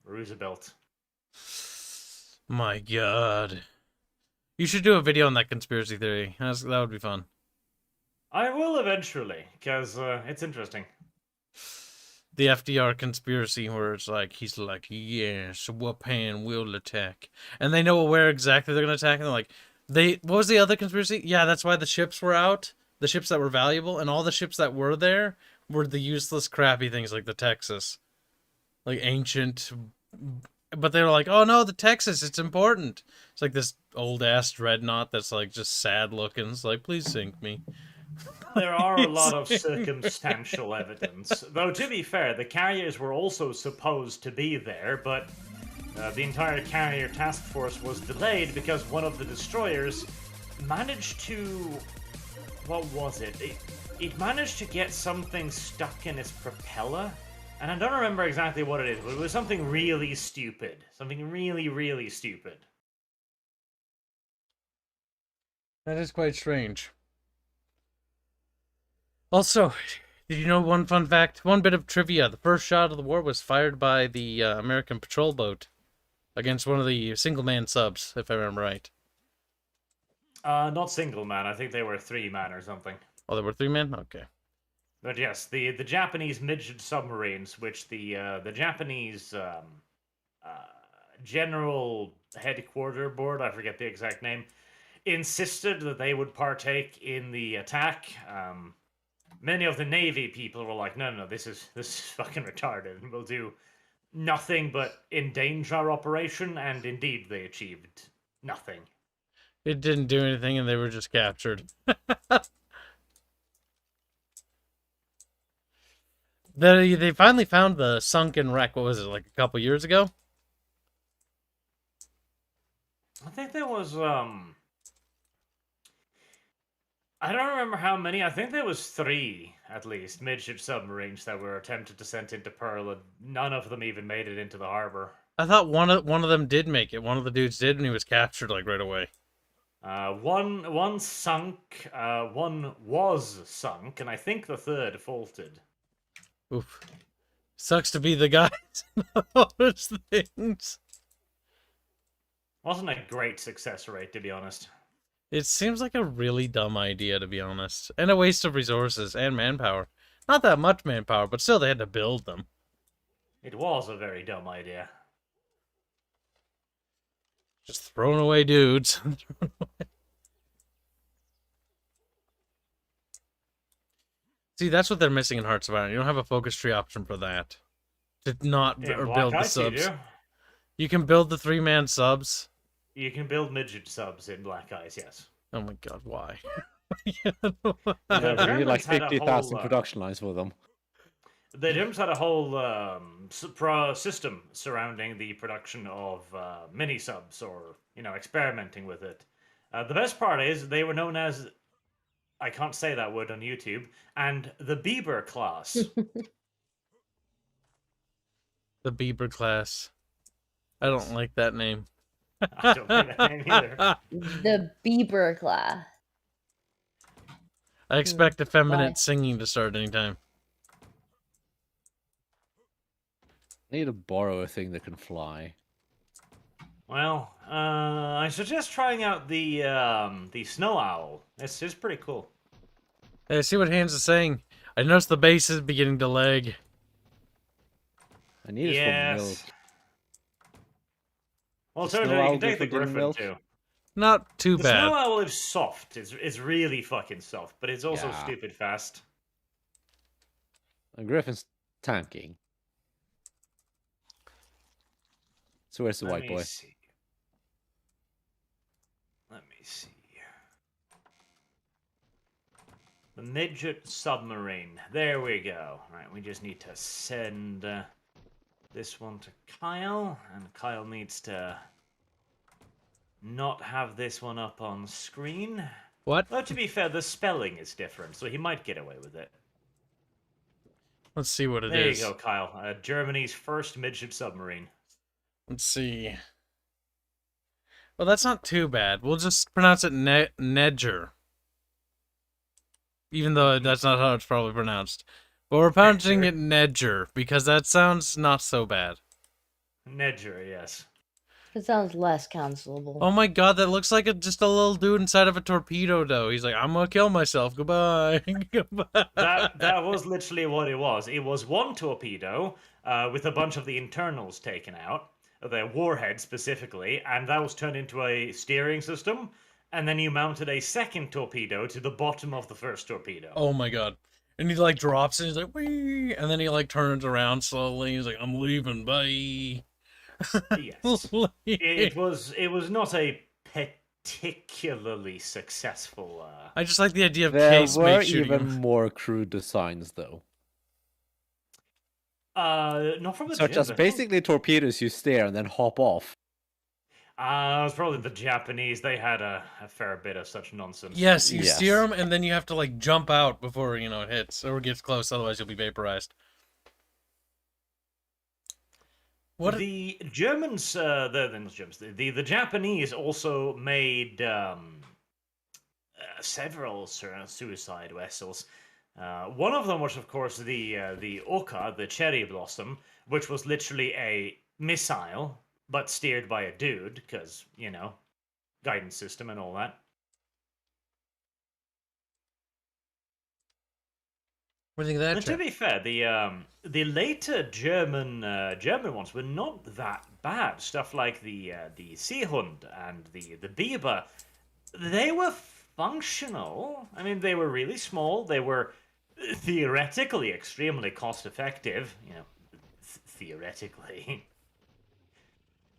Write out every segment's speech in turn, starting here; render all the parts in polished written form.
Roosevelt. My God. You should do a video on that conspiracy theory. That would be fun. I will eventually, because it's interesting. The FDR conspiracy where it's like, he's like, yes, Wapan will attack. And they know where exactly they're going to attack. And they're like, what was the other conspiracy? Yeah, that's why the ships were out. The ships that were valuable. And all the ships that were there were the useless, crappy things like the Texas. Like ancient. But they were like, oh no, the Texas, it's important. It's like this old ass dreadnought that's like just sad looking. It's like, please sink me. There are a lot of circumstantial evidence. Though, to be fair, the carriers were also supposed to be there, but the entire carrier task force was delayed because one of the destroyers managed to... What was it? It managed to get something stuck in its propeller. And I don't remember exactly what it is, but it was something really stupid. Something really, really stupid. That is quite strange. Also, did you know one fun fact? One bit of trivia. The first shot of the war was fired by the American patrol boat against one of the single-man subs, if I remember right. Not single man. I think they were 3-man or something. Oh, there were 3 men? Okay. But yes, the Japanese midget submarines, which the Japanese General Headquarter Board, I forget the exact name, insisted that they would partake in the attack. Many of the Navy people were like, no, this is fucking retarded, and we'll do nothing but endanger our operation, and indeed they achieved nothing. It didn't do anything, and they were just captured. They finally found the sunken wreck, what was it, like a couple years ago? I think there was, I don't remember how many. I think there was 3, at least, midship submarines that were attempted to send into Pearl, and none of them even made it into the harbor. I thought one of them did make it. One of the dudes did, and he was captured, like, right away. One sunk, one was sunk, and I think the third faulted. Oof. Sucks to be the guy those things. Wasn't a great success rate, to be honest. It seems like a really dumb idea, to be honest. And a waste of resources and manpower. Not that much manpower, but still they had to build them. It was a very dumb idea. Just throwing away dudes. See, that's what they're missing in Hearts of Iron. You don't have a focus tree option for that. To not or build the subs. You can build the 3-man subs. You can build midget subs in Black Ice, yes. Oh my god, why? Yeah, we need like 50,000 production lines for them. The Germans had a whole system surrounding the production of mini subs, or experimenting with it. The best part is they were known as, I can't say that word on YouTube, and the Bieber class. The Bieber class. I don't like that name. I don't like that name either. The Bieber class. I expect effeminate singing to start anytime. I need to borrow a thing that can fly. Well, I suggest trying out the snow owl. It's pretty cool. Hey, see what Hanse is saying? I noticed the base is beginning to lag. I need it for milk. Well, Turtle, you can take the Griffin too. Not too bad. The snow owl is soft. It's really fucking soft, but it's also stupid fast. A Griffin's tanking. So where's the white boy? Let me see. The midget submarine. There we go. Right, we just need to send this one to Kyle, and Kyle needs to not have this one up on screen. What? Well, to be fair, the spelling is different, so he might get away with it. Let's see what it is. There you go, Kyle. Germany's first midship submarine. Let's see. Well, that's not too bad. We'll just pronounce it Nedger. Even though that's not how it's probably pronounced. But we're pronouncing it Nedger, because that sounds not so bad. Nedger, yes. It sounds less cancelable. Oh my god, that looks like just a little dude inside of a torpedo, though. He's like, I'm gonna kill myself. Goodbye. Goodbye. That was literally what it was. It was one torpedo with a bunch of the internals taken out, the warhead specifically, and that was turned into a steering system. And then you mounted a second torpedo to the bottom of the first torpedo. Oh my god. And he like drops it, he's like, wee, and then he like turns around slowly. He's like, I'm leaving, bye. Yes. It was not a particularly successful. I just like the idea of There casemate were shooting even him. more crude designs, though. Not from the Such as basically torpedoes you steer and then hop off. It was probably the Japanese. They had a fair bit of such nonsense. Yes, you Yes. steer him, and then you have to like jump out before it hits or gets close. Otherwise, you'll be vaporized. What The Germans, the Japanese also made several suicide vessels. One of them was, of course, the Oka, the cherry blossom, which was literally a missile but steered by a dude, because guidance system and all that. do you think of that? And to be fair, the later German ones were not that bad. Stuff like the Seehund and the Biber, they were functional. I mean, they were really small. They were theoretically extremely cost effective. Theoretically.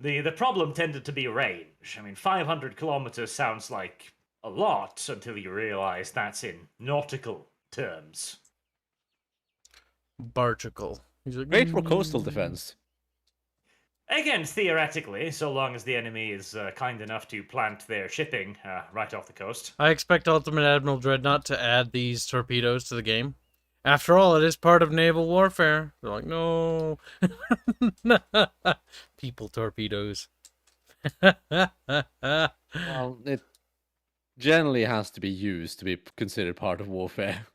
The problem tended to be range. I mean, 500 kilometers sounds like a lot until you realize that's in nautical terms. Barchical. He's like, Great for coastal defense. Again, theoretically, so long as the enemy is kind enough to plant their shipping right off the coast. I expect Ultimate Admiral Dreadnought to add these torpedoes to the game. After all, it is part of naval warfare. They're like, no. People torpedoes. Well, it generally has to be used to be considered part of warfare.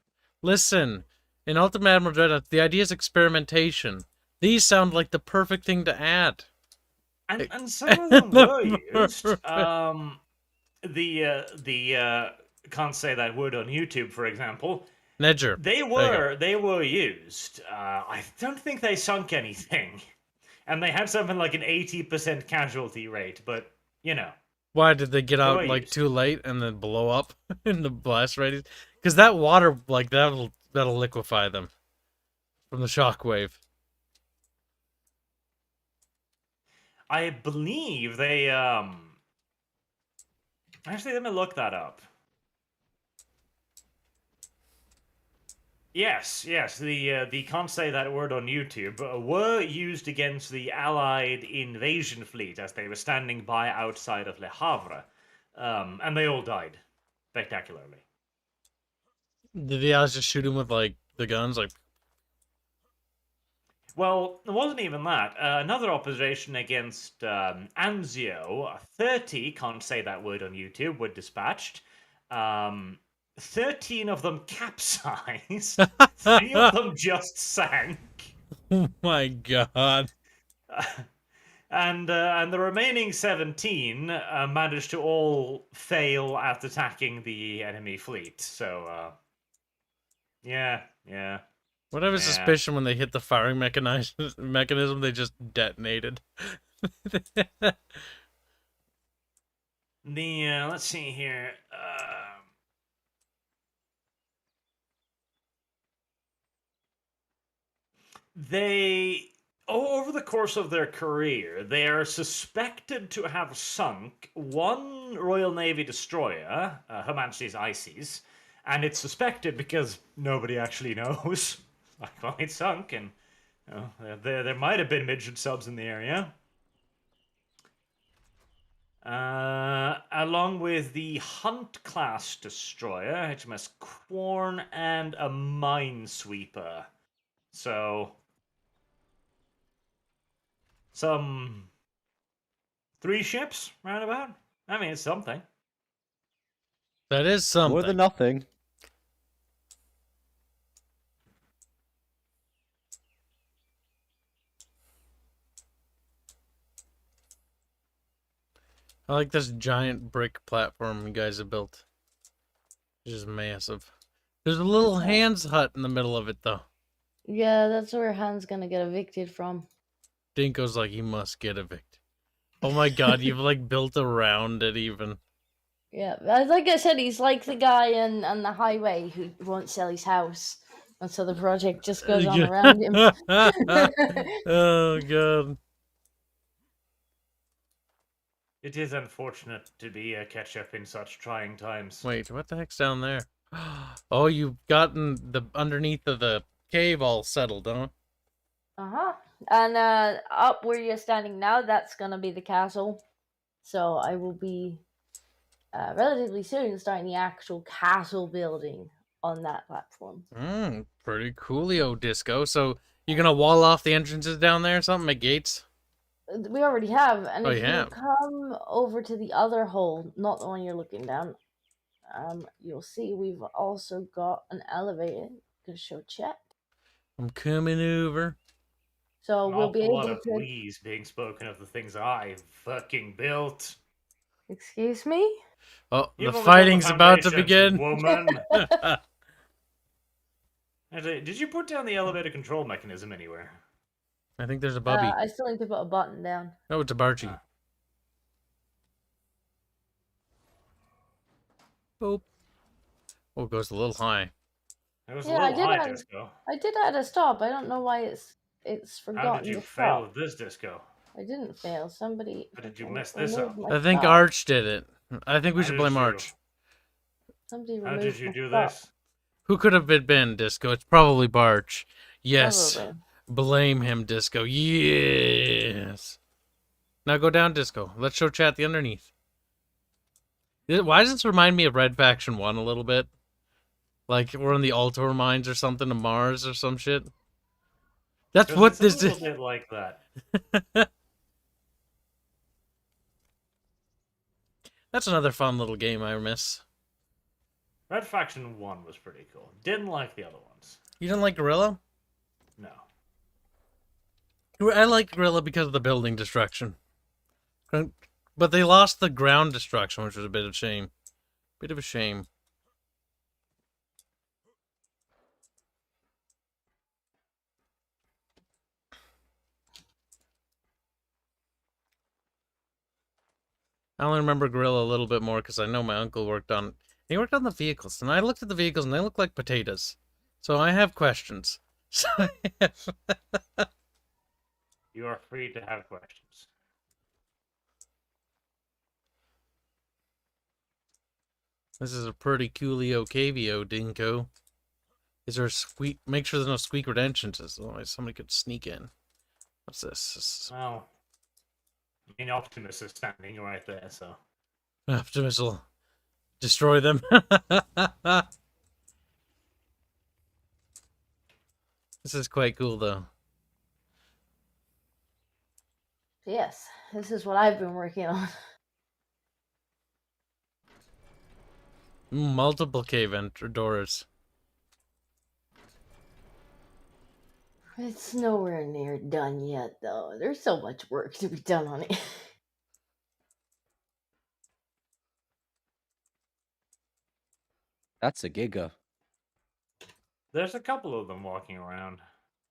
Listen, in Ultimate Admiral Dreadnought, the idea is experimentation. These sound like the perfect thing to add. And some of them were used. Can't say that word on YouTube, for example. Nedger. They were used. I don't think they sunk anything. And they had something like an 80% casualty rate, but, Why did they get out like too late and then blow up in the blast radius? Because that water, like that'll liquefy them from the shockwave. I believe they actually, let me look that up. Yes, the can't say that word on YouTube were used against the Allied invasion fleet as they were standing by outside of Le Havre, and they all died spectacularly. Did the Allies just shoot him with like the guns? Like, well, it wasn't even that. Another operation against Anzio, 30 can't say that word on YouTube were dispatched. 13 of them capsized. 3 of them just sank. oh my god. And the remaining 17 managed to all fail at attacking the enemy fleet. So, yeah. What I have a suspicion when they hit the firing mechanism, they just detonated. Let's see here. Over the course of their career, they are suspected to have sunk one Royal Navy destroyer, Hermansi's Ices, and it's suspected because nobody actually knows. Like, well, it sunk, and there might have been midget subs in the area. Along with the Hunt-class destroyer, HMS Quorn, and a minesweeper. So, some 3 ships, roundabout? I mean, it's something. That is something. More than nothing. I like this giant brick platform you guys have built. It's just massive. There's a little Hanse hut in the middle of it, though. Yeah, that's where Han's gonna get evicted from. Dinko's like, he must get evicted. Oh my god, you've like built around it even. Yeah, like I said, he's like the guy on the highway who won't sell his house, and so the project just goes on around him. Oh god. It is unfortunate to be a catch-up in such trying times. Wait, what the heck's down there? Oh, you've gotten the underneath of the cave all settled, huh? Uh-huh. And up where you're standing now, that's gonna be the castle. So I will be relatively soon starting the actual castle building on that platform. Pretty coolio, Disco. So you're gonna wall off the entrances down there or something, make gates? We already have, and Oh, if you you have? come over to the other hole, not the one you're looking down, you'll see we've also got an elevator. Gonna show chat. I'm coming over. So An we'll be awful lot able of to. please being spoken of the things I fucking built. Excuse me? Oh, You've the only built fighting's about to foundations, begin. woman. Actually, did you put down the elevator control mechanism anywhere? I think there's a bubby. I still need to put a button down. Oh, it's a Barchi. Ah. Oh, it goes a little high. It was Yeah, a I little did high, add- Disco. I did add a stop. I don't know why it's How forgotten did you to fail stop. at this, Disco? I didn't fail. Somebody. How did you fucking mess this removed up? my I think stop. Arch did it. I think we How should did blame you- Arch. Somebody How removed did you my do stop. this? Who could have it been, Disco? It's probably Barch. Yes. Probably. Blame him, Disco. Yes. Now go down, Disco. Let's show chat the underneath. Why does this remind me of Red Faction 1 a little bit? Like we're in the Altor mines or something of Mars or some shit. That's 'Cause what it's this a is. little bit like that. That's another fun little game I miss. Red Faction 1 was pretty cool. Didn't like the other ones. You didn't like Gorilla? No. I like Gorilla because of the building destruction. But they lost the ground destruction, which was a bit of a shame. Bit of a shame. I only remember Gorilla a little bit more because I know my uncle worked on... He worked on the vehicles, and I looked at the vehicles, and they look like potatoes. So I have questions. So I have... You are free to have questions. This is a pretty coolio cavio, Dinko. Is there a squeak? Make sure there's no squeaker entrances, otherwise somebody could sneak in. What's this? Well, I mean, Optimus is standing right there, so... Optimus will destroy them. This is quite cool, though. Yes, this is what I've been working on. Multiple cave doors. It's nowhere near done yet, though. There's so much work to be done on it. That's a giga. There's a couple of them walking around.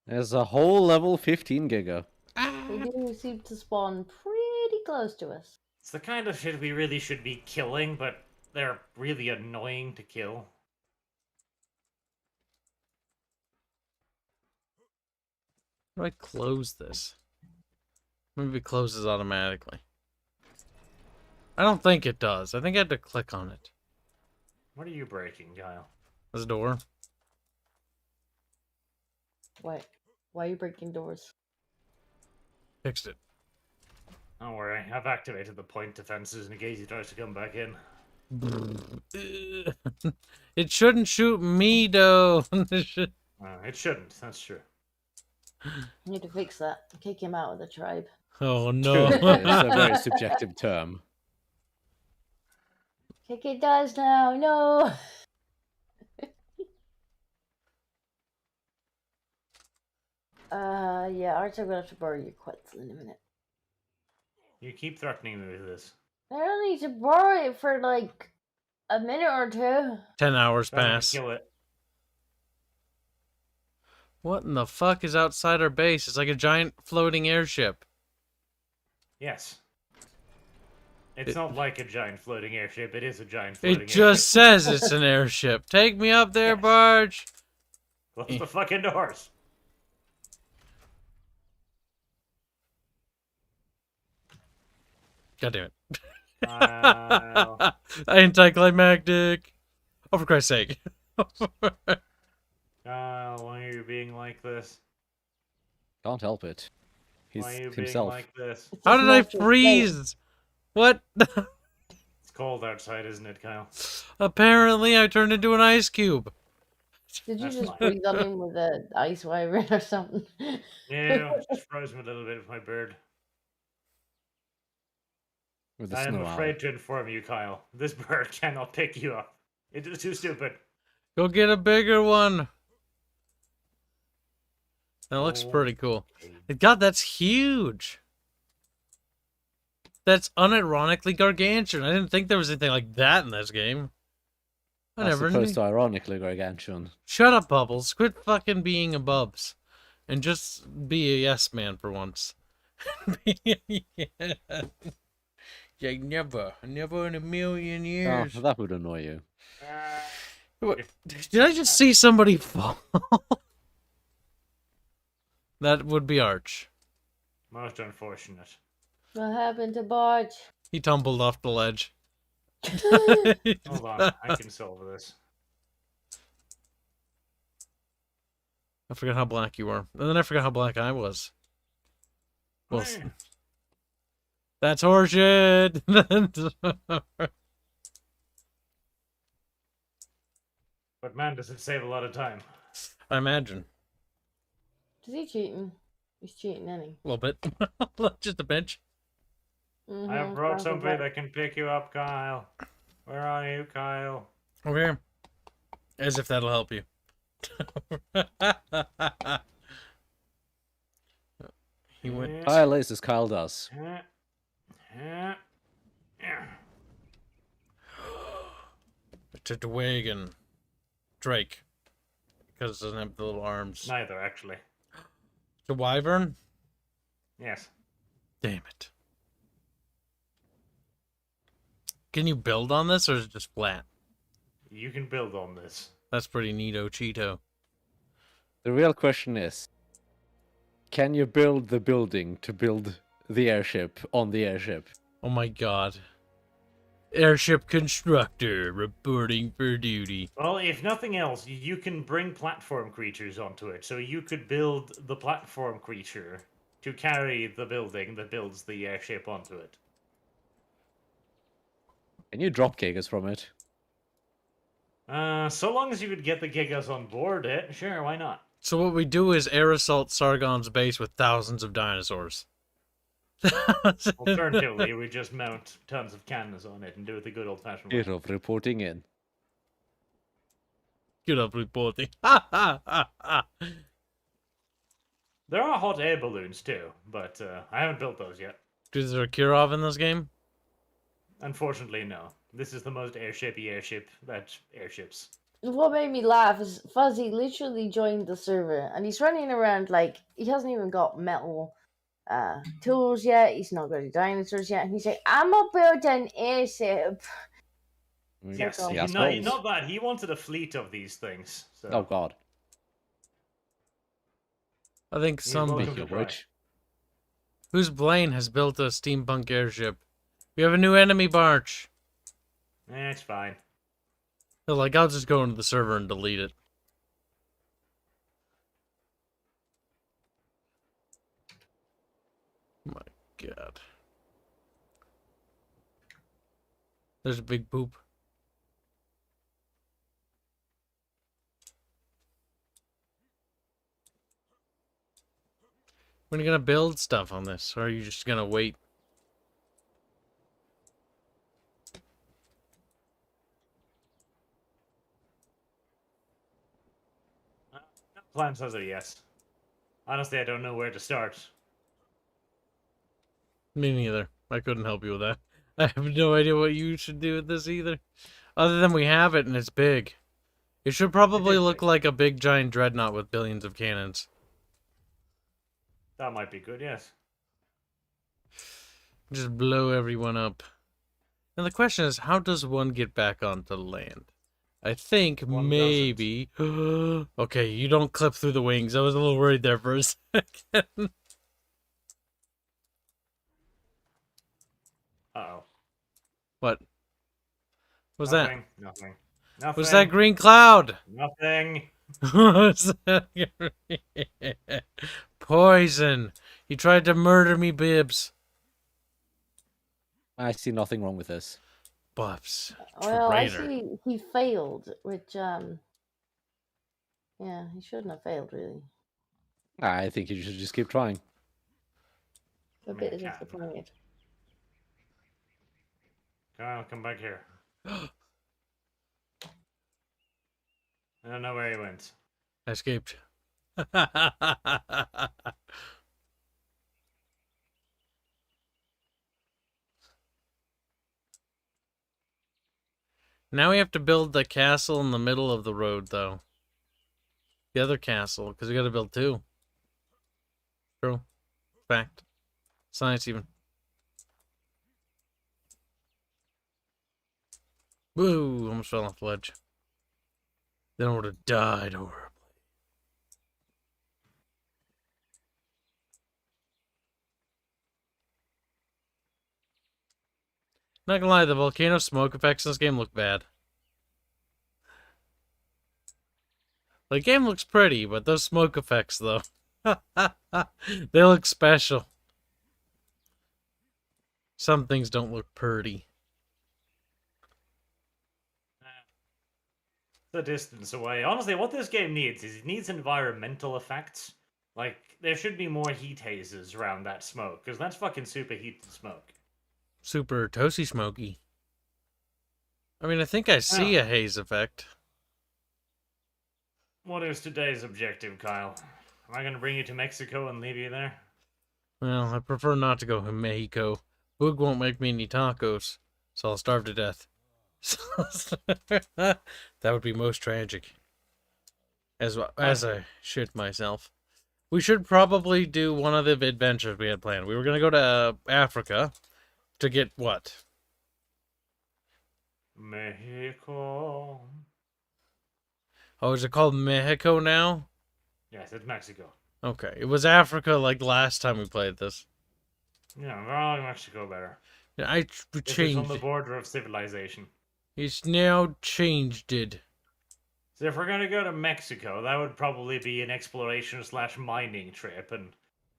There's a whole level 15 giga. They do seem to spawn pretty close to us. It's the kind of shit we really should be killing, but they're really annoying to kill. How do I close this? Maybe it closes automatically. I don't think it does. I think I had to click on it. What are you breaking, Kyle? This door. What? Why are you breaking doors? Fixed it. Don't worry, I've activated the point defenses in case he tries to come back in. It shouldn't shoot me, though. It shouldn't, that's true. I need to fix that. Kick him out of the tribe. Oh, no. It's a very subjective term. Kick it does now. No. Yeah, Arch, I'm gonna have to borrow your Quetzal in a minute. You keep threatening me with this. I don't need to borrow it for like a minute or two. 10 hours Don't pass. kill it. What in the fuck is outside our base? It's like a giant floating airship. Yes. It's not like a giant floating airship. It is a giant It floating just says it's an airship. Take me up there, Yes. barge. Close the fucking doors. God damn it. Wow. Anticlimactic. Oh, for Christ's sake. Why are you being like this? Can't help it. He's Why are you himself. being like this? It's How just did I natural state. freeze? What? It's cold outside, isn't it, Kyle? Apparently, I turned into an ice cube. Did you That's just fine. breathe on him with an ice wyvern or something? Yeah, just froze him a little bit with my bird. With the I am snow afraid to inform you, Kyle. This bird cannot pick you up. It is too stupid. Go get a bigger one. That looks Oh. pretty cool. God, that's huge. That's unironically gargantuan. I didn't think there was anything like that in this game. I As never opposed knew. to ironically gargantuan. Shut up, Bubbles. Quit fucking being a Bubs. And just be a yes man for once. Yeah, never in a million Oh, years. that would annoy you. What? Did I just see somebody fall? That would be Arch. Most unfortunate. What happened to Barge? He tumbled off the ledge. Hold on, I can solve this. I forgot how black you were. And then I forgot how black I was. Well, Hey. that's horseshit. But man, does it save a lot of time. I imagine. Is he cheating? He's cheating, isn't he? A little bit. Just a bench. I have brought somebody that can pick you up, Kyle. Where are you, Kyle? Okay. As if that'll help you. He went. Kyle is as Kyle does. To Dwagon. Drake. Because it doesn't have the little arms. Neither, actually. The Wyvern? Yes. Damn it. Can you build on this, or is it just flat? You can build on this. That's pretty neato Cheeto. The real question is, can you build the building to build the airship on the airship? Oh my god. Airship constructor reporting for duty. Well, if nothing else, you can bring platform creatures onto it. So you could build the platform creature to carry the building that builds the airship onto it. Can you drop gigas from it? So long as you could get the Gigas on board it, sure, why not? So what we do is air assault Sargon's base with thousands of dinosaurs. Alternatively, we just mount tons of cannons on it and do it the good old-fashioned way. Get of reporting in. Get up reporting. There are hot air balloons too, but I haven't built those yet. Is there a Kirov in this game? Unfortunately, no. This is the most airshipy airship that airships. What made me laugh is Fuzzy literally joined the server and he's running around like he hasn't even got metal tools yet. He's not got any dinosaurs yet. And he's like, I'm gonna build an airship. Yes, Circle. Yes, no, balls. not that. He wanted a fleet of these things. So. Oh god. I think You're some... welcome. Speaking of try. which, Whose Blaine has built a steampunk airship? We have a new enemy, Barch. It's fine. They're like, I'll just go into the server and delete it. My god. There's a big poop. When are you gonna build stuff on this? Or are you just gonna wait? Plan says a yes. Honestly, I don't know where to start. Me neither. I couldn't help you with that. I have no idea what you should do with this either. Other than we have it and it's big. It should probably look like a big giant dreadnought with billions of cannons. That might be good, yes. Just blow everyone up. And the question is, how does one get back onto land? I think One maybe... Okay, you don't clip through the wings. I was a little worried there for a second. Uh-oh. What? What's that? Nothing. Nothing. What's that green cloud? Nothing. What's that? Poison. He tried to murder me, Bibs. I see nothing wrong with this. Bubs. Well, I Traitor. see he failed, which yeah, he shouldn't have failed really. I think you should just keep trying. A bit disappointed. Kyle, come back here. I don't know where he went. I escaped. Now we have to build the castle in the middle of the road, though. The other castle, because we got to build two. True. Fact. Science, even. Woo! Almost fell off the ledge. Then I would have died horribly. Not gonna lie, the volcano smoke effects in this game look bad. The game looks pretty, but those smoke effects, though, they look special. Some things don't look pretty. The distance away. Honestly, what this game needs is it needs environmental effects. Like, there should be more heat hazes around that smoke, because that's fucking super heated smoke. Super toasty smoky. I mean, I think I see a haze effect. What is today's objective, Kyle? Am I going to bring you to Mexico and leave you there? Well, I prefer not to go to Mexico. Boog won't make me any tacos, so I'll starve to death. That would be most tragic. As I shit myself. We should probably do one of the adventures we had planned. We were going to go to Africa to get what? Mexico. Oh, is it called Mexico now? Yes, it's Mexico. Okay, it was Africa like last time we played this. Yeah, I like Mexico better. Yeah, we It's changed. on the border of civilization. It's now changed it. So if we're gonna go to Mexico, that would probably be an exploration/mining trip, and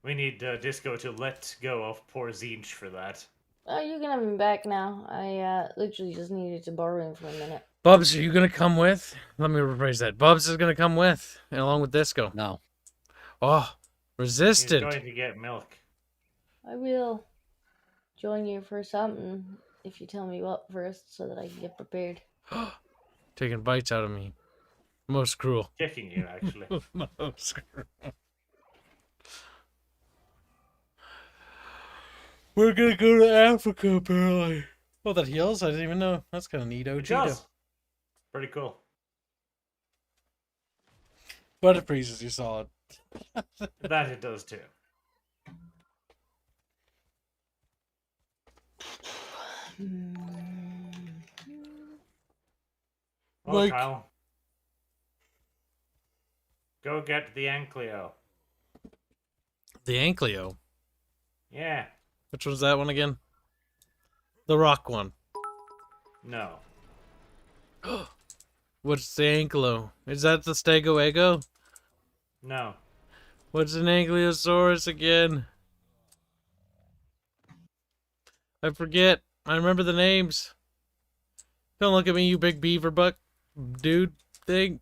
we need Disco to let go of poor Zinch for that. Oh, you can have him back now. I literally just needed to borrow him for a minute. Bubs, are you gonna come with? Let me rephrase that. Bubs is gonna come with, and along with Disco. No. Oh, He's resistant. going to get milk. I will join you for something if you tell me what first, so that I can get prepared. Taking bites out of me. Most cruel. Kicking you, actually. Most cruel. We're gonna go to Africa, apparently. Oh, that heals? I didn't even know. That's kind of neato. It does. Pretty cool. But it freezes you solid. That it does too. Oh, Like- Kyle. Go get the Ankleo. The Ankleo. Yeah. Which one's that one again? The rock one. No. What's the Ankylo? Is that the Stegoego? No. What's an Ankylosaurus again? I forget. I remember the names. Don't look at me, you big beaver buck dude thing.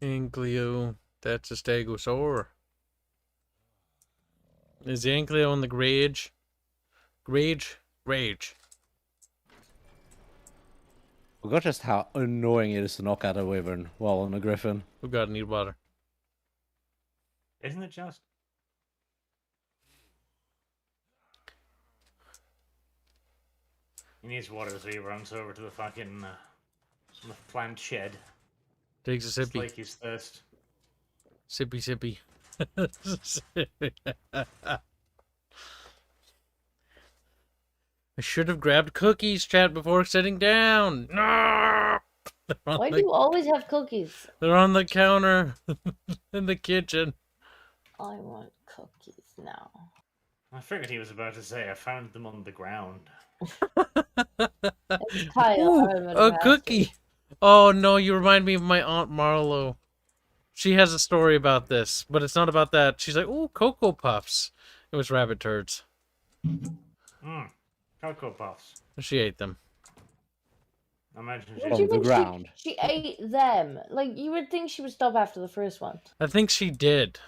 Ankylo. That's a Stegosaur. Is the Ankylo on the Grage? Rage? Rage. Forgot just how annoying it is to knock out a wyvern while on a griffin. Oh god, I need water. Isn't it just? He needs water, so he runs over to the fucking the plant shed. Takes a It's sippy. like he's thirst. Sippy. I should have grabbed cookies, chat, before sitting down. No! Why do you always have cookies? They're on the counter in the kitchen. I want cookies now. I figured he was about to say, I found them on the ground. It's Kyle. Ooh, Everybody a has cookie. to. Oh no, you remind me of my Aunt Marlo. She has a story about this, but it's not about that. She's like, ooh, Cocoa Puffs. It was rabbit turds. Cocoa Puffs. She ate them. I imagine What do you On the mean ground. She ate them. Like, you would think she would stop after the first one. I think she did.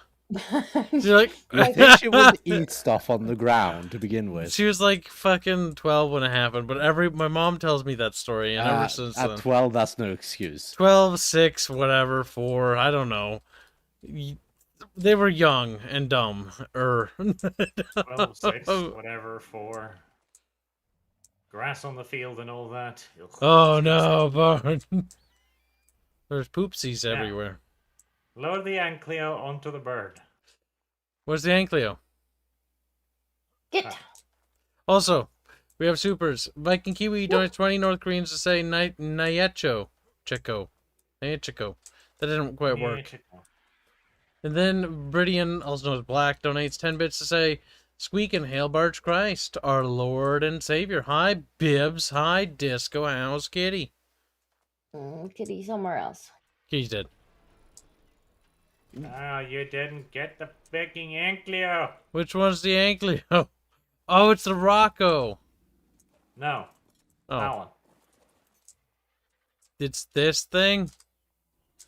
She's like, I think she would eat stuff on the ground to begin with. she was like fucking 12 when it happened, but my mom tells me that story, and ever since At then. 12, that's no excuse. 12, 6, whatever, 4, I don't know. They were young and dumb. 12, 6, whatever, 4. Grass on the field and all that. Ugh, Oh disgusting. no, Barn. There's poopsies Yeah. everywhere. Load the Ankleo onto the bird. Where's the Ankleo? Get. Also, we have supers. Viking Kiwi donates 20 North Koreans to say Nyacho. Checo. Nyachico. That didn't quite work. And then Bridian, also known as Black, donates 10 bits to say, Squeak and Hail Barge Christ, our Lord and Savior. Hi, Bibbs. Hi, Disco. How's Kitty? Kitty somewhere else. Kitty's dead. Oh, you didn't get the fucking Ankleo. Which one's the Ankleo? Oh, it's the Rocco. No. Oh, That one. it's this thing?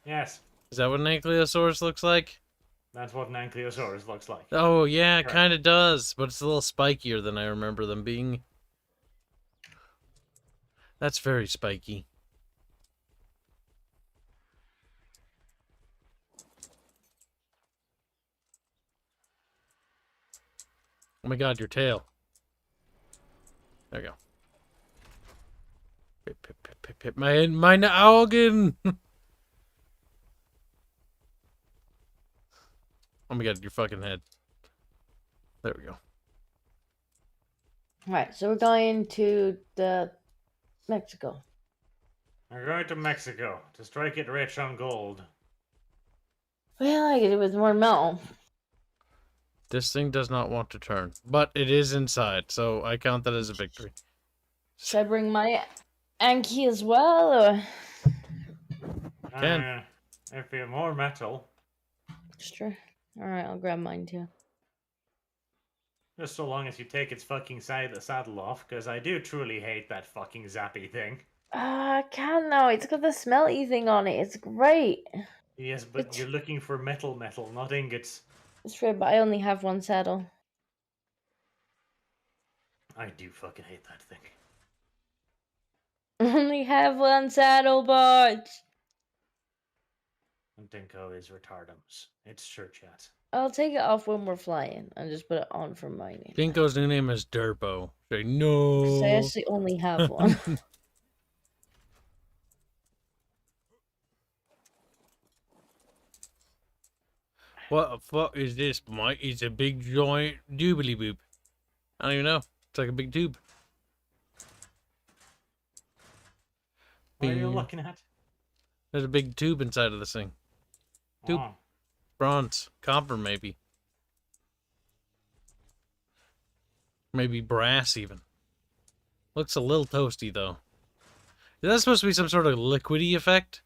Yes. Is that what an Ankylosaurus looks like? That's what an Ankylosaurus looks like. Oh, yeah, it Correct. kind of does, but it's a little spikier than I remember them being. That's very spiky. Oh my god, your tail. There we go. Pip, meine Augen! Oh my god, your fucking head. There we go. Alright, so we're going to the Mexico. We're going to Mexico to strike it rich on gold. Well, I get it with more metal. This thing does not want to turn, but it is inside, so I count that as a victory. Should I bring my Anki as well, or? Can. If you have more metal, Sure. Alright, I'll grab mine too. just so long as you take its fucking saddle off, because I do truly hate that fucking zappy thing. I can't now. It's got the smelly thing on it. It's great. Yes, but It's- you're looking for metal, not ingots. It's true, but I only have one saddle. I do fucking hate that thing. Only have one saddle, Barge. And Dinko is retardums. It's sure chat. I'll take it off when we're flying and just put it on for mining. Dinko's new name is Durbo. Say I no. actually only have one. What the fuck is this, Mike? It's a big giant doobly boop. I don't even know. It's like a big tube. What are you Bing. looking at? There's a big tube inside of this thing. Tube. Oh, Bronze. Copper, maybe. Maybe brass, even. Looks a little toasty, though. Is that supposed to be some sort of liquidy effect?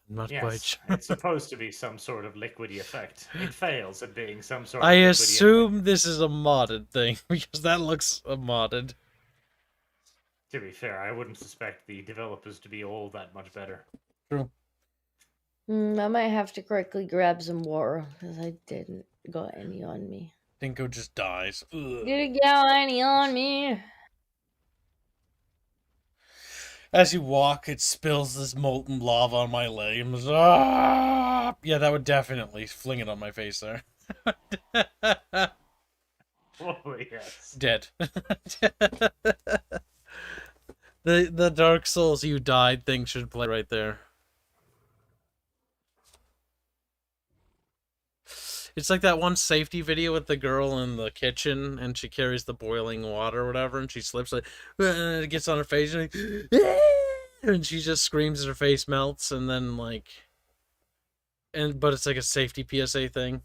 I'm not quite yes. sure. It's supposed to be some sort of liquidy effect. It fails at being some sort I of liquidy assume this is a modded thing, because that looks modded. To be fair, I wouldn't suspect the developers to be all that much better. True. I might have to quickly grab some water because I didn't got any on me. Dinko just dies. Ugh. Didn't get any on me. As you walk, it spills this molten lava on my leg. And goes, ah! Yeah, that would definitely fling it on my face there. Oh, yes. Dead. The Dark Souls you died thing should play right there. It's like that one safety video with the girl in the kitchen, and she carries the boiling water or whatever, and she slips, like, and it gets on her face, and she just screams and her face melts, and then, like, but it's like a safety PSA thing.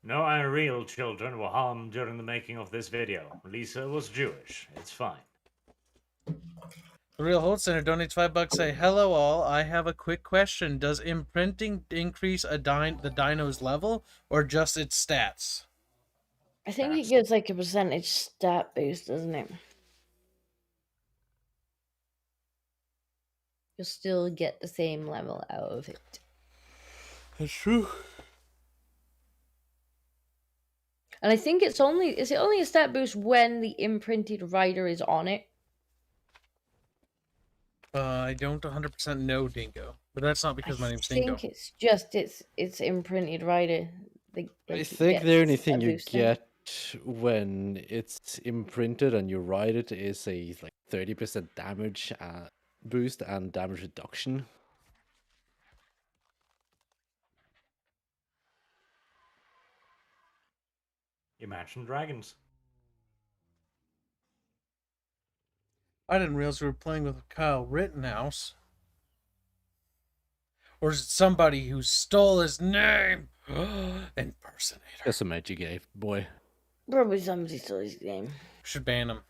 No unreal children were harmed during the making of this video. Lisa was Jewish. It's fine. The Real Hold Center donates $5. Say, hello all. I have a quick question. Does imprinting increase the dino's level or just its stats? I think it gives like a percentage stat boost, doesn't it? You'll still get the same level out of it. That's true. And I think is it only a stat boost when the imprinted rider is on it? I don't 100% know Dingo, but that's not because my name's Dingo. I think it's just it's imprinted rider. I think the only thing you get when it's imprinted and you ride it is a like 30% damage boost and damage reduction. Imagine Dragons. I didn't realize we were playing with Kyle Rittenhouse. Or is it somebody who stole his name? Impersonator. That's a magic game, boy. Probably somebody stole his name. Should ban him.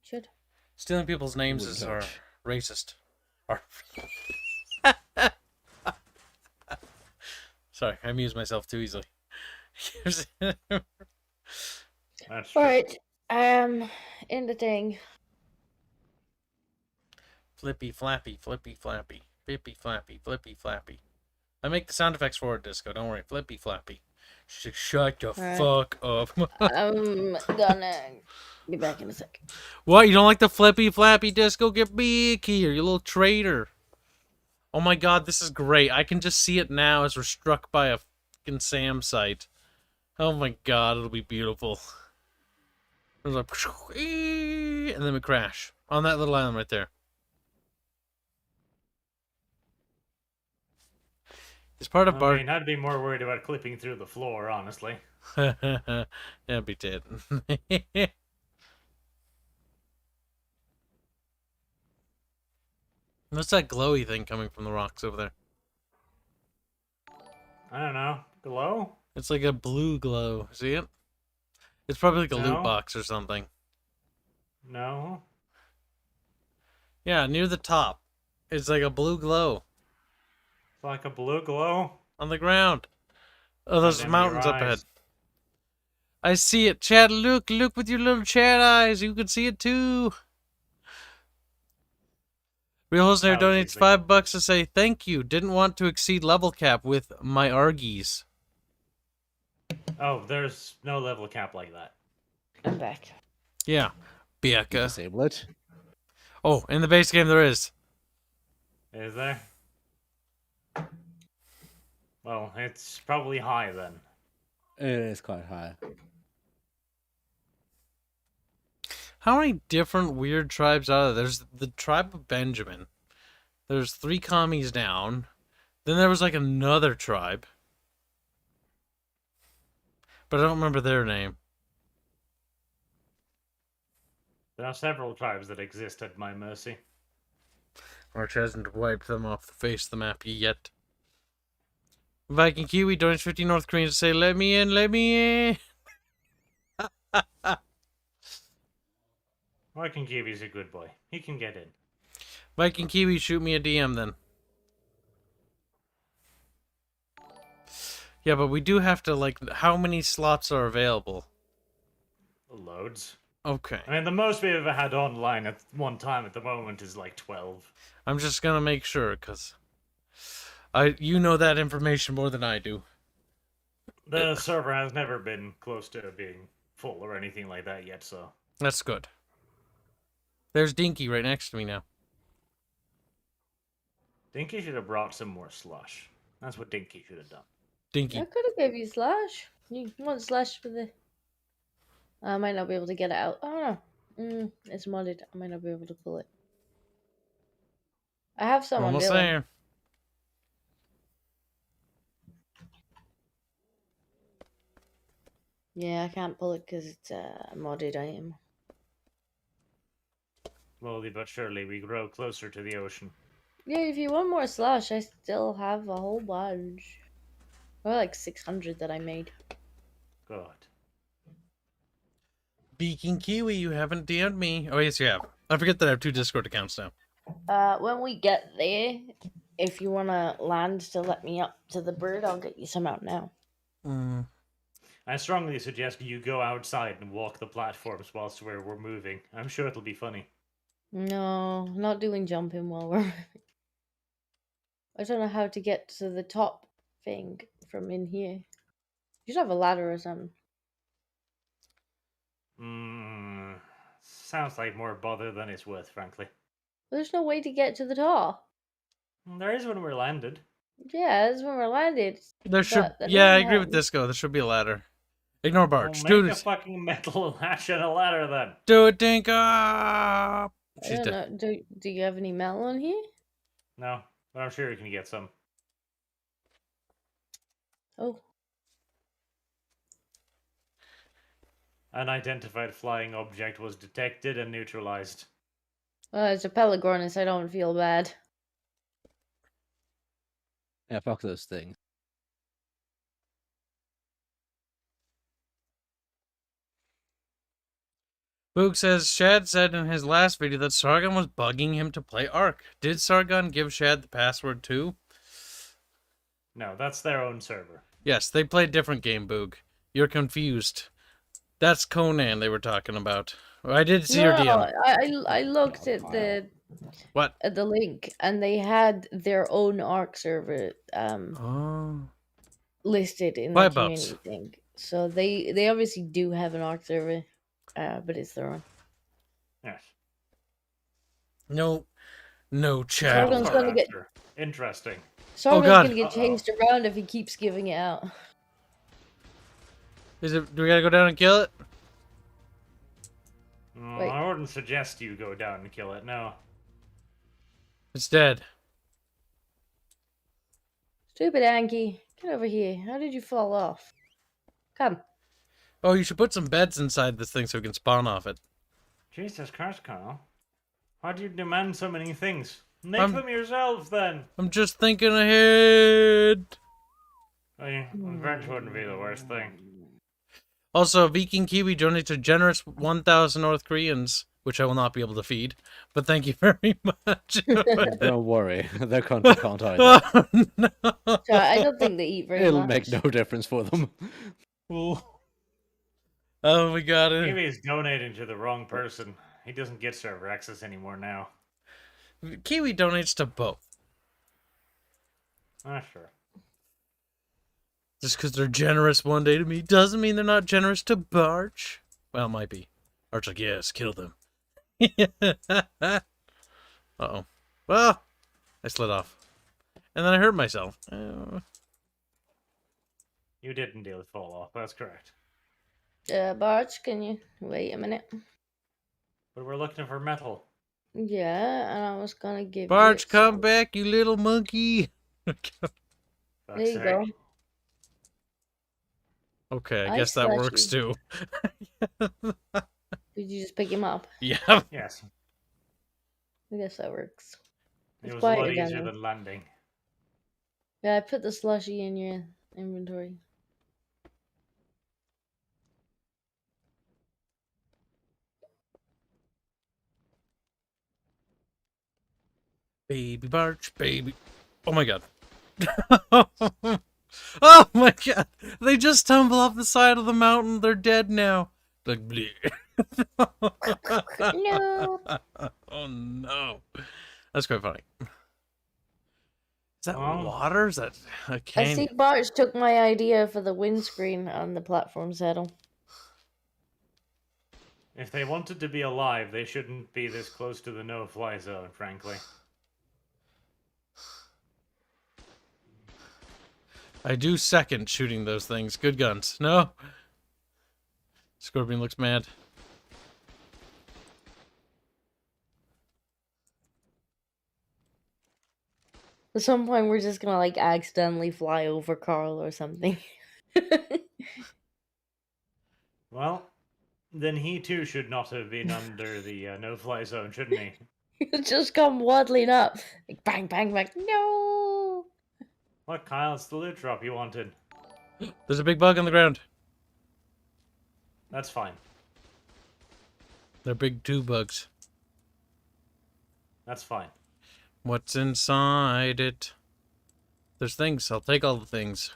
Should. Stealing people's names are racist. Sorry, I amuse myself too easily. That's true. Alright. In the thing. Flippy flappy, flippy flappy, flippy flappy, flippy flappy. I make the sound effects for it, Disco. Don't worry, flippy flappy. Shut the fuck up. I'm gonna be back in a sec. What? You don't like the flippy flappy, Disco? Get back here, you little traitor. Oh my god, this is great. I can just see it now as we're struck by a fucking SAM site. Oh my god, it'll be beautiful. It was like, and then we crash on that little island right there. It's part of I mean, I'd be more worried about clipping through the floor, honestly. Yeah, be dead. What's that glowy thing coming from the rocks over there? I don't know. Glow? It's like a blue glow. See it? It's probably like a No. loot box or something. No. Yeah, near the top. It's like a blue glow. It's like a blue glow. On the ground. Oh, those Them mountains your up ahead. eyes. I see it. Chad, look with your little Chad eyes. You can see it too. Real Hosner That was donates easy. $5 to say thank you. Didn't want to exceed level cap with my Argies. Oh, there's no level cap like that. I'm back. Yeah. Bianca. Disable it. Oh, in the base game there is. Is there? Well, it's probably high then. It is quite high. How many different weird tribes are there? There's the tribe of Benjamin. There's 3 commies down. Then there was like another tribe. But I don't remember their name. There are several tribes that exist at my mercy. Arch hasn't wiped them off the face of the map yet. Viking Kiwi donates 50 North Koreans to say, let me in, let me in. Viking Kiwi's a good boy. He can get in. Viking Kiwi, shoot me a DM then. Yeah, but we do have to, like, how many slots are available? Loads. Okay. I mean, the most we've ever had online at one time at the moment is like 12. I'm just gonna make sure, because you know that information more than I do. The server has never been close to being full or anything like that yet, so... That's good. There's Dinky right next to me now. Dinky should have brought some more slush. That's what Dinky should have done. Dinky. I could have gave you slash. You want slash for the I might not be able to get it out. Oh no. It's modded. I might not be able to pull it. I have someone Almost doing. there. Yeah, I can't pull it because it's a modded item. Slowly but surely, we grow closer to the ocean. Yeah, if you want more slush, I still have a whole bunch. Or like 600 that I made. God. Beaking Kiwi, you haven't DM'd me. Oh, yes, you have. I forget that I have 2 Discord accounts now. When we get there, if you want to land to let me up to the bird, I'll get you some out now. I strongly suggest you go outside and walk the platforms whilst we're moving. I'm sure it'll be funny. No, not doing jumping while we're... I don't know how to get to the top thing from in here. You should have a ladder or something. Sounds like more bother than it's worth, frankly. There's no way to get to the top. There is when we're landed. Yeah, that's when we're landed. There should... But that Yeah, I doesn't agree with help. Disco. There should be a ladder. Ignore Barch. Well, Do make a it. fucking metal hatch and a ladder then. Do it, Dinka! I She's don't dead. know. Do you have any metal on here? No, but I'm sure you can get some. Oh. Unidentified flying object was detected and neutralized. It's a Pelagornis. I don't feel bad. Yeah, fuck those things. Boog says, Shad said in his last video that Sargon was bugging him to play Ark. Did Sargon give Shad the password too? No, that's their own server. Yes, they play a different game, Boog. You're confused. That's Conan they were talking about. I did see your DM. I looked at the What? at the link, and they had their own Ark server Oh. listed in the Whereabouts? community thing. So they obviously do have an Ark server, but it's their own. Yes. No chat. Sargon's gonna get Interesting. Sargon's God. gonna get chased around if he keeps giving it out. Is it? Do we gotta go down and kill it? Wait. I wouldn't suggest you go down and kill it, no. It's dead. Stupid Anki, get over here. How did you fall off? Come. Oh, you should put some beds inside this thing so we can spawn off it. Jesus Christ, Carl. Why do you demand so many things? Make them yourselves, then! I'm just thinking ahead. Revenge wouldn't be the worst thing. Also, Viking Kiwi donates a generous 1,000 North Koreans, which I will not be able to feed. But thank you very much. Don't worry, their country can't either. Oh, no. So I don't think they eat very It'll much. make no difference for them. Oh, we got it. Maybe he's donating to the wrong person. He doesn't get server access anymore now. Kiwi donates to both. Sure. Just because they're generous one day to me doesn't mean they're not generous to Barch. Well, it might be. Barch's like, yes, kill them. Uh-oh. Well, I slid off. And then I hurt myself. You didn't deal with fall off, that's correct. Barch, can you wait a minute? But we're looking for metal. Yeah, and I was gonna give Barch, you come some. back, you little monkey. There you go. Okay, I I guess that slash works too. Did you just pick him up? Yeah. Yes. I guess that works. It It's was a lot quieter down easier there. than landing. Yeah, I put the slushy in your inventory. Baby Barch, baby. Oh my god. Oh my god. They just tumble off the side of the mountain. They're dead now. Like, bleh. No. Oh no. That's quite funny. Is that Oh. water? Is that a I canyon? think Barch took my idea for the windscreen on the platform saddle. If they wanted to be alive, they shouldn't be this close to the no-fly zone, frankly. I do second shooting those things. Good guns. No? Scorpion looks mad. At some point, we're just gonna like accidentally fly over Carl or something. Well, then he too should not have been under the no-fly zone, shouldn't he? He'll just come waddling up, like bang, bang, bang. No. What, Kyle? It's the loot drop you wanted. There's a big bug on the ground. That's fine. They're big 2 bugs. That's fine. What's inside it? There's things. I'll take all the things.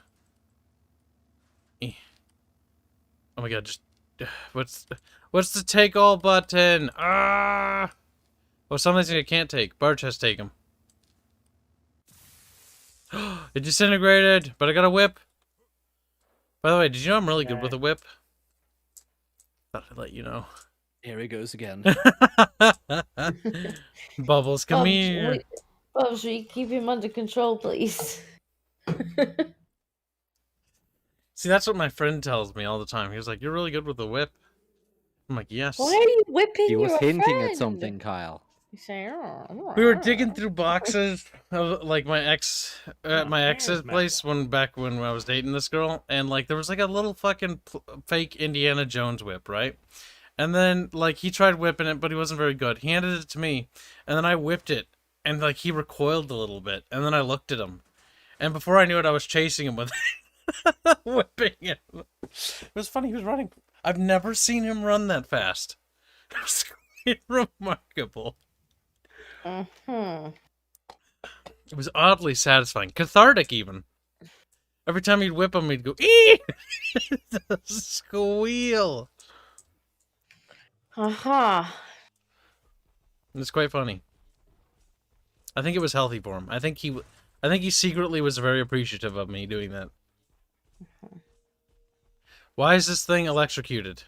Oh my god, just... What's the take all button? Ah! Oh, some things I can't take. Barge has to take them. It disintegrated, but I got a whip. By the way, did you know I'm really good with a whip? Thought I'd let you know. Here he goes again. Bubbles, come here. Bubbles, will you keep him under control, please? See, that's what my friend tells me all the time. He was like, "You're really good with a whip." I'm like, "Yes." Why are you whipping your friend? He was hinting at something, Kyle. You say, we were digging through boxes of like my ex's place back when I was dating this girl, and like there was like a little fucking fake Indiana Jones whip, right? And then like he tried whipping it, but he wasn't very good. He handed it to me, and then I whipped it, and like he recoiled a little bit, and then I looked at him, and before I knew it, I was chasing him with it, whipping him. It was funny. He was running. I've never seen him run that fast. It was quite remarkable. Mm-hmm. It was oddly satisfying. Cathartic, even. Every time he'd whip him, he'd go, "Ee!" Squeal. It's quite funny. I think it was healthy for him. I think he secretly was very appreciative of me doing that. Why is this thing electrocuted?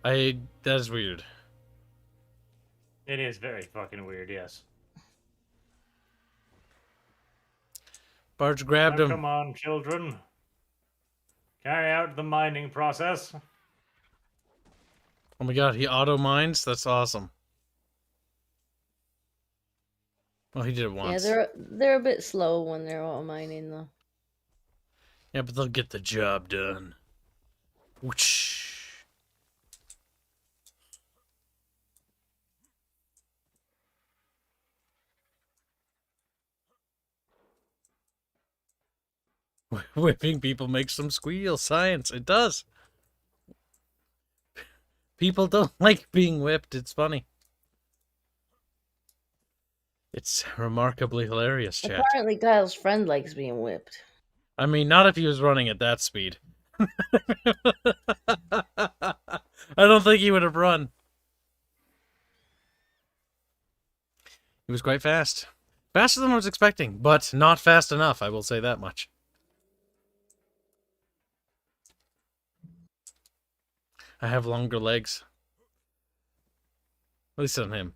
That is weird. It is very fucking weird, yes. Barge grabbed him. Come on, children. Carry out the mining process. Oh my god, he auto-mines? That's awesome. Well, he did it once. Yeah, they're a bit slow when they're auto-mining, though. Yeah, but they'll get the job done. Whoosh. Whipping people makes them squeal. Science, it does. People don't like being whipped. It's funny. It's remarkably hilarious, chat. Apparently, Kyle's friend likes being whipped. I mean, not if he was running at that speed. I don't think he would have run. He was quite fast. Faster than I was expecting, but not fast enough, I will say that much. I have longer legs. At least on him.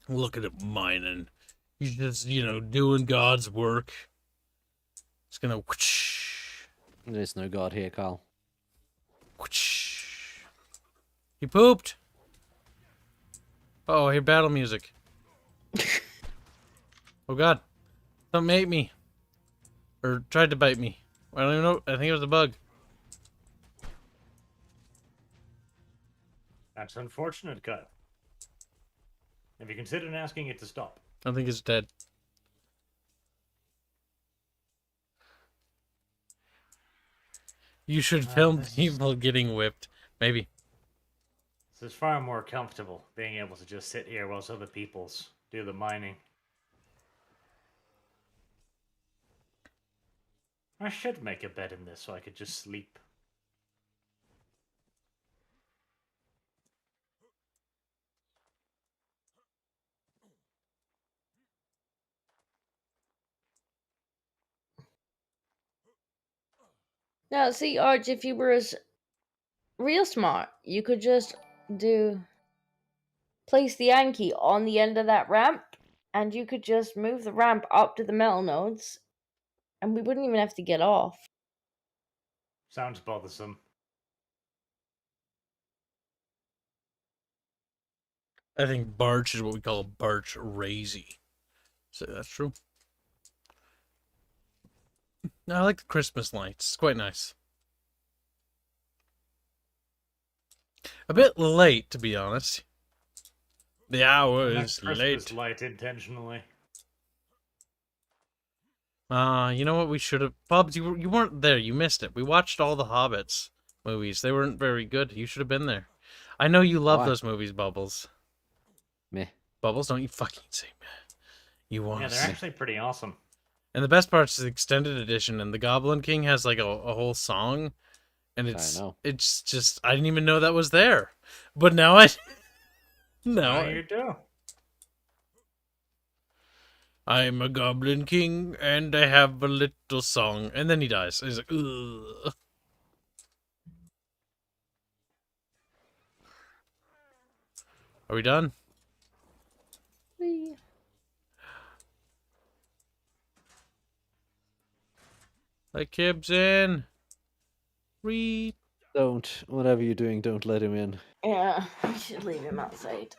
Look at him mining. He's just, doing God's work. It's gonna... There's no God here, Kyle. He pooped. Oh, I hear battle music. Oh god. Something ate me. Or tried to bite me. I don't even know. I think it was a bug. That's unfortunate, Kyle. Have you considered asking it to stop? I think it's dead. You should film people getting whipped. Maybe. This is far more comfortable, being able to just sit here whilst other people's do the mining. I should make a bed in this so I could just sleep. Now, see, Arch, if you were real smart, you could just do place the Yankee on the end of that ramp, and you could just move the ramp up to the metal nodes, and we wouldn't even have to get off. Sounds bothersome. I think barch is what we call barch razy. So that's true. I like the Christmas lights. It's quite nice. A bit late, to be honest. The hour is late. Light intentionally. You know what we should have... Bubs, you weren't there. You missed it. We watched all the Hobbits movies. They weren't very good. You should have been there. I know you love those movies, Bubbles. Meh. Bubbles, don't you fucking say meh. You want Yeah, they're actually pretty awesome. And the best part is the extended edition, and the Goblin King has like a whole song, and it's just I didn't even know that was there, but now now you do. I'm a Goblin King, and I have a little song, and then he dies. He's like, ugh. Are we done? Let Kibs in. Read. Don't. Whatever you're doing, don't let him in. Yeah, we should leave him outside.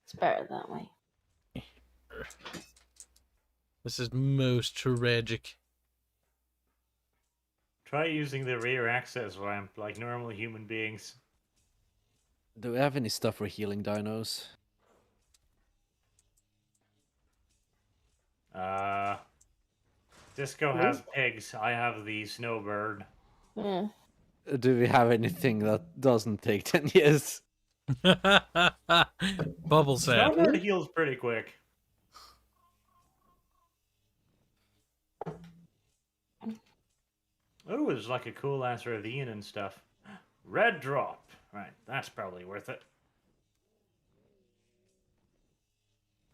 It's better that way. This is most tragic. Try using the rear access ramp like normal human beings. Do we have any stuff for healing dinos? Disco has pigs. I have the snowbird. Yeah. Do we have anything that doesn't take 10 years? Bubble sap. Snowbird heals pretty quick. Oh, there's like a cool ass ravine and stuff. Red drop. Right, that's probably worth it.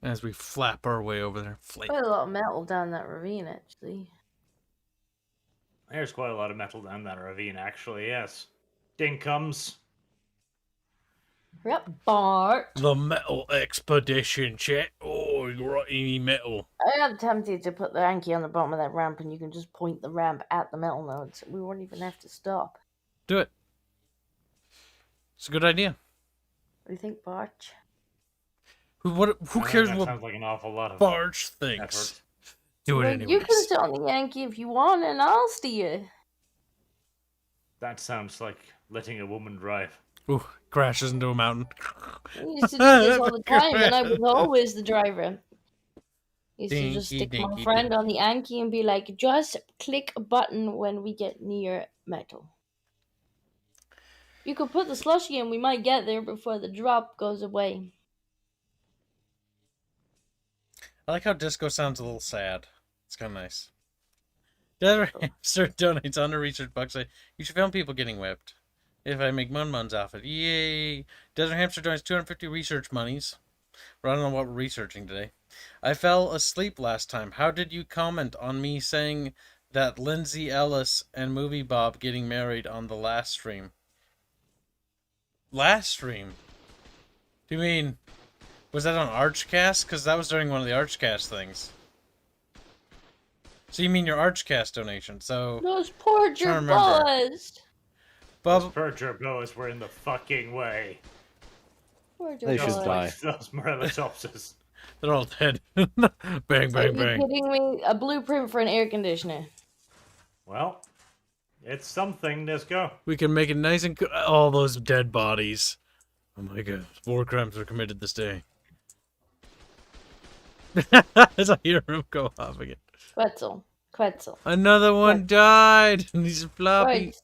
As we flap our way over there. Quite a lot of metal down that ravine, actually. There's quite a lot of metal down that ravine, actually, yes. Dinkums. Yep, Bart. The metal expedition, chat. Oh, you got any metal? I am tempted to put the Yankee on the bottom of that ramp, and you can just point the ramp at the metal nodes. We won't even have to stop. Do it. It's a good idea. What do you think, Bart? Who cares what sounds like an awful lot of Barch thinks? effort. Do it Well, anyways. you can sit on the Yankee if you want, and I'll steer. That sounds like letting a woman drive. Ooh, crashes into a mountain. I used to do this all the time, and I was always the driver. I used to just stick my friend on the Yankee and be like, just click a button when we get near metal. You could put the slushy in, we might get there before the drop goes away. I like how disco sounds a little sad. It's kind of nice. Desert Hamster donates on the research box. You should film people getting whipped. If I make mun-muns off it. Yay! Desert Hamster donates 250 research monies. I don't know what we're researching today. I fell asleep last time. How did you comment on me saying that Lindsay Ellis and Movie Bob getting married on the last stream? Last stream? Do you mean... Was that on Archcast? Because that was during one of the Archcast things. So you mean your Archcast donation? So those poor jerboas. Those poor jerboas were in the fucking way. Poor they should die. Those Morellotopsis. They're all dead. Bang, bang, bang. Are you kidding me? A blueprint for an air conditioner. Well, it's something. Let's go. We can make it nice and all those dead bodies. Oh my god, war crimes were committed this day. As I hear him go off again. Quetzal. Another one died. And he's floppy. Right.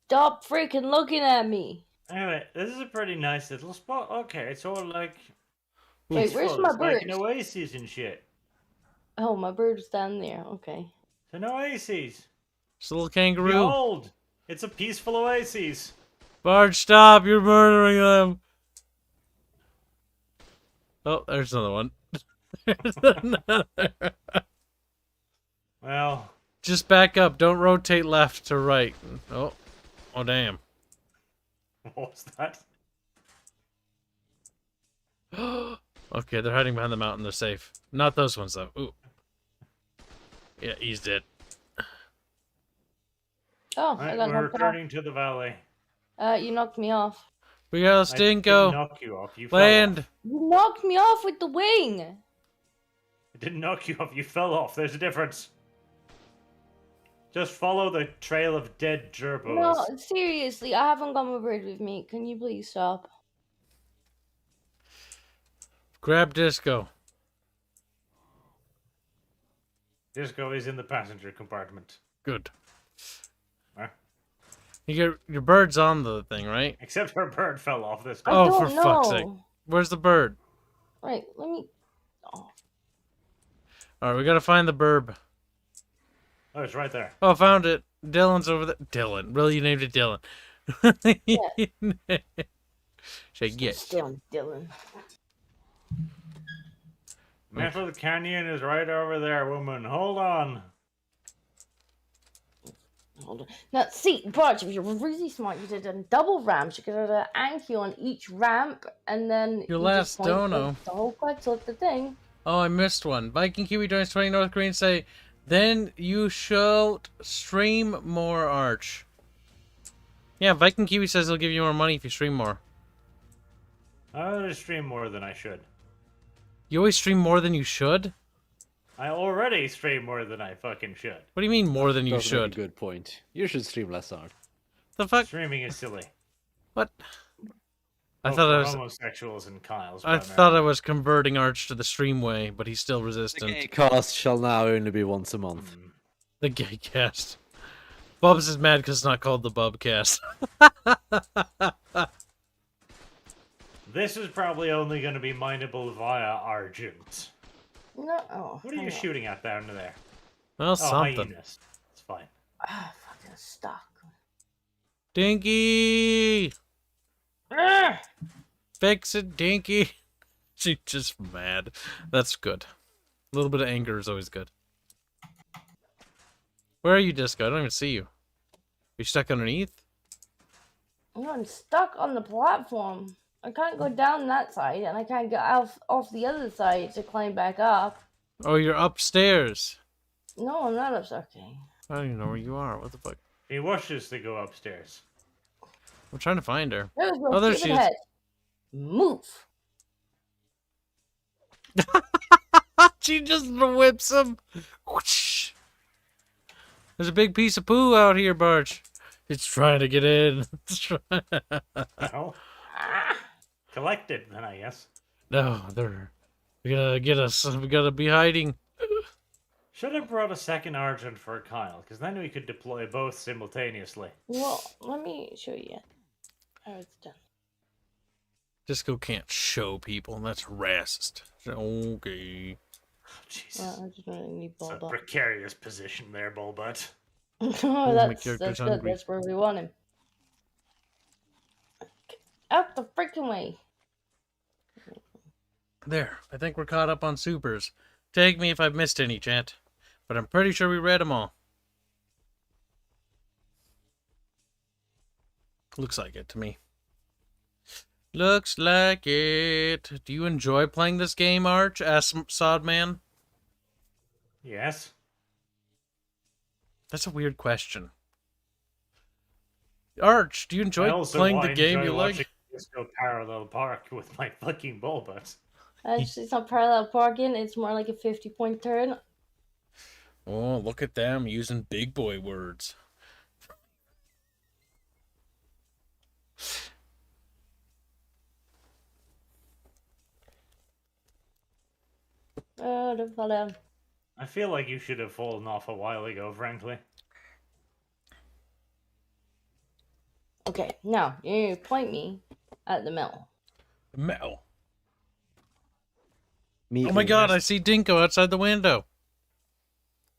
Stop freaking looking at me. Anyway, this is a pretty nice little spot. Okay, it's all like... Wait, where's my bird? Like an oasis and shit. Oh, my bird's down there. Okay. It's an oasis. It's a little kangaroo. Behold, it's a peaceful oasis. Bart, stop. You're murdering them. Oh, there's another one. There's another. Well, just back up. Don't rotate left to right. Oh, damn. What was that? Okay, they're hiding behind the mountain. They're safe. Not those ones, though. Ooh. Yeah, he's dead. Oh, Right, I got we're knocked off. returning to the valley. You knocked me off. We got a I didn't Stinko. knock you off. You fell Land. off. You knocked me off with the wing. I didn't knock you off. You fell off. There's a difference. Just follow the trail of dead gerbils. No, seriously, I haven't got my bird with me. Can you please stop? Grab Disco. Disco is in the passenger compartment. Good. Huh? Your bird's on the thing, right? Except her bird fell off this I time. Oh, don't for fuck's sake. know. Where's the bird? Right, let me. Oh. Alright, we gotta find the burb. Oh, it's right there. Oh, found it. Dylan's over there. Dylan. Really, you named it Dylan. Say yes. Still Dylan. Metal Canyon is right over there, woman. Hold on. Hold on. Now, see, Barge, if you're really smart, you did a double ramp. You could have anchor you on each ramp, and then Your you last just point dono. The whole quetzal at the thing. Oh, I missed one. Viking Kiwi joins 20 North Koreans say, then you shall stream more, Arch. Yeah, Viking Kiwi says he'll give you more money if you stream more. I already stream more than I should. You always stream more than you should? I already stream more than I fucking should. What do you mean more than you That's a very should? good point. You should stream less art. The fuck? Streaming is silly. What? I Both thought for I was. homosexuals and Kyle's. I thought I was converting Arch to the stream way, but he's still The resistant. gay cast shall now only be once a month. The gay cast. Bubs is mad because it's not called the Bubcast. This is probably only going to be mineable via Argent. No. Oh, What are you hang on. shooting at down there? Well, Oh, something. hyenas. It's fine. Ah, fucking stuck. Dinky! Ah! Fix it, Dinky! She's just mad. That's good. A little bit of anger is always good. Where are you, Disco? I don't even see you. You stuck underneath? I'm stuck on the platform. I can't go down that side, and I can't get off the other side to climb back up. Oh, you're upstairs. No, I'm not upstairs. Okay. I don't even know where you are. What the fuck? He wishes to go upstairs. I'm trying to find her. There we go. Oh, there Stupid she is. head. Move. She just whips him. Whoosh. There's a big piece of poo out here, Barch. It's trying to get in. It's trying... Well, collect it then, I guess. No, they're gonna get us. We gotta be hiding. Should have brought a second Argent for Kyle, because then we could deploy both simultaneously. Well, let me show you. Oh, it's done. Disco can't show people. That's racist. Okay. Jesus. Well, I just really need It's a Bulba. precarious position there, Bulbut. Oh, my that's character's good. hungry. That's where we want him. Out the freaking way. There. I think we're caught up on supers. Take me if I've missed any, chat. But I'm pretty sure we read them all. Looks like it to me. Looks like it. Do you enjoy playing this game, Arch? Asked Sodman. Yes. That's a weird question. Arch, do you I enjoy also playing the game enjoy you watching like? Disco Parallel Park with my fucking Bulbut. Actually, it's not parallel parking. It's more like a 50-point turn. Oh, look at them using big boy words. Oh, the fella. I feel like you should have fallen off a while ago, frankly. Okay, now you point me at the mill. Metal. Me Oh my god, I first. see Dinko outside the window.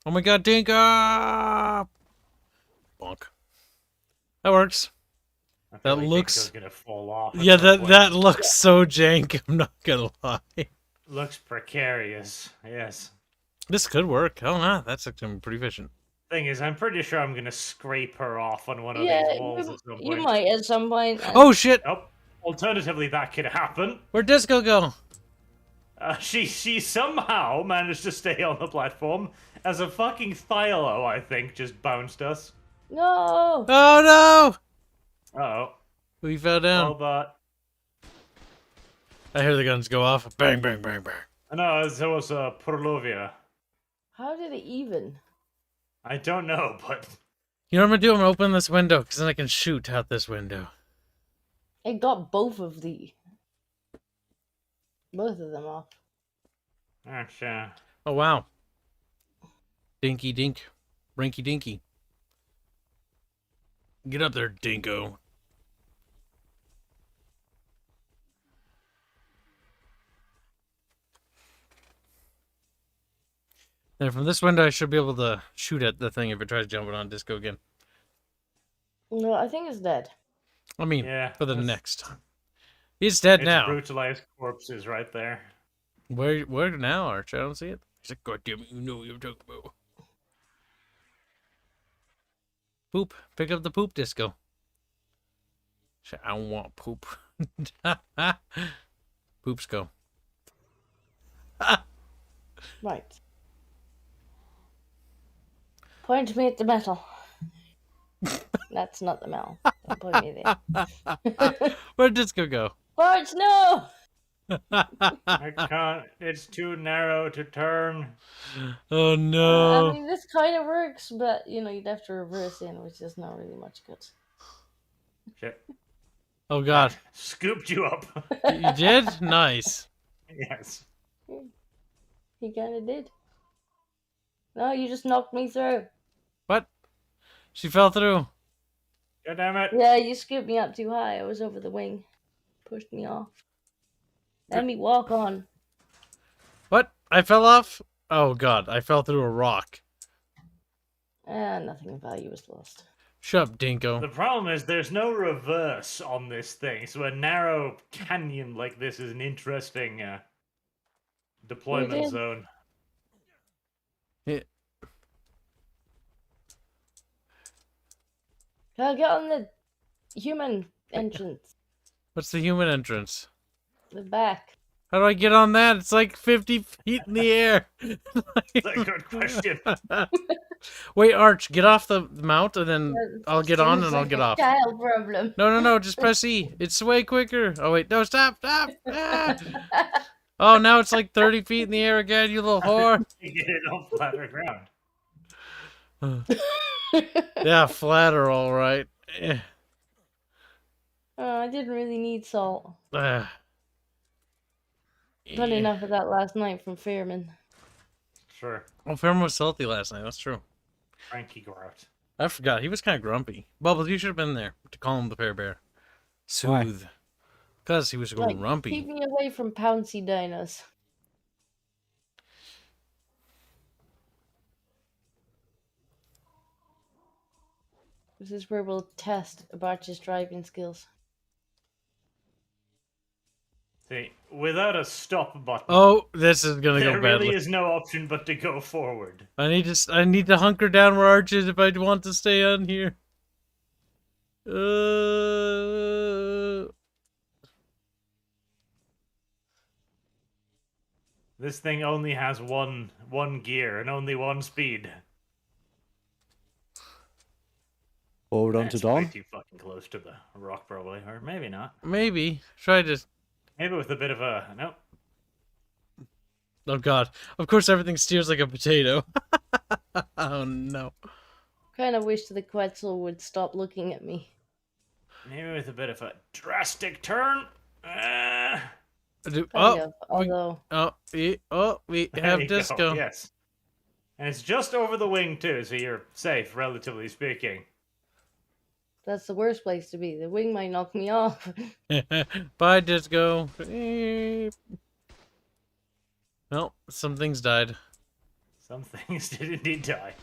Oh my god, Dinko! Bonk. That works. I feel That like looks- Dinko's gonna fall off. at Yeah, some that point. that looks so jank, I'm not gonna lie. Looks precarious. Yes. This could work. Oh no, that's actually pretty efficient. Thing is, I'm pretty sure I'm gonna scrape her off on one of Yeah, these walls at some you point. might at some point. Oh shit! Oh, alternatively, that could happen. Where'd Disco go? She somehow managed to stay on the platform as a fucking Thylo, I think, just bounced us. No! Oh no! Uh-oh. We fell down. Well, but... I hear the guns go off. Bang, bang, bang, bang. No, it was Purlovia. How did it even? I don't know, but... You know what I'm gonna do? I'm gonna open this window, because then I can shoot out this window. It got both of them off. That's, Oh, wow. Dinky dink. Rinky dinky. Get up there, dinko. Then from this window, I should be able to shoot at the thing if it tries jumping on Disco again. No, I think it's dead. I mean, yeah, for the next time. He's dead its now. brutalized corpse is right there. Where now, Arch? I don't see it. He's like, God damn it, you know what you're talking about. Poop. Pick up the poop, Disco. I don't want poop. Poops go. Right. Point me at the metal. That's not the metal. Don't point me there. Where'd Disco go? Forge, no! I can't. It's too narrow to turn. Oh no. I mean, this kind of works, but you know, you'd have to reverse in, which is not really much good. Shit. Oh god. Scooped you up. You did? Nice. Yes. He kind of did. No, you just knocked me through. What? She fell through. God damn it. Yeah, you scooped me up too high. I was over the wing. Pushed me off. Let me walk on. What? I fell off? Oh god, I fell through a rock. Nothing of value was lost. Shut up, Dinko. The problem is there's no reverse on this thing, so a narrow canyon like this is an interesting deployment zone. Yeah. I'll get on the human entrance. What's the human entrance? The back. How do I get on that? It's like 50 feet in the air. That's a good question. Wait, Arch, get off the mount and then I'll get on and I'll get off. Child problem. No, just press E. It's way quicker. Oh, wait, no, stop. Ah. Oh, now it's like 30 feet in the air again, you little whore. You get it on flatter ground. Yeah, flatter, all right. I didn't really need salt. Yeah. Got enough of that last night from Fairman. Sure. Oh, Fairman was salty last night. That's true. Frankie Grout. I forgot. He was kind of grumpy. Bubbles, you should have been there to call him the Fair Bear. Soothe. Because he was grumpy. Keep me away from pouncy dinos. This is where we'll test Abarch's driving skills. See, without a stop button, Oh, this is gonna go there badly. really is no option but to go forward. I need to hunker down where Arch is if I want to stay on here. This thing only has one gear and only one speed. Forward onto Dawn. Way too fucking close to the rock, probably, or maybe not. Maybe. Try to. Maybe with a bit of a nope. Oh god. Of course everything steers like a potato. Oh no. Kind of wish the Quetzal would stop looking at me. Maybe with a bit of a drastic turn. Kind of, although... we have Disco. Go, yes. And it's just over the wing too, so you're safe, relatively speaking. That's the worst place to be. The wing might knock me off. Bye, Disco. Well, some things died. Some things did indeed die.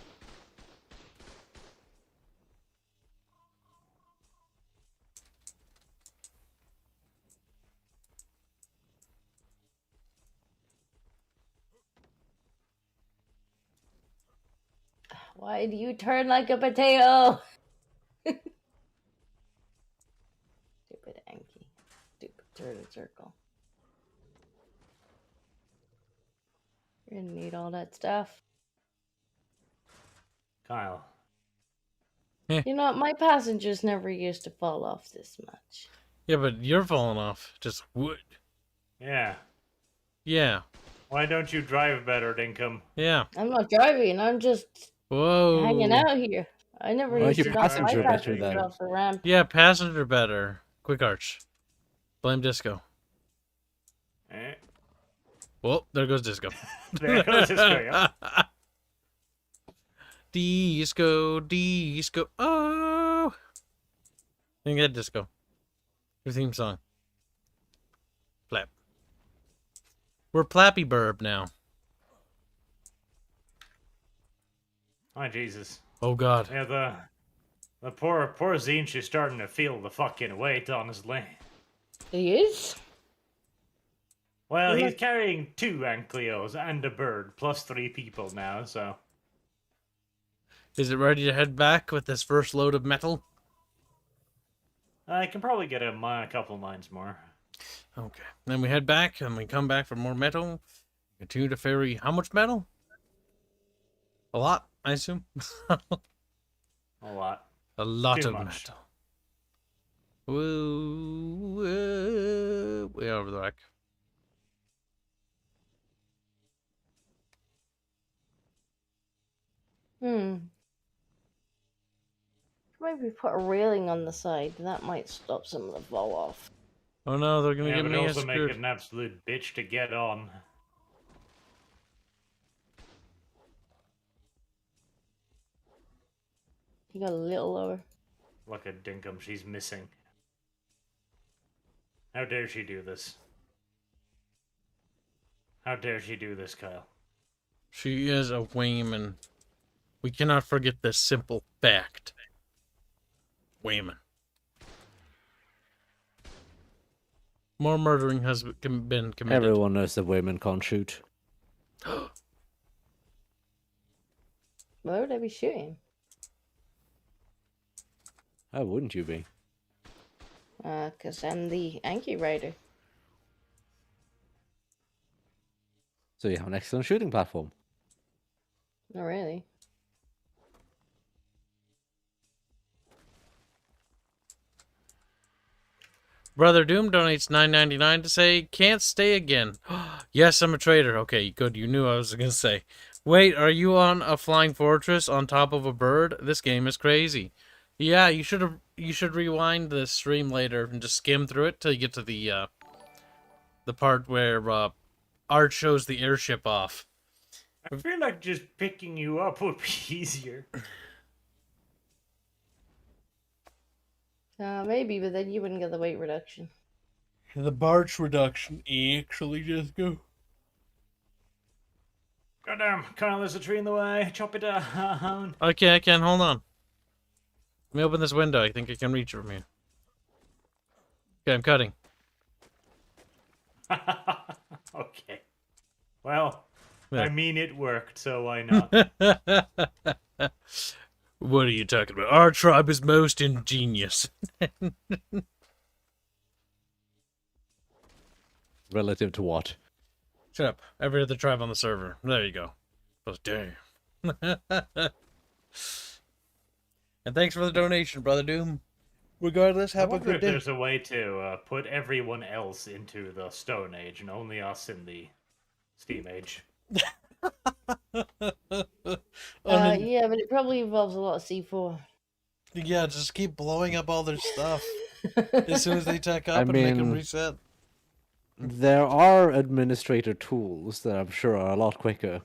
Why do you turn like a potato? Stupid Anki. Stupid turn in circle. You're gonna need all that stuff. Kyle. You know, my passengers never used to fall off this much. Yeah, but you're falling off. Just wood. Yeah. Yeah. Why don't you drive better, Dinkum? Yeah. I'm not driving. I'm just hanging Whoa. out here. I never Well, used your to knock my passenger better passengers then. off the ramp. Yeah, passenger better. Quick arch. Blame Disco. Eh. Well, there goes Disco. There goes Disco, yeah. Disco, Disco. Oh! You can get Disco. Your theme song. Plap. We're Plappy Burb now. Oh, Jesus. Oh, God. Yeah, the poor Zinch is starting to feel the fucking weight, honestly. He is? Well, he's carrying 2 Ankleos and a bird, plus 3 people now, so... Is it ready to head back with this first load of metal? I can probably get a couple mines more. Okay. Then we head back, and we come back for more metal. Continue to ferry how much metal? A lot, I assume. A lot. A lot Too of much. metal. Whoa, way over the rack. Maybe put a railing on the side. That might stop some of the fall off. Oh no, they're gonna Yeah, get but me also make screwed. it an absolute bitch to get on. You got a little lower. Look at Dinkum, she's missing. How dare she do this? How dare she do this, Kyle? She is a Wayman. We cannot forget this simple fact. Wayman. More murdering has been committed. Everyone knows that women can't shoot. Why would I be shooting? How wouldn't you be? 'Cause I'm the Anki rider. So you have an excellent shooting platform. Not really. Brother Doom donates $9.99 to say, can't stay again. Yes, I'm a traitor. Okay, good. You knew I was going to say. Wait, are you on a flying fortress on top of a bird? This game is crazy. Yeah, you should rewind the stream later and just skim through it till you get to the part where Art shows the airship off. I feel like just picking you up would be easier. Maybe, but then you wouldn't get the weight reduction. The barge reduction actually just go. Goddamn, Kyle, there's a tree in the way. Chop it down. Okay, I can. Hold on. Let me open this window. I think I can reach it from here. Okay, I'm cutting. Okay. Well, Yeah. I mean it worked, so why not? What are you talking about? Our tribe is most ingenious. Relative to what? Shut up. Every other tribe on the server. There you go. Oh, damn. And thanks for the donation, Brother Doom. Regardless, I have a wonder good if day. there's a way to put everyone else into the Stone Age and only us in the Steam Age. Yeah, but it probably involves a lot of C4. Yeah, just keep blowing up all their stuff. As soon as they tech up I and make them mean- reset. There are administrator tools that I'm sure are a lot quicker.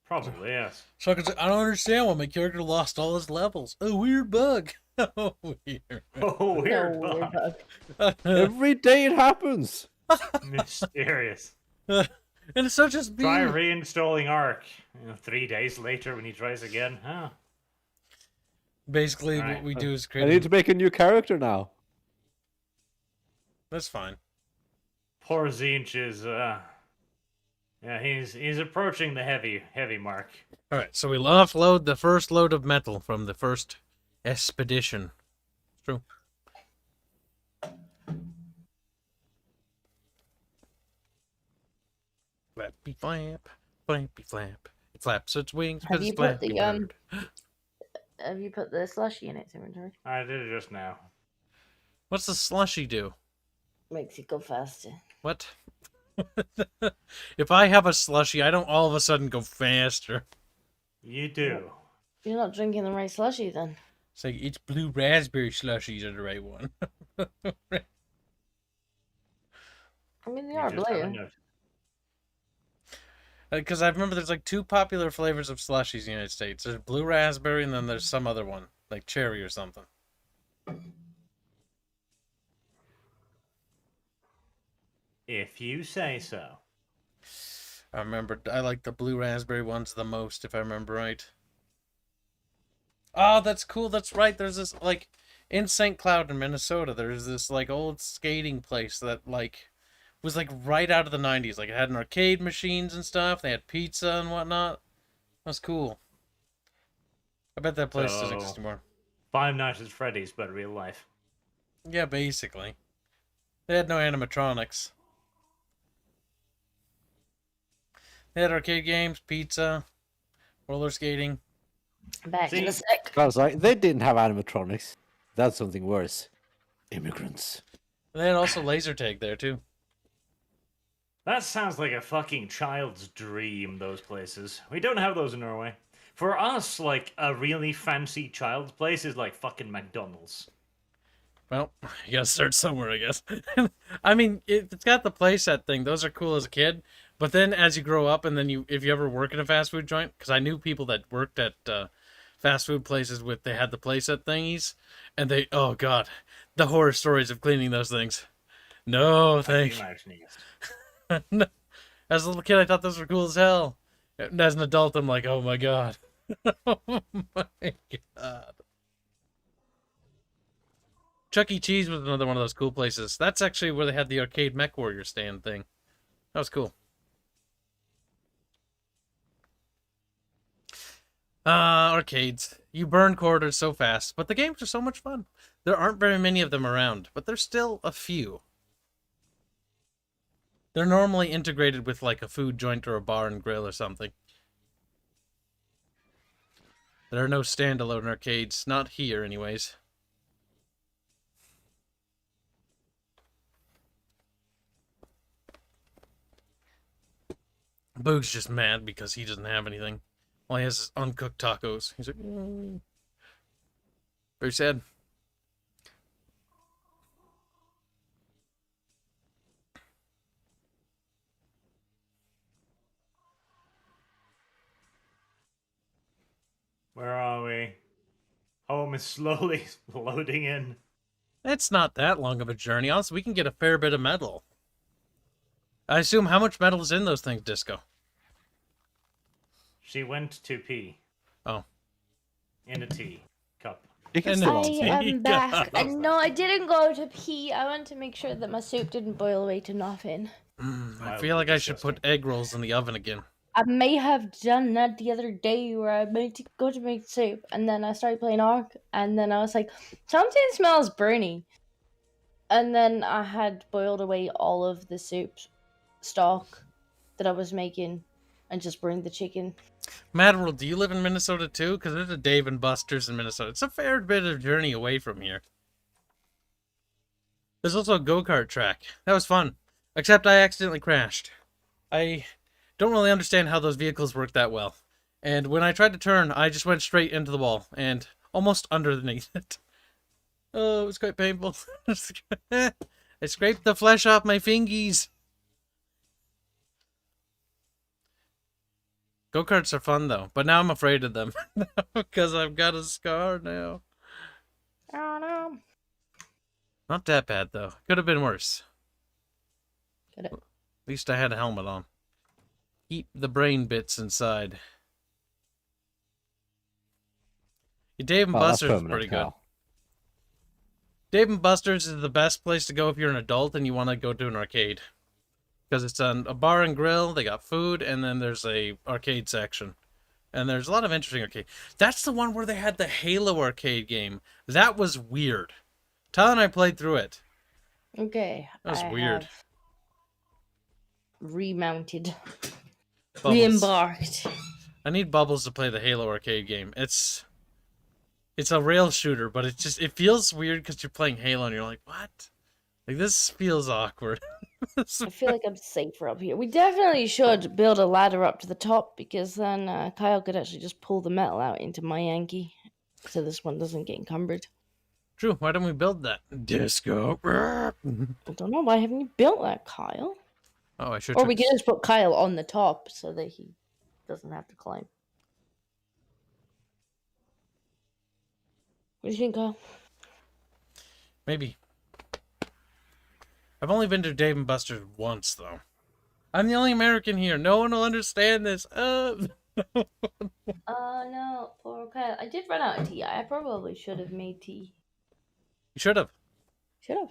Probably, yes. Sucker's like, I don't understand why my character lost all his levels. A weird bug. Oh, weird. Oh, weird No, weird bug. bug. Every day it happens. Mysterious. And it's not just me. Try reinstalling Ark. 3 days later when he tries again. Huh. Basically, Alright. what we do is I create. need to make a new character now. That's fine. Poor Zinch is, yeah, he's approaching the heavy mark. All right, so we offload the first load of metal from the first expedition. True. But Flappy flap, flappy flap. It flaps its wings Have because you it's put Flappy the Bird. Have you put the slushy in its inventory? I did it just now. What's the slushy do? Makes it go faster. What? If I have a slushy, I don't all of a sudden go faster. You do. You're not drinking the right slushy then. It's like, it's blue raspberry slushies are the right one. I mean, they You are just haven't blue. noticed. Because I remember there's like 2 popular flavors of slushies in the United States. There's blue raspberry and then there's some other one, like cherry or something. If you say so. I remember I like the blue raspberry ones the most, if I remember right. Oh, that's cool. That's right. There's this, like, in St. Cloud in Minnesota, there's this, like, old skating place that, like, was, like, right out of the 90s. Like, it had an arcade machines and stuff. They had pizza and whatnot. That's cool. I bet that place doesn't exist anymore. Five Nights at Freddy's, but real life. Yeah, basically. They had no animatronics. They had arcade games, pizza, roller skating. Back in a sec. I was like, they didn't have animatronics. That's something worse. Immigrants. They had also laser tag there, too. That sounds like a fucking child's dream, those places. We don't have those in Norway. For us, like, a really fancy child's place is like fucking McDonald's. Well, you gotta start somewhere, I guess. I mean, it's got the playset thing. Those are cool as a kid. But then as you grow up and then if you ever work in a fast food joint, because I knew people that worked at fast food places they had the playset thingies, and oh god, the horror stories of cleaning those things. No, thanks. No. As a little kid, I thought those were cool as hell. And as an adult, I'm like, oh my god. Oh my god. Chuck E. Cheese was another one of those cool places. That's actually where they had the arcade Mech Warrior stand thing. That was cool. Arcades. You burn quarters so fast, but the games are so much fun. There aren't very many of them around, but there's still a few. They're normally integrated with like a food joint or a bar and grill or something. There are no standalone arcades, not here anyways. Boog's just mad because he doesn't have anything. Well, he has uncooked tacos. He's like, very sad. Where are we? Home is slowly loading in. It's not that long of a journey. Also, we can get a fair bit of metal. I assume how much metal is in those things, Disco? She went to pee. Oh. In a tea cup. I am back. And no, I didn't go to pee. I wanted to make sure that my soup didn't boil away to nothing. I feel like I should put egg rolls in the oven again. I may have done that the other day where I meant to go to make soup and then I started playing Ark and then I was like, something smells burning. And then I had boiled away all of the soup stock that I was making and just burned the chicken. Mad World, do you live in Minnesota too? Because there's a Dave and Buster's in Minnesota. It's a fair bit of journey away from here. There's also a go-kart track. That was fun. Except I accidentally crashed. I don't really understand how those vehicles work that well. And when I tried to turn, I just went straight into the wall and almost underneath it. Oh, it was quite painful. I scraped the flesh off my fingies. Go-karts are fun, though. But now I'm afraid of them. Because I've got a scar now. Oh, no. Not that bad, though. Could have been worse. Could it? At least I had a helmet on. Keep the brain bits inside. Dave and Buster's is pretty good. Dave and Buster's is the best place to go if you're an adult and you want to go to an arcade. Because it's a bar and grill, they got food, and then there's a arcade section. And there's a lot of interesting arcade. That's the one where they had the Halo arcade game. That was weird. Tyler and I played through it. Okay. That was weird. Remounted Re-embarked. I need Bubbles to play the Halo arcade game. It's a rail shooter, but it feels weird because you're playing Halo and you're like, what? Like, this feels awkward. I feel like I'm safer up here. We definitely should build a ladder up to the top because then Kyle could actually just pull the metal out into my Yankee, so this one doesn't get encumbered. True. Why don't we build that? Disco. I don't know. Why haven't you built that, Kyle? Oh, I should. Or we could just put Kyle on the top so that he doesn't have to climb. What do you think, Kyle? Maybe. I've only been to Dave & Buster's once, though. I'm the only American here. No one will understand this. No, poor Kyle. I did run out of tea. I probably should have made tea. You should have. Should have.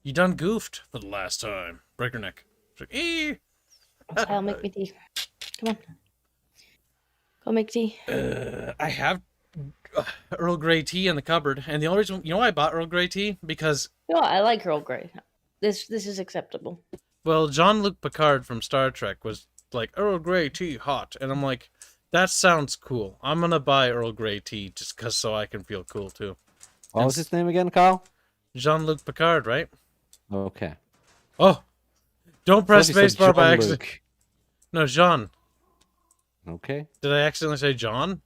You done goofed for the last time. Break your neck. Kyle, make me tea. Come on. Go make tea. I have Earl Grey tea in the cupboard, and the only reason why I bought Earl Grey tea because I like Earl Grey. This is acceptable. Well, Jean-Luc Picard from Star Trek was like, Earl Grey tea hot, and I'm like, that sounds cool. I'm gonna buy Earl Grey tea just cause so I can feel cool too. What was his name again, Kyle? Jean-Luc Picard, right? Okay. Oh, don't press spacebar by accident. No, Jean. Okay. Did I accidentally say John?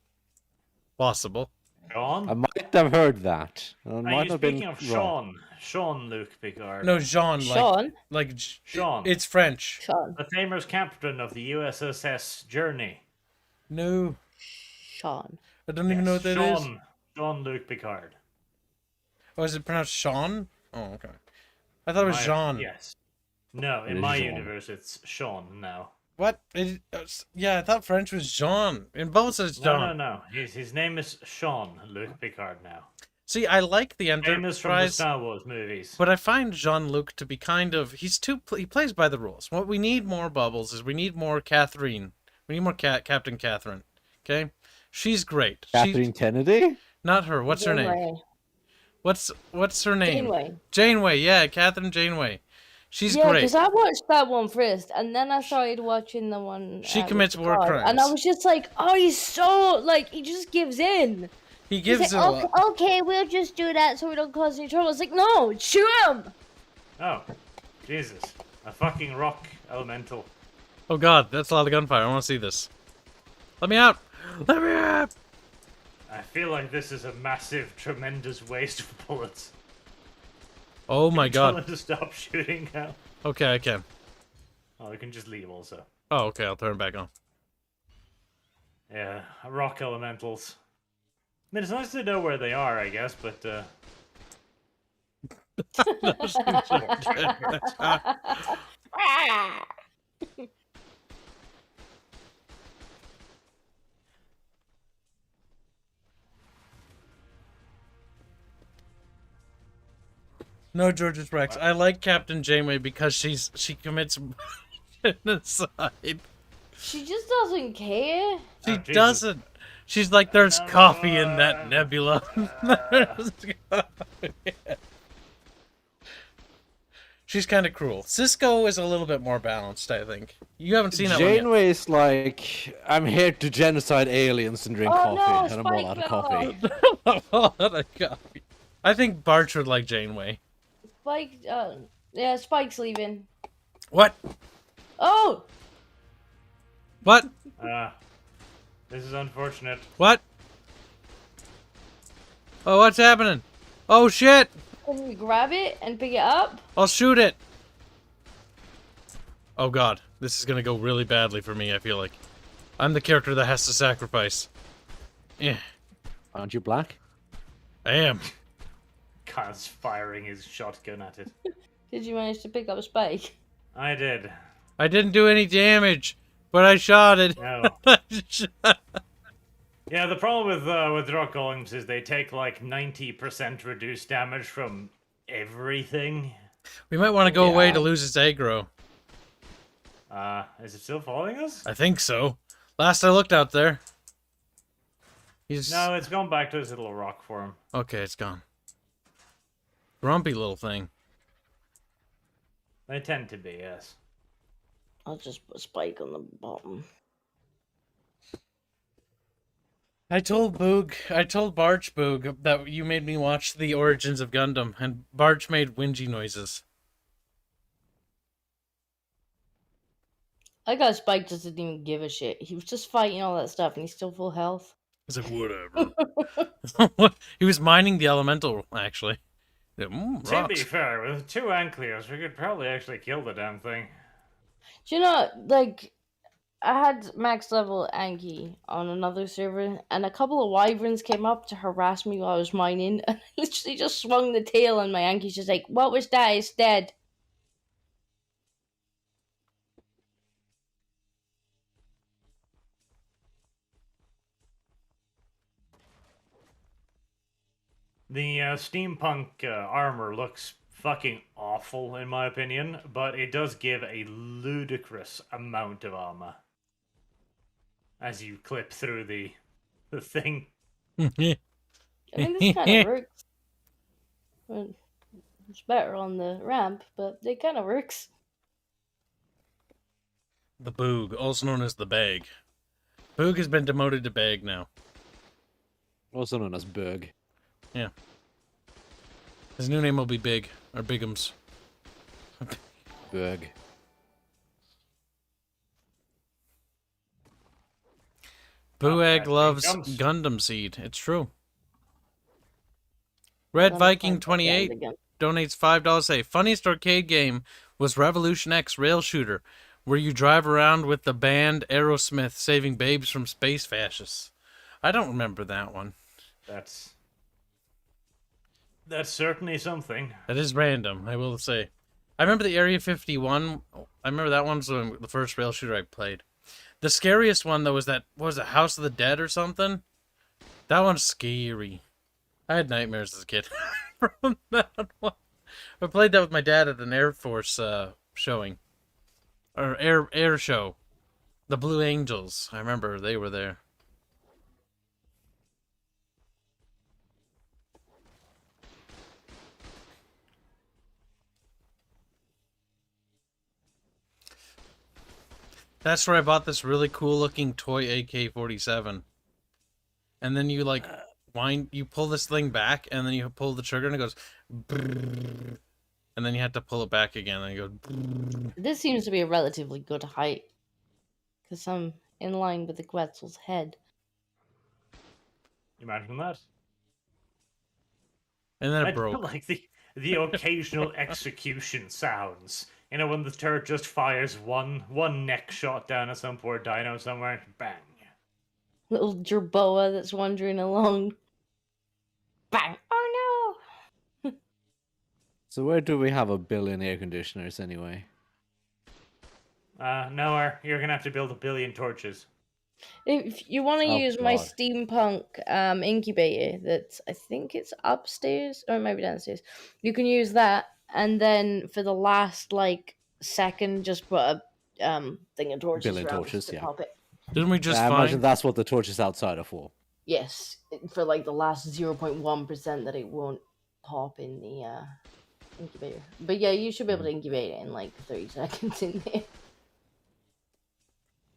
Possible. Sean? I might have heard that. Are you speaking of Sean? Jean-Luc Picard. No, Jean. Sean? Sean. It's French. Sean. The famous captain of the USS Journey. No. Sean. I don't even know what that is. Jean-Luc Picard. Oh, is it pronounced Sean? Oh, okay. I thought it was Jean. Yes. No, in my universe, it's Sean now. What? Yeah, I thought French was Jean. In both says Jean. No. His name is Jean-Luc Picard now. See, I like the Enterprise. Famous from the Star Wars movies. But I find Jean-Luc to be kind of... He plays by the rules. What we need more, Bubbles, is we need more Catherine. We need more Captain Catherine. Okay? She's great. Catherine Kennedy? Not her. What's her name? What's her name? Janeway. Janeway, yeah. Catherine Janeway. She's great. Yeah, because I watched that one first, and then I started watching the one... She commits war crimes. And I was just like, oh, he's so... Like, he just gives in. He gives in. Like, okay, we'll just do that so we don't cause any trouble. It's like, no, shoot him! Oh, Jesus. A fucking rock elemental. Oh god, that's a lot of gunfire. I want to see this. Let me out! Let me out! I feel like this is a massive, tremendous waste of bullets. Oh my god. Tell him to stop shooting now. Okay, I can. Oh, we can just leave also. Oh, okay, I'll turn it back on. Yeah, rock elementals. I mean, it's nice to know where they are, I guess, but, No, George's Rex. I like Captain Janeway because she commits genocide. She just doesn't care. She doesn't. She's like, there's coffee in that nebula. She's kind of cruel. Cisco is a little bit more balanced, I think. You haven't seen that one yet. Janeway is like, I'm here to genocide aliens and drink coffee, and I'm all out of coffee. All out of coffee. I think Barch would like Janeway. Spike, yeah, Spike's leaving. What? Oh! What? this is unfortunate. What? Oh, what's happening? Oh, shit! Can we grab it and pick it up? I'll shoot it! Oh god, this is gonna go really badly for me, I feel like. I'm the character that has to sacrifice. Yeah. Aren't you black? I am. Kyle's firing his shotgun at it. Did you manage to pick up a Spike? I did. I didn't do any damage, but I shot it. No. Yeah, the problem with rock golems is they take like 90% reduced damage from everything. We might want to go away to lose its aggro. Is it still following us? I think so. Last I looked out there. No, it's gone back to his little rock form. Okay, it's gone. Grumpy little thing. They tend to be, yes. I'll just put Spike on the bottom. I told Barch Boog that you made me watch the Origins of Gundam, and Barch made whingy noises. I got Spike just didn't even give a shit. He was just fighting all that stuff, and he's still full health. He's like, whatever. He was mining the elemental, actually. To be fair, with 2 Ancleos, we could probably actually kill the damn thing. Do you know, like, I had max level Anki on another server, and a couple of wyverns came up to harass me while I was mining, and I literally just swung the tail, and my Anki's just like, what was that? It's dead. The steampunk armor looks fucking awful, in my opinion, but it does give a ludicrous amount of armor as you clip through the thing. I mean, this kind of works. It's better on the ramp, but it kind of works. The Boog, also known as the Bag. Boog has been demoted to Bag now. Also known as Berg. Yeah. His new name will be Big, or Bigums. Berg. Boog loves Gundam Seed. It's true. Red Viking 28 donates $5 say, funniest arcade game was Revolution X Rail Shooter, where you drive around with the band Aerosmith saving babes from space fascists. I don't remember that one. That's certainly something. That is random, I will say. I remember the Area 51. I remember that one was the first rail shooter I played. The scariest one, though, was that, what was it, House of the Dead or something? That one's scary. I had nightmares as a kid from that one. I played that with my dad at an Air Force showing. Or air show. The Blue Angels. I remember they were there. That's where I bought this really cool looking toy AK-47. And then you like you pull this thing back and then you pull the trigger and it goes brrr, and then you have to pull it back again and it goes brrr. This seems to be a relatively good height because I'm in line with the Quetzal's head. Imagine that. And then it I broke. like the occasional execution sounds. You know, when the turret just fires one neck shot down at some poor dino somewhere, bang. Little jerboa that's wandering along. Bang! Oh no! So where do we have 1 billion air conditioners anyway? Nowhere. You're gonna have to build 1 billion torches. If you want to use my steampunk incubator, that I think it's upstairs or maybe downstairs, you can use that, and then for the last second, just put a thing of torches. 1 billion torches, yeah. Pop it. Didn't we just I find? imagine that's what the torches outside are for. Yes, for the last 0.1% that it won't pop in the incubator. But yeah, you should be able to incubate it in 30 seconds in there.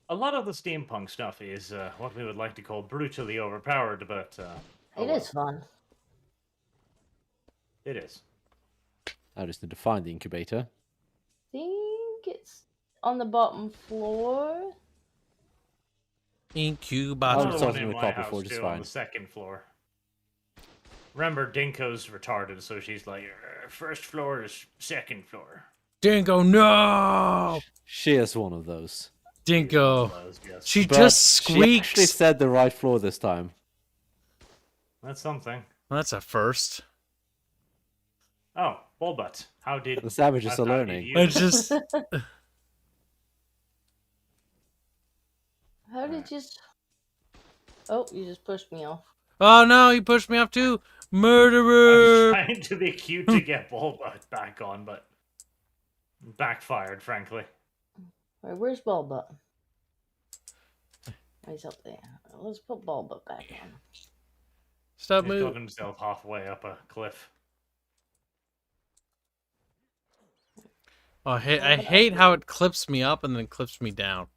A lot of the steampunk stuff is what we would like to call brutally overpowered, but it is fun. It is. I just need to find the incubator. I think it's on the bottom floor. Incubator. Another one in my house too, on the 2nd floor. Remember, Dinko's retarded, so she's like, first floor is 2nd floor. Dinko, no! She is one of those. Dinko. Yes. She just squeaks. She actually said the right floor this time. That's something. Well, that's a first. Oh, Bulbutt. How did... The savages are learning. I just... How did you... Oh, you just pushed me off. Oh no, you pushed me off too! Murderer! I was trying to be cute to get Bulbutt back on, but... backfired, frankly. Alright, where's Bulbutt? He's up there. Let's put Bulbutt back on. Stop He's moving. got himself halfway up a cliff. Oh, I hate how it clips me up and then clips me down.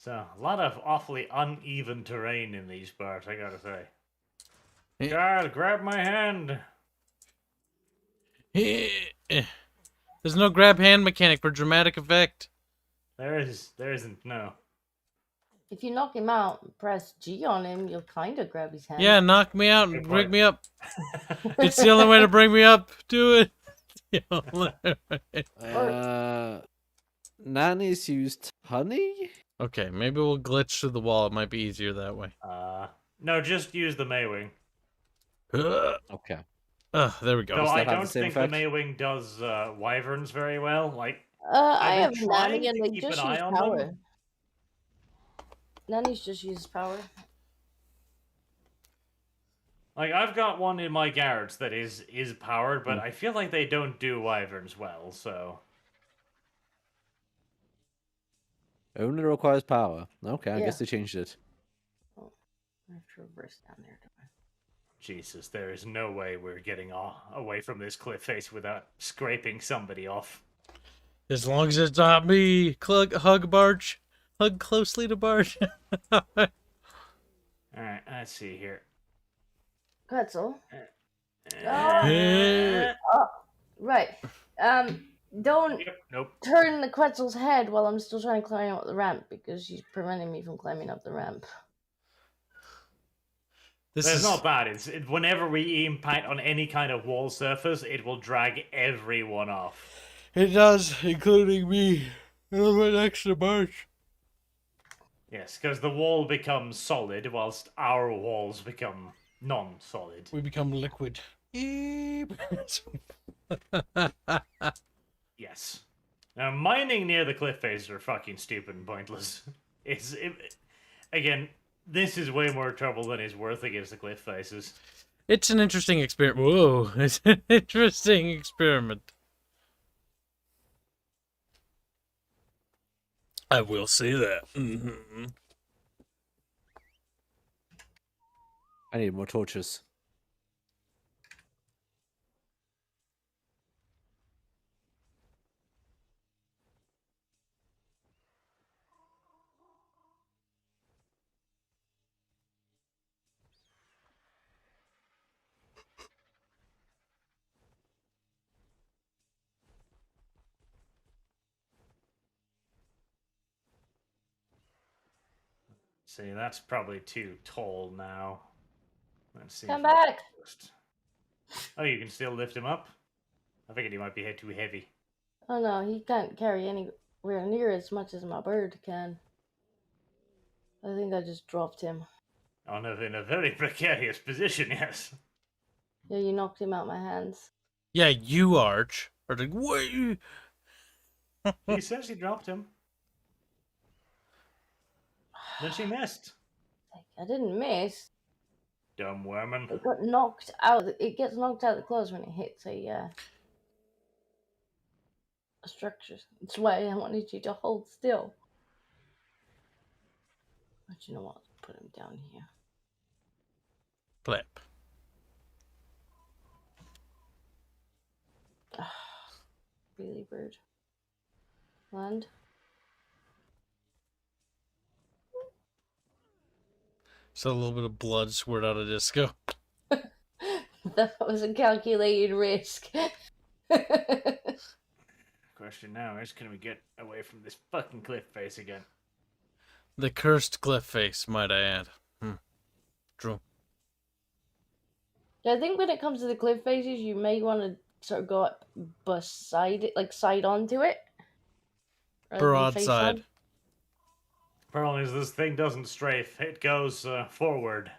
So, a lot of awfully uneven terrain in these parts, I gotta say. God, grab my hand! There's no grab hand mechanic for dramatic effect. There isn't, no. If you knock him out and press G on him, you'll kind of grab his hand. Yeah, knock me out and Good bring point. me up. It's the only way to bring me up. Do it. Nanny's used honey? Okay, maybe we'll glitch through the wall. It might be easier that way. No, just use the Maywing. Okay. There we go. No, Does I that have don't the same think effect? the Maywing does wyverns very well. Like, I I've have been Nanny trying and to they keep just an eye use on power. them. Nanny's just uses power. Like, I've got one in my garage that is powered, but I feel like they don't do wyverns well, so... Only requires power. Okay, I Yeah. guess they changed it. Oh, I have to reverse down there. Jesus, there is no way we're getting away from this cliff face without scraping somebody off. As long as it's not me. Hug Barge. Hug closely to Barge. Alright, let's see here. Pretzel. Uh, Right. Don't Yep, nope. turn the Quetzal's head while I'm still trying to climb up the ramp because she's preventing me from climbing up the ramp. It's not bad. Whenever we impact on any kind of wall surface, it will drag everyone off. It does, including me. And I'm right next to Barge. Yes, because the wall becomes solid, whilst our walls become non-solid. We become liquid. Yes. Now, mining near the cliff faces are fucking stupid and pointless. Again, this is way more trouble than is worth against the cliff faces. It's an interesting experiment. Whoa, it's an interesting experiment. I will say that. Mm-hmm. I need more torches. See, that's probably too tall now. Let's see. Come back! Oh, you can still lift him up? I figured he might be too heavy. Oh no, he can't carry anywhere near as much as my bird can. I think I just dropped him. In a very precarious position, yes. Yeah, you knocked him out my hands. Yeah, you, Arch, are like, what? He says he dropped him. Then she missed. I didn't miss. Dumb woman. It got knocked out. It gets knocked out of the clothes when it hits a structure. That's why I wanted you to hold still. But you know what? Put him down here. Flip. Really, bird. Land. So a little bit of blood squirt out of Disco. That was a calculated risk. Question now is, can we get away from this fucking cliff face again? The cursed cliff face, might I add. True. Yeah, I think when it comes to the cliff faces, you may want to sort of go up beside it, like side onto it. Broadside. Problem is, this thing doesn't strafe. It goes forward.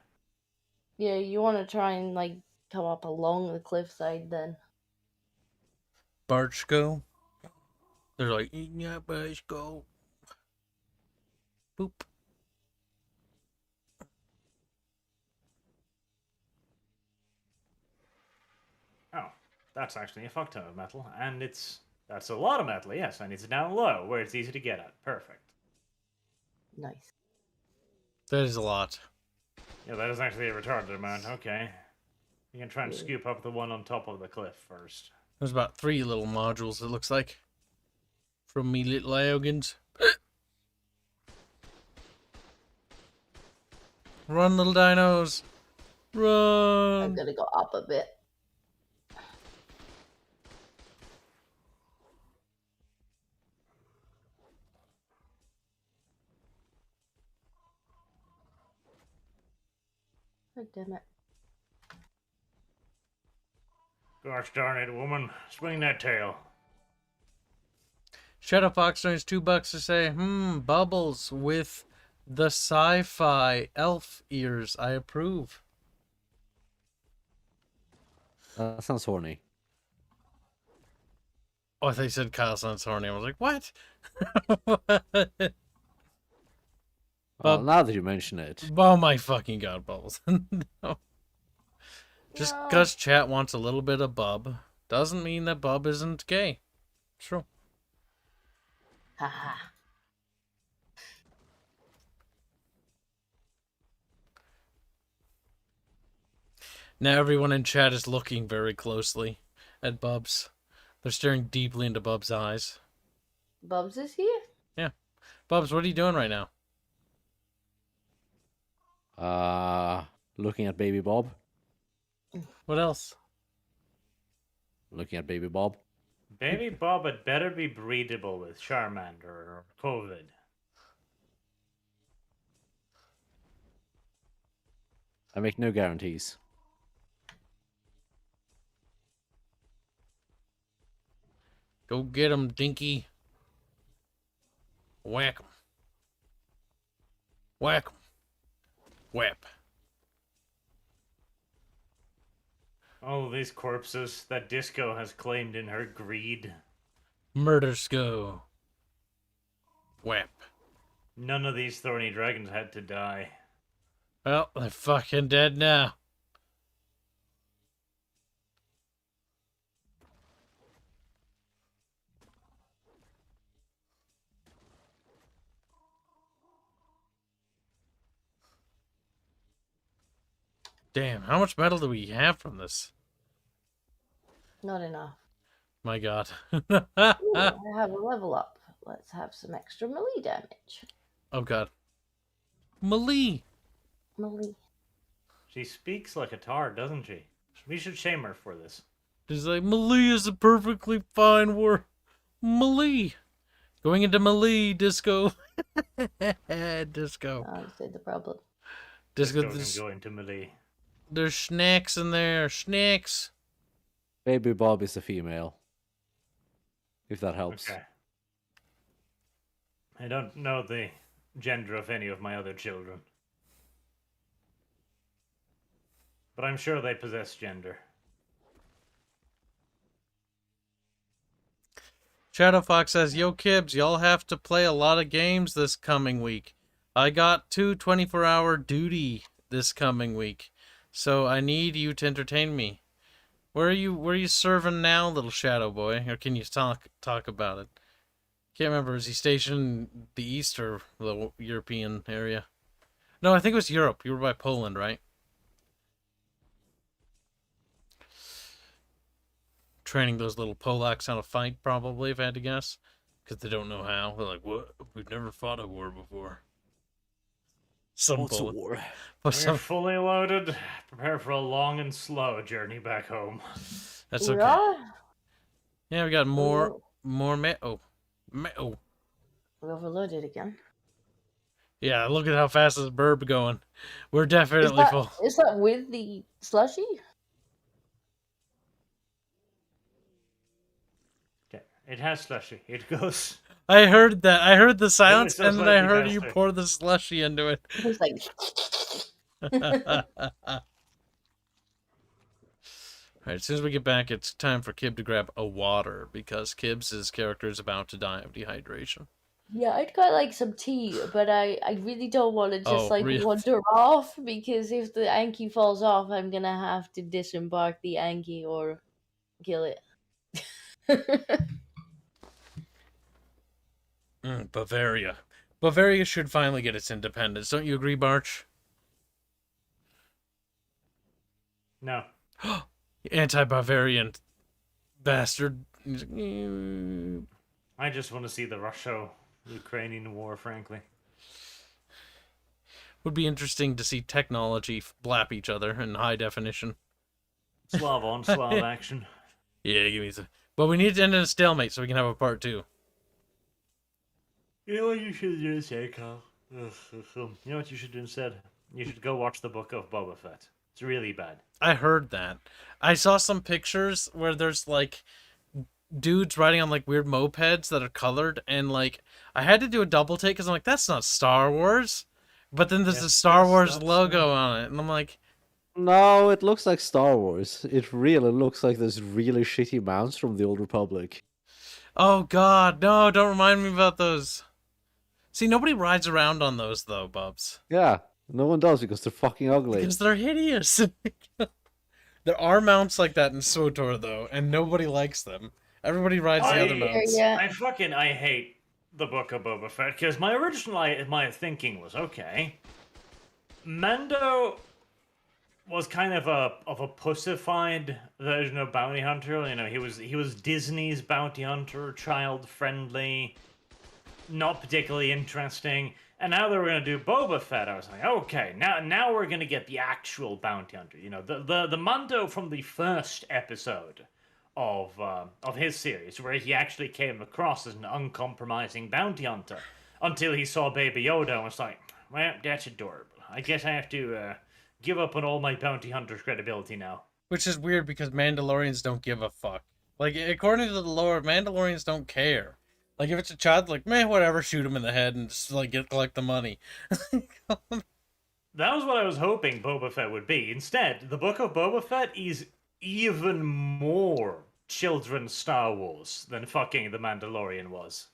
Yeah, you want to try and, like, come up along the cliffside then. Barchko. They're like, yeah, Barchko. Boop. Oh, that's actually a fuck ton of metal, and that's a lot of metal, yes, and it's down low, where it's easy to get at. Perfect. Nice. That is a lot. Yeah, that is actually a retarded amount. Okay. You can try and scoop up the one on top of the cliff first. There's about 3 little modules, it looks like. From me little Iogans. Run, little dinos. Run. I'm gonna go up a bit. Oh, damn it. Gosh darn it, woman. Swing that tail. Shadow Fox earns $2 to say, Bubbles with the sci-fi elf ears. I approve. That sounds horny. Oh, I thought you said Kyle sounds horny. I was like, what? Well, now that you mention it. Oh my fucking god, Bubbles. No. Just No. because chat wants a little bit of Bub doesn't mean that Bub isn't gay. True. Haha. Now everyone in chat is looking very closely at Bubs. They're staring deeply into Bubs' eyes. Bubs is here? Yeah. Bubs, what are you doing right now? Looking at baby Bob. What else? Looking at baby Bob. Baby Bob had better be breedable with Charmander or COVID. I make no guarantees. Go get him, Dinky. Whack him. Whack him. Whap. Oh, these corpses that Disco has claimed in her greed. Murder Sko. Whap. None of these thorny dragons had to die. Well, they're fucking dead now. Damn, how much metal do we have from this? Not enough. My god. Ooh, I have a level up. Let's have some extra melee damage. Oh god. Malee. Melee. She speaks like a tar, doesn't she? We should shame her for this. She's like, Malee is a perfectly fine word. Malee. Going into Malee, Disco. Disco. I understand the problem. Disco, Disco can go into melee. there's snacks in there. Snacks. Baby Bob is a female. If that helps. Okay. I don't know the gender of any of my other children. But I'm sure they possess gender. Shadow Fox says, Yo, Kibs, y'all have to play a lot of games this coming week. I got 2 24-hour duty this coming week, so I need you to entertain me. Where are you serving now, little Shadow Boy? Or can you talk about it? Can't remember. Is he stationed in the East or the European area? No, I think it was Europe. You were by Poland, right? Training those little Polacks how to fight, probably, if I had to guess. Because they don't know how. They're like, what? We've never fought a war before. What's a war? We're fully loaded. Prepare for a long and slow journey back home. That's okay. Yeah, we got more metal. Metal. We overloaded again. Yeah, look at how fast this burb going. We're definitely full. Is that with the slushy? Okay. It has slushy. It goes. I heard that. I heard the silence, sounds and then I like heard you you bastard. pour the slushy into it. It's like. Alright, as soon as we get back, it's time for Kib to grab a water, because Kibs' character is about to die of dehydration. Yeah, I'd quite like some tea, but I really don't want to just really? wander off, because if the Anki falls off, I'm gonna have to disembark the Anki or kill it. Bavaria. Bavaria should finally get its independence. Don't you agree, Barch? No. Anti-Bavarian bastard. I just want to see the Russia-Ukrainian war, frankly. Would be interesting to see technology blap each other in high definition. Slav on, Slav action. Yeah, give me some. But we need to end in a stalemate so we can have a part 2. You know what you should do instead, Carl? You know what you should do instead? You should go watch the Book of Boba Fett. It's really bad. I heard that. I saw some pictures where there's like dudes riding on like weird mopeds that are colored, and like I had to do a double take because I'm like, that's not Star Wars. But then there's a Star Wars logo on it, and I'm like, no, it looks like Star Wars. It really looks like those really shitty mounts from the Old Republic. oh god, no, don't remind me about those. See, nobody rides around on those though, Bubs. Yeah, no one does because they're fucking ugly. Because they're hideous. There are mounts like that in SWTOR though, and nobody likes them. Everybody rides the other mounts. I hate the Book of Boba Fett because my thinking was, okay, Mando was kind of a pussified version of bounty hunter. You know, he was Disney's bounty hunter, child friendly, not particularly interesting. And now that we're gonna do Boba Fett, I was like, okay, now we're gonna get the actual bounty hunter. You know, the Mando from the first episode of his series, where he actually came across as an uncompromising bounty hunter until he saw Baby Yoda and was like, well, that's adorable. I guess I have to give up on all my bounty hunter's credibility now. Which is weird because Mandalorians don't give a fuck. Like, according to the lore, Mandalorians don't care. Like, if it's a child, like, man, whatever, shoot him in the head and just, like, collect the money. That was what I was hoping Boba Fett would be. Instead, the Book of Boba Fett is even more children's Star Wars than fucking The Mandalorian was.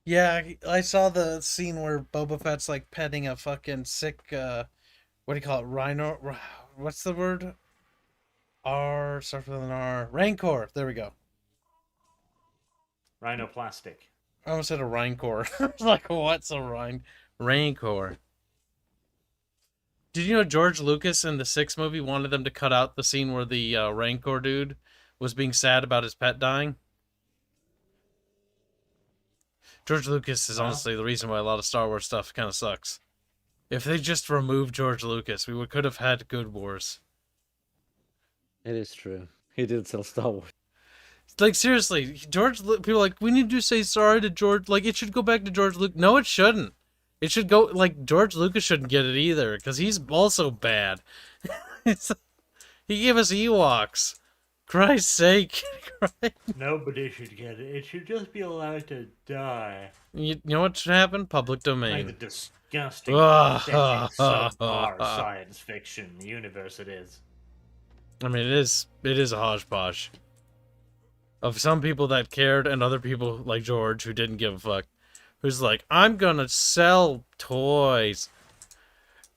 Yeah, I saw the scene where Boba Fett's, like, petting a fucking sick, what do you call it, rhino? What's the word? Starts with an R. Rancor. There we go. Rhinoplastic. I almost said a Rancor. Like, what's a Rancor? Did you know George Lucas in the 6th movie wanted them to cut out the scene where the Rancor dude was being sad about his pet dying? George Lucas is honestly the reason why a lot of Star Wars stuff kind of sucks. If they just removed George Lucas, we could have had good wars. It is true. He did sell Star Wars. Like, seriously, people are like, we need to say sorry to George. Like, it should go back to George Lucas. No, it shouldn't. It should go, like, George Lucas shouldn't get it either, because he's also bad. He gave us Ewoks. Christ's sake. Nobody should get it. It should just be allowed to die. You know what should happen? Public domain. Like the disgusting, subpar science fiction universe it is. I mean, it is a hodgepodge of some people that cared and other people like George who didn't give a fuck. Who's like, I'm gonna sell toys.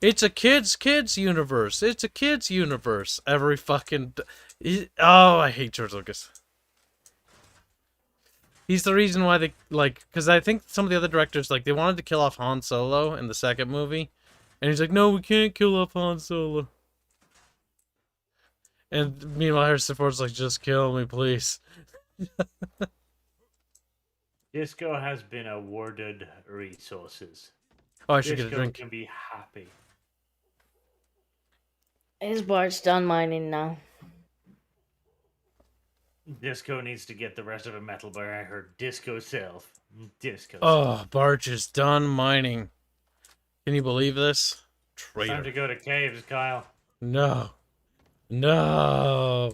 It's a kids universe. It's a kids universe. Every fucking... Oh, I hate George Lucas. He's the reason why they, like... Because I think some of the other directors, like, they wanted to kill off Han Solo in the 2nd movie. And he's like, no, we can't kill off Han Solo. And meanwhile, Harrison Ford's like, just kill me, please. Disco has been awarded resources. Oh, I should get a drink. Disco can be happy. His Bart's done mining now. Disco needs to get the rest of a metal bar. I heard Disco self. Disco. Oh, Barch is done mining. Can you believe this? Traitor. Time to go to caves, Kyle. No. No.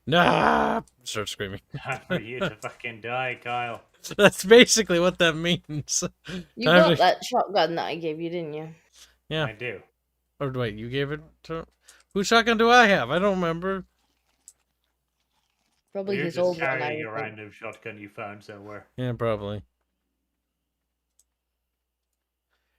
Nah. Start screaming. Time for you to fucking die, Kyle. That's basically what that means. You got that shotgun that I gave you, didn't you? Yeah. I do. Or wait, you gave it to... Whose shotgun do I have? I don't remember. Probably You're his just old one. carrying a random shotgun you found somewhere. Yeah, probably.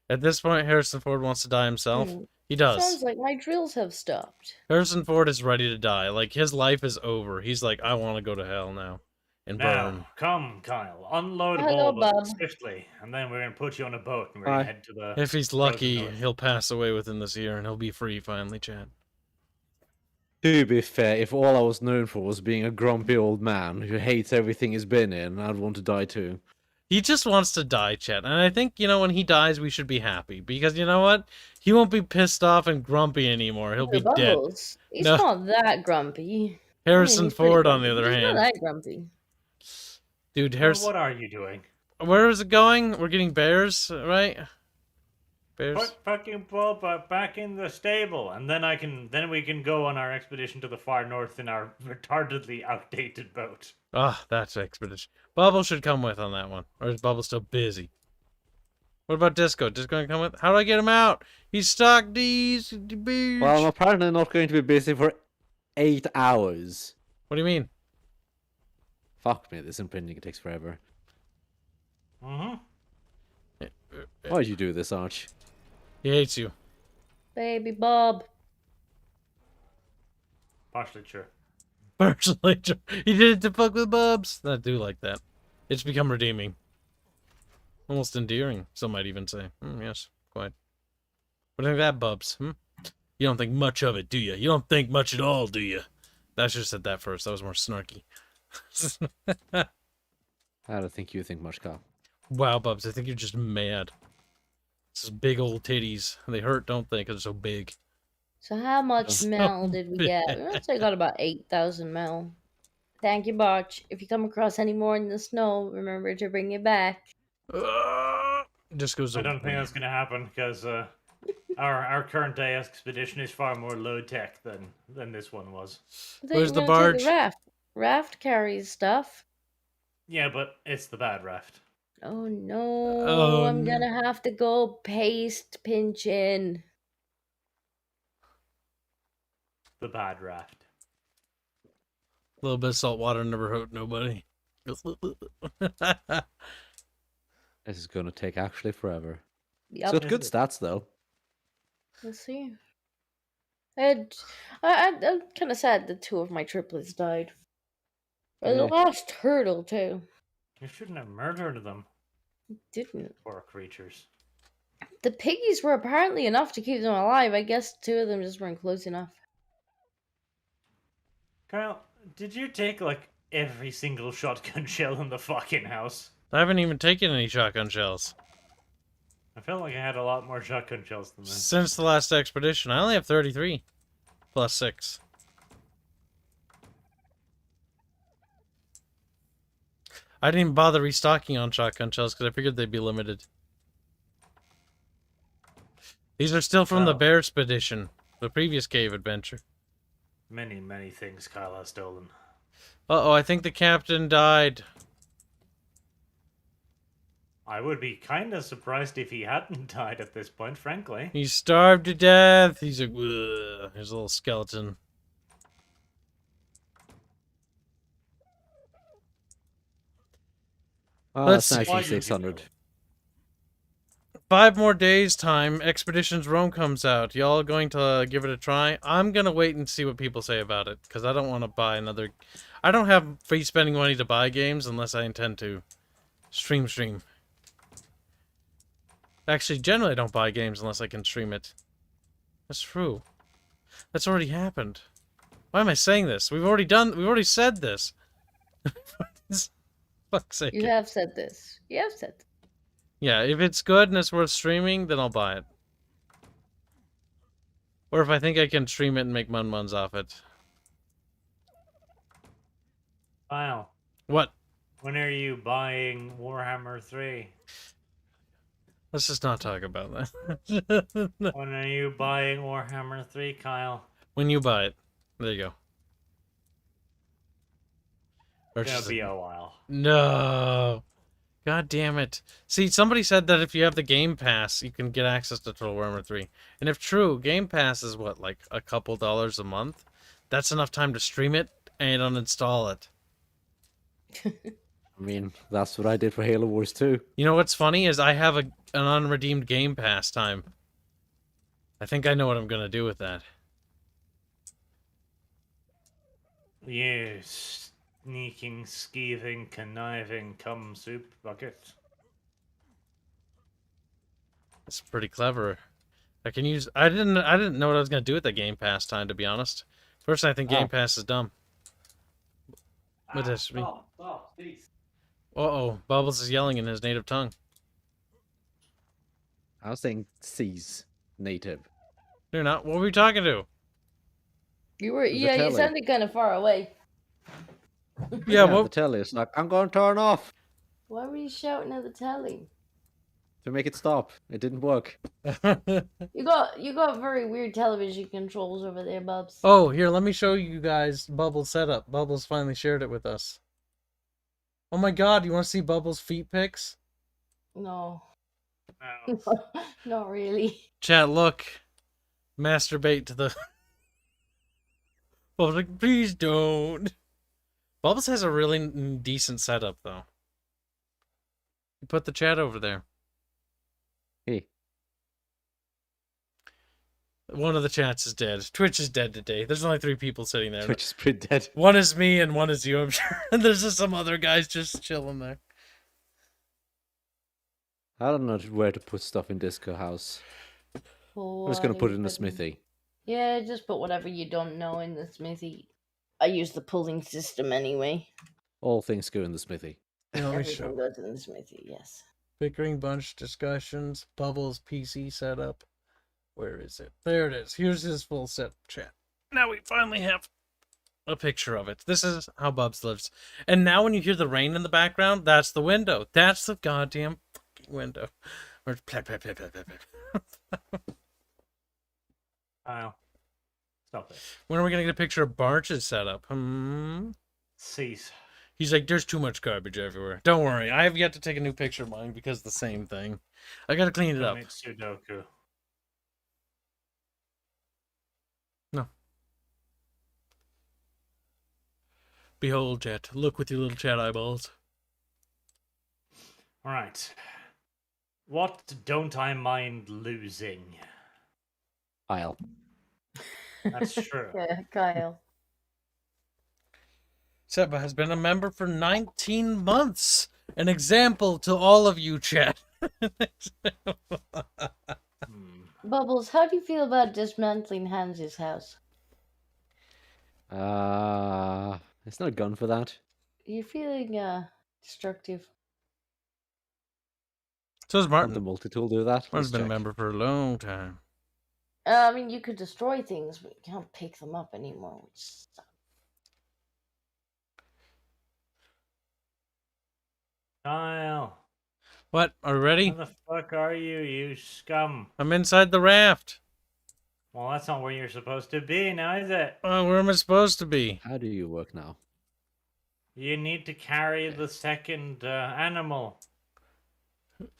At this point, Harrison Ford wants to die himself. He does. Sounds like my drills have stopped. Harrison Ford is ready to die. Like, his life is over. He's like, I want to go to hell now. And burn. Now, come, Kyle. Unload Hello, all of Bob. it swiftly, and then we're gonna put you on a boat and we're gonna head to the... If he's lucky, north. he'll pass away within this year and he'll be free finally, Chad. To be fair, if all I was known for was being a grumpy old man who hates everything he's been in, I'd want to die too. He just wants to die, Chet. And I think, when he dies, we should be happy. Because you know what? He won't be pissed off and grumpy anymore. He'll be dead. Bubbles. He's No. not that grumpy. Harrison he's pretty Ford, on grumpy, the but other he's hand. not that grumpy. Dude, Well, Harrison... what are you doing? Where is it going? We're getting bears, right? Bears? Put fucking Boba back in the stable, and then we can go on our expedition to the far north in our retardedly outdated boat. Ah, that's expedition. Bubble should come with on that one. Or is Bubble still busy? What about Disco? Disco gonna come with? How do I get him out? He's stuck, these beach. Well, I'm apparently not going to be busy for 8 hours. What do you mean? Fuck me, this imprinting takes forever. Mm-hmm. Why'd you do this, Arch? He hates you. Baby Bob. Partially true. Personally, he did it to fuck with Bubs. I do like that. It's become redeeming. Almost endearing, some might even say. Yes, quite. What do you think of that, Bubs? You don't think much of it, do you? You don't think much at all, do you? I should have said that first. That was more snarky. I don't think you think much, Kyle. Wow, Bubs, I think you're just mad. This big old titties. They hurt, don't they? Because they're so big. So how much So mel did we get? I'd say I got about 8,000 mel. Thank you, Botch. If you come across any more in the snow, remember to bring it back. Just goes. I don't think that's gonna happen because our current day expedition is far more low tech than this one was. Where's the barge? Raft. Raft carries stuff. Yeah, but it's the bad raft. Oh no! Oh, I'm gonna have to go paste pinching. The bad raft. A little bit of salt water never hurt nobody. This is gonna take actually forever. Yep. It's got good stats though. Let's see. I'm kind of sad that 2 of my triplets died. The last turtle too. You shouldn't have murdered them. Didn't. Poor creatures. The piggies were apparently enough to keep them alive. I guess 2 of them just weren't close enough. Kyle, did you take like every single shotgun shell in the fucking house? I haven't even taken any shotgun shells. I felt like I had a lot more shotgun shells than this. Since the last expedition, I only have 33. Plus 6. I didn't even bother restocking on shotgun shells because I figured they'd be limited. These are still from the Bear Expedition, the previous cave adventure. Many, many things Kyle has stolen. Uh-oh, I think the captain died. I would be kind of surprised if he hadn't died at this point, frankly. He's starved to death. He's like, ugh, his little skeleton. Let's see. 600. 5 more days time. Expeditions Rome comes out. Y'all going to give it a try? I'm gonna wait and see what people say about it because I don't want to buy another. I don't have free spending money to buy games unless I intend to stream. Actually, generally I don't buy games unless I can stream it. That's true. That's already happened. Why am I saying this? We've already said this. Fuck's sake. You have said this. You have said this. Yeah, if it's good and it's worth streaming, then I'll buy it. Or if I think I can stream it and make muns off it. Kyle. What? When are you buying Warhammer 3? Let's just not talk about that. When are you buying Warhammer 3, Kyle? When you buy it. There you go. It's gonna be a while. No. God damn it. See, somebody said that if you have the Game Pass, you can get access to Total Warhammer 3. And if true, Game Pass is what, like a couple dollars a month? That's enough time to stream it and uninstall it. I mean, that's what I did for Halo Wars 2. You know what's funny is I have an unredeemed Game Pass time. I think I know what I'm going to do with that. You sneaking, skeeving, conniving, cum soup bucket. It's pretty clever. I can use. I didn't know what I was going to do with the Game Pass time, to be honest. First, I think Game Pass is dumb. What does it mean? Please. Uh-oh. Bubbles is yelling in his native tongue. I was saying C's native. You're not. What were we talking to? You were, The yeah, you telly. sounded kind of far away. Yeah, The what? telly is like, I'm going to turn off Why were you shouting at the telly? to make it stop. It didn't work. You got very weird television controls over there, Bubs. Oh, here, let me show you guys Bubbles' setup. Bubbles finally shared it with us. Oh my god, you want to see Bubbles' feet pics? No. No. Not really. Chat, look. Masturbate to the... Bubbles like, please don't. Bubbles has a really decent setup, though. You put the chat over there. Hey. One of the chats is dead. Twitch is dead today. There's only 3 people sitting there. Twitch is pretty dead. One is me and one is you, I'm sure. And there's just some other guys just chilling there. I don't know where to put stuff in Disco House. I'm just going to put it in the smithy. Yeah, just put whatever you don't know in the smithy. I use the pulling system anyway. All things go in the smithy. You know, let me Everything show. goes in the smithy, yes. Bickering bunch discussions. Bubbles PC setup. Where is it? There it is. Here's his full set chat. Now we finally have a picture of it. This is how Bubs lives. And now when you hear the rain in the background, that's the window. That's the goddamn fucking window. Or plap, plap, plap, plap, plap, plap. Kyle, stop it. When are we gonna get a picture of Barch's setup? Cease. He's like, there's too much garbage everywhere. Don't worry, I have yet to take a new picture of mine because of the same thing. I gotta clean it up. Make Sudoku. No. Behold, chat. Look with your little chat eyeballs. Alright. What don't I mind losing? Kyle. That's true. Yeah, Kyle. Seba has been a member for 19 months. An example to all of you, chat. Bubbles, how do you feel about dismantling Hanse's house? It's not a gun for that. You're feeling destructive. So is Can't Martin. the multi-tool do that? Martin's Let's been a check. member for a long time. I mean, you could destroy things, but you can't pick them up anymore, which sucks. Kyle, What? Are we ready? where the fuck are you, you scum? I'm inside the raft. Well, that's not where you're supposed to be now, is it? Where am I supposed to be? How do you work now? You need to carry the second animal.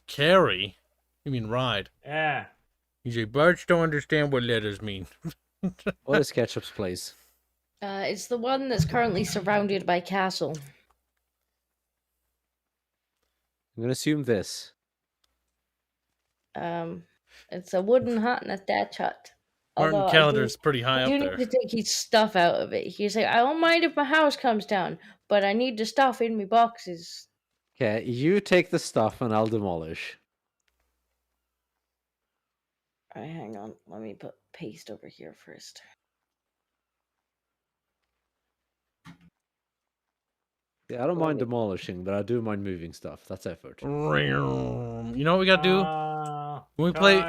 Carry? You mean ride? Yeah. You say, Barch don't understand what letters mean. What is Ketchup's place? It's the one that's currently surrounded by castle. I'm going to assume this. It's a wooden hut and a thatch hut. Martin Although Calendar's pretty high I up do there. need to take his stuff out of it. He's like, I don't mind if my house comes down, but I need the stuff in my boxes. Okay, you take the stuff and I'll demolish. Alright, hang on. Let me put paste over here first. Yeah, I don't mind demolishing, but I do mind moving stuff. That's effort. You know what we gotta do? When we play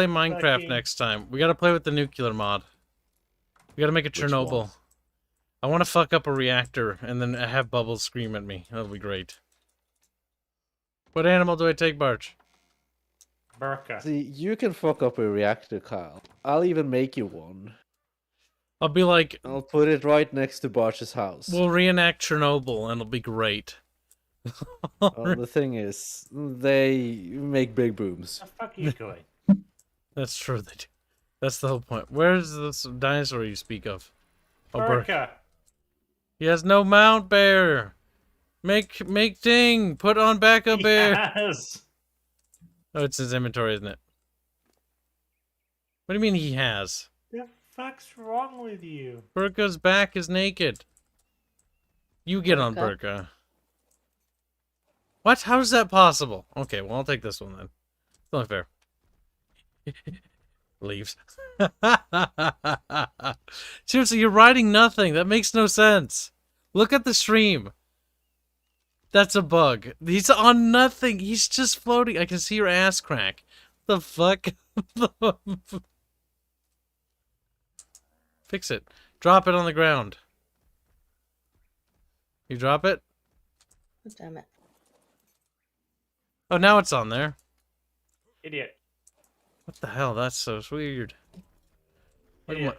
Minecraft fucking- next time, we gotta play with the nuclear mod. We gotta make a Chernobyl. one? I want to fuck up a reactor and then have Bubbles scream at me. That'll be great. What animal do I take, Barch? Burka. See, you can fuck up a reactor, Kyle. I'll even make you one. I'll be like, I'll put it right next to Barch's house. we'll reenact Chernobyl and it'll be great. Well, the thing is, they make big booms. Where the fuck are you going? That's true. They do. That's the whole point. Where's this dinosaur you speak of? Oh, Burke. Burka. He has no mount, bear. Make ding. Put on backup, bear. Yes. Oh, it's his inventory, isn't it? What do you mean he has? The fuck's wrong with you? Burka's back is naked. You get on Burka? Burka. What? How is that possible? Okay, well, I'll take this one then. It's only fair. Leaves. Seriously, you're riding nothing. That makes no sense. Look at the stream. That's a bug. He's on nothing. He's just floating. I can see your ass crack. The fuck? Fix it. Drop it on the ground. You drop it? Oh, damn it. Oh, now it's on there. Idiot. What the hell? That's so weird. Idiot.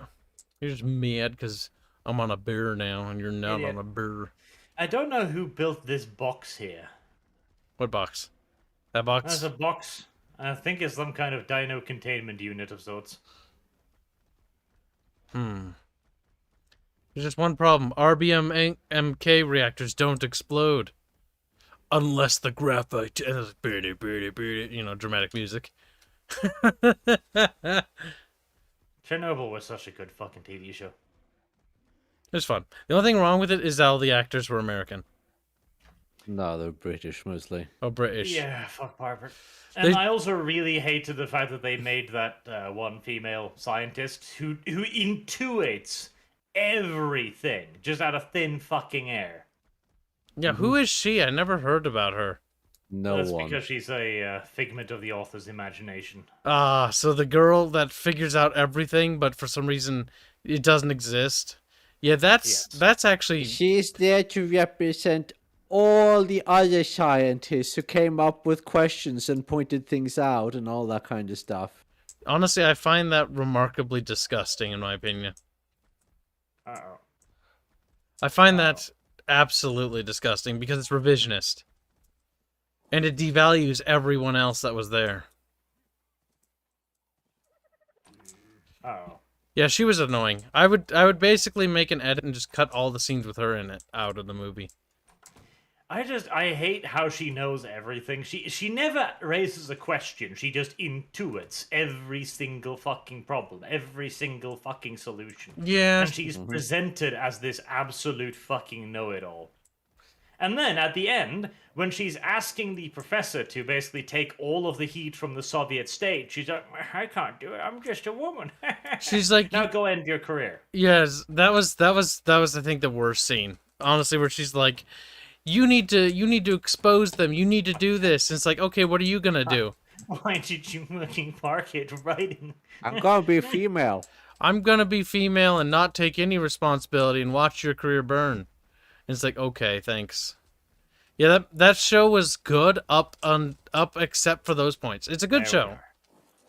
You're just mad because I'm on a bear now and you're not Idiot. on a bear. I don't know who built this box here. What box? That box? There's a box. I think it's some kind of dino containment unit of sorts. There's just one problem. RBMK reactors don't explode. Unless the graphite... You know, dramatic music. Chernobyl was such a good fucking TV show. It was fun. The only thing wrong with it is all the actors were American. No, they're British mostly. Oh, British. Yeah, fuck Parker. And I also really hated the fact that they made that one female scientist who intuits everything just out of thin fucking air. Yeah, who is she? I never heard about her. No That's one. because she's a figment of the author's imagination. Ah, so the girl that figures out everything, but for some reason it doesn't exist. Yeah, that's actually... She's there to represent all the other scientists who came up with questions and pointed things out and all that kind of stuff. Honestly, I find that remarkably disgusting, in my opinion. Uh-oh. I find that absolutely disgusting because it's revisionist. And it devalues everyone else that was there. Uh-oh. Yeah, she was annoying. I would basically make an edit and just cut all the scenes with her in it out of the movie. I hate how she knows everything. She never raises a question. She just intuits every single fucking problem, every single fucking solution. Yeah. And she's presented as this absolute fucking know-it-all. And then at the end, when she's asking the professor to basically take all of the heat from the Soviet state, she's like, I can't do it. I'm just a woman. She's like, now go end your career. Yes, that was I think the worst scene. Honestly, where she's like, you need to expose them. You need to do this. And it's like, okay, what are you gonna do? Why did you fucking park it right in? I'm gonna be female. I'm gonna be female and not take any responsibility and watch your career burn. And it's like, okay, thanks. Yeah, that show was good up except for those points. It's a good show.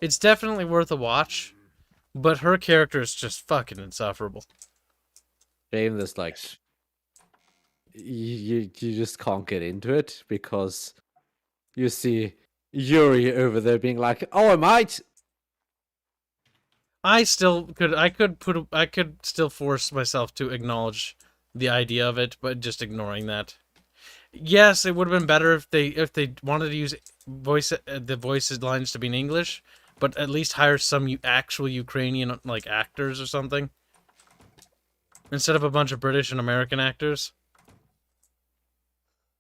It's definitely worth a watch, but her character is just fucking insufferable. Shame this, like, you just can't get into it because you see Yuri over there being like, "Oh, I might." I could still force myself to acknowledge the idea of it, but just ignoring that. Yes, it would have been better if they wanted to use the voice lines to be in English, but at least hire some actual Ukrainian like actors or something instead of a bunch of British and American actors.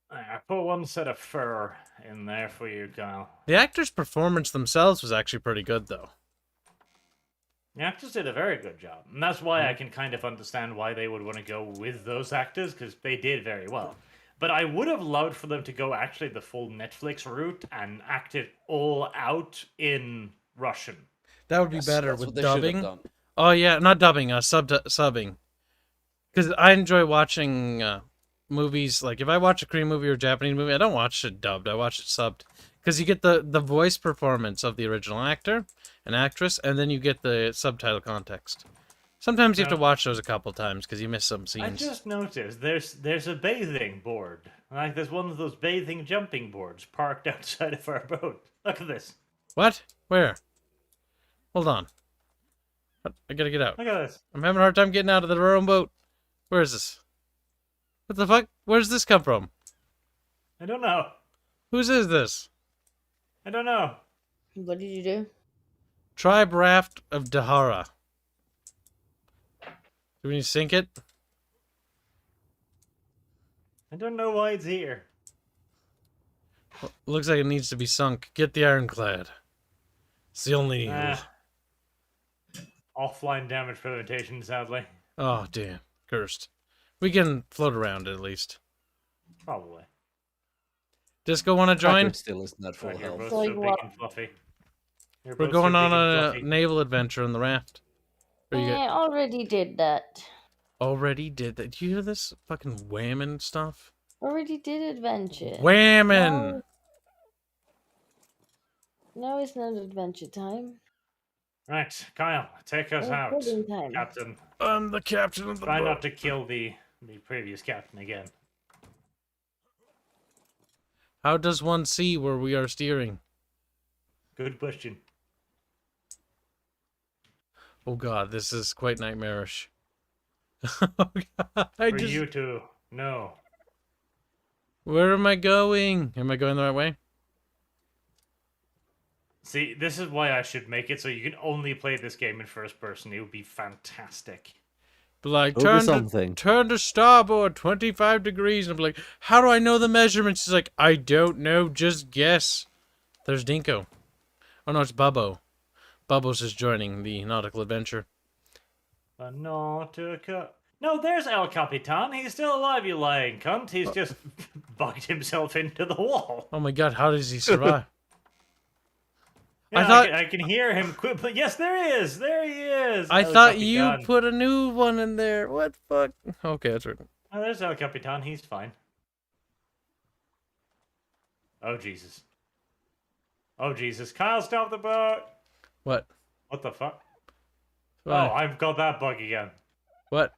I put one set of fur in there for you, Kyle. The actors' performance themselves was actually pretty good, though. The actors did a very good job, and that's why I can kind of understand why they would want to go with those actors, because they did very well. But I would have loved for them to go actually the full Netflix route and act it all out in Russian. That would be better That's with what they should have dubbing. done. Oh yeah, not dubbing, subbing. Because I enjoy watching movies. Like if I watch a Korean movie or a Japanese movie, I don't watch it dubbed. I watch it subbed. Because you get the voice performance of the original actor and actress, and then you get the subtitle context. Sometimes you have to watch those a couple times because you miss some scenes. I just noticed there's a bathing board. Like there's one of those bathing jumping boards parked outside of our boat. Look at this. What? Where? Hold on. I gotta get out. Look at this. I'm having a hard time getting out of the own boat. Where is this? What the fuck? Where does this come from? I don't know. Whose is this? I don't know. What did you do? Tribe Raft of Dahara. Do we need to sink it? I don't know why it's here. Well, looks like it needs to be sunk. Get the ironclad. It's the only needle. Offline damage preventation, sadly. Oh, damn. Cursed. We can float around at least. Probably. Disco, want to join? Tracker still isn't at full Oh, you're health. both So so you big what? and fluffy. You're We're both so going big on and a fluffy. naval adventure on the raft. Or you I already did that. already did that. Do you hear this fucking whamming stuff? Already did adventure. Whamming! Now it's not adventure time. Right, Kyle, take us out, Recording time. Captain. I'm the captain of the Try boat. not to kill the previous captain again. How does one see where we are steering? Good question. Oh god, this is quite nightmarish. Oh god, For you to know. Where am I going? Am I going the right way? See, this is why I should make it so you can only play this game in first person. It would be fantastic. But like, It'll be something. turn to starboard 25 degrees. And I'm like, how do I know the measurements? She's like, I don't know, just guess. There's Dinko. Oh no, it's Bubbo. Bubbo's just joining the nautical adventure. A Nautica. No, there's El Capitan. He's still alive, you lying cunt. He's just bugged himself into the wall. Oh my god, how does he survive? Yeah, I thought- I can hear him quip. Yes, there he is. There he is. I El thought you Capitan. put a new one in there. What fuck? Okay, that's right. Oh, there's El Capitan. He's fine. Oh, Jesus. Oh, Jesus. Kyle, stop the boat. What? What the fuck? Why? Oh, I've got that bug again. What?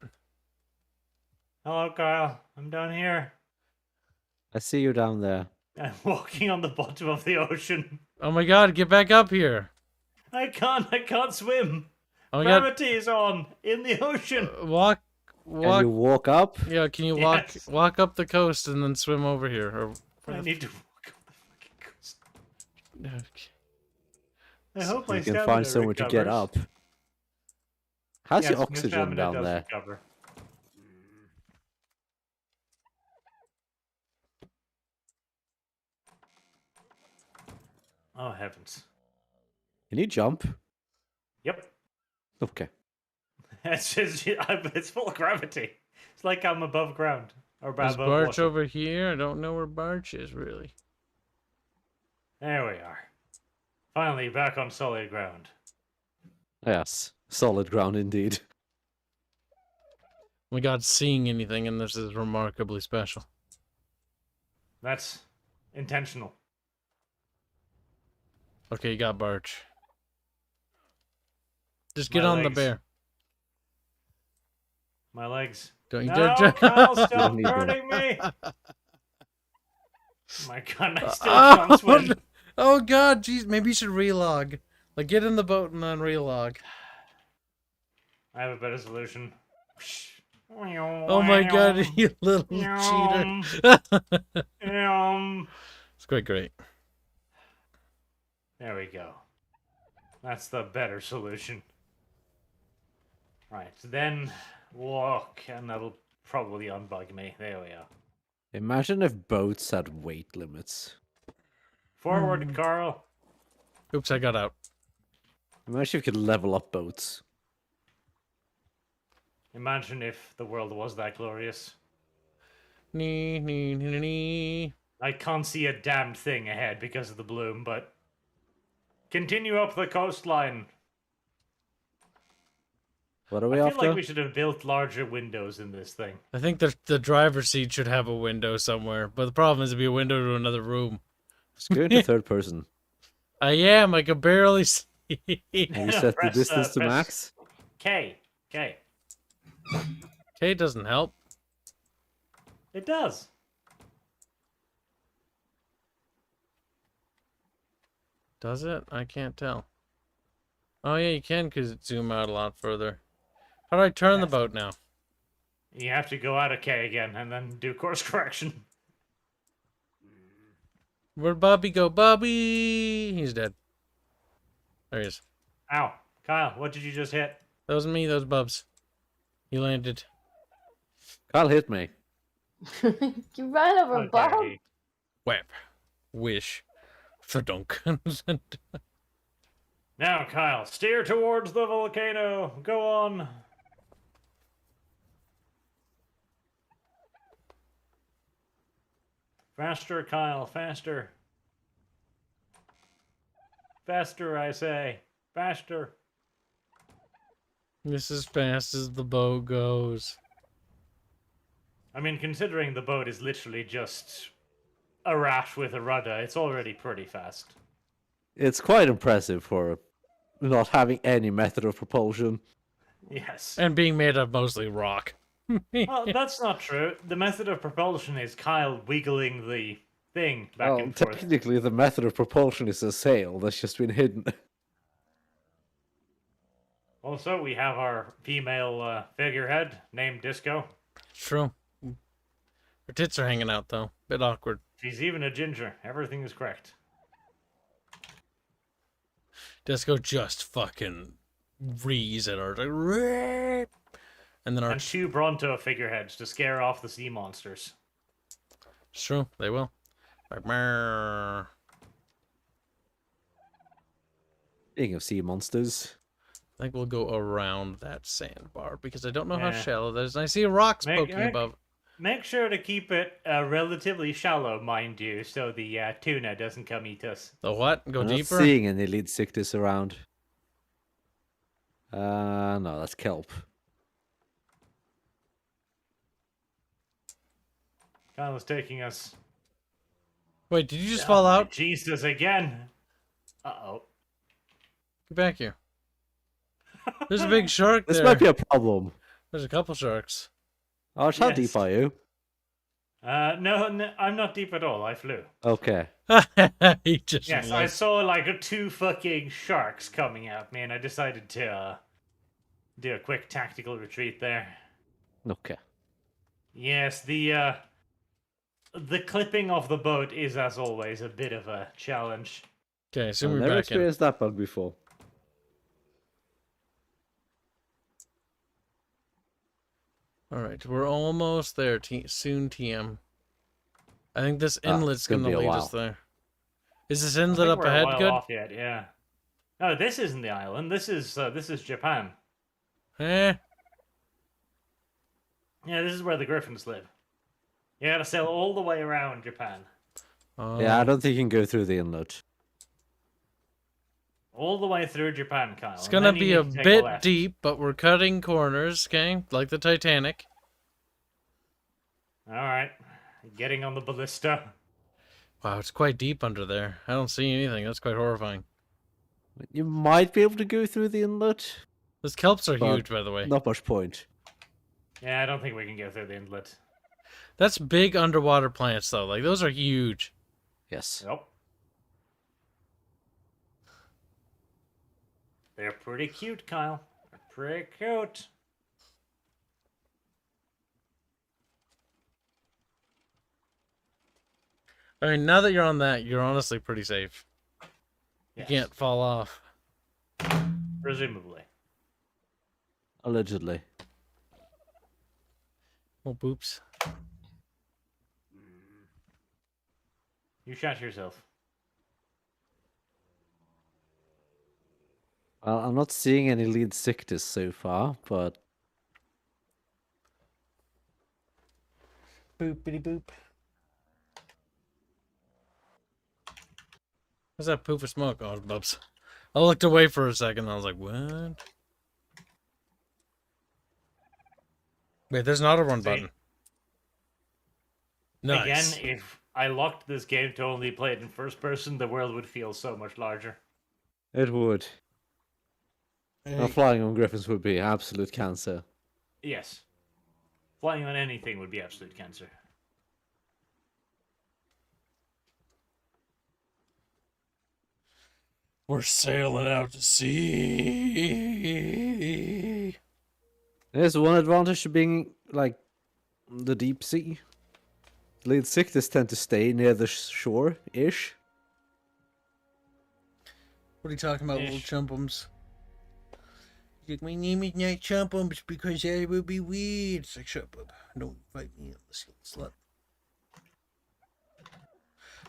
Hello, Kyle. I'm down here. I see you down there. I'm walking on the bottom of the ocean. Oh my god, get back up here. I can't swim. Oh my god, Gravity is on in the ocean. walk. Can you walk up? Yeah, can you Yes. walk up the coast and then swim over here? Or I need to walk up the fucking coast. Okay. I hope You my can stamina find somewhere to get recovers. up. How's Yes, your my oxygen stamina down does there? recover. Oh heavens! Can you jump? Yep, Okay. it's full of gravity. It's like I'm above ground or Is above Barch water. over here? I don't know where Barch is really. There we are. Finally back on solid ground. Yes. Solid ground indeed. Oh my god, seeing anything in this is remarkably special. That's intentional. Okay, you got Barch. Just get My on the legs. bear. My legs. Don't you No, dare. Kyle, stop don't need them. hurting me! My God, I still can't swim. Oh god, jeez, maybe you should relog. Like, get in the boat and then relog. I have a better solution. Oh my god, you little cheater. It's quite great. There we go. That's the better solution. Right, then walk, and that'll probably unbug me. There we are. Imagine if boats had weight limits. Forward, Carl. Oops, I got out. Imagine if you could level up boats. Imagine if the world was that glorious. Nee, nee, nee, nee, nee. I can't see a damned thing ahead because of the bloom, but continue up the coastline. What are we I after? feel like we should have built larger windows in this thing. I think the driver's seat should have a window somewhere, but the problem is it'd be a window to another room. Just go into third person. I am, I can barely see. Have you set the Press, distance to press- max? K. K doesn't help. It does. Does it? I can't tell. Oh yeah, you can because it zoom out a lot further. How do I turn the Yes. boat now? You have to go out of K again and then do course correction. Where'd Bobby go? Bobby! He's dead. There he is. Ow. Kyle, what did you just hit? That wasn't me, that was Bubs. He landed. Kyle hit me. You ran over How dare Bob. he. Whap. Wish. Verdunk. Now, Kyle, steer towards the volcano. Go on. Faster, Kyle, faster. Faster, I say. Faster. This is fast as the boat goes. I mean, considering the boat is literally just a rat with a rudder, it's already pretty fast. It's quite impressive for not having any method of propulsion. Yes. And being made of mostly rock. Well, that's not true. The method of propulsion is Kyle wiggling the thing back Well, and forth. technically, the method of propulsion is a sail that's just been hidden. Also, we have our female figurehead named Disco. True. Her tits are hanging out, though. Bit awkward. She's even a ginger. Everything is correct. Disco just fucking rees at her. Like, "Rip!" And then our... And 2 Bronto figureheads to scare off the sea monsters. It's true. They will. Like, "Meow." Speaking of sea monsters. I think we'll go around that sandbar because I don't know how shallow that is. And I see rocks poking above. Make sure to keep it relatively shallow, mind you, so the tuna doesn't come eat us. The what? Go I'm deeper? not seeing any lead sickness around. No, that's kelp. Kyle is taking us. Wait, did you just fall out? Jesus, again. Uh-oh. Get back here. There's a big shark there. This might be a problem. There's a couple sharks. Oh, how deep are you? No, I'm not deep at all. I flew. Okay. He just Yes, I saw like 2 fucking sharks coming at me, and I decided to do a quick tactical retreat there. Okay. Yes, the clipping of the boat is, as always, a bit of a challenge. Okay, so I've we're never back in. experienced that bug before. Alright, we're almost there. Soon, TM. I think this inlet's gonna gonna be a lead us while. there. Is this I inlet think up we're a ahead while good? off yet, yeah. No, this isn't the island. This is Japan. Eh? Yeah, this is where the griffins live. You gotta sail all the way around Japan. Yeah, I don't think you can go through the inlet. All the way through Japan, Kyle. It's and gonna then you be need a to take bit left. deep, but we're cutting corners, okay? Like the Titanic. Alright. Getting on the ballista. Wow, it's quite deep under there. I don't see anything. That's quite horrifying. You might be able to go through the inlet. Those kelps are But huge, by the way. Not much point. Yeah, I don't think we can go through the inlet. That's big underwater plants, though. Like, those are huge. Yes. Nope. They're pretty cute, Kyle. They're pretty cute. I mean, now that you're on that, you're honestly pretty safe. Yes. You can't fall off. Presumably. Allegedly. Oh, boops. You shot yourself. Well, I'm not seeing any lead sickness so far, but... Boopity boop. What's that poof of smoke? Oh, bubs. I looked away for a second and I was like, what? Wait, there's an auto run button. Nice. Again, if I locked this game to only play it in first person, the world would feel so much larger. It would. Now, flying on griffins would be absolute cancer. Yes. Flying on anything would be absolute cancer. We're sailing out to sea. There's one advantage to being, like, the deep sea. Lead sickness tend to stay near the shore-ish. What are you talking about, little chumpums? Like, my name is not chumpums because I will be weird. It's like, shut up. Don't fight me, slut.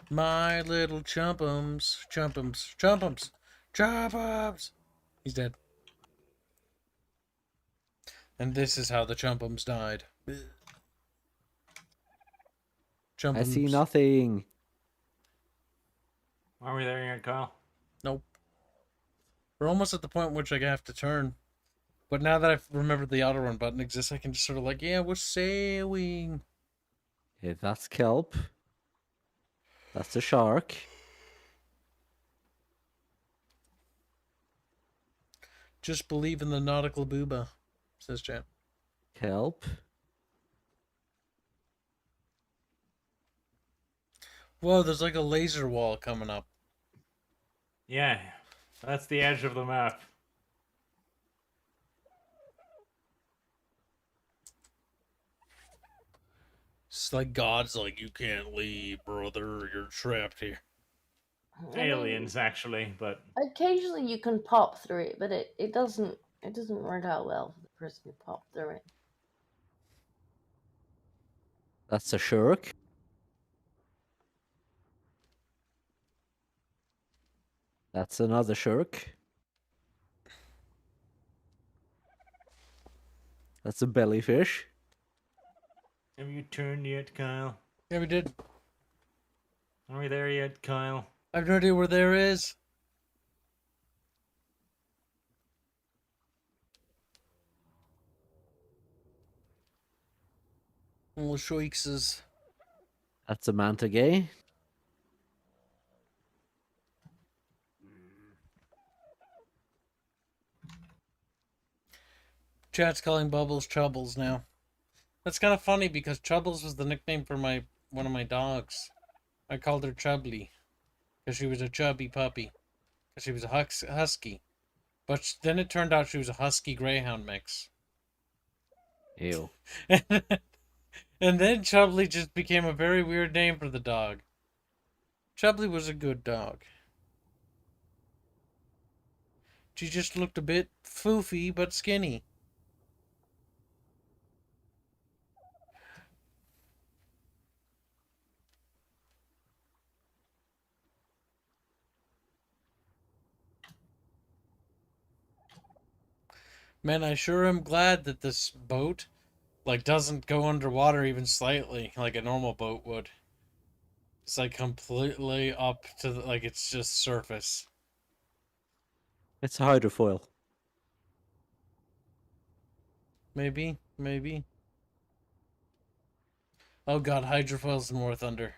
My little chumpums. Chumpums. Chumpums. Chumpums. He's dead. And this is how the chumpums died. I see nothing. Are we there yet, Kyle? Nope. We're almost at the point in which I have to turn. But now that I've remembered the auto run button exists, I can just sort of like, yeah, we're sailing. Yeah, that's kelp. That's a shark. Just believe in the nautical booba, says Chat. Kelp. Whoa, there's like a laser wall coming up. Yeah, that's the edge of the map. It's like God's like, you can't leave, brother. You're trapped here. Aliens, actually, but occasionally you can pop through it, but it doesn't work out well for the person who popped through it. That's a shark. That's another shark. That's a bellyfish. have you turned yet, Kyle? Yeah, we did. Are we there yet, Kyle? I have no idea where there is. Little shriekses. That's a manta gay. Chat's calling Bubbles Troubles now. That's kind of funny because Troubles was the nickname for one of my dogs. I called her Chubbly because she was a chubby puppy. Because she was a husky. But then it turned out she was a husky greyhound mix. Ew. And then Chubbly just became a very weird name for the dog. Chubbly was a good dog. She just looked a bit foofy but skinny. Man, I sure am glad that this boat, like, doesn't go underwater even slightly, like a normal boat would. It's, like, completely up to, like, it's just surface. It's a hydrofoil. Maybe. Oh god, hydrofoils in War Thunder.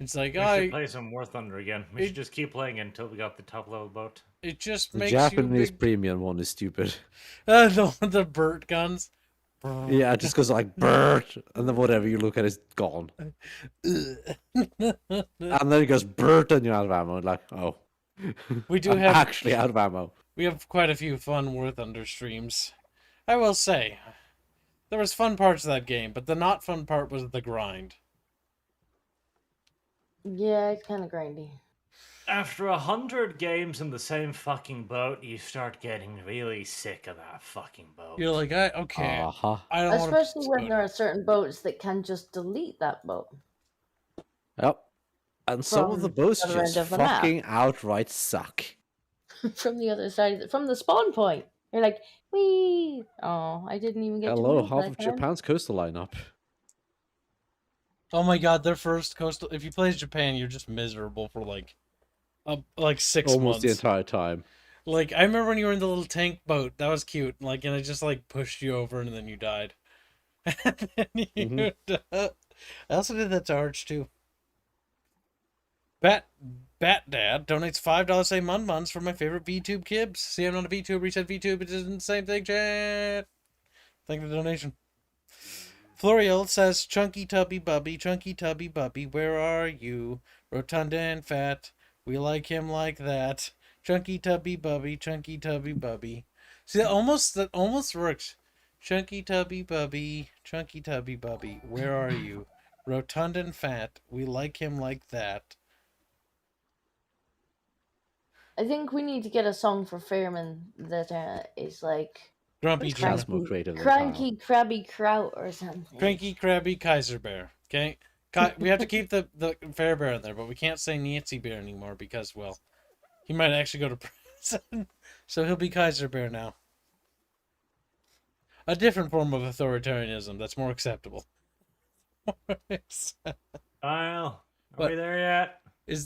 It's like, We should play some War Thunder again. We should just keep playing it until we got the top level boat. It just The makes Japanese you premium one is stupid. the Burt guns. Yeah, it just goes like Burt, and then whatever you look at is gone. And then it goes Burt, and you're out of ammo. Like, oh, We do I'm have actually out of ammo. We have quite a few fun War Thunder streams. I will say, there was fun parts of that game, but the not fun part was the grind. Yeah, it's kind of grindy. After 100 games in the same fucking boat, you start getting really sick of that fucking boat. You're like, okay, Uh-huh. I don't want to. Especially when there are certain boats that can just delete that boat. Yep. And some of the From boats the other end just of the map. fucking outright suck. From the other side, from the spawn point. You're like, wee! Oh, I didn't even get Hello, to move half that of time. Japan's coastal lineup. Oh my god, their first coastal. If you play Japan, you're just miserable for like 6 Almost months. the entire time. Like, I remember when you were in the little tank boat. That was cute. Like, and it just like pushed you over, and then you died. And then you died. I also did that to Arch too. Bat Dad donates $5 say Mun Muns for my favorite VTube Kibs. See, I'm not a VTube, reset VTube, it isn't the same thing, chat. Thank you for the donation. Floriel says, Chunky Tubby Bubby, where are you? Rotunda and fat, we like him like that. Chunky Tubby Bubby. See, that almost works. Chunky Tubby Bubby, where are you? Rotund and fat, we like him like that. I think we need to get a song for Fairman that is like Grumpy German. Sounds more creative than Cranky Krabby Kraut or something. Cranky Krabby Kaiser Bear. Okay? We have to keep the Fair Bear in there, but we can't say Nancy Bear anymore because, well, he might actually go to prison. So he'll be Kaiser Bear now. a different form of authoritarianism that's more acceptable. Kyle, are What? we there yet?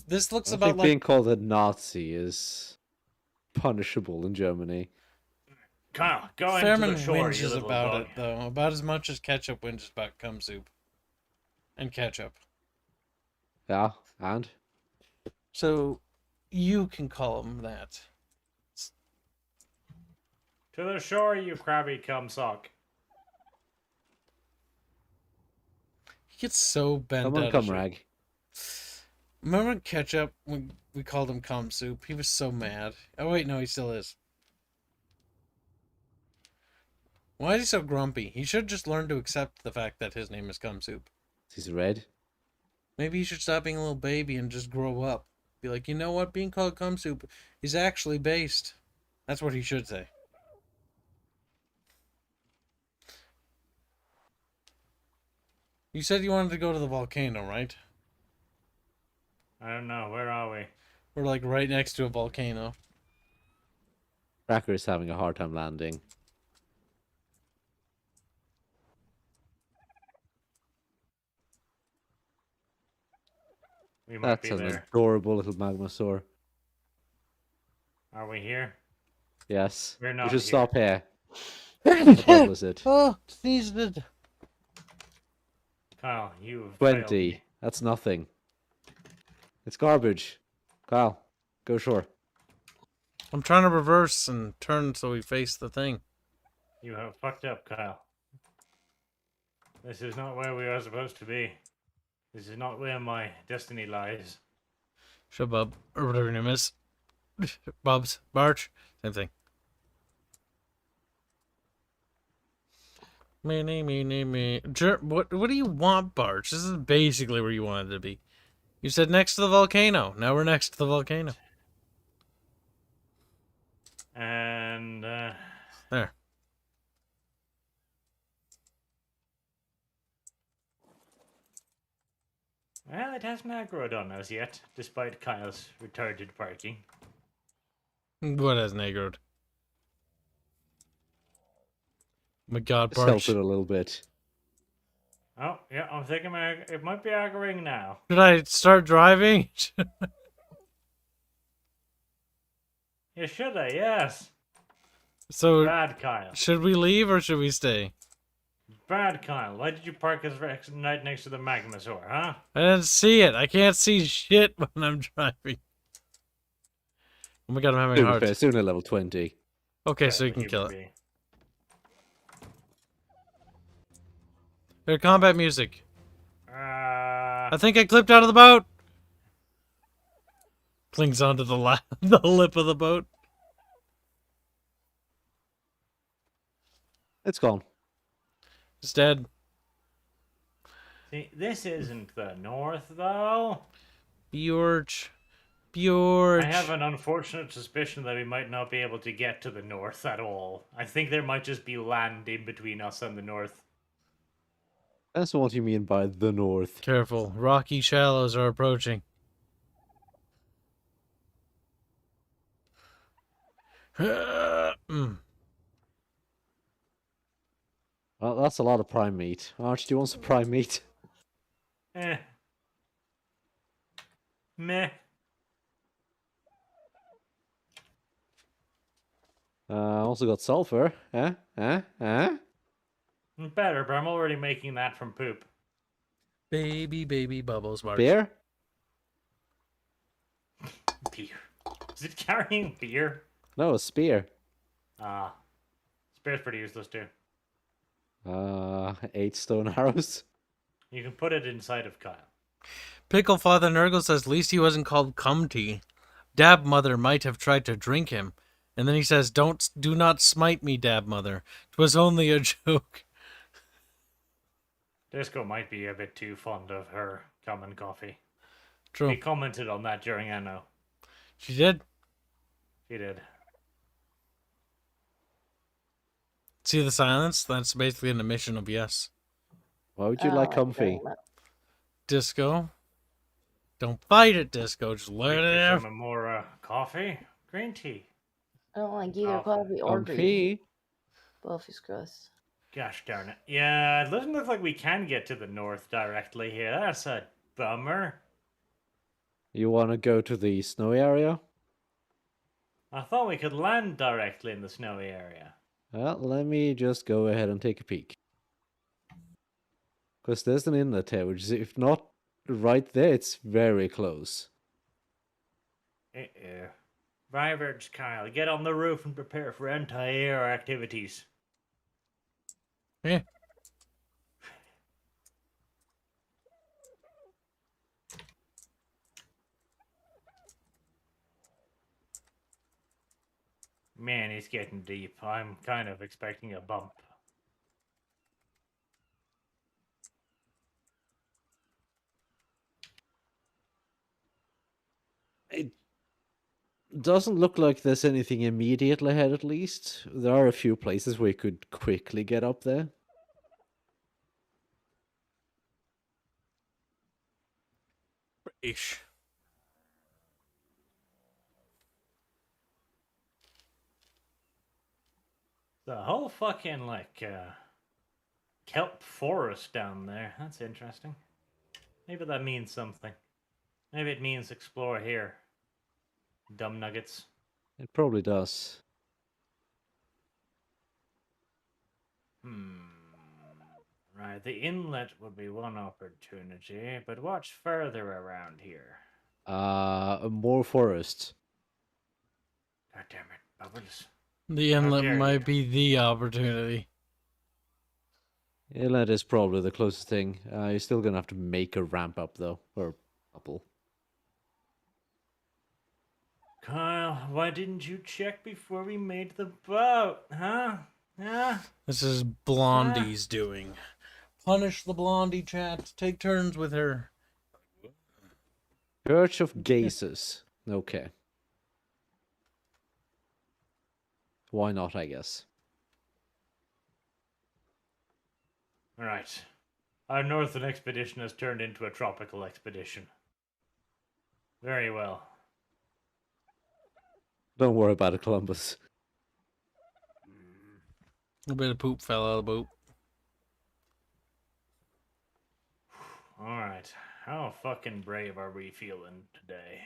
This looks I about think like being called a Nazi is punishable in Germany. Kyle, go into Fairman the shore, you whinges little about bug. it though, about as much as Ketchup whinges about cum soup and ketchup. Yeah, and So you can call him that. To the shore, you crabby cum sock. He gets so bent come on, out of come shape. rag. Remember Ketchup when we called him cum soup? He was so mad. Oh wait, no, he still is. Why is he so grumpy? He should just learn to accept the fact that his name is cum soup. He's red. Maybe he should stop being a little baby and just grow up. Be like, you know what? Being called cum soup is actually based. That's what he should say. You said you wanted to go to the volcano, right? I don't know, where are we? We're like right next to a volcano. Cracker is having a hard time landing. We might That's be an there. adorable little magmasaur. Are we here? Yes. We're We not should here. stop here. What was it? Oh, sneezed it. Kyle, you have failed 20. me. That's nothing. It's garbage. Kyle, go shore. I'm trying to reverse and turn so we face the thing. You have fucked up, Kyle. This is not where we are supposed to be. This is not where my destiny lies. Shabub, or whatever your name is. Bubs, Barch, same thing. Me. What do you want, Barch? This is basically where you wanted to be. You said next to the volcano. Now we're next to the volcano. And, There. well, it hasn't aggroed on us yet, despite Kyle's retarded parking. What has negroed? My God, Just help Barch. it a little bit. Oh, yeah, I'm thinking it might be aggroing now. Should I start driving? You should have, yes. So, Bad Kyle. should we leave or should we stay? Bad Kyle. Why did you park us right next to the Magmasaur, huh? I didn't see it. I can't see shit when I'm driving. Oh my God, I'm having a heart. Soon at level 20. Okay, so you Terrible can kill human it. being. Here, combat music. Uh, I think I clipped out of the boat. Clings onto the the lip of the boat. It's gone. It's dead. see, this isn't the north, though. Bjorch. I have an unfortunate suspicion that we might not be able to get to the north at all. I think there might just be land in between us and the north. That's what you mean by the north. Careful. Rocky shallows are approaching. Mm. Well, that's a lot of prime meat. Arch, do you want some prime meat? Eh. Meh. Also got sulfur. Better, but I'm already making that from poop. Baby bubbles, March. Beer? Beer. Is it carrying beer? No, a spear. Ah. Spear's pretty useless too. 8 stone arrows. You can put it inside of Kyle. Pickle Father Nurgle says, least he wasn't called Cumty. Dab Mother might have tried to drink him. And then he says, do not smite me, Dab Mother. 'Twas only a joke. Disco might be a bit too fond of her common coffee. True. He commented on that during Anno. She did. He did. See the silence? That's basically an admission of yes. Why would you like comfy? Disco. Don't fight it, Disco. Just let it out. Some more coffee? Green tea. I don't like either Oh, coffee or green tea. Comfy? Both is gross. Gosh darn it. Yeah, it doesn't look like we can get to the north directly here. That's a bummer. You want to go to the snowy area? I thought we could land directly in the snowy area. Well, let me just go ahead and take a peek. Because there's an inlet here, which is, if not right there, it's very close. Uh-oh. Driver's Kyle, get on the roof and prepare for anti-air activities. Yeah. Man, it's getting deep. I'm kind of expecting a bump. It doesn't look like there's anything immediately ahead, at least. There are a few places where you could quickly get up there. Ish. The whole fucking, like, kelp forest down there. That's interesting. Maybe that means something. Maybe it means explore here. Dumb nuggets. It probably does. Right, the inlet would be one opportunity, but what's further around here? More forest. God damn it, Bubbles. The How inlet dare you. might be the opportunity. Inlet is probably the closest thing. You're still gonna have to make a ramp up, though. Or a couple. Kyle, why didn't you check before we made the boat, huh? Huh? This is Blondie's doing. Punish the Blondie, chat. Take turns with her. Church of Gazes. Okay. Why not, I guess. Alright. Our northern expedition has turned into a tropical expedition. Very well. Don't worry about it, Columbus. A bit of poop fell out of the boat. Alright. How fucking brave are we feeling today?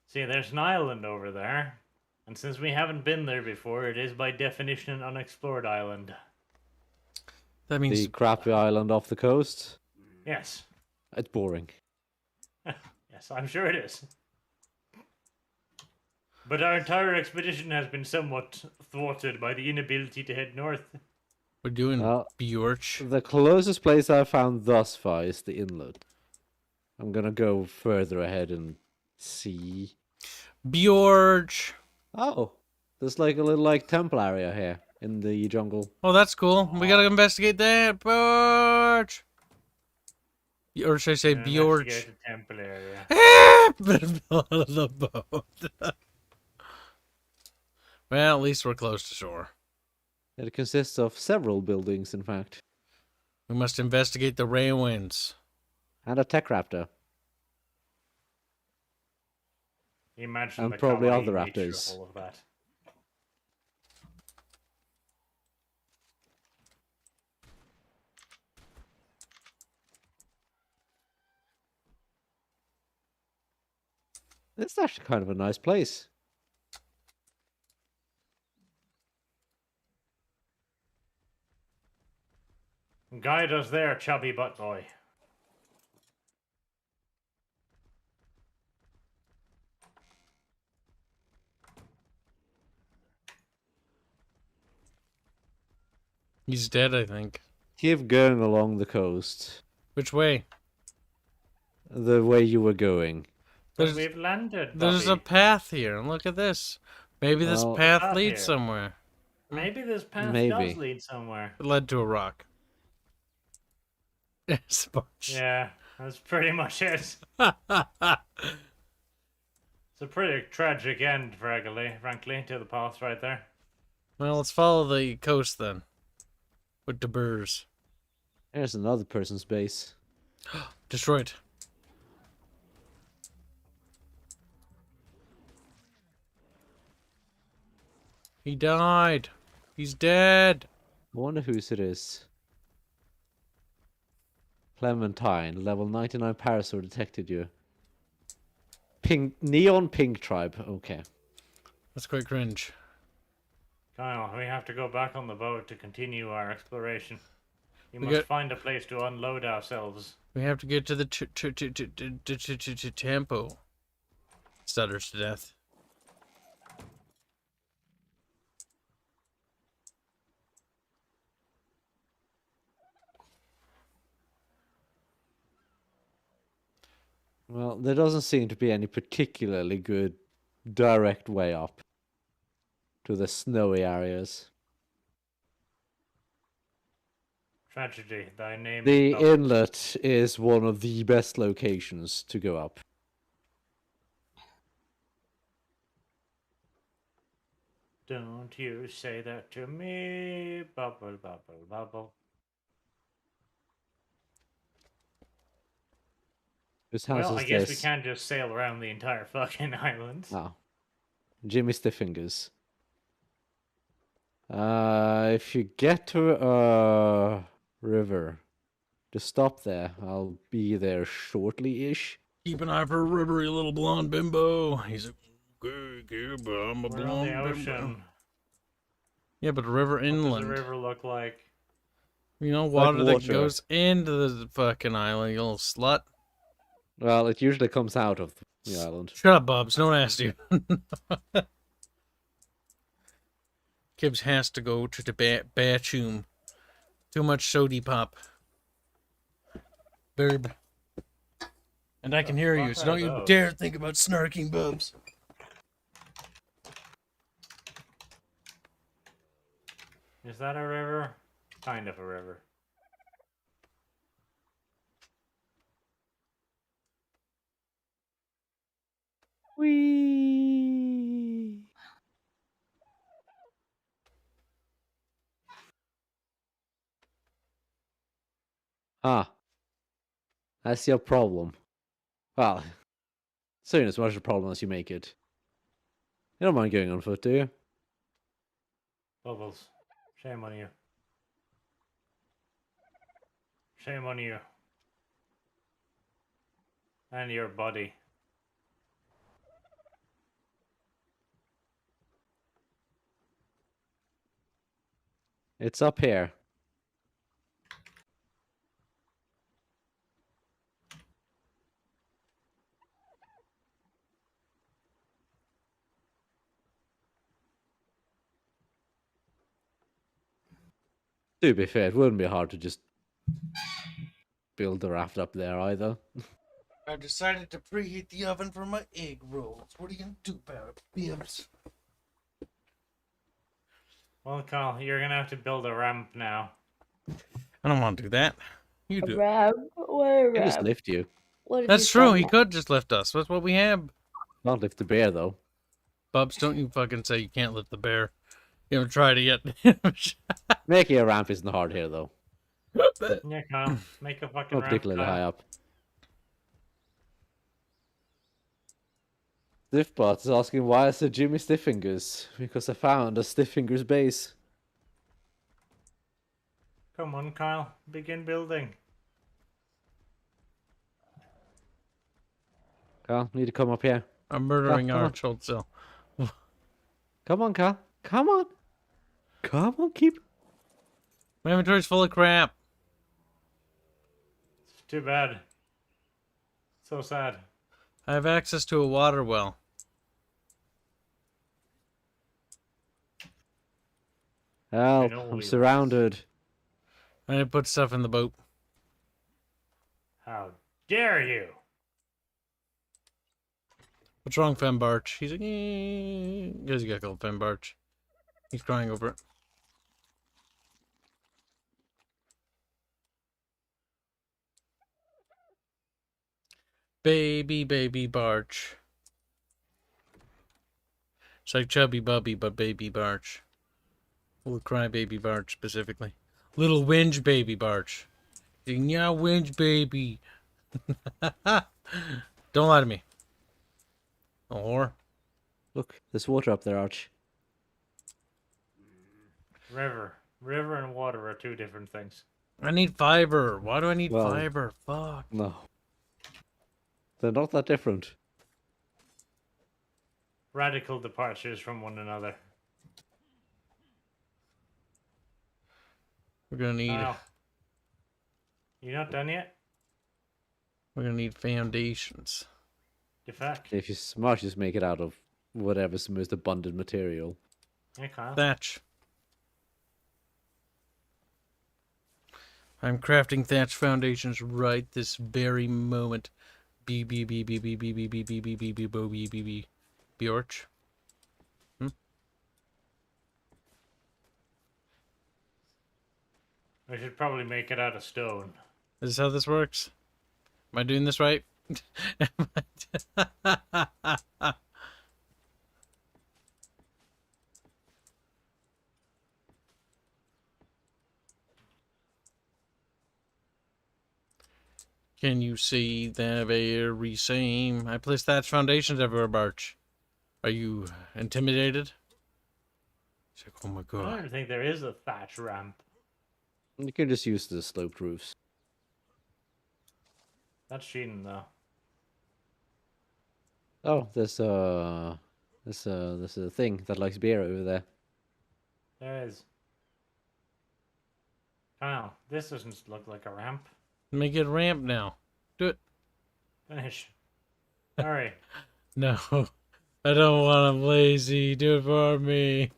See, there's an island over there. And since we haven't been there before, it is by definition an unexplored island. That means The crappy island off the coast. Yes. It's boring. Yes, I'm sure it is. But our entire expedition has been somewhat thwarted by the inability to head north. we're doing Well, Bjorch. The closest place I've found thus far is the inlet. I'm gonna go further ahead and see. Bjorch. Oh, there's like a little temple area here in the jungle. Oh, that's cool. We gotta investigate that. Bjorch. Or should I say Bjorch? Investigate the temple area. On the boat. Well, at least we're close to shore. It consists of several buildings, in fact, We must investigate the railways. and a tech raptor. Imagine And the probably kawaii other nature raptors. of all of that. It's actually kind of a nice place. Guide us there, chubby butt boy. He's dead, I think. Keep going along the coast, Which way? the way you were going. There's, We've landed. there's a Bobby. path here. Look at this. Maybe this Well, path path leads here. somewhere. Maybe this path Maybe. does lead somewhere. It led to a rock. Sponge. Yeah, that's pretty much it. It's a pretty tragic end, frankly, to the path right there. Well, let's follow the coast then. With the birds. There's another person's base. Destroyed. He died. He's dead. I wonder whose it is. Clementine, level 99 Parasaur detected you. Pink, neon pink tribe. Okay. That's quite cringe. Kyle, we have to go back on the boat to continue our exploration. We We must got- find a place to unload ourselves. We have to get to the temple. Stutters to death. Well, there doesn't seem to be any particularly good direct way up to the snowy areas. Tragedy, thy name The is Bubbles. inlet is one of the best locations to go up. Don't you say that to me. Bubble, bubble, bubble. Whose house Well, is I guess we this? can't just sail around the entire fucking island. Oh. Jimmy Stiffingers. If you get to a river, just stop there. I'll be there shortly-ish. Keep an eye for a rubbery little blonde bimbo. He's a good, but I'm a We're on the blonde bimbo. ocean. Yeah, but a river What does inland. the river look like? You know, water that water. goes into the fucking island, you little slut. Well, it usually comes out of the island. Shut up, Bubs. No one asked you. Kibs has to go to the bathroom. Too much sody pop. Burb. And I can hear you, so don't you those? dare think about snarking, Bubs. Is that a river? Kind of a river. Whee! Ah. That's your problem. Well, soon as much a problem as you make it. You don't mind going on foot, do you? Bubbles. Shame on you. Shame on you. And your body. It's up here. To be fair, it wouldn't be hard to just build the raft up there either. I decided to preheat the oven for my egg rolls. What are you gonna do about it, Bibs? Well, Carl, you're gonna have to build a ramp now. I don't want to do that. You do. Ramp? What a He just ramp? lift you. What did That's you true. say, He Matt? could just lift us. That's what we have. Not lift the bear though. Bubs, don't you fucking say you can't lift the bear. You haven't tried it yet. Making a ramp isn't hard here though. Yeah, Carl, make a fucking Not ramp. particularly Kyle. high up. Stiffbot is asking why is it Jimmy Stiffingers? Because I found a Stiffingers base. Come on, Kyle, begin building. Carl, need to come up here. I'm murdering come our on. Cholzel. Come on, Carl. Come on. Come on, keep. My inventory's full of crap. It's too bad. So sad. I have access to a water well. Help, know I'm we- surrounded. I didn't put stuff in the boat. How dare you? What's wrong, Fembarch? He's like, because he got called Fembarch. He's crying over it. Baby, baby Barch. It's like Chubby Bubby, but Baby Barch. Little cry baby Barch, specifically. Little whinge baby Barch. Yeah, whinge baby. Don't lie to me. A whore. Look, there's water up there, Arch. River. River and water are two different things. I need fiber. Why do I need Well, fiber? Fuck. No. They're not that different. Radical departures from one another. We're gonna need. Wow. You not done yet? We're gonna need foundations. The fuck? If you're smart, just make it out of whatever's the most abundant material. Yeah, Kyle. Thatch. I'm crafting thatch foundations right this very moment. Bjorch. I should probably make it out of stone. Is this how this works? Am I doing this right? Can you see the very same? I placed thatch foundations everywhere, Barch. Are you intimidated? He's like, oh my I god. don't think there is a thatch ramp. You can just use the sloped roofs. That's cheating, though. Oh, there's a thing that likes beer over there. There is. Kyle, this doesn't look like a ramp. Make it ramp now. Do it. Finish. Hurry. No. I don't want. I'm lazy. Do it for me.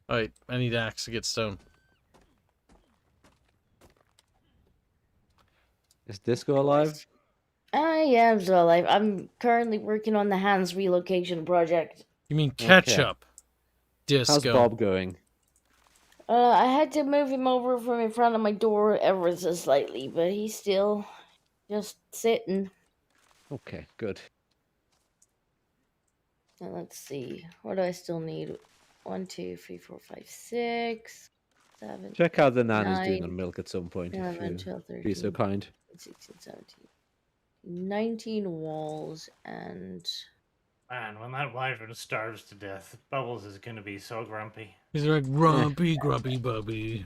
Alright, I need axe to get stone. Is Disco alive? I am still alive. I'm currently working on the Hanse relocation project. You mean ketchup? Disco. How's Bob going? I had to move him over from in front of my door ever so slightly, but he's still just sitting. Okay, good. Now let's see. What do I still need? 1, 2, 3, 4, 5, 6, 7. Check how the Nan is doing 9, on milk at some point, 11, if 12, you 13, be so kind. 16, 17, 19 walls, and Man, when that wyvern starves to death, Bubbles is gonna be so grumpy. He's like, grumpy, grumpy bubby.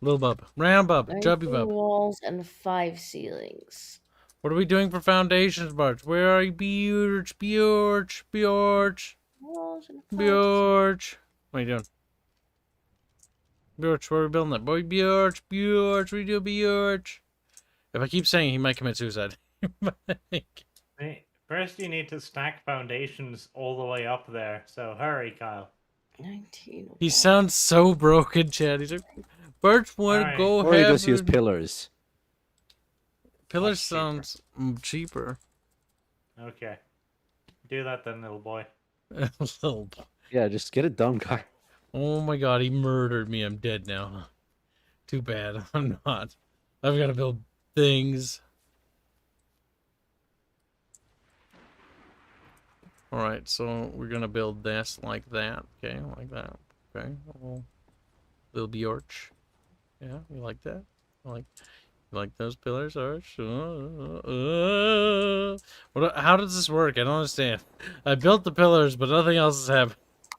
Little bub. Round bub. 19 Chubby bub. walls and 5 ceilings. What are we doing for foundations, Barch? Where are you? Bjorch, Bjorch, Bjorch, Walls and 5 Bjorch. What are you doing? Bjorch, where are we building that? Boy, Bjorch, Bjorch, we do Bjorch. If I keep saying, he might commit suicide. Hey, first you need to stack foundations all the way up there, so hurry, Kyle. 19 He walls. sounds so broken, Chad. He's like, Barch, want to Alright. go Or you just use heaven. pillars. Pillars Much cheaper. sounds cheaper. Okay. Do that then, little boy. Little b- Yeah, just get it done, guy. Oh my god, he murdered me. I'm dead now. Too bad. I'm not. I've got to build things. Alright, so we're going to build this like that. Okay, like that. Okay. Little Bjorch. Yeah, you like that? You like those pillars? Alright. How does this work? I don't understand. I built the pillars, but nothing else has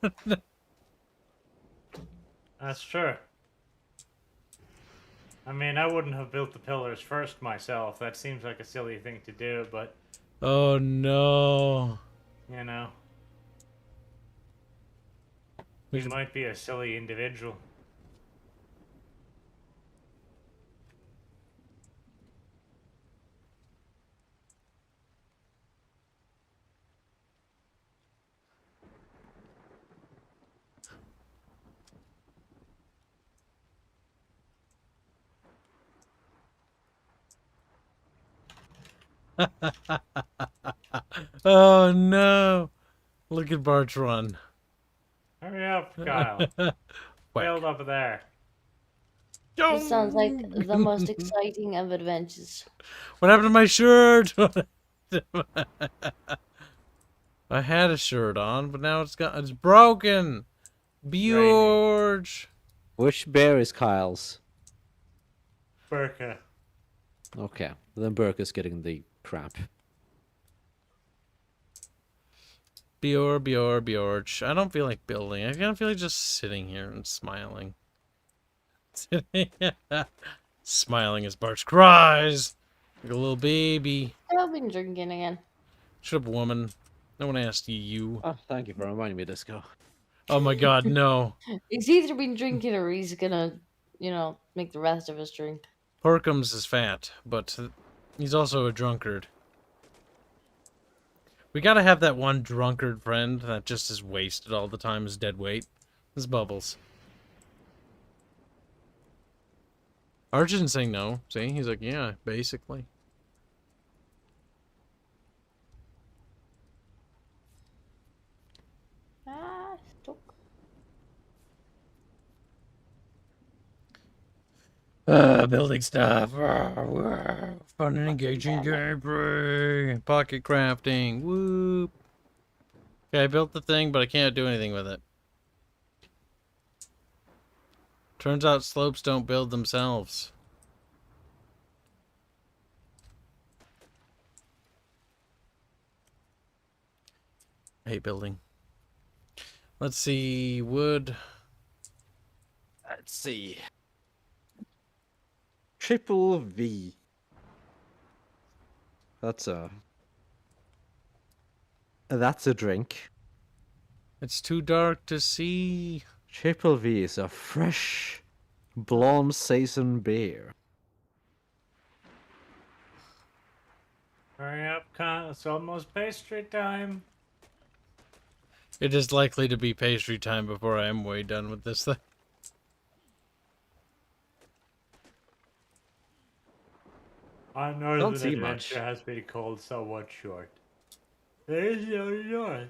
happened. That's true. I mean, I wouldn't have built the pillars first myself. That seems like a silly thing to do, but, Oh no. you know. We might be a silly individual. Oh no. Look at Bart's run. Hurry up, Kyle. Build up there. This sounds like the most exciting of adventures. What happened to my shirt? I had a shirt on, but now it's broken. Bjorch. Which bear is Kyle's? Burka. Okay, then Burke is getting the crap. Bjorch. I don't feel like building. I kind of feel like just sitting here and smiling. Smiling as Barch cries like a little baby. I've been drinking again. Shut up, woman. No one asked you. Oh, thank you for reminding me, Disco. Oh my god, no. He's either been drinking or he's gonna, make the rest of us drink. Porkums is fat, but he's also a drunkard. We gotta have that one drunkard friend that just is wasted all the time as dead weight. It's Bubbles. Arjun's saying no. See? He's like, yeah, basically. Stuck. Building stuff. Fun and engaging gameplay. Pocket crafting. Whoop. Okay, I built the thing, but I can't do anything with it. Turns out slopes don't build themselves. I hate building. Let's see, wood. Let's see. Triple V. That's a drink. It's too dark to see. Triple V is a fresh, blonde saison beer. Hurry up, it's almost pastry time. It is likely to be pastry time before I am way done with this thing. Our northern Don't see adventure much. has been called somewhat short. There is no north.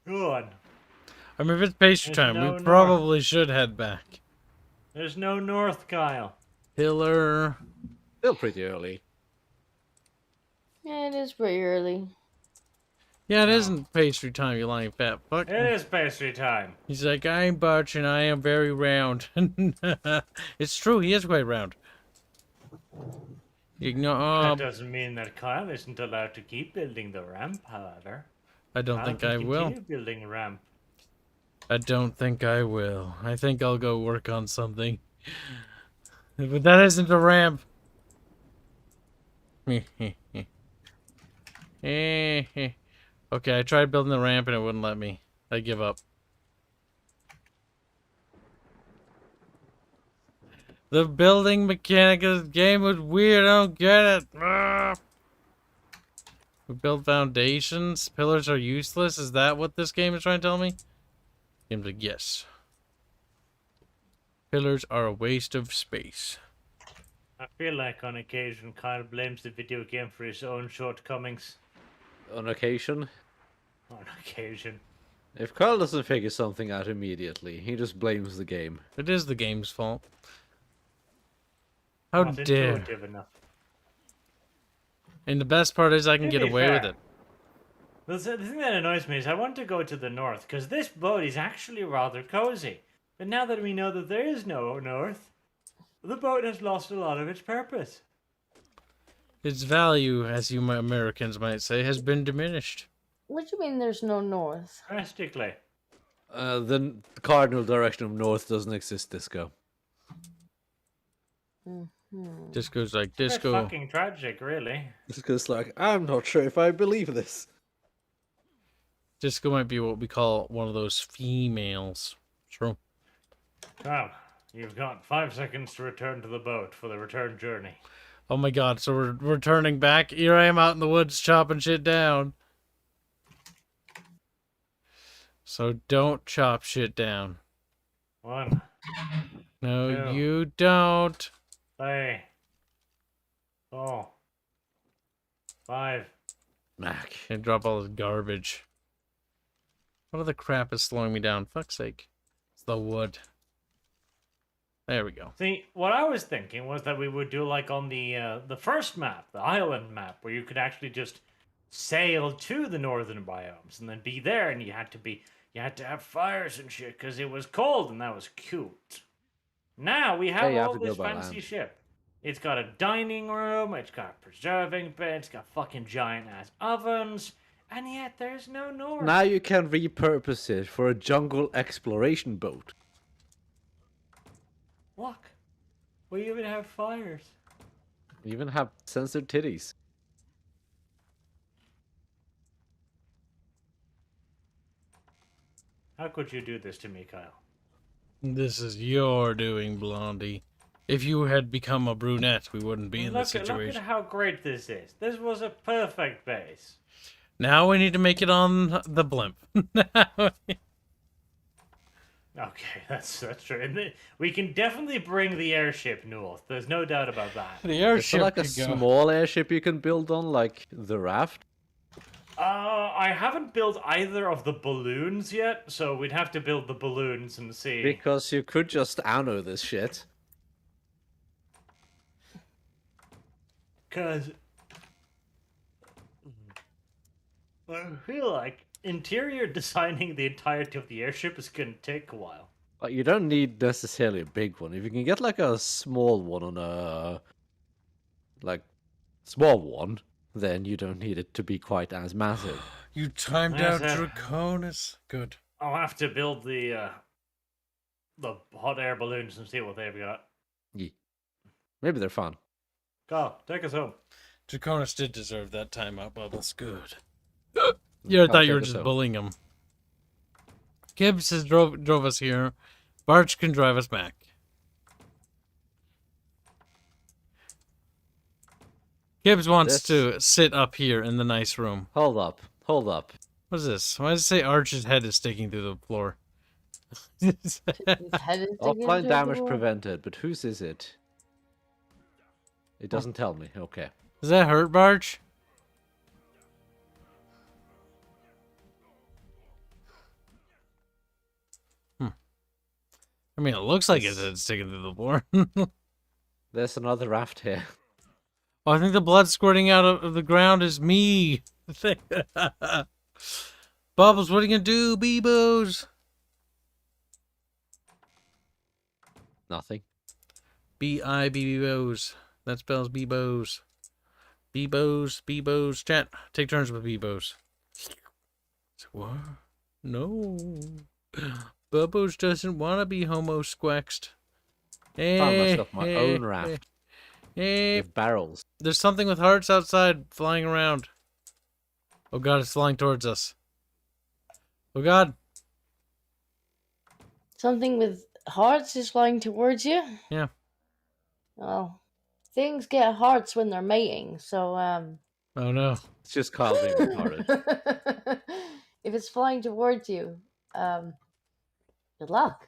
Go on. I mean, if it's pastry There's time, no we north. probably should head back. There's no north, Kyle. Pillar. Still pretty early. Yeah, it is pretty early. Yeah, it isn't pastry time, you lying fat fuck. It is pastry time. He's like, I'm Butch and I am very round. It's true, he is quite round. That doesn't mean that Kyle isn't allowed to keep building the ramp, however. I don't think I will. Continue building ramp. I don't think I will. I think I'll go work on something. But that isn't a ramp. Okay, I tried building the ramp and it wouldn't let me. I give up. The building mechanic of the game was weird. I don't get it. We build foundations. Pillars are useless. Is that what this game is trying to tell me? Game's like, yes. Pillars are a waste of space. I feel like on occasion Kyle blames the video game for his own shortcomings. On occasion. On occasion. If Carl doesn't figure something out immediately, he just blames the game. It is the game's fault. How Not dare. intuitive enough. And the best part is I can To get be away with fair, it. The thing that annoys me is I want to go to the north, because this boat is actually rather cozy. But now that we know that there is no north, the boat has lost a lot of its purpose. Its value, as you Americans might say, has been diminished. What do you mean there's no north? Drastically. The cardinal direction of north doesn't exist, Disco. Disco's like, It's Disco. fucking tragic, really. Disco's like, I'm not sure if I believe this. Disco might be what we call one of those females. True. Well, you've got 5 seconds to return to the boat for the return journey. Oh my god, so we're turning back. Here I am out in the woods chopping shit down. So don't chop shit down. 1, No, 2. you don't. 3, 4, 5. Mac. And drop all this garbage. What other crap is slowing me down? Fuck's sake. It's the wood. There we go. See, what I was thinking was that we would do like on the first map, the island map, where you could actually just sail to the northern biomes and then be there, and you had to have fires and shit because it was cold and that was cute. Now we have you have all to go this by fancy land. ship. It's got a dining room, it's got a preserving bed, it's got fucking giant ass ovens, And yet there's no north. Now you can repurpose it for a jungle exploration boat. Look, we even have fires. You even have censored titties. How could you do this to me, Kyle? This is your doing, Blondie. If you had become a brunette, we wouldn't be in this situation. Look at how great this is. This was a perfect base. Now we need to make it on the blimp. Okay, that's true. And we can definitely bring the airship north. There's no doubt about that. The Is airship there like a could go. small airship you can build on, like the raft? I haven't built either of the balloons yet, so we'd have to build the balloons and see. Because you could just Anno this shit. Because I feel like interior designing the entirety of the airship is going to take a while. Like, you don't need necessarily a big one. If you can get like a small one on a small one, then you don't need it to be quite as massive. You timed out Draconis. Good. I'll have to build the hot air balloons and see what they've got. Yeah. Maybe they're fun. Go, take us home. Draconis did deserve that timeout, Bubbles. Good. Yeah, I thought you were just bullying him. Kibs has drove us here. Barch can drive us back. Kibs wants to sit up here in the nice room. Hold up. What's this? Why does it say Arch's head is sticking through the floor? His head is sticking Offline through damage the wall. prevented, but whose is it? It doesn't tell me. Okay. Does that hurt, Barch? I mean, it looks like it's sticking through the floor. There's another raft here. Oh, I think the blood squirting out of the ground is me. Bubbles, what are you gonna do, Beebos? Nothing. B-I-B-B-Bos. That spells Beebos. Beebos. Chat, take turns with Beebos. What? No. Bubbles doesn't want to be homo squexed. Found myself my own raft. With barrels. There's something with hearts outside flying around. Oh god, it's flying towards us. Oh god. Something with hearts is flying towards you? Yeah. Well, things get hearts when they're mating, so, Oh no. It's just Kyle being retarded. if it's flying towards you, good luck.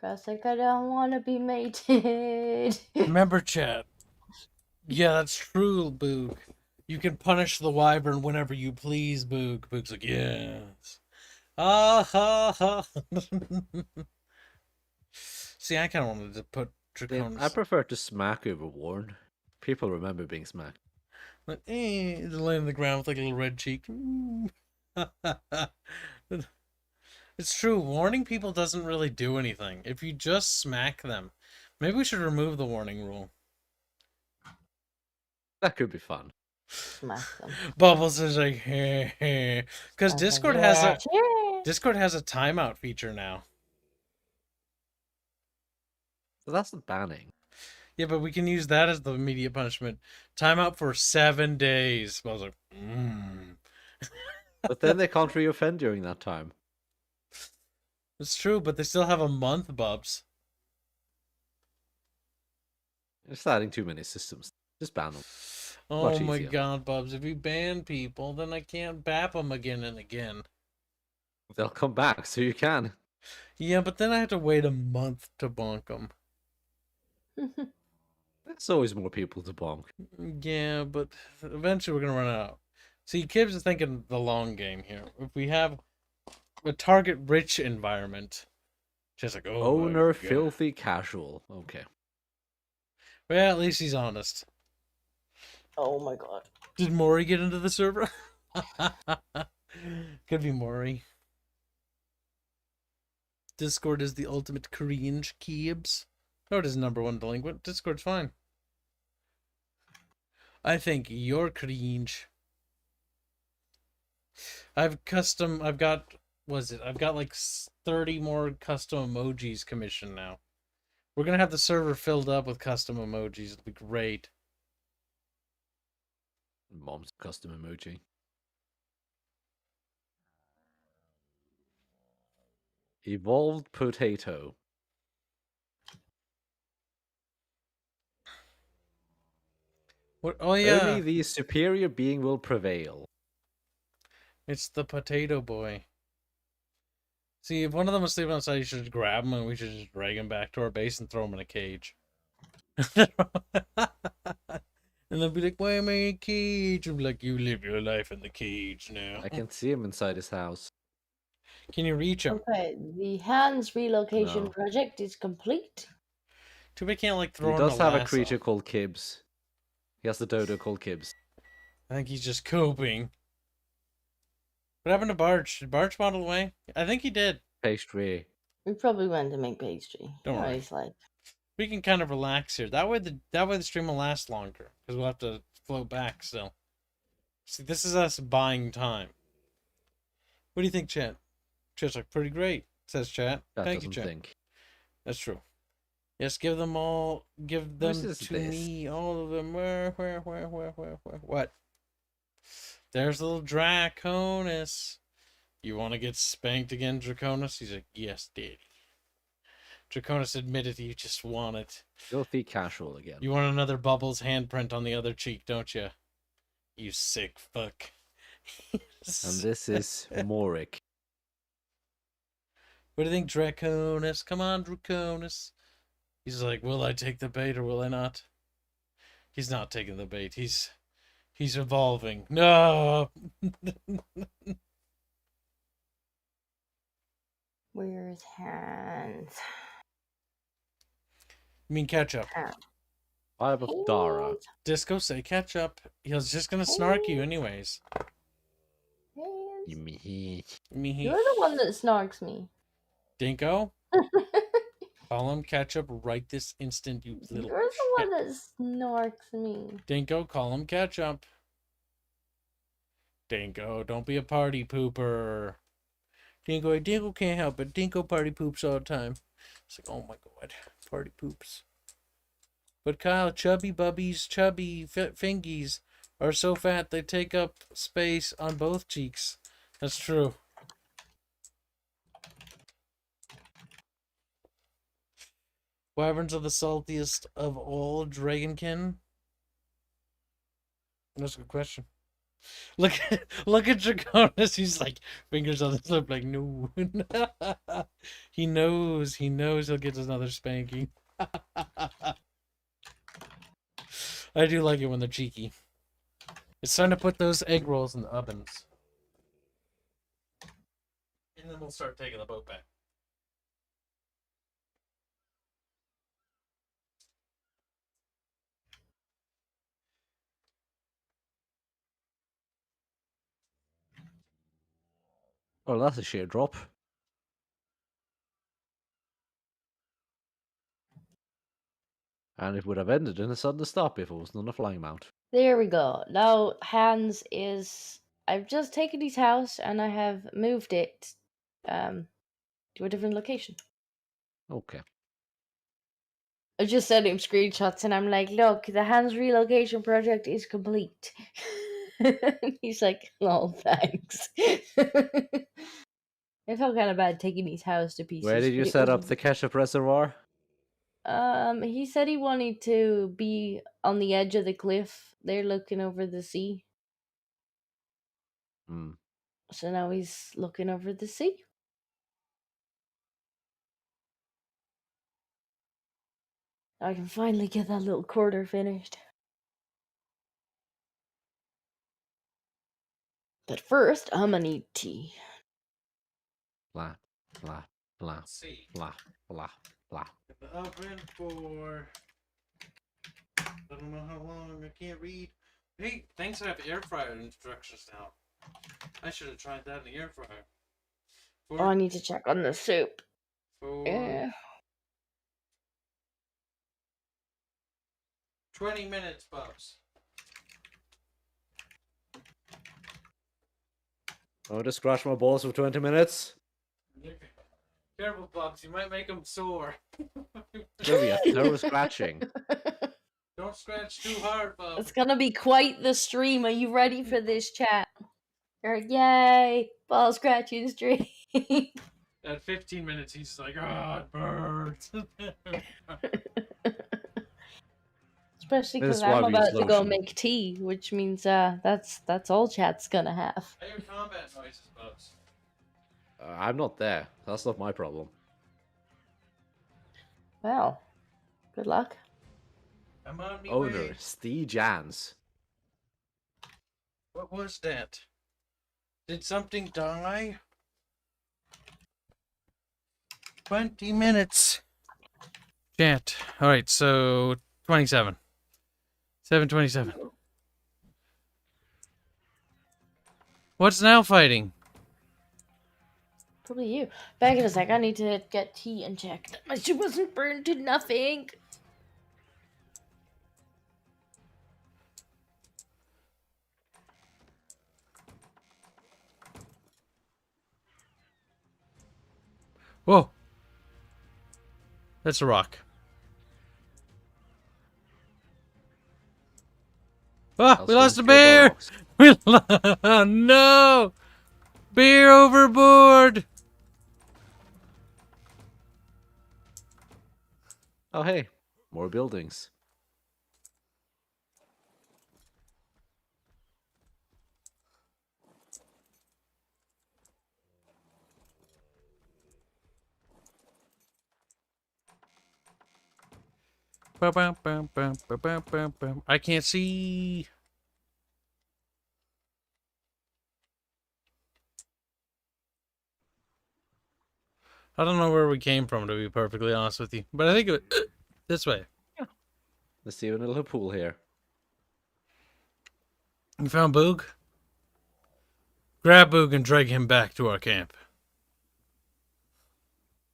Cause like I don't want to be mated. Remember, chat. Yeah, that's true, Boog. You can punish the wyvern whenever you please, Boog. Boog's like, yes. Ah ha ha. See, I kind of wanted to put Draconis. I prefer to smack over Warren. People remember being smacked. Like, just laying on the ground with like a little red cheek. It's true. Warning people doesn't really do anything. If you just smack them. Maybe we should remove the warning rule. That could be fun. Smack them. Bubbles is like, hey. Because Discord has a timeout feature now. So that's the banning. Yeah, but we can use that as the immediate punishment. Timeout for 7 days. I was like, But then they can't reoffend during that time. It's true, but they still have a month, Bubs. You're starting too many systems. Just ban them. Oh Much my easier. god, Bubs. If you ban people, then I can't bap them again and again. They'll come back, so you can. Yeah, but then I have to wait a month to bonk them. There's always more people to bonk. Yeah, but eventually we're going to run out. See, Kibs is thinking the long game here. If we have a target-rich environment, just like, oh, Owner filthy casual. Okay. Well, at least he's honest. Oh my god. Did Maury get into the server? Could be Maury. Discord is the ultimate cringe, Kibs. No, it is #1 delinquent. Discord's fine. I think you're cringe. I've got like 30 more custom emojis commissioned now. We're gonna have the server filled up with custom emojis. It'll be great. Mom's custom emoji. Evolved potato. What? Oh yeah, Only the superior being will prevail. it's the potato boy. See, if one of them was sleeping outside, you should just grab him and we should just drag him back to our base and throw him in a cage. And they'll be like, "Why am I in a cage?" I'm like, "You live your life in the cage now." I can see him inside his house. Can you reach him? Okay, the Hanse relocation No. project is complete. Too bad can't like throw He him does the have a lasso. creature called Kibs. He has the dodo called Kibs. I think he's just coping. What happened to Barch? Did Barch model away? I think he did. Pastry. We probably went to make pastry. Don't worry. It's like, We can kind of relax here. That way the stream will last longer because we'll have to float back still. See, this is us buying time. What do you think, chat? Chat's like pretty great, says chat. That Thank you, doesn't chat. think. That's true. Yes, give them all. Give them Whose is to this? me. All of them. Where? What? There's little Draconis. You want to get spanked again, Draconis? He's like, yes, Daddy. Draconis admitted you just want it. Filthy casual again. You want another Bubbles handprint on the other cheek, don't you? You sick fuck. And this is Morik. What do you think, Draconis? Come on, Draconis. He's like, will I take the bait or will I not? He's not taking the bait. He's evolving. No. where's Hanse? You mean ketchup? Vibe of Dara. Disco, say ketchup. He was just gonna snark you anyways. You me. You're the one that snarks me. Dinko? Call him ketchup right this instant, you little You're the shit. one that snarks me. Dinko, call him ketchup. Dinko, don't be a party pooper. Dinko can't help it. Dinko party poops all the time. It's like, oh my god, party poops. But Kyle, chubby bubbies, chubby fingies are so fat they take up space on both cheeks. That's true. Wyverns are the saltiest of all dragonkin? That's a good question. Look at Draconis. He's like fingers on his lip, like no. He knows he'll get another spanking. I do like it when they're cheeky. It's time to put those egg rolls in the ovens. And then we'll start taking the boat back. Oh, that's a sheer drop. And it would have ended in a sudden stop if it wasn't on a flying mount. There we go. Now Hanse is... I've just taken his house and I have moved it to a different location. Okay. I just sent him screenshots and I'm like, look, the Hanse relocation project is complete. He's like, oh, thanks. I felt kind of bad taking his house to pieces. Where did you but it set up wasn't- the ketchup reservoir? He said he wanted to be on the edge of the cliff. They're looking over the sea. Hmm. So now he's looking over the sea. I can finally get that little quarter finished. But first, I'm gonna need tea. Blah, blah, blah, See. blah, blah, blah. The oven for I don't know how long. I can't read. Hey, thanks. I have air fryer instructions now. I should have tried that in the air fryer. Oh, I need to check on the soup. For Yeah. 20 minutes, Bubs. I'm gonna scratch my balls for 20 minutes. Careful, Pops. You might make them sore. It's gonna be a thorough scratching. Don't scratch too hard, Bob. It's gonna be quite the stream. Are you ready for this, chat? Yay! Ball scratching stream. At 15 minutes, he's like, "Oh, it burns." Especially This because is why I'm we use about to go lotion. make tea, which means that's all chat's gonna have. I hear combat noises, Bubs. I'm not there. That's not my problem. Well, good luck. I'm on me Owner, way. Steve Jans. What was that? Did something die? 20 minutes. Chat. Alright, so 27. 727. What's now fighting? Probably you. Back in a sec, I need to get tea and check that my shit wasn't burned to nothing. Whoa. That's a rock. Ah, we lost a bear! We no! Bear overboard! Oh, hey. More buildings. I can't see. I don't know where we came from, to be perfectly honest with you. But I think it was this way. Let's see a little pool here. You found Boog? Grab Boog and drag him back to our camp.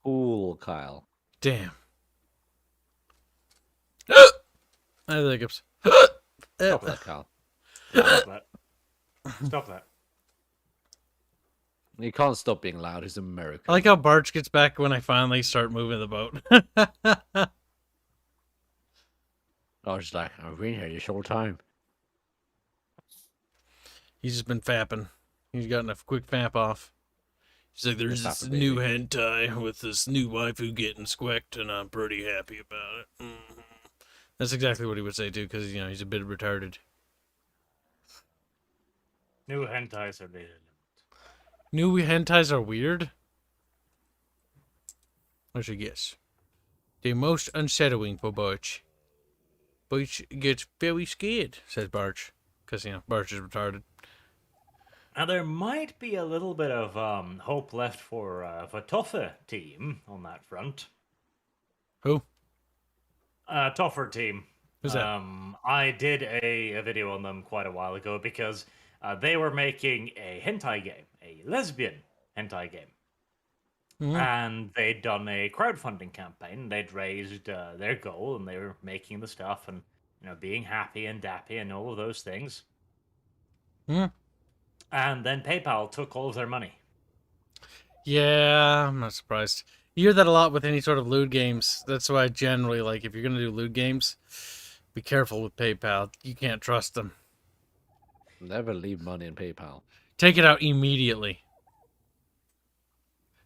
Pool, Kyle. Damn. I have the hiccups. Stop that, Kyle. Stop that. Stop that. You can't stop being loud. He's American. I like how Barch gets back when I finally start moving the boat. I was like, I've been here this whole time. He's just been fapping. He's gotten a quick fap off. He's like, there's this Fapping, new baby. hentai with this new waifu getting squecked, and I'm pretty happy about it. That's exactly what he would say, too, because, you know, he's a bit retarded. New hentais are dated. New hentais are weird? I should guess. They're most unsettling for Barch. Barch gets very scared, says Barch. Because, you know, Barch is retarded. Now, there might be a little bit of hope left for Toffe team on that front. Who? Toffer team. Who's that? I did a video on them quite a while ago because they were making a hentai game, a lesbian hentai game. Mm-hmm. And they'd done a crowdfunding campaign. They'd raised their goal, and they were making the stuff and, you know, being happy and dappy and all of those things. Mm-hmm. And then PayPal took all of their money. Yeah, I'm not surprised. You hear that a lot with any sort of lewd games. That's why generally, like, if you're going to do lewd games, be careful with PayPal. You can't trust them. Never leave money in PayPal. Take it out immediately.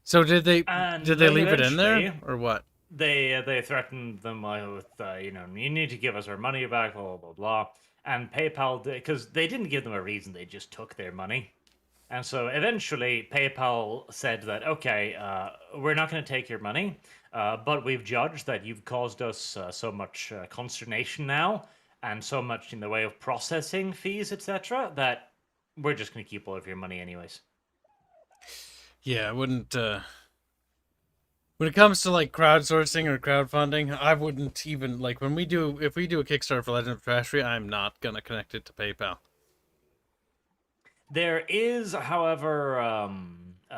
So did they leave it in there or what? They threatened them with you know, you need to give us our money back, blah blah blah. And PayPal, because they didn't give them a reason, they just took their money. And so eventually PayPal said that, okay, we're not going to take your money, but we've judged that you've caused us so much consternation now and so much in the way of processing fees, etc., that we're just going to keep all of your money anyways. Yeah, I wouldn't... When it comes to, like, crowdsourcing or crowdfunding, I wouldn't even, like, if we do a Kickstarter for Legend of Trashery, I'm not going to connect it to PayPal. There is, however,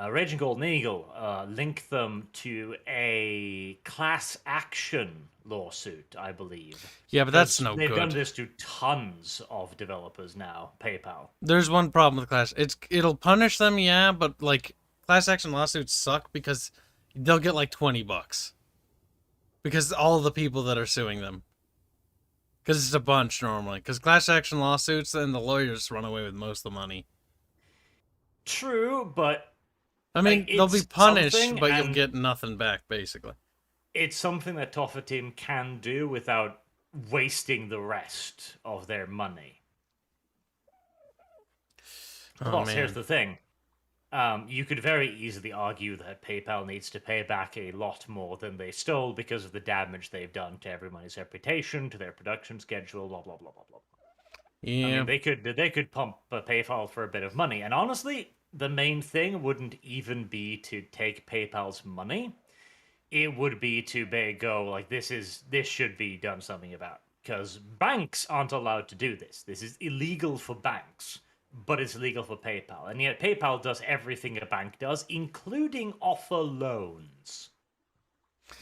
Raging Golden Eagle linked them to a class action lawsuit, I believe. Yeah, but that's no They've good. done this to tons of developers now, PayPal. There's one problem with class. It'll punish them, yeah, but like class action lawsuits suck because they'll get like $20 because all of the people that are suing them. Because it's a bunch normally. Because class action lawsuits, then the lawyers run away with most of the money. True, but I mean, they'll be punished, but you'll get nothing back, basically. It's something that Toffa Team can do without wasting the rest of their money. Plus, here's the thing. You could very easily argue that PayPal needs to pay back a lot more than they stole because of the damage they've done to everybody's reputation, to their production schedule, blah, blah, blah, blah, blah. Yeah. I mean, they could pump PayPal for a bit of money. And honestly, the main thing wouldn't even be to take PayPal's money. It would be to go, like, this should be done something about. Because banks aren't allowed to do this. This is illegal for banks, but it's legal for PayPal. And yet PayPal does everything a bank does, including offer loans.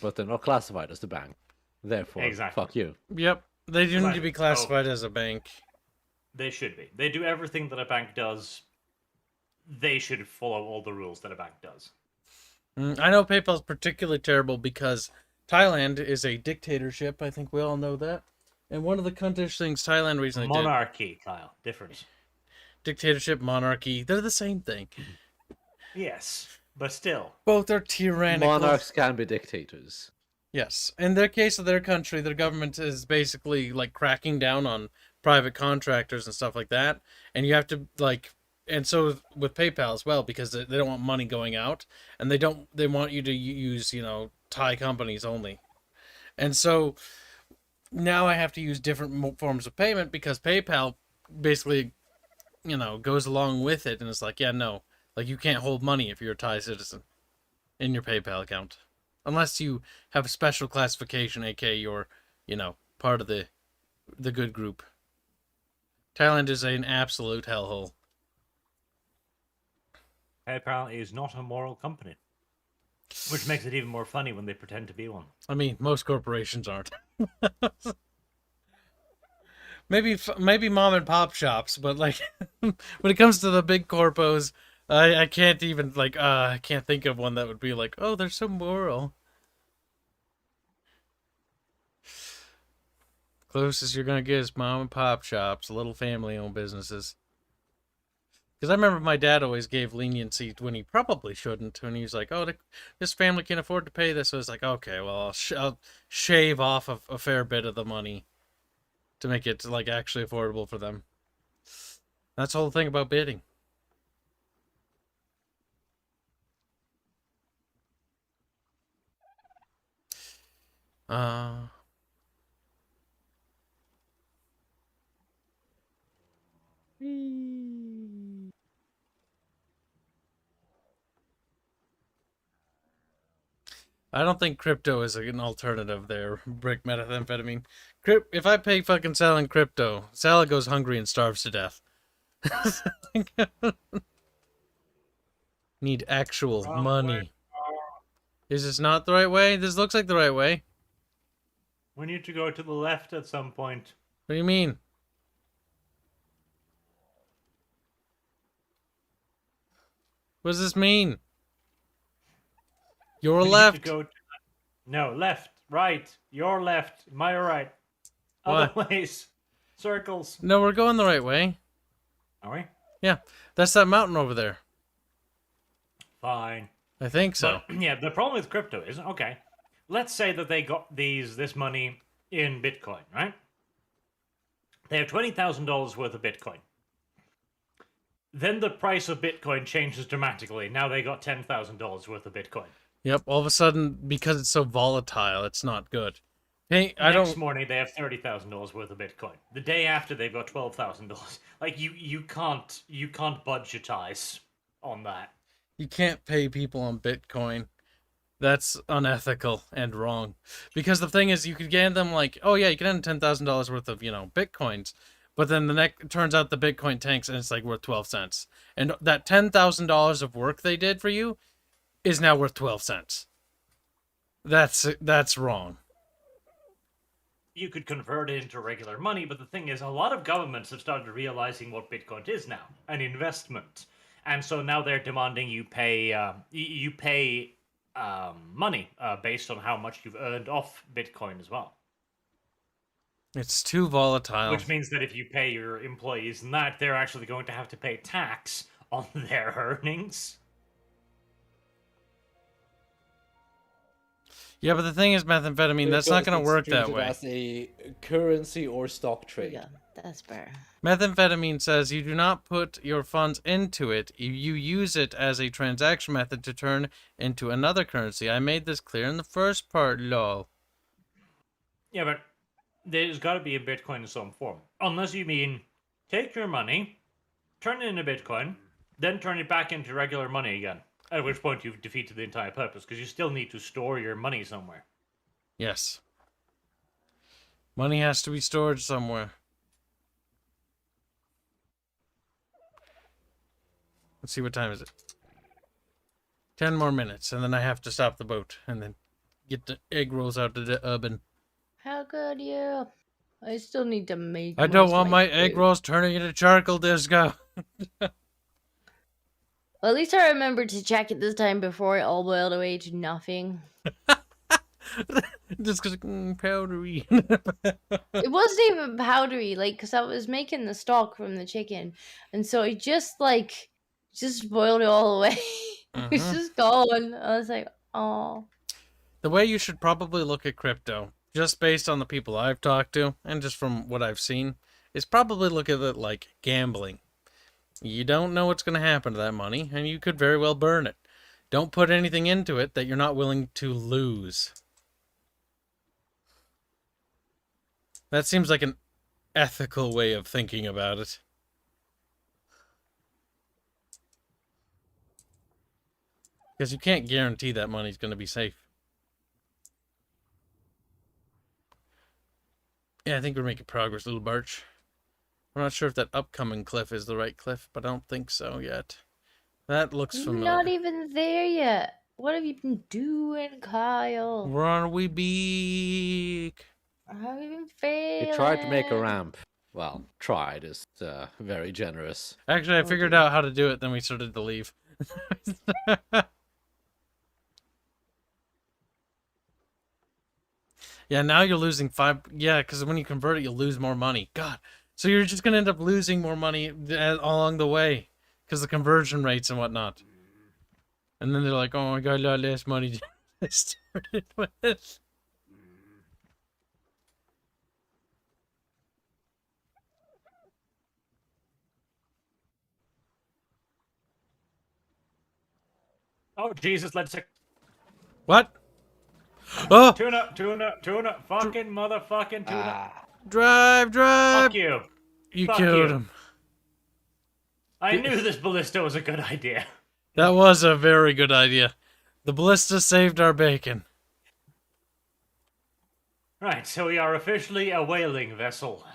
But they're not classified as the bank. Therefore, fuck you. Yep. They do need to be classified as a bank. They should be. They do everything that a bank does. They should follow all the rules that a bank does. I know PayPal's particularly terrible because Thailand is a dictatorship. I think we all know that. And one of the cuntish things Thailand recently did... Monarchy, Kyle. Difference. Dictatorship, monarchy, they're the same thing. Yes, but still. Both are tyrannical. Monarchs can be dictators. Yes. In their case of their country, their government is basically like cracking down on private contractors and stuff like that. And you have to like... And so with PayPal as well, because they don't want money going out, and they want you to use, Thai companies only. And so now I have to use different forms of payment because PayPal basically, goes along with it, and it's like, yeah, no, like you can't hold money if you're a Thai citizen in your PayPal account, unless you have a special classification, aka you're, part of the good group. Thailand is an absolute hellhole. PayPal is not a moral company, which makes it even more funny when they pretend to be one. I mean, most corporations aren't. maybe mom and pop shops, but like when it comes to the big corpos, I can't even I can't think of one that would be like, oh, they're so moral. Closest you're gonna get is mom and pop shops, little family-owned businesses. Because I remember my dad always gave leniency when he probably shouldn't. When he was like, oh, this family can afford to pay this. So it's like, okay, well, I'll shave off a fair bit of the money to make it like actually affordable for them. That's the whole thing about bidding. I don't think crypto is an alternative there, brick methamphetamine. If I pay fucking selling crypto, Sala goes hungry and starves to death. Need actual money. Is this not the right way? This looks like the right way. We need to go to the left at some point. What do you mean? What does this mean? Your left. No, left, right. Your left, my right. What? Other ways. Circles. No, we're going the right way. Are we? Yeah, that's that mountain over there. Fine. I think so. But, yeah, the problem with crypto is, okay, let's say that they got this money in Bitcoin, right? They have $20,000 worth of Bitcoin. Then the price of Bitcoin changes dramatically. Now they got $10,000 worth of Bitcoin. Yep, all of a sudden, because it's so volatile, it's not good. Hey, Next morning they have $30,000 worth of Bitcoin. The day after they've got $12,000. Like you can't budgetize on that. You can't pay people on Bitcoin. That's unethical and wrong. Because the thing is, you could get them like, oh yeah, you can earn $10,000 worth of, Bitcoins. But then it turns out the Bitcoin tanks and it's like worth 12 cents. And that $10,000 of work they did for you is now worth 12 cents. That's wrong. You could convert it into regular money, but the thing is, a lot of governments have started realizing what Bitcoin is now, an investment. And so now they're demanding you pay money based on how much you've earned off Bitcoin as well. It's too volatile. Which means that if you pay your employees that, they're actually going to have to pay tax on their earnings. Yeah, but the thing is, methamphetamine, that's not going to work that way. As a currency or stock trade. Yeah, that's fair. Methamphetamine says you do not put your funds into it. You use it as a transaction method to turn into another currency. I made this clear in the first part, lol. Yeah, but there's got to be a Bitcoin in some form. Unless you mean take your money, turn it into Bitcoin, then turn it back into regular money again. At which point you've defeated the entire purpose, because you still need to store your money somewhere. Yes. Money has to be stored somewhere. Let's see, what time is it? 10 more minutes, and then I have to stop the boat, and then get the egg rolls out of the oven. How good you? I still need to make. I don't want my egg rolls turning into charcoal disco. Well, at least I remembered to check it this time before it all boiled away to nothing. Just because powdery. It wasn't even powdery, like, because I was making the stock from the chicken, and so it just boiled it all away. It's just gone. I was like, oh. The way you should probably look at crypto, just based on the people I've talked to, and just from what I've seen, is probably look at it like gambling. You don't know what's going to happen to that money, and you could very well burn it. Don't put anything into it that you're not willing to lose. That seems like an ethical way of thinking about it. Because you can't guarantee that money's going to be safe. Yeah, I think we're making progress, little Birch. I'm not sure if that upcoming cliff is the right cliff, but I don't think so yet. That looks familiar. Not even there yet. What have you been doing, Kyle? Where are we, Beak? I haven't even failed. He tried to make a ramp. Well, tried is very generous. Actually, I figured out how to do it, then we started to leave. Yeah, now you're losing 5. Yeah, because when you convert it, you'll lose more money. God. So you're just going to end up losing more money along the way because the conversion rates and whatnot. And then they're like, oh, I got a lot less money than I started with. Oh, Jesus, let's... What? Oh! Tuna, fucking motherfucking tuna. Drive! Fuck you. You Fuck killed you. him. I knew this ballista was a good idea. That was a very good idea. The ballista saved our bacon. Right, so we are officially a whaling vessel.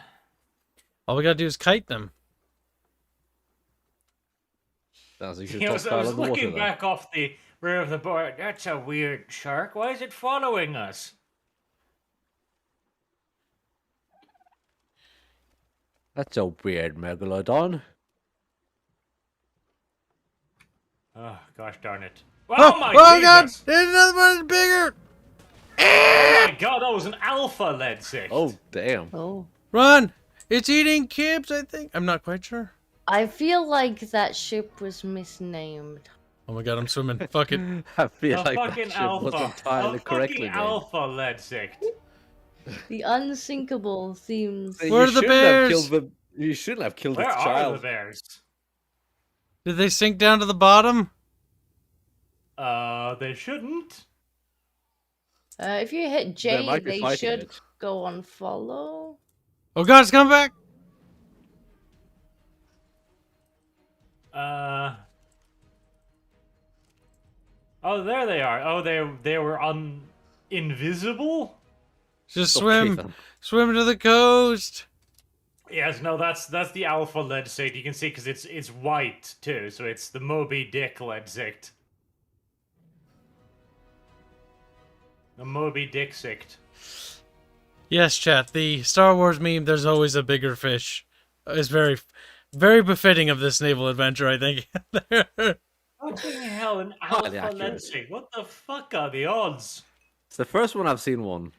All we gotta do is kite them. I was looking back off the rear of the boat. That's a weird shark. Why is it following us? That's a weird megalodon. Oh, gosh darn it. Oh my Jesus! God! There's another one bigger! Oh my God, that was an alpha lead sick. Oh, damn. Oh. Run! It's eating Kibs, I think. I'm not quite sure. I feel like that ship was misnamed. Oh my God, I'm swimming. Fuck it. I feel like fucking that ship alpha. was entirely correctly named. Alpha lead sick. The unsinkable seems. Where are the bears? You shouldn't have killed Where its are child. the bears? Did they sink down to the bottom? They shouldn't. If you hit They J, might be they fighting should it. go on follow. Oh God, it's coming back! Oh, there they are. Oh, they were invisible? Just Okay, swim. then. Swim to the coast. Yes, no, that's the alpha lead sict. You can see because it's white too, so it's the Moby Dick lead sict. The Moby Dick sict. Yes, chat. The Star Wars meme, "There's always a bigger fish," is very, very befitting of this naval adventure, I think. Fucking hell, an Highly alpha lead accurate. sict. What the fuck are the odds? It's the first one I've seen one.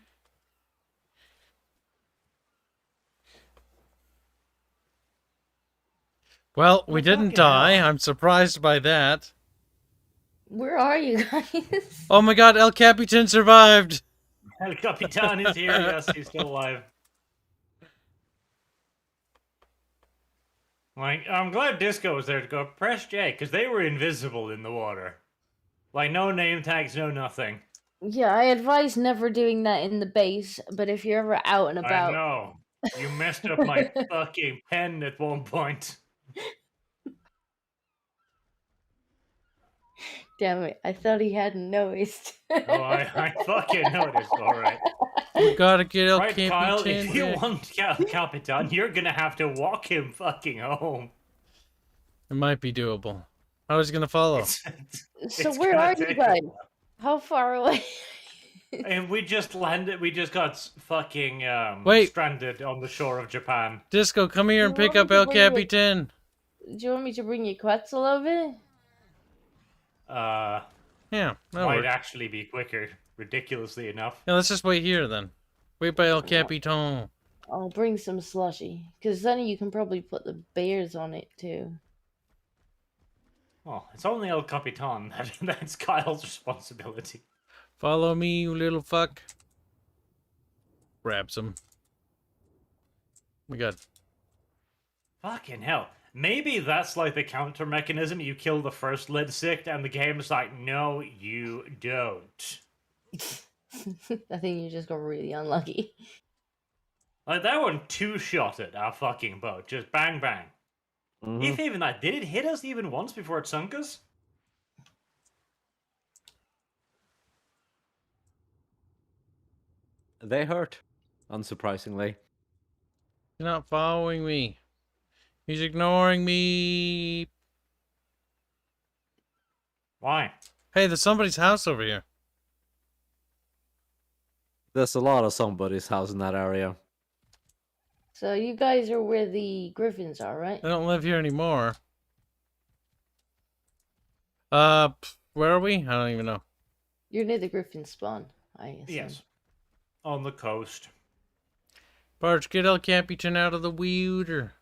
Well, we didn't fucking die. hell. I'm surprised by that. Where are you guys? Oh my god, El Capitan survived! El Capitan is here. Yes, he's still alive. Like, I'm glad Disco was there to go, press J, because they were invisible in the water. Like, no name tags, no nothing. Yeah, I advise never doing that in the base, but if you're ever out and I about... know. You messed up my fucking pen at one point. Damn it, I thought he hadn't noticed. Oh, I fucking noticed, alright. We gotta get El Right, Capitan Kyle, if you back. want El Capitan, you're gonna have to walk him fucking home. It might be doable. I was gonna follow. So where are you guys? How far away? And we just landed, we just got fucking Wait. stranded on the shore of Japan. Disco, come here and You pick want up me to El bring you- Capitan. Do you want me to bring you Quetzal over? Yeah, that Might works. actually be quicker, ridiculously enough. Yeah, let's just wait here then. Wait by El Capitan. I'll bring some slushy, because then you can probably put the bears on it too. Oh, it's only El Capitan. That's Kyle's responsibility. Follow me, you little fuck. Grabs him. We got... Fucking hell. Maybe that's like the counter mechanism. You kill the first lead sict, and the game's like, no, you don't. I think you just got really unlucky. Like, that one two-shotted our fucking boat. Just bang, bang. Mhm. If even that, did it hit us even once before it sunk us? They hurt, unsurprisingly. He's not following me. He's ignoring me. Why? Hey, there's somebody's house over here. There's a lot of somebody's house in that area. So you guys are where the griffins are, right? They don't live here anymore. Where are we? I don't even know. You're near the griffin spawn, I assume. Yes. On the coast. Barge, get El Capitan out of the water.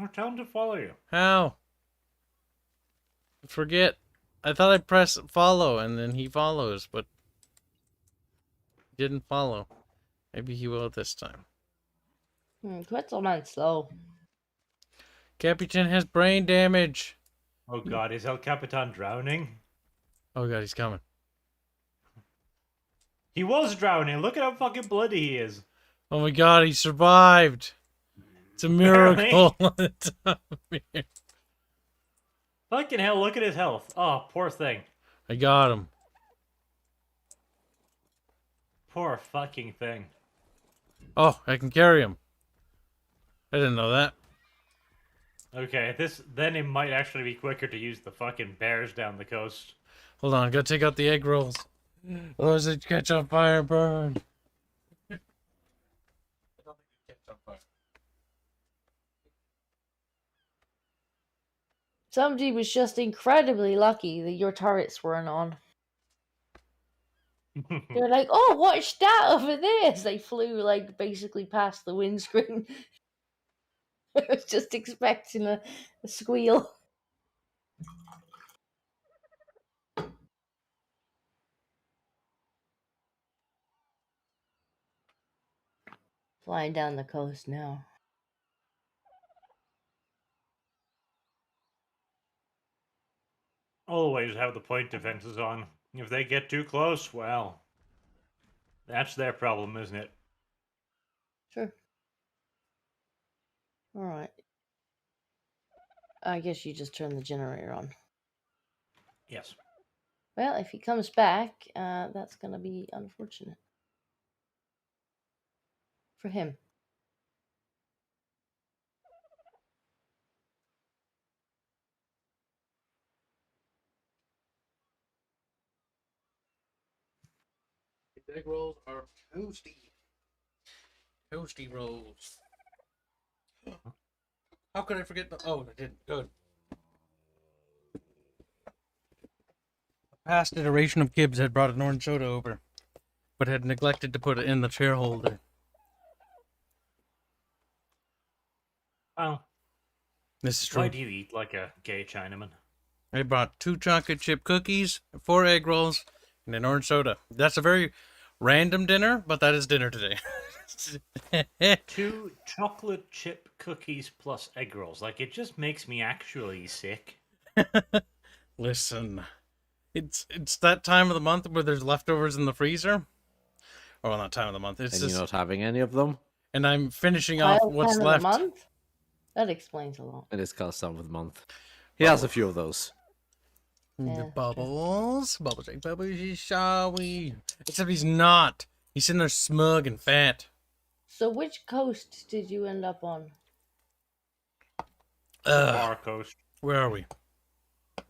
I'll tell him to follow you. How? Forget. I thought I press follow and then he follows, but he didn't follow. Maybe he will this time. Quetzalman's slow. Capitan has brain damage. Oh god, is El Capitan drowning? Oh god, he's coming. He was drowning. Look at how fucking bloody he is. Oh my god, he survived. It's a miracle. Fucking hell, look at his health. Oh, poor thing. I got him. Poor fucking thing. Oh, I can carry him. I didn't know that. Okay, then it might actually be quicker to use the fucking bears down the coast. Hold on, gotta take out the egg rolls. Otherwise they catch on fire and burn. Somebody was just incredibly lucky that your turrets weren't on. They're like, oh, watch that over there! As they flew, like, basically past the windscreen. I was just expecting a squeal. Flying down the coast now. Always have the point defenses on. If they get too close, well, that's their problem, isn't it? Sure. Alright. I guess you just turn the generator on. Yes. Well, if he comes back, that's gonna be unfortunate. For him. Egg rolls are toasty. Toasty rolls. How could I forget the... Oh, I didn't. Good. A past iteration of Kibs had brought an orange soda over, but had neglected to put it in the chair holder. Oh. This is true. Why do you eat like a gay Chinaman? I brought 2 chocolate chip cookies, 4 egg rolls, and an orange soda. That's a very random dinner, but that is dinner today. 2 chocolate chip cookies plus egg rolls. Like, it just makes me actually sick. Listen, it's that time of the month where there's leftovers in the freezer. Oh, well, not time of the month. It's And just, you're not having any of them? and I'm finishing off what's Time of left. the month? That explains a lot. It is called some of the month. He has a few of those. The Yeah. bubbles, bubbles, shake, bubbles, shall we? Except he's not. He's sitting there smug and fat. So which coast did you end up on? Far coast. Where are we?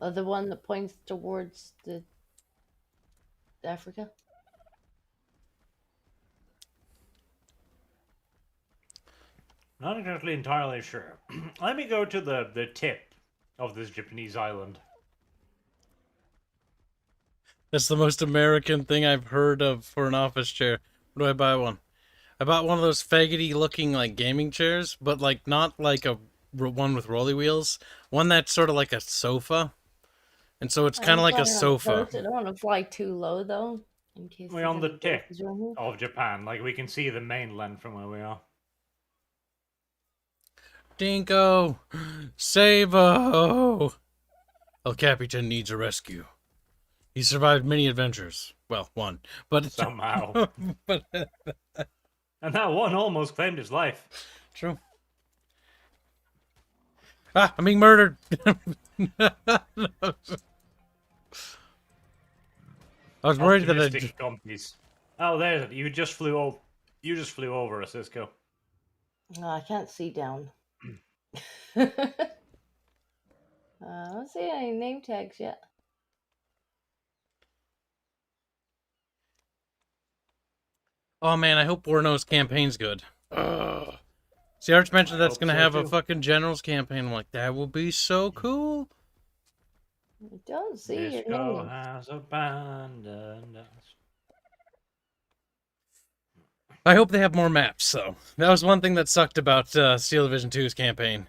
The one that points towards the Africa? Not exactly entirely sure. Let me go to the tip of this Japanese island. That's the most American thing I've heard of for an office chair. Where do I buy one? I bought one of those faggoty looking like gaming chairs, but like not like a one with rolly wheels. One that's sort of like a sofa. And so it's kind of like a sofa. I don't want to fly too low though, in case We're on the any tip ghosts are removed. of Japan. Like, we can see the mainland from where we are. Dinko! Savo! El Capitan needs a rescue. He survived many adventures. Well, one. But Somehow. but And that one almost claimed his life. true. Ah, I'm being murdered. I was worried that Optimistic compies. Oh, there's it. You just flew over. You just flew over, Cisco. No, I can't see down. I don't see any name tags yet. Oh man, I hope Borno's campaign's good. Ugh. See, Arch mentioned that's hope gonna so, have a too. fucking general's campaign. I'm like, that will be so cool. I don't see your Disco name. has abandoned us. I hope they have more maps, though. That was one thing that sucked about Steel Division 2's campaign.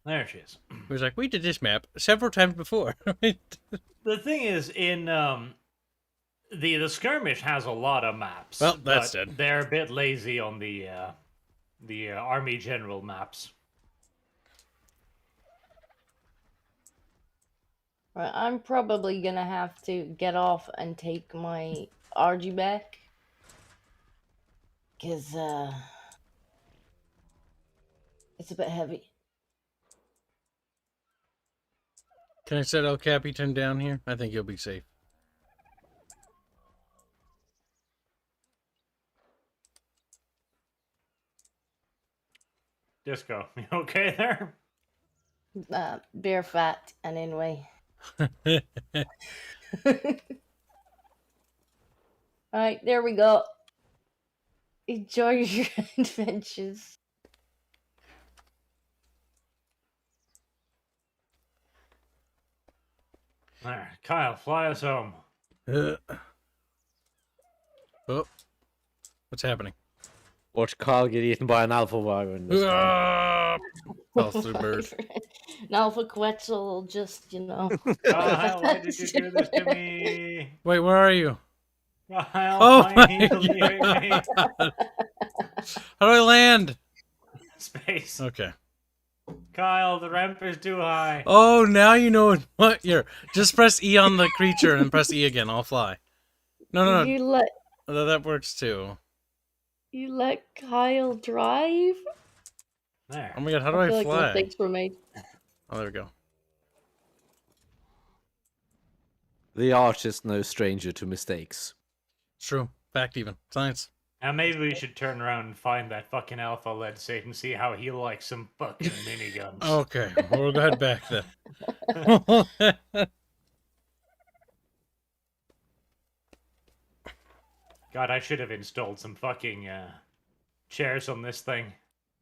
There she is. It was like, we did this map several times before. The thing is, in the skirmish has a lot of maps. Well, that's but dead. They're a bit lazy on the army general maps. Right, I'm probably gonna have to get off and take my RG back. Because, it's a bit heavy. Can I set El Capitan down here? I think you'll be safe. Disco, you okay there? Beer fat and anyway. Alright, there we go. Enjoy your adventures. There, Kyle, fly us home. Oh. What's happening? Watch Carl get eaten by an alpha wyvern. this time. Ah! Fell through bird. An alpha Quetzal just, Kyle, why did you do this to me? Wait, where are you? Kyle, Oh why my you leaving me? How do I land? Space. Okay. Kyle, the ramp is too high. Oh, now you know what. Here, just press E on the creature and press E again. I'll fly. No. That works too. You let Kyle drive? There. Oh my god, how do I I feel like fly? mistakes were made. Oh, there we go. The Arch is no stranger to mistakes. It's true. Fact even. Science. Now maybe we should turn around and find that fucking alpha lead state and see how he likes some fucking miniguns. Okay, we'll go head back then. God, I should have installed some fucking chairs on this thing.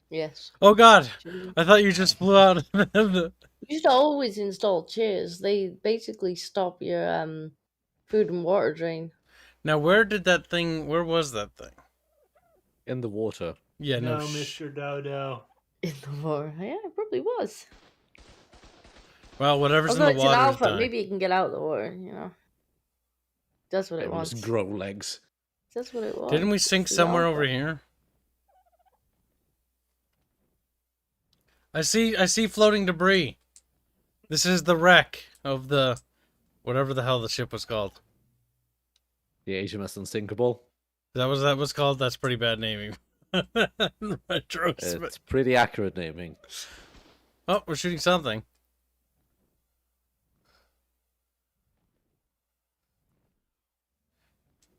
Yes. Oh God, I thought you just flew out. You should always install chairs. They basically stop your food and water drain. Now, where was that thing? In the water. Yeah, no, Mr. Dodo. In the water. Yeah, it probably was. Well, whatever's Although in the it's an water is alpha, dying. maybe it can get out of the water, you know. That's what it wants. Just grow legs. That's what it wants. Didn't we sink It's the somewhere alpha. over here? I see floating debris. This is the wreck of the whatever the hell the ship was called. The HMS Unsinkable. Is that what that was called? That's pretty bad naming. It's pretty accurate naming. Oh, we're shooting something.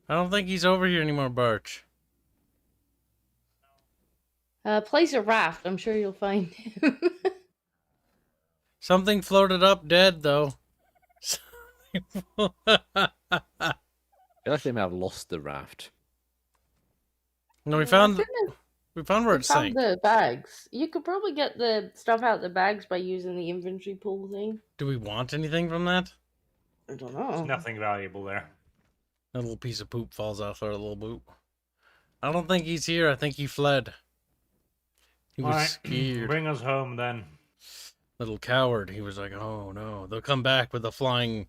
I don't think he's over here anymore, Birch. Place a raft. I'm sure you'll find him. Something floated up dead, though. I feel like they may have lost the raft. No, we found where it sank. The bags. You could probably get the stuff out of the bags by using the inventory pool thing. Do we want anything from that? I don't know. There's nothing valuable there. A little piece of poop falls off our little boot. I don't think he's here. I think he fled. He was scared. Bring us home then. Little coward. He was like, oh no. They'll come back with a flying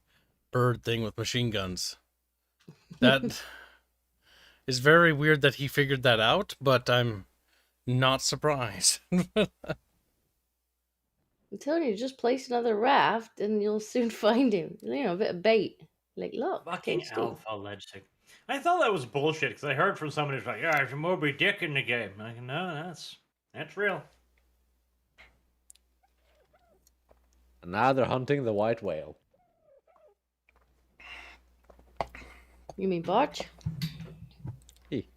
bird thing with machine guns. That is very weird that he figured that out, but I'm not surprised. I'm telling you, just place another raft and you'll soon find him. You know, a bit of bait. Like, look, Fucking tasty. alpha legic. I thought that was bullshit because I heard from somebody who's like, yeah, there's a Moby Dick in the game. I'm like, no, that's real. And now they're hunting the white whale. You mean Botch? Hey.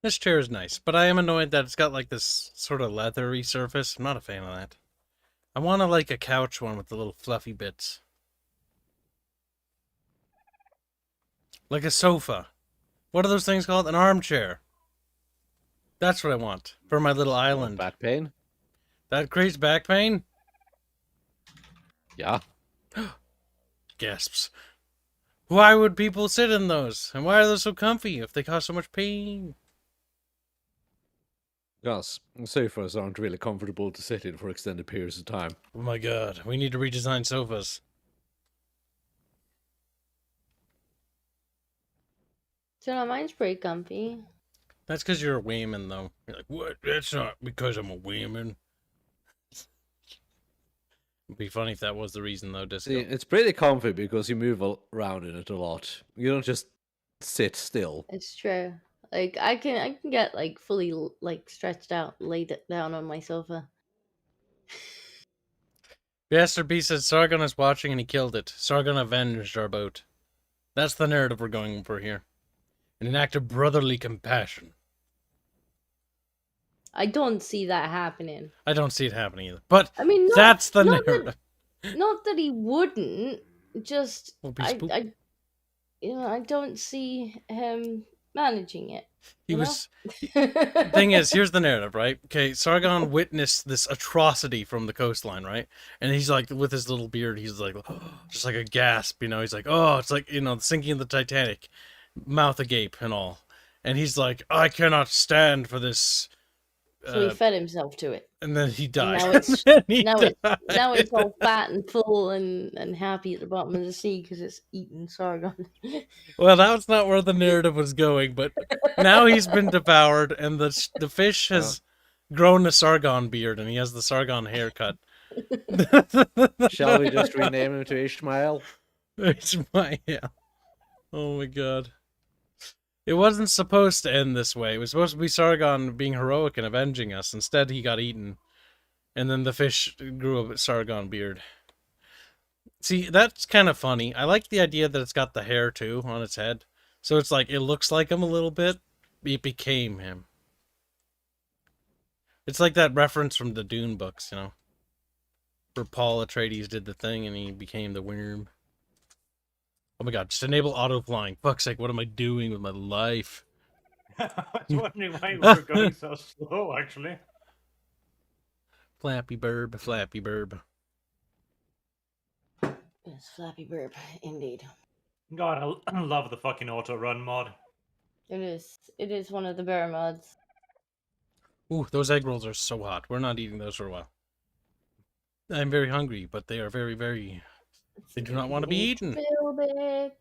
This chair is nice, but I am annoyed that it's got like this sort of leathery surface. I'm not a fan of that. I want like a couch one with the little fluffy bits. Like a sofa. What are those things called? An armchair. That's what I want for my little island. Back pain? That creates back pain? Yeah. Gasps. Why would people sit in those? And why are they so comfy if they cause so much pain? Because sofas aren't really comfortable to sit in for extended periods of time. Oh my god, we need to redesign sofas. So no, mine's pretty comfy. That's because you're a wayman, though. You're like, what? That's not because I'm a wayman. It'd be funny if that was the reason, though, Disco. See, it's pretty comfy because you move around in it a lot. You don't just sit still. It's true. Like I can get like fully like stretched out, laid it down on my sofa. Master B said Sargon is watching and he killed it. Sargon avenged our boat. That's the narrative we're going for here. In an act of brotherly compassion. I don't see that happening. I don't see it happening either. But I mean, that's the narrative. Not that he wouldn't. Just I I don't see him managing it. He was. Thing is, here's the narrative, right? Okay, Sargon witnessed this atrocity from the coastline, right? And he's like, with his little beard, he's like, just like a gasp, you know? He's like, oh, it's like, you know, the sinking of the Titanic, mouth agape and all. And he's like, I cannot stand for this. So he fed himself to it. And then he died. Now it's all fat and full and happy at the bottom of the sea because it's eating Sargon. Well, that's not where the narrative was going, but now he's been devoured, and the fish has grown a Sargon beard, and he has the Sargon haircut. Shall we just rename him to Ishmael? Ishmael. Oh my god. It wasn't supposed to end this way. It was supposed to be Sargon being heroic and avenging us. Instead, he got eaten. And then the fish grew a Sargon beard. See, that's kind of funny. I like the idea that it's got the hair, too, on its head. So it's like, it looks like him a little bit. It became him. It's like that reference from the Dune books, you know, where Paul Atreides did the thing and he became the worm. Oh my god, just enable auto flying. Fuck's sake, what am I doing with my life? I was wondering why we were going so slow, actually. Flappy Burb, Flappy Burb. Yes, Flappy Burb, indeed. God, I love the fucking auto run mod. It is. It is one of the better mods. Ooh, those egg rolls are so hot. We're not eating those for a while. I'm very hungry, but they are very, very... They do not want to be eaten. Build it.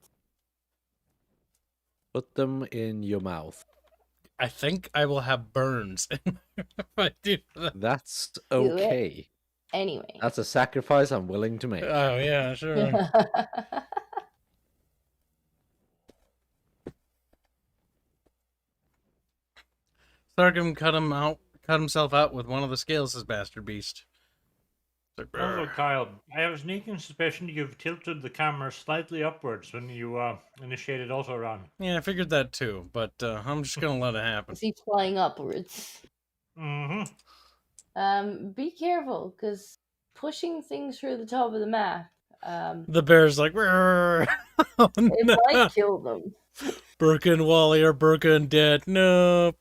Put them in your mouth. I think I will have burns if I do that. That's Do it. okay. Anyway. That's a sacrifice I'm willing to make. Oh, yeah, sure. Sargum cut himself out with one of the scales, his bastard beast. Like, also, Kyle, I have a sneaking suspicion you've tilted the camera slightly upwards when you initiated auto run. yeah, I figured that too, but I'm just gonna let it happen. He's flying upwards. Mm-hmm. Be careful, because pushing things through the top of the map, The bear's like, oh, it no. might kill them. Burka and Wally are Burka and dead. No.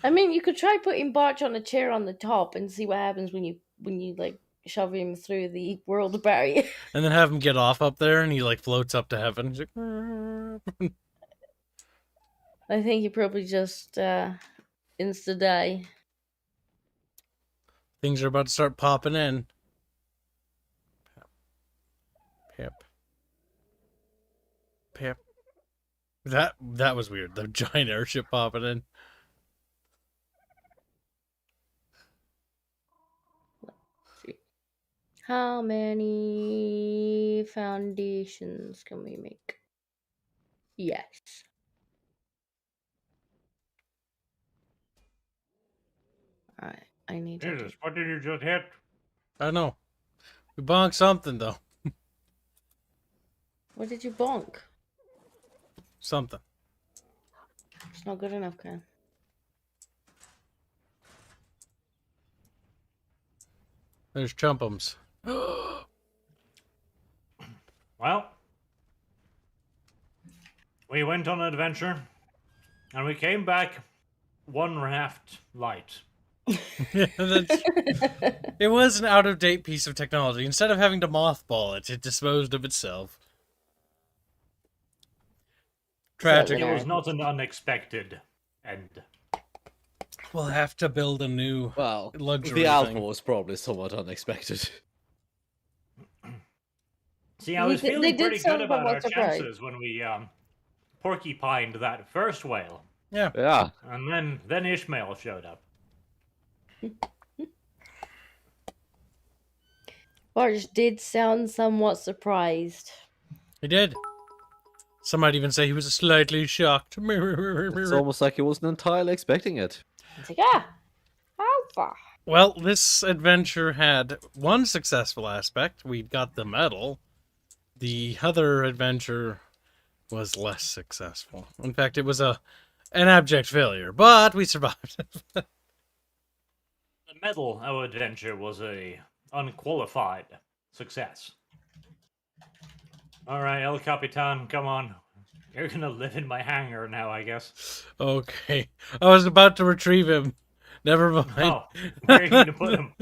I mean, you could try putting Botch on a chair on the top and see what happens when you like shove him through the world barrier. And then have him get off up there, and he like floats up to heaven. He's like, I think he probably just insta die. things are about to start popping in. Pip. Pip. That was weird. The giant airship popping in. How many foundations can we make? Yes. Alright, I need to... Jesus, what did you just hit? I don't know. We bonked something, though. What did you bonk? Something. It's not good enough, Ken. There's Chumpums. Well, we went on an adventure, and we came back one raft light. Yeah, it was an out-of-date piece of technology. Instead of having to mothball it, it disposed of itself. Tragic. It was not an unexpected end. We'll have to build a new luxury the alpha thing. was probably somewhat unexpected. See, I was feeling pretty good about our chances when we porcupined that first whale. Yeah. Yeah. And then Ishmael showed up. Barge did sound somewhat surprised. He did. Some might even say he was slightly shocked. It's almost like he wasn't entirely expecting it. It's like, ah, alpha. Well, this adventure had one successful aspect. We got the medal. The other adventure was less successful. In fact, it was an abject failure, but we survived. The medal of adventure was a unqualified success. All right, El Capitan, come on. You're gonna live in my hangar now, I guess. Okay. I was about to retrieve him. Never mind. Oh, where are you gonna put him?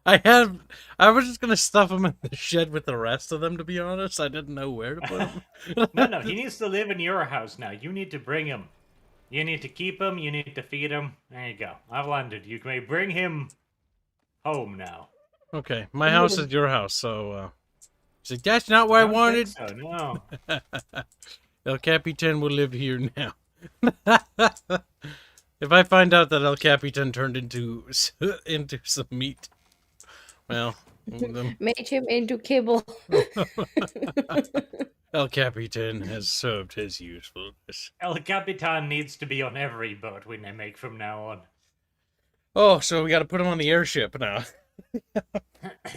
I was just gonna stuff him in the shed with the rest of them, to be honest. I didn't know where to put him. No, he needs to live in your house now. You need to bring him. You need to keep him, you need to feed him. There you go. I've landed. You may bring him home now. Okay, my house is your house, so she's like, that's not what I wanted. So, no. El Capitan will live here now. If I find out that El Capitan turned into some meat, well, made him into kibble. El Capitan has served his usefulness. El Capitan needs to be on every boat we make from now on. Oh, so we got to put him on the airship now.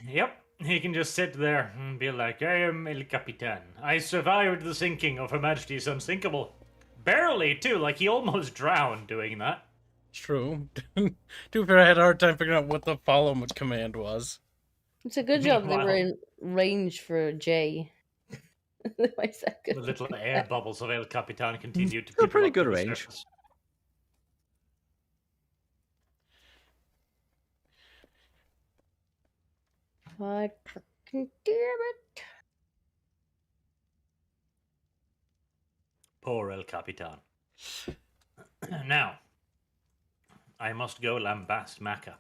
Yep, he can just sit there and be like, I am El Capitan. I survived the sinking of Her Majesty's Unsinkable. Barely, too, like he almost drowned doing that. True. To be fair, I had a hard time figuring out what the follow command was. It's a good job they were Meanwhile- in range for J. My second. The little air bubbles of El Capitan continued to Still people pretty up to good the range. surface. God fucking damn it. Poor El Capitan. Now, I must go lambast Macca.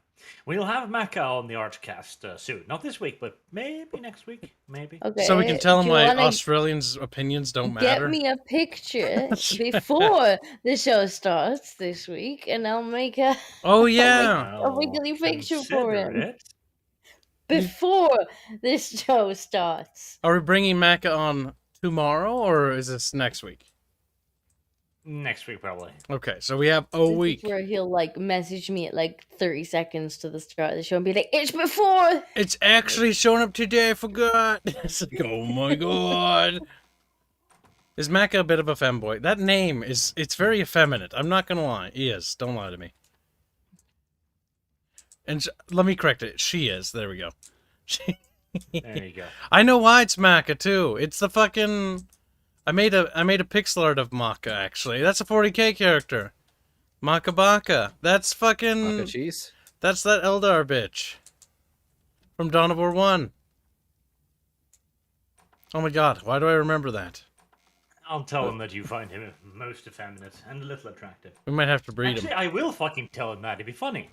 We'll have Macca on the Archcast soon. Not this week, but maybe next week. Maybe. Okay. So we can tell do him you why wanna Australians' opinions don't Get matter. me a picture before the show starts this week, and I'll make a Oh yeah. a weekly picture for Consider him it. before this show starts. Are we bringing Macca on tomorrow, or is this next week? Next week, probably. Okay, so we have a This is week. where he'll like message me at like 30 seconds to the start of the show and be like, "It's before." It's actually showing up today. I forgot. It's like, oh my god. Is Macca a bit of a femboy? That name it's very effeminate. I'm not gonna lie. He is. Don't lie to me. And let me correct it. She is. There we go. There you go. I know why it's Macca too. It's the fucking. I made a pixel art of Macca actually. That's a 40k character. Macca Baka. That's fucking. Maca cheese. That's that Eldar bitch. From Dawn of War 1. Oh my god, why do I remember that? I'll tell him that you find him most effeminate and a little attractive. We might have to breed Actually, him. I will fucking tell him that. It'd be funny.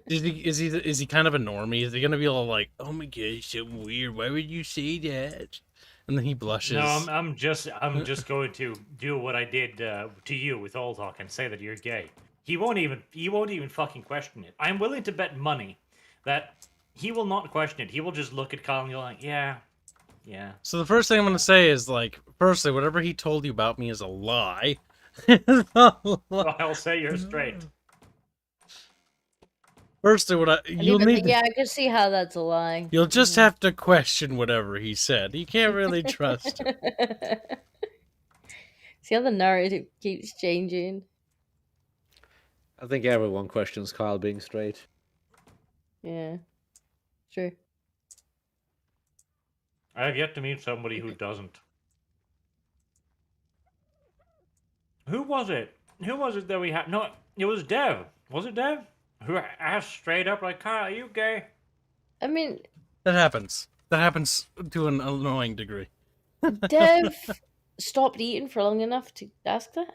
Is he kind of a normie? Is he gonna be all like, oh my god, so weird, why would you say that? And then he blushes. No, I'm just going to do what I did to you with all talk and say that you're gay. He won't even fucking question it. I'm willing to bet money that he will not question it. He will just look at Kyle and go like, yeah. So the first thing I'm gonna say is like, firstly, whatever he told you about me is a lie. Well, I'll say you're straight. Firstly, Yeah, I can see how that's a lie. You'll just have to question whatever he said. You can't really trust him. See how the narrative keeps changing? I think everyone questions Kyle being straight. Yeah. Sure. I have yet to meet somebody who doesn't. Who was it? Who was it that we had? No, it was Dev. Was it Dev? Who asked straight up like, Kyle, are you gay? I mean, That happens. That happens to an annoying degree. Dev stopped eating for long enough to ask that.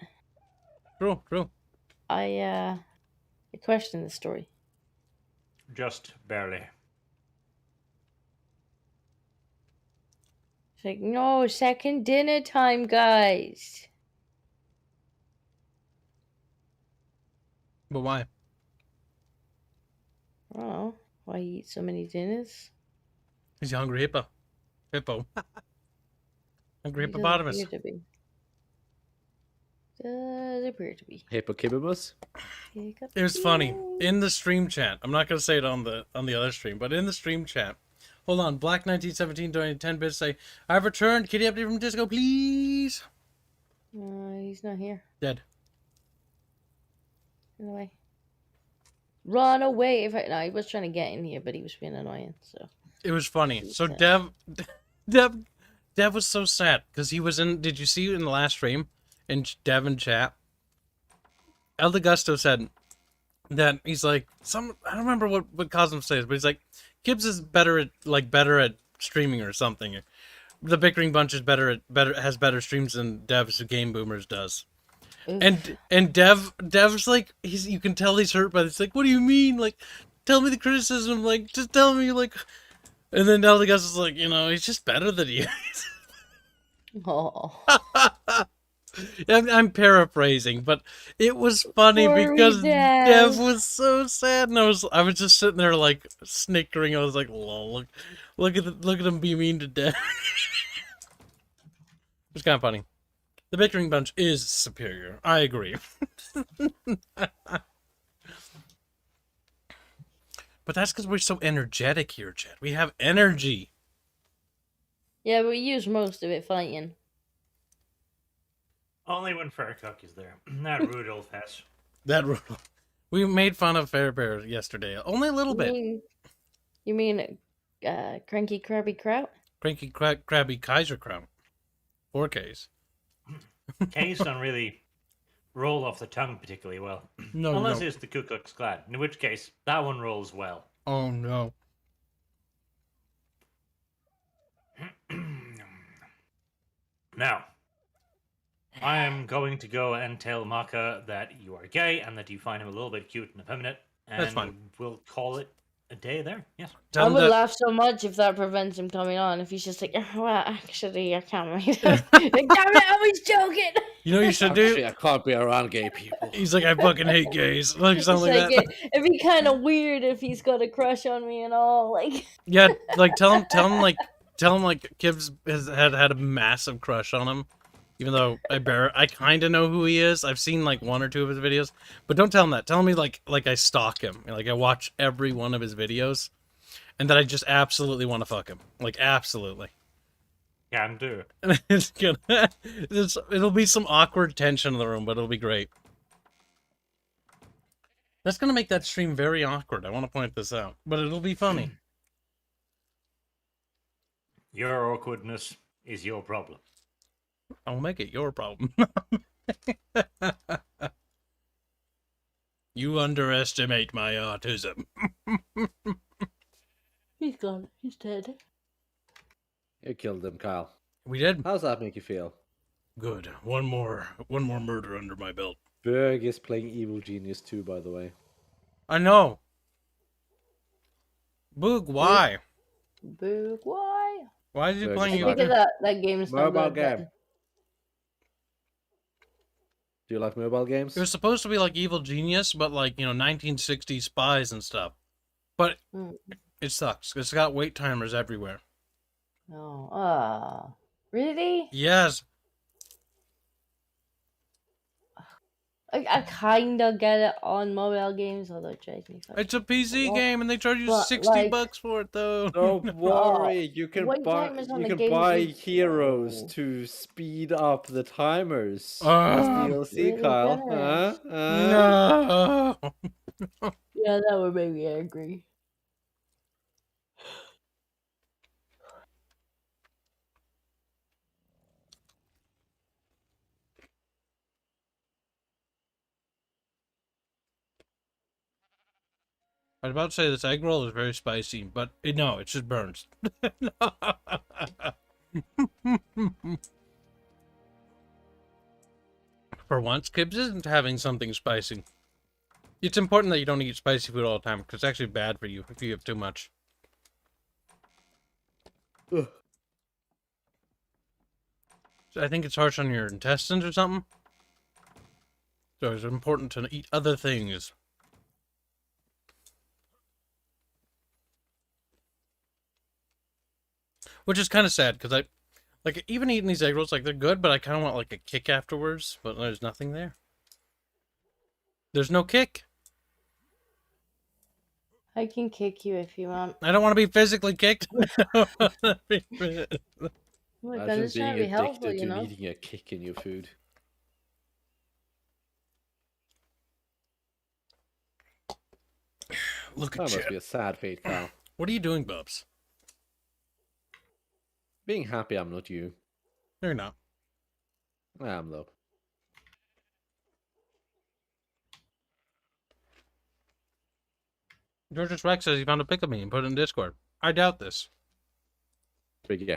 True. I question the story. Just barely. It's like, no, second dinner time, guys. But why? Oh, why you eat so many dinners? He's a hungry hippo. Hungry He does hippopotamus. appear to be. Does appear to be. Hippokibimus? It was funny in the stream chat. I'm not gonna say it on the other stream, but in the stream chat. Hold on, Black 1917 donated 10 bits. Say, I've returned. Kitty update from Disco, please. He's not here. Dead. Run away. Run away! No, he was trying to get in here, but he was being annoying. So It was funny. So sad. Dev was so sad because he was in. Did you see in the last stream in Dev and chat? El Gusto said that he's like I don't remember what Cosmo says, but he's like Kibs is better at streaming or something. The Bickering bunch is has better streams than Dev's Game Boomers does. Oof. And Dev's like you can tell he's hurt, but it's like, what do you mean? Like, tell me the criticism. Like, just tell me like. And then El Gusto's like, he's just better than you. Oh. I'm paraphrasing, but it was funny Poor because Dev. Dev was so sad, and I was just sitting there like snickering. I was like, "Lol, look at him be mean to Dev." It was kind of funny. The Bickering bunch is superior. I agree. But that's because we're so energetic here, Chad. We have energy. Yeah, but we use most of it fighting. Only when Faircock is there. That Rudolph has. That we made fun of Fair Bear yesterday. Only a little bit. You mean Cranky Krabby Kraut? Cranky Krabby Kaiser Crown. 4Ks. K's don't really roll off the tongue particularly well. No, Unless no. it's the Ku Klux Klan, in which case that one rolls well. Oh no. Now, I am going to go and tell Maka that you are gay and that you find him a little bit cute and effeminate, and That's fine. we'll call it a day there. Yes. I would laugh so much if that prevents him coming on. If he's just like, well, actually, I can't make it. Damn it, I was joking. You know what you should do? Actually, I can't be around gay people. He's like, I fucking hate gays. Like something like that. It'd be kind of weird if he's got a crush on me and all. Like, yeah, like tell him like Kibs has had a massive crush on him. Even though I kind of know who he is. I've seen like 1 or 2 of his videos, but don't tell him that. Tell me like I stalk him, like I watch every one of his videos, and that I just absolutely want to fuck him, like absolutely. Can do. It's gonna, it'll be some awkward tension in the room, but it'll be great. That's gonna make that stream very awkward. I want to point this out, but it'll be funny. Your awkwardness is your problem. I'll make it your problem. You underestimate my autism. he's gone. He's dead. You killed him, Kyle. We did. How's that make you feel? Good. One more murder under my belt. Berg is playing Evil Genius 2, by the way. I know. Boog, why? Boog, why? Why is he playing I Evil think that game is no Mobile good. game. Do you like mobile games? It was supposed to be like Evil Genius, but like, 1960s spies and stuff. But it sucks. It's got wait timers everywhere. Oh, really? Yes. I kind of get it on mobile games, although it drives me fucking. It's a PC game, and they charge you But, $60 for it, though. Don't worry, you can wait buy timers on the game heroes is- to speed up the timers. Ah. That's DLC, Really Kyle. generous. No. Yeah, that would make me angry. I was about to say this egg roll is very spicy, but no, it just burns. For once, Kibs isn't having something spicy. It's important that you don't eat spicy food all the time, because it's actually bad for you if you have too much. Ugh. So I think it's harsh on your intestines or something. So it's important to eat other things. Which is kind of sad, because I, like, even eating these egg rolls, like, they're good, but I kind of want, like, a kick afterwards, but there's nothing there. There's no kick. I can kick you if you want. I don't want to be physically kicked. Oh my god, Imagine it's trying to be being helpful, addicted you to know? needing a kick in your food. Look That at must be you. a sad fate, Kyle. What are you doing, Bubs? Being happy I'm not you. You're not. I am, though. George's Rex says he found a pic of me and put it in Discord. I doubt this. But yeah.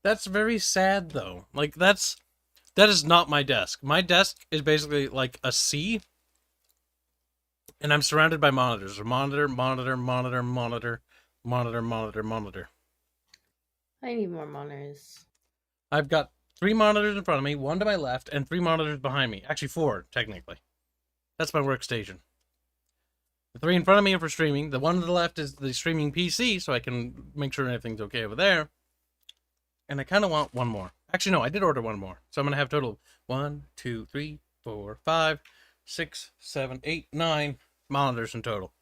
That's very sad, though. Like, that is not my desk. My desk is basically like a C, and I'm surrounded by monitors. Monitor, monitor, monitor, monitor, monitor, monitor, monitor. I need more monitors. I've got 3 monitors in front of me, 1 to my left, and 3 monitors behind me. Actually, 4, technically. That's my workstation. The 3 in front of me are for streaming. The 1 to the left is the streaming PC, so I can make sure everything's okay over there. And I kind of want 1 more. Actually, no, I did order 1 more. So I'm going to have total 1, 2, 3, 4, 5, 6, 7, 8, 9 monitors in total.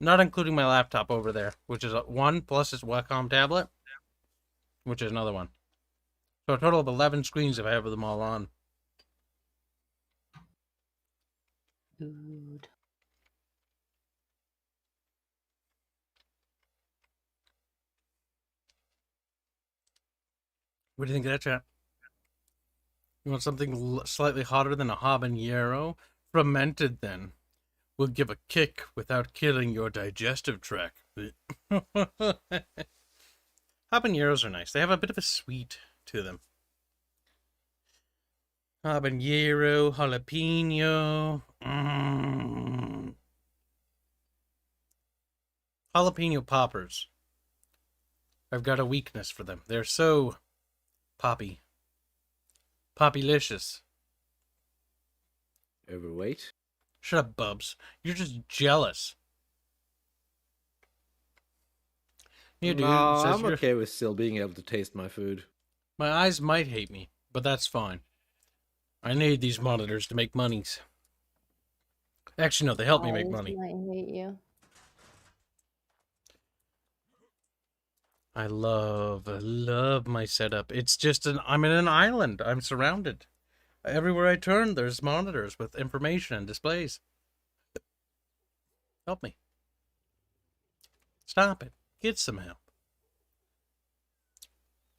Not including my laptop over there, which is one, plus its Wacom tablet, which is another one. So a total of 11 screens if I have them all on. Good. What do you think of that, chat? You want something slightly hotter than a habanero? Fermented, then. Will give a kick without killing your digestive tract. Habaneros are nice. They have a bit of a sweet to them. Habanero, jalapeno. Jalapeno poppers. I've got a weakness for them. They're so poppy. Poppylicious. Overweight? Shut up, Bubs. You're just jealous. Yeah, dude. No, I'm you're... okay with still being able to taste my food. My eyes might hate me, but that's fine. I need these monitors to make monies. Actually, no, they help me make money. Might hate you. I love my setup. It's just I'm in an island. I'm surrounded. Everywhere I turn, there's monitors with information and displays. Help me. Stop it. Get some help.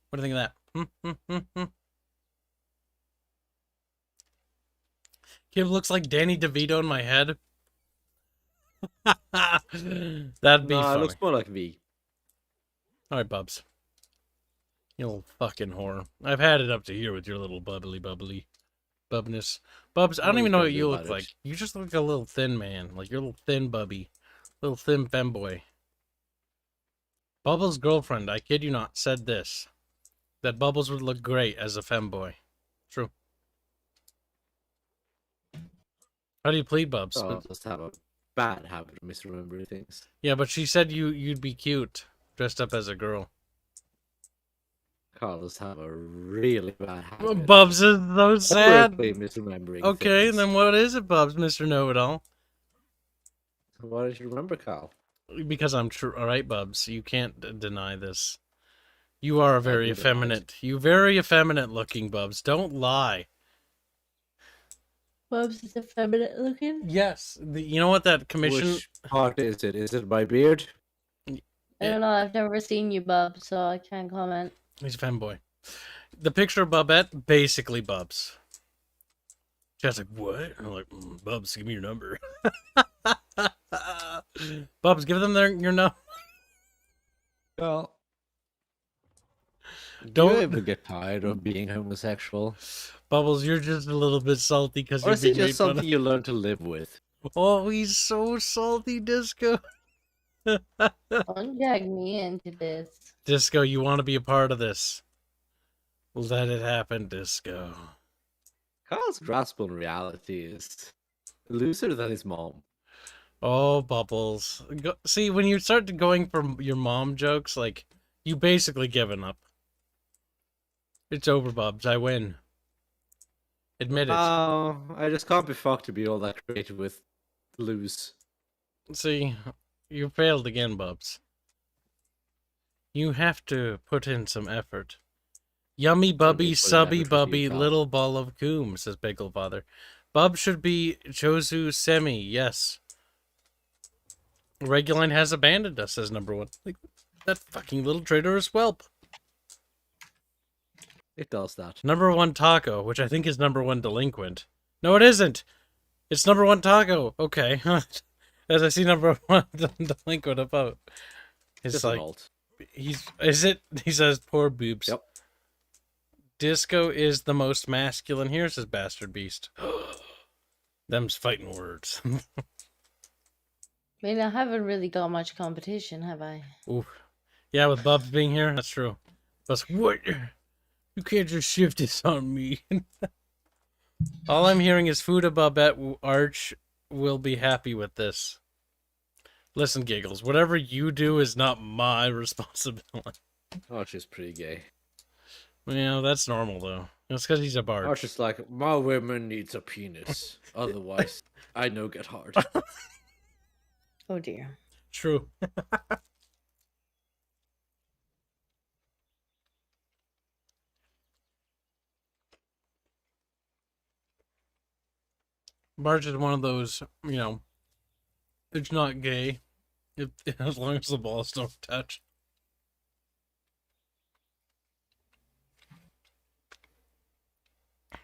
What do you think of that? Kid looks like Danny DeVito in my head. That'd be funny. It looks more like V. Alright, Bubs. You little fucking whore. I've had it up to here with your little bubbly bubbness. Bubs, I don't even know what you look like. You just look like a little thin man. Like you're a little thin bubby. Little thin femboy. Bubbles' girlfriend, I kid you not, said this. That Bubbles would look great as a femboy. True. How do you plead, Bubs? Oh, just have a bad habit of misremembering things. Yeah, but she said you'd be cute, dressed up as a girl. Carlos have a really bad habit. Bubs is so sad. Misremembering okay, things. then what is it, Bubs, Mr. Know-It-All? Why don't you remember, Carl? Because I'm true. All right, Bubs, you can't deny this. You are a very effeminate. You very effeminate looking, Bubs. Don't lie. Bubs is effeminate looking? Yes. You know what that commission... Which part is it? Is it my beard? I don't know. I've never seen you, Bubs, so I can't comment. He's a femboy. The picture of Bubette, basically Bubs. Just like, what? I'm like, Bubs, give me your number. Bubs, give them your number. Well, don't you ever get tired of being homosexual? Bubbles, you're just a little bit salty because or is it just something you learn to live with? Oh, he's so salty, Disco. Don't drag me into this. Disco, you want to be a part of this. Let it happen, Disco. Carl's grasp on reality is looser than his mom. Oh, Bubbles. See, when you start going from your mom jokes, like, you basically given up. It's over, Bubs. I win. Admit it. Oh, I just can't be fucked to be all that creative with lose. See, you failed again, Bubs. You have to put in some effort. Yummy bubby, subby bubby, little ball of coom, says Bagel Father. Bub should be Chozu Semi, yes. Reguline has abandoned us, says number one. Like, that fucking little traitorous whelp. It does that. Number one taco, which I think is number one delinquent. No, it isn't. It's number one taco. Okay. As I see number one delinquent about. It's just like, he says, poor boobs. Yep. Disco is the most masculine here, says Bastard Beast. Them's fighting words. I mean, I haven't really got much competition, have I? Ooh. Yeah, with Bubs being here, that's true. But what? You can't just shift this on me. All I'm hearing is Fuda Babette Arch will be happy with this. Listen, Giggles, whatever you do is not my responsibility. Arch is pretty gay. Yeah, that's normal, though. That's because he's a bard. Arch is like, my woman needs a penis. Otherwise, I no get hard. Oh, dear. True. March is one of those, you know, it's not gay as long as the balls don't touch.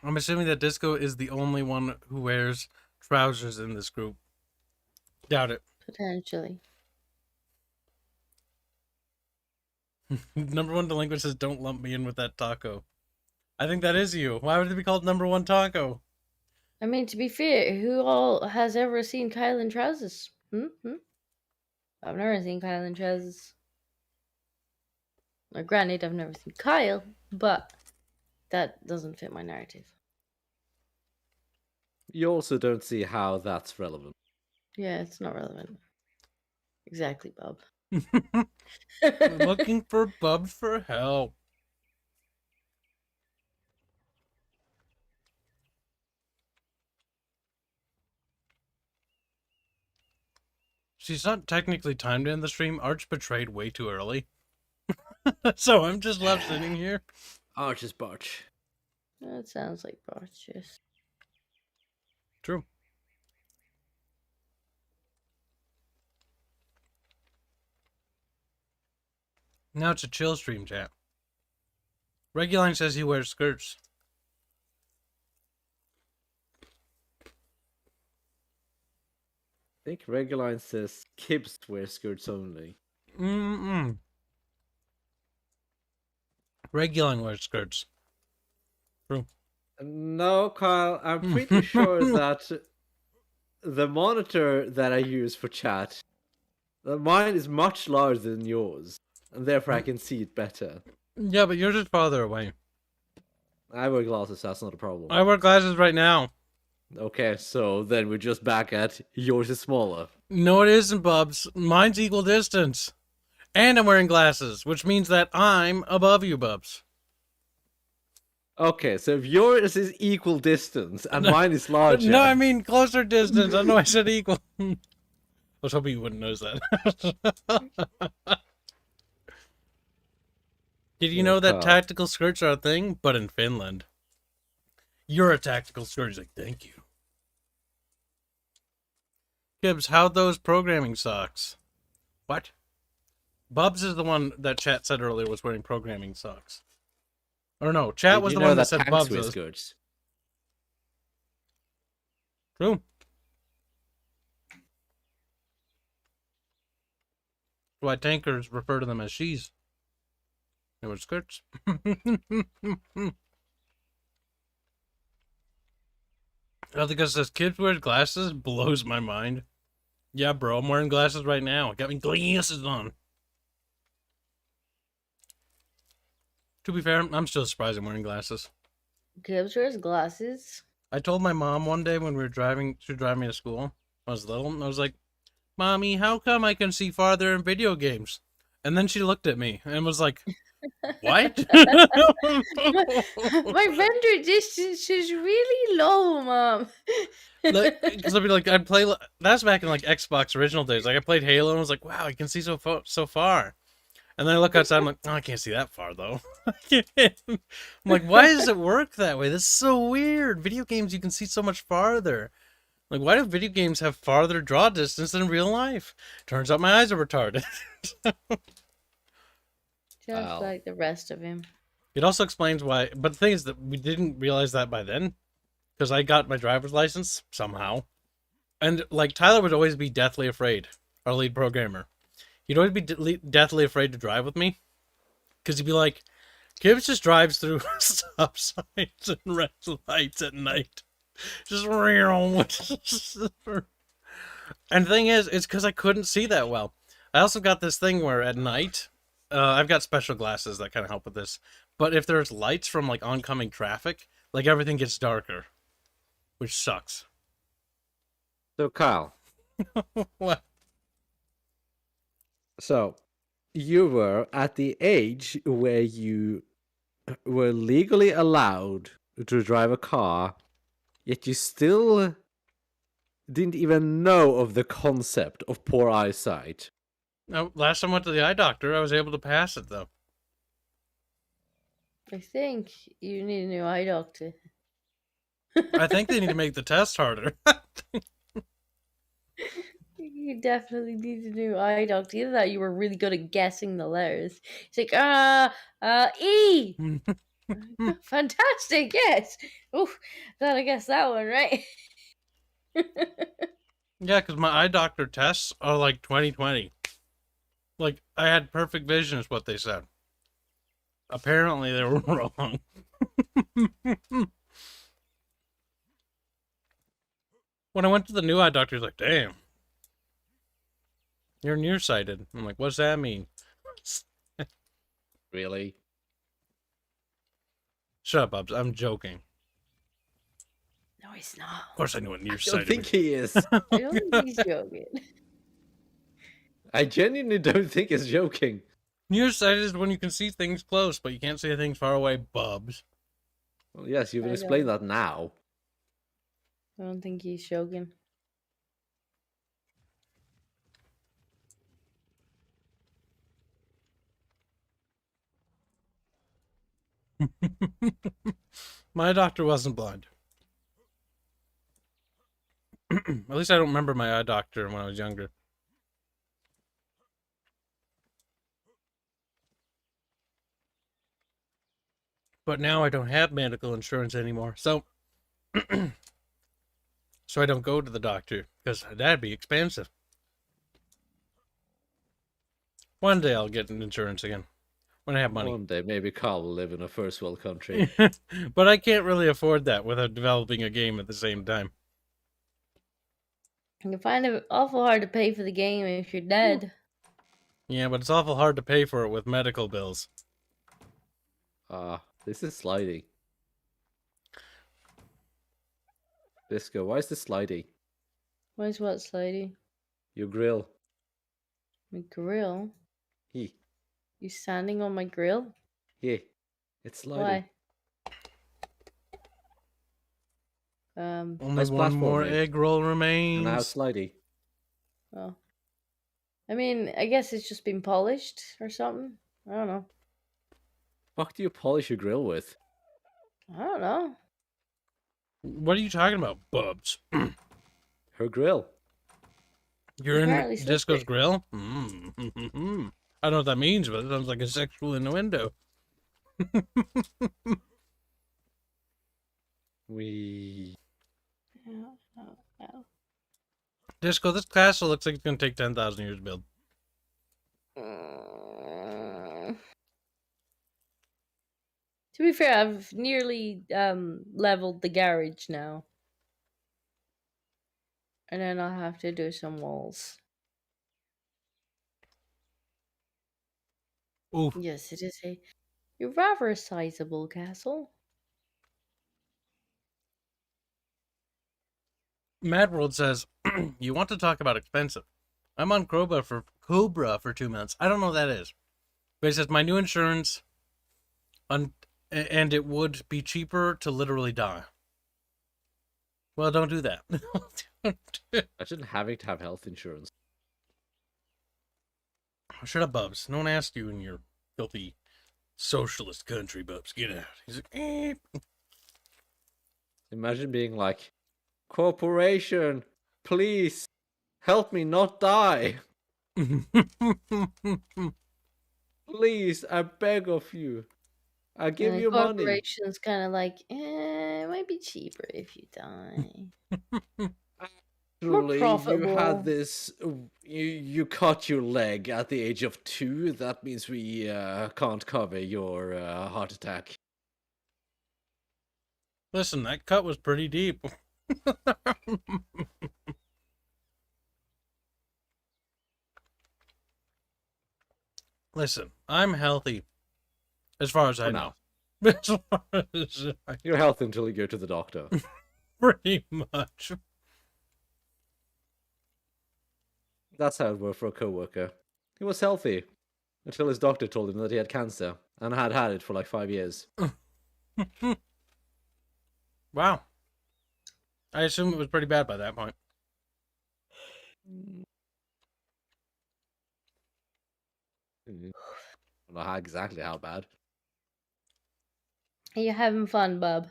I'm assuming that Disco is the only one who wears trousers in this group. Doubt it. Potentially. Number one delinquent says, don't lump me in with that taco. I think that is you. Why would it be called number one taco? I mean, to be fair, who all has ever seen Kyle in trousers? I've never seen Kyle in trousers. Well, granted, I've never seen Kyle, but that doesn't fit my narrative. You also don't see how that's relevant. Yeah, it's not relevant. Exactly, Bob. Looking for Bub for help. She's not technically timed in the stream. Arch betrayed way too early. So I'm just left sitting here. Arch is Barch. That sounds like Barch, yes. True. Now it's a chill stream, chat. Reguline says he wears skirts. I think Reguline says Kibs wear skirts only. Reguline wears skirts. True. No, Kyle, I'm pretty sure that the monitor that I use for chat, mine is much larger than yours, and therefore I can see it better. Yeah, but yours is farther away. I wear glasses, so that's not a problem. I wear glasses right now. Okay, so then we're just back at yours is smaller. No, it isn't, Bubs. Mine's equal distance. And I'm wearing glasses, which means that I'm above you, Bubs. Okay, so if yours is equal distance and mine is larger... No, I mean closer distance. I know I said equal. I was hoping you wouldn't notice that. Did you know that tactical skirts are a thing? But in Finland. You're a tactical skirt. He's like, thank you. Kibs, how'd those programming socks? What? Bubs is the one that chat said earlier was wearing programming socks. Or no, chat was the one that said Bubs was. Skirts? True. Why tankers refer to them as she's. They were skirts. I think it says kids wear glasses blows my mind. Yeah, bro, I'm wearing glasses right now. Got me glasses on. To be fair, I'm still surprised I'm wearing glasses. Kibs wears glasses. I told my mom one day when we were driving, she drove me to school when I was little, and I was like, Mommy, how come I can see farther in video games? And then she looked at me and was like, what? My render distance is really low, Mom. Because I'd be like, I'd play. That's back in like Xbox original days. Like I played Halo and I was like, wow, I can see so far. And then I look outside, I'm like, oh, I can't see that far though. I'm like, why does it work that way? This is so weird. Video games, you can see so much farther. Like, why do video games have farther draw distance than real life? Turns out my eyes are retarded. Just like the rest of him. It also explains why, but the thing is that we didn't realize that by then, because I got my driver's license somehow, and like Tyler would always be deathly afraid, our lead programmer. He'd always be deathly afraid to drive with me, because he'd be like, Kibs just drives through stop signs and red lights at night. Just real. And the thing is, it's because I couldn't see that well. I also got this thing where at night, I've got special glasses that kind of help with this. But if there's lights from like oncoming traffic, like everything gets darker, which sucks. So Kyle, What? So you were at the age where you were legally allowed to drive a car, yet you still didn't even know of the concept of poor eyesight. No, last time I went to the eye doctor, I was able to pass it though. I think you need a new eye doctor. I think they need to make the test harder. You definitely need a new eye doctor. Either that, you were really good at guessing the letters. It's like, E. Fantastic, yes. Oh, glad I guessed that one right. Yeah, because my eye doctor tests are like 20/20. Like, I had perfect vision is what they said. Apparently they were wrong. When I went to the new eye doctor, he's like, damn, you're nearsighted. I'm like, what's that mean? Really? Shut up, Bubs. I'm joking. No, he's not. Of course I knew what I nearsighted don't think means. he is. I don't think he's joking. I genuinely don't think he's joking. Nearsighted is when you can see things close, but you can't see things far away, Bubs. Well, yes, you will I explain don't- that now. I don't think he's joking. My doctor wasn't blind. At least I don't remember my eye doctor when I was younger. But now I don't have medical insurance anymore, so I don't go to the doctor because that'd be expensive. One day I'll get an insurance again when I have money. One day, maybe Carl will live in a first world country. But I can't really afford that without developing a game at the same time. You can find it awful hard to pay for the game if you're dead. Yeah, but it's awful hard to pay for it with medical bills. This is sliding. Disco, why is this sliding? Where's what, Slidey? Your grill. My grill? He. You standing on my grill? Yeah. It's sliding. Why? Only That's one more platforming. egg roll And remains. now it's sliding. Oh. I mean, I guess it's just been polished or something. I don't know. Fuck do you polish your grill with? I don't know. What are you talking about, Bubs? Her grill. You're Apparently in Disco's slippery. grill? I don't know what that means, but it sounds like a sexual innuendo. We. Oh. Disco, this castle looks like it's going to take 10,000 years to build. To be fair, I've nearly leveled the garage now. And then I'll have to do some walls. Ooh, Yes, it is a rather sizable castle. Mad World says, you want to talk about expensive. I'm on Cobra for 2 months. I don't know what that is. But he says, my new insurance, and it would be cheaper to literally die. Well, don't do that. Imagine having to have health insurance. Shut up, Bubs. No one asked you in your filthy socialist country, Bubs. Get out. He's like, Imagine being like, corporation, please help me not die. Please, I beg of you. I give And you money. corporation's kind of like, it might be cheaper if you die. Actually, you profitable. had this. You cut your leg at the age of 2. That means we can't cover your heart attack. Listen, that cut was pretty deep. Listen, I'm healthy. As far as I For know. now. As far as You're healthy until you go to the doctor. pretty much. That's how it worked for a coworker. He was healthy until his doctor told him that he had cancer and had had it for like 5 years. Wow. I assume it was pretty bad by that point. I don't know exactly how bad. Are you having fun, bub?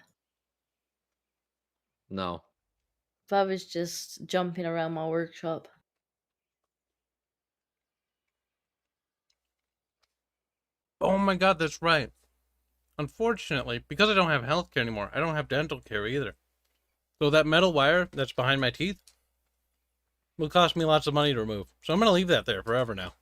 No. Bub is just jumping around my workshop. Oh my god, that's right. Unfortunately, because I don't have healthcare anymore, I don't have dental care either. So that metal wire that's behind my teeth will cost me lots of money to remove. So I'm going to leave that there forever now.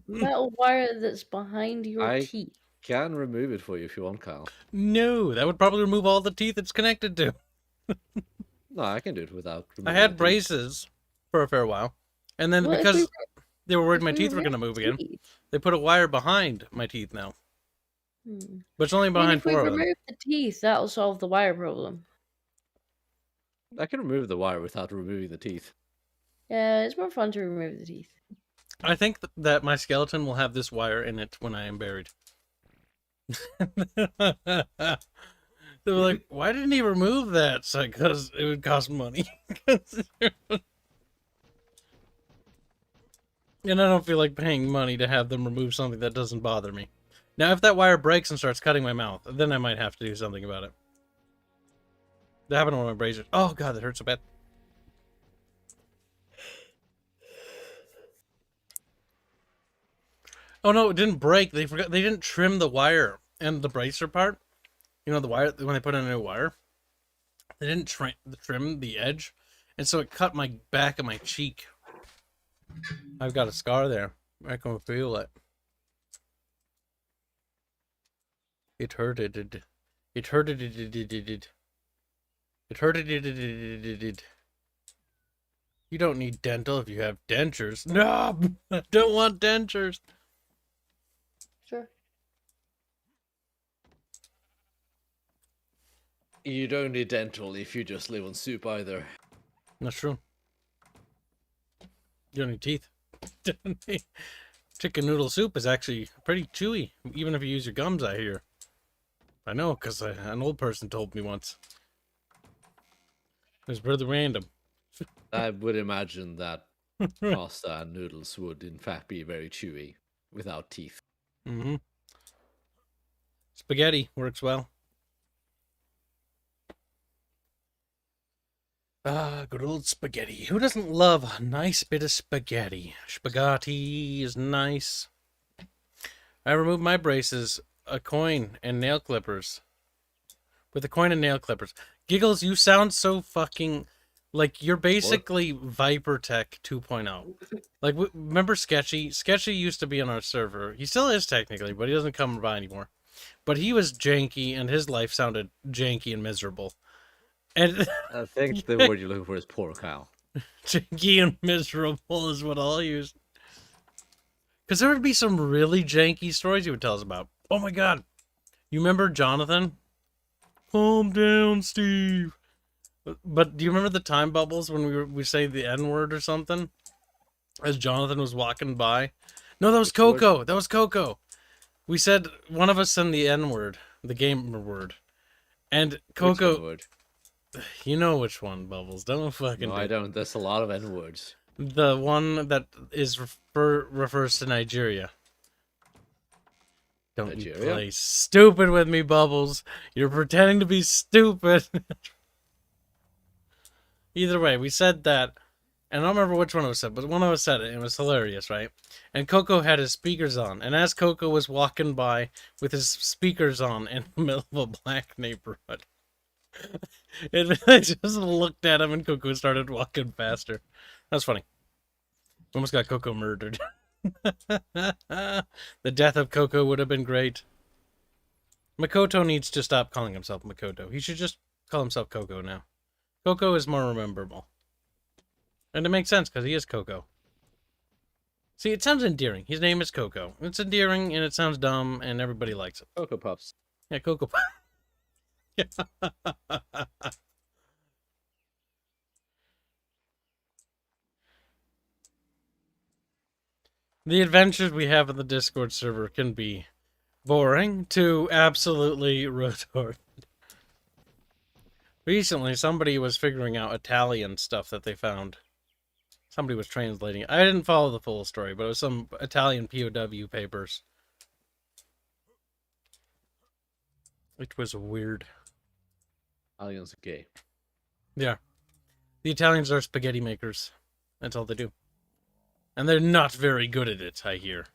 Metal wire that's behind your I teeth. can remove it for you if you want, Kyle. No, that would probably remove all the teeth it's connected to. No, I can do it without I removing had the teeth. braces for a fair while. And then Well, if because they were worried if my we teeth were remove going to move the again, teeth- they put a wire behind my teeth now. Hmm. But it's only I mean, behind if we 4 of them. remove the teeth, that'll solve the wire problem. I can remove the wire without removing the teeth. Yeah, it's more fun to remove the teeth. I think that my skeleton will have this wire in it when I am buried. They were like, why didn't he remove that? It's like, because it would cost money. And I don't feel like paying money to have them remove something that doesn't bother me. Now, if that wire breaks and starts cutting my mouth, then I might have to do something about it. That happened on my braces. Oh god, that hurts so bad. Oh no, it didn't break. They forgot. They didn't trim the wire and the bracer part. You know, the wire when they put in a new wire. They didn't trim the edge, and so it cut my back of my cheek. I've got a scar there. I can feel it. It hurted. It hurted. It hurted. You don't need dental if you have dentures. No, I don't want dentures. Sure. You don't need dental if you just live on soup either. That's true. You don't need teeth. Chicken noodle soup is actually pretty chewy, even if you use your gums, I hear. I know, because an old person told me once. It was really random. I would imagine that pasta and noodles would in fact be very chewy without teeth. Mm-hmm. Spaghetti works well. Ah, good old spaghetti. Who doesn't love a nice bit of spaghetti? Spaghetti is nice. I removed my braces, a coin, and nail clippers. With a coin and nail clippers. Giggles, you sound so fucking... Like, you're basically Viper Tech 2.0. Like, remember Sketchy? Sketchy used to be on our server. He still is, technically, but he doesn't come by anymore. But he was janky, and his life sounded janky and miserable. And I think the word you're looking for is poor, Kyle. janky and miserable is what I'll use. Because there would be some really janky stories he would tell us about. Oh my god. You remember Jonathan? Calm down, Steve. But do you remember the time bubbles when we say the N-word or something? As Jonathan was walking by? No, that was Coco. That was Coco. We said, one of us said the N-word. The gamer word. And Coco... Word? You know which one, Bubbles. Don't fucking No, I don't. There's a lot of N-words. The one that is refers to Nigeria. Don't Nigeria? you play stupid with me, Bubbles. You're pretending to be stupid. Either way, we said that. And I don't remember which one it was said, but one of us said it. And it was hilarious, right? And Coco had his speakers on. And as Coco was walking by with his speakers on in the middle of a black neighborhood, I just looked at him and Coco started walking faster. That was funny. Almost got Coco murdered. The death of Coco would have been great. Makoto needs to stop calling himself Makoto. He should just call himself Coco now. Coco is more rememberable. And it makes sense because he is Coco. See, it sounds endearing. His name is Coco. It's endearing and it sounds dumb and everybody likes it. Cocoa Puffs. Yeah, Coco Puffs. The adventures we have in the Discord server can be boring to absolutely retarded. Recently, somebody was figuring out Italian stuff that they found. Somebody was translating it. I didn't follow the full story, but it was some Italian POW papers. It was weird. Italians are gay. Yeah. The Italians are spaghetti makers. That's all they do. And they're not very good at it, I hear.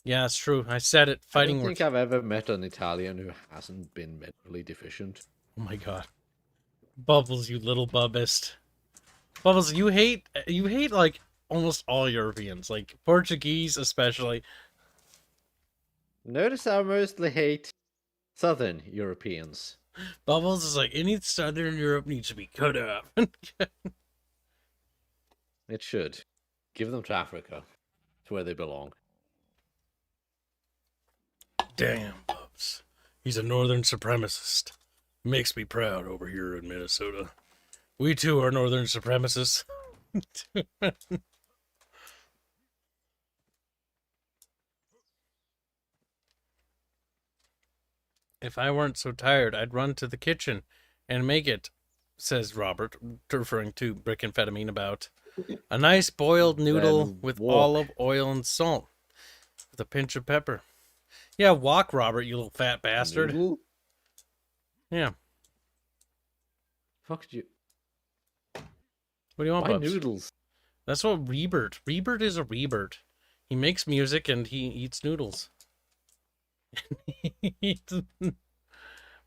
Yeah, it's true. I said it. Fighting I don't words. think I've ever met an Italian who hasn't been mentally deficient. Oh my god. Bubbles, you little bubbist. Bubbles, you hate like almost all Europeans, like Portuguese especially. Notice I mostly hate Southern Europeans. Bubbles is like, any Southern Europe needs to be cut off. It should. Give them to Africa. It's where they belong. Damn, Bubs. He's a northern supremacist. Makes me proud over here in Minnesota. We too are northern supremacists. If I weren't so tired, I'd run to the kitchen and make it, says Robert, referring to brickamphetamine about. A nice boiled noodle Then with walk. olive oil and salt. With a pinch of pepper. Yeah, walk, Robert, you little fat bastard. Noodle? Yeah. Fuck you. What do you want, Why Bubs? noodles? That's what Rebert. Rebert is a Rebert. He makes music and he eats noodles.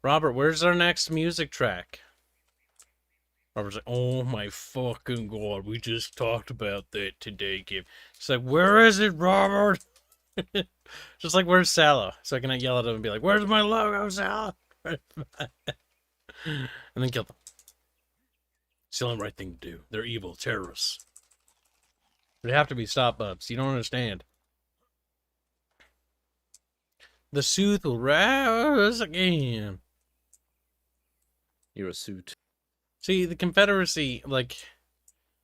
Robert, where's our next music track? Robert's like, oh my fucking god, we just talked about that today, Kib. It's like, where is it, Robert? Just like, where's Sala? So I can yell at him and be like, where's my logo, Sala? And then kill them. It's the only right thing to do. They're evil terrorists. They have to be stopped, Bubs. You don't understand. The Sooth will rise again. You're a suit. See, the Confederacy, like,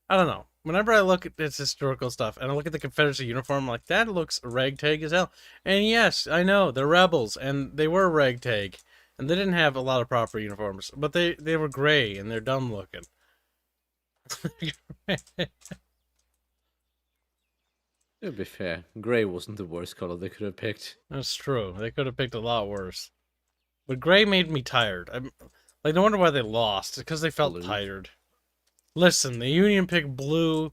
I don't know. Whenever I look at this historical stuff and I look at the Confederacy uniform, I'm like, that looks ragtag as hell. And yes, I know, they're rebels, and they were ragtag. And they didn't have a lot of proper uniforms, but they were gray, and they're dumb looking. To be fair, grey wasn't the worst color they could have picked. That's true. They could have picked a lot worse. But gray made me tired. I'm like, no wonder why they lost. Because they felt Blue. tired. Listen, the Union picked blue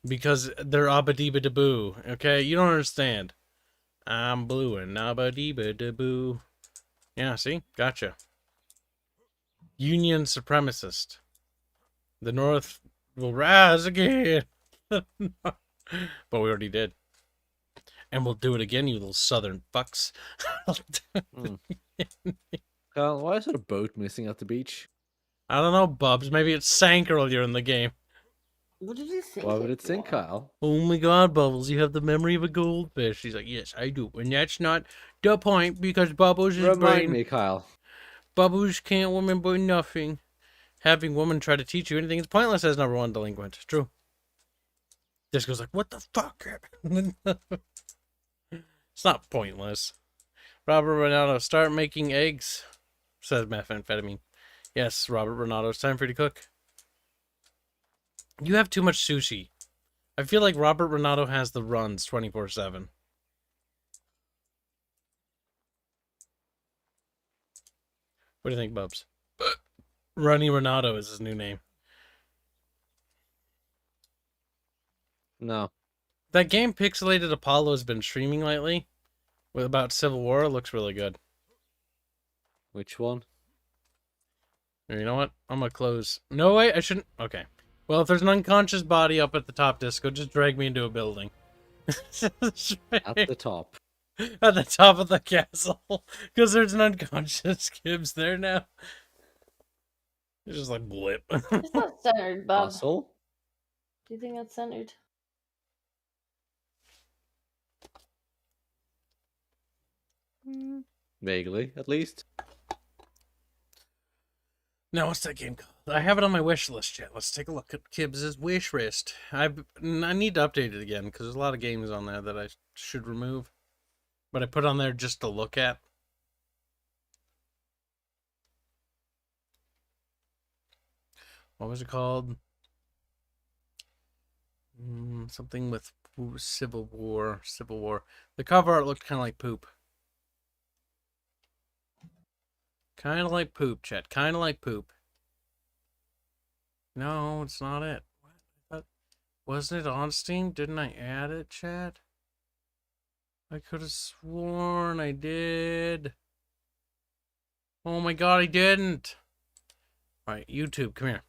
because they're abba-dee-ba-da-boo. Okay? You don't understand. I'm blue and abba-dee-ba-da-boo. Yeah, see? Gotcha. Union supremacist. The North will rise again. But we already did. And we'll do it again, you little southern fucks. Kyle, why is there a boat missing at the beach? I don't know, Bubs. Maybe it sank earlier in the game. What did you think? Why would it sink, Kyle? Oh my god, Bubbles, you have the memory of a goldfish. He's like, yes, I do. And that's not the point, because Bubbles is Remind brain. me, Kyle. Bubbles can't remember nothing. Having women try to teach you anything is pointless as number one delinquent. True. This goes like, what the fuck? It's not pointless. Robert Renato, start making eggs, says methamphetamine. Yes, Robert Renato, it's time for you to cook. You have too much sushi. I feel like Robert Renato has the runs 24/7. What do you think, Bubs? Runny Renato is his new name. No. That game Pixelated Apollo has been streaming lately with about Civil War. It looks really good. Which one? You know what? I'm gonna close. No, wait, I shouldn't. Okay. Well, if there's an unconscious body up at the top, Disco, just drag me into a building. At the top. At the top of the castle. Because there's an unconscious Kibs there now. It's just like blip. It's not centered, Bob. Castle? Do you think that's centered? Vaguely, at least. Now, what's that game called? I have it on my wish list yet. Let's take a look at Kibs' wish list. I need to update it again because there's a lot of games on there that I should remove. But I put on there just to look at. What was it called? Something with Civil War. Civil War. The cover art looked kind of like poop. Kind of like poop, chat. Kind of like poop. No, it's not it. Wasn't it on Steam? Didn't I add it, chat? I could have sworn I did. Oh my god, I didn't. Alright, YouTube, come here.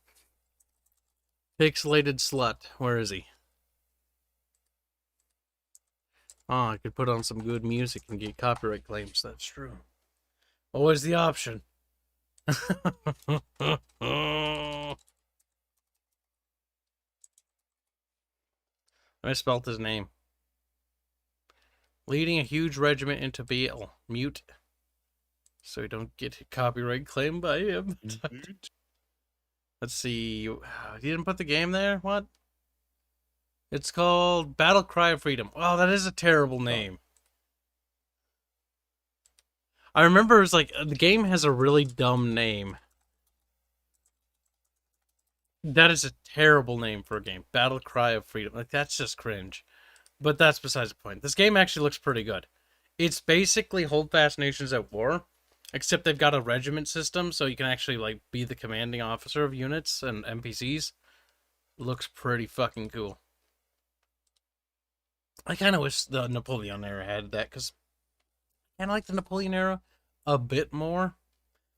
Pixelated slut. Where is he? Oh, I could put on some good music and get copyright claims. That's true. Always the option. I spelt his name. Leading a huge regiment into battle. Mute. So we don't get a copyright claim by him. Let's see. You didn't put the game there? What? It's called Battle Cry of Freedom. Oh, that is a terrible name. I remember it was like, the game has a really dumb name. That is a terrible name for a game. Battle Cry of Freedom. Like, that's just cringe. But that's besides the point. This game actually looks pretty good. It's basically Hold Fast Nations at War, except they've got a regiment system, so you can actually, like, be the commanding officer of units and NPCs. Looks pretty fucking cool. I kind of wish the Napoleon era had that, because I kind of like the Napoleon era a bit more.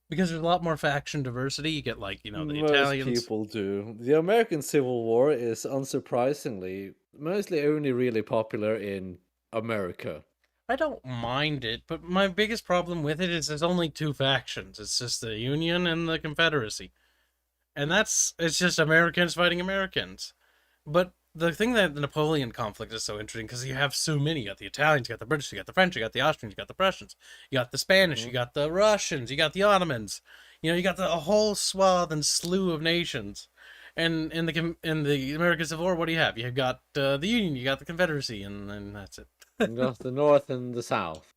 Because there's a lot more faction diversity. You get, like, you know, the Most Italians. people do. The American Civil War is, unsurprisingly, mostly only really popular in America. I don't mind it, but my biggest problem with it is there's only two factions. It's just the Union and the Confederacy. And it's just Americans fighting Americans. But the thing that the Napoleon conflict is so interesting, because you have so many. You got the Italians, you got the British, you got the French, you got the Austrians, you got the Prussians, you got the Spanish, you got the Russians, you got the Ottomans. You know, you got a whole swath and slew of nations. And in the American Civil War, what do you have? You've got the Union, you got the Confederacy, and that's it. You got the North and the South.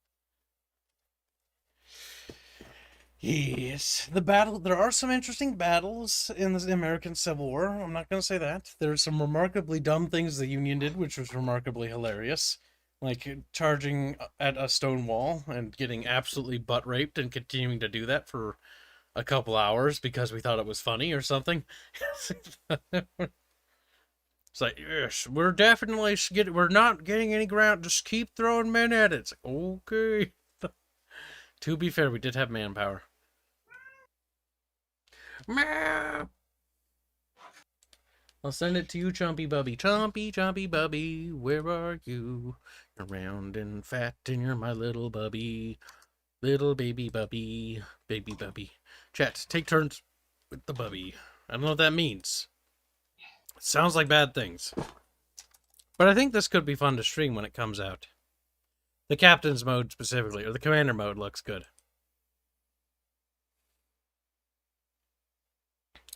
Yes, there are some interesting battles in the American Civil War. I'm not going to say that. There's some remarkably dumb things the Union did, which was remarkably hilarious. Like charging at a stone wall and getting absolutely butt raped and continuing to do that for a couple hours because we thought it was funny or something. It's like, yes, we're not getting any ground. Just keep throwing men at it. It's like, okay. To be fair, we did have manpower. I'll send it to you, Chompy Bubby. Chompy Bubby, where are you? You're round and fat and you're my little bubby. Little baby bubby. Baby bubby. Chat, take turns with the bubby. I don't know what that means. It sounds like bad things. But I think this could be fun to stream when it comes out. The captain's mode specifically, or the commander mode looks good.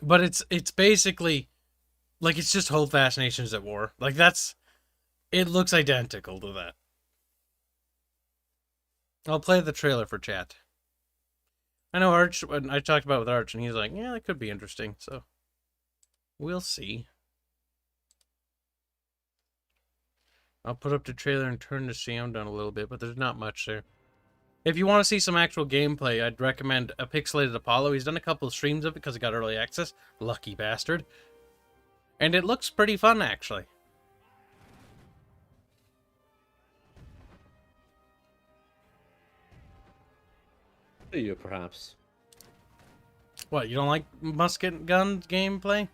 But it's basically, like, it's just Hold Fast Nations at War. Like, it looks identical to that. I'll play the trailer for chat. I know Arch, I talked about it with Arch, and he's like, yeah, that could be interesting, so we'll see. I'll put up the trailer and turn the sound down a little bit, but there's not much there. If you want to see some actual gameplay, I'd recommend a Pixelated Apollo. He's done a couple of streams of it because he got early access. Lucky bastard. And it looks pretty fun, actually. Do you, perhaps? What, you don't like musket gun gameplay?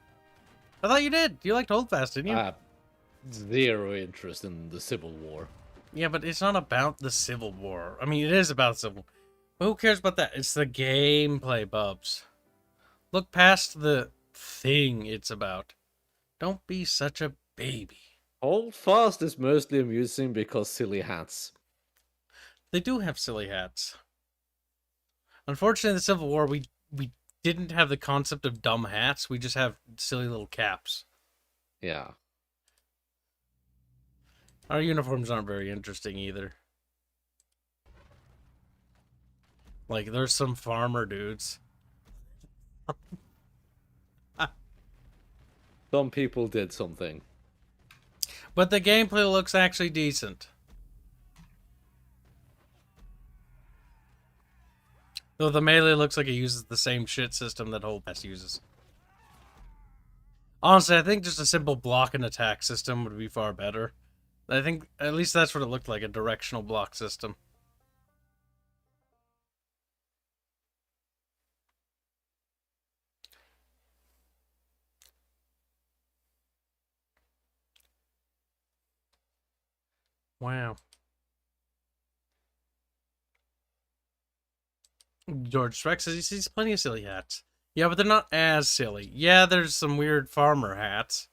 I thought you did. You liked Holdfast, didn't you? Zero interest in the Civil War. Yeah, but it's not about the Civil War. I mean, it is about the Civil War. But who cares about that? It's the gameplay, Bubs. Look past the thing it's about. Don't be such a baby. Hold Fast is mostly amusing because silly hats. They do have silly hats. Unfortunately, in the Civil War, we didn't have the concept of dumb hats. We just have silly little caps. Yeah. Our uniforms aren't very interesting either. Like, there's some farmer dudes. Some people did something. But the gameplay looks actually decent. Though the melee looks like it uses the same shit system that whole pass uses. Honestly, I think just a simple block and attack system would be far better. I think at least that's what it looked like, a directional block system. Wow. George Streck says he sees plenty of silly hats. Yeah, but they're not as silly. Yeah, there's some weird farmer hats.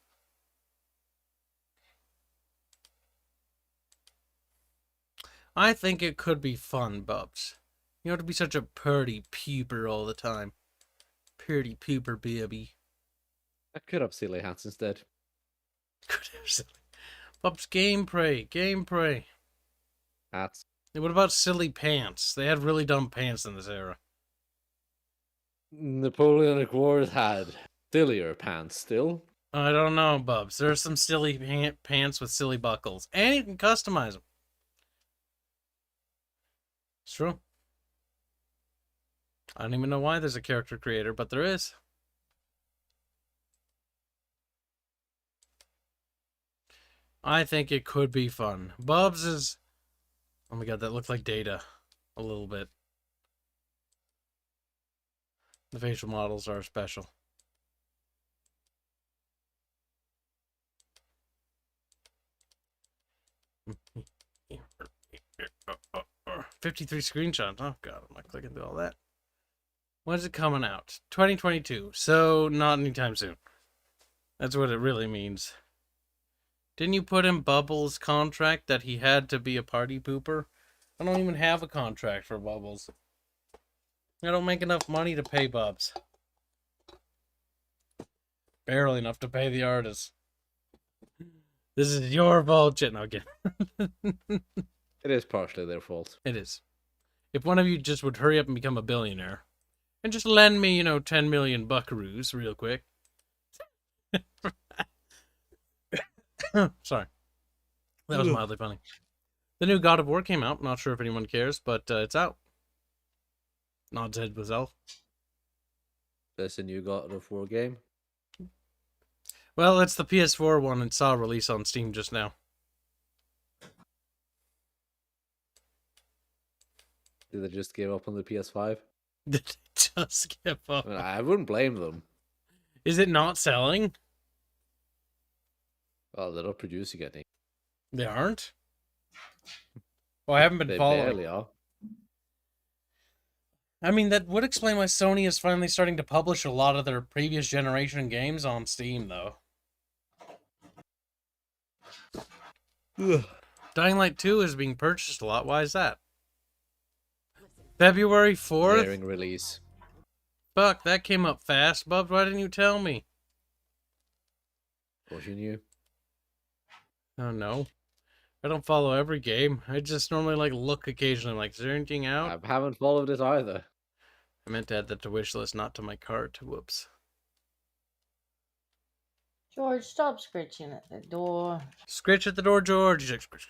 I think it could be fun, Bubs. You don't have to be such a purty pooper all the time. Purty pooper baby. I could have silly hats instead. Could have silly. Bubs, gameplay. Hats. And what about silly pants? They had really dumb pants in this era. Napoleonic Wars had sillier pants still. I don't know, Bubs. There are some silly pants with silly buckles. And you can customize them. It's true. I don't even know why there's a character creator, but there is. I think it could be fun. Bubs is... Oh my god, that looked like Data. A little bit. The facial models are special. $53 screenshots. Oh god, I'm not clicking through all that. When is it coming out? 2022. So not anytime soon. That's what it really means. Didn't you put in Bubbles' contract that he had to be a party pooper? I don't even have a contract for Bubbles. I don't make enough money to pay Bubs. Barely enough to pay the artist. This is your bullshit. No, again. It is partially their fault. It is. If one of you just would hurry up and become a billionaire, and just lend me, 10 million buckaroos real quick. Sorry. That was mildly funny. The new God of War came out. Not sure if anyone cares, but it's out. Nods head with Elf. That's a new God of War game. Well, it's the PS4 one and saw release on Steam just now. Did they just give up on the PS5? Did they just give up? I wouldn't blame them. Is it not selling? Well, they're not producing any. They aren't? Well, I haven't been They following. barely are. I mean, that would explain why Sony is finally starting to publish a lot of their previous generation games on Steam, though. Ugh. Dying Light 2 is being purchased a lot. Why is that? February 4th? Daring release. Fuck, that came up fast. Bubs, why didn't you tell me? What you knew? Oh, no. I don't follow every game. I just normally, look occasionally. Like, is there anything out? I haven't followed it either. I meant to add that to wish list, not to my cart. Whoops. George, stop scratching at the door. Scritch at the door, George. He's like, scritch.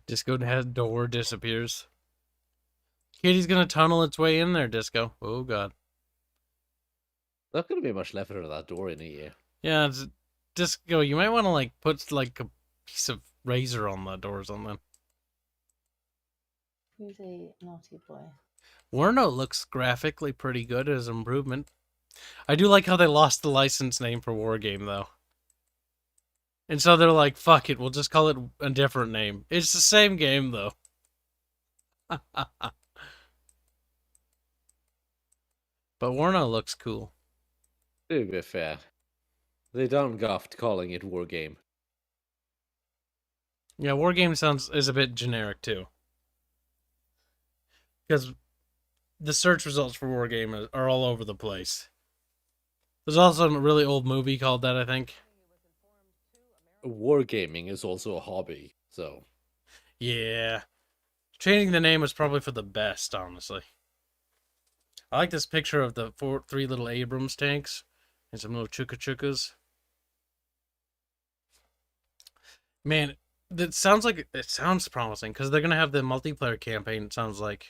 Disco has door disappears. Kitty's gonna tunnel its way in there, Disco. Oh god. Not gonna be much left of that door in a year. Yeah, it's, Disco, you might want to put a piece of razor on the doors on them. Who's a naughty boy? Warno looks graphically pretty good as improvement. I do like how they lost the license name for Wargame though. And so they're like, fuck it, we'll just call it a different name. It's the same game though. But Warno looks cool. To be fair, they done guffed calling it Wargame. Yeah, Wargame is a bit generic too. Because the search results for Wargame are all over the place. There's also a really old movie called that, I think. Wargaming is also a hobby, so... Yeah. Changing the name was probably for the best, honestly. I like this picture of the three little Abrams tanks and some little chuka-chukas. Man, that sounds like it sounds promising because they're gonna have the multiplayer campaign. It sounds like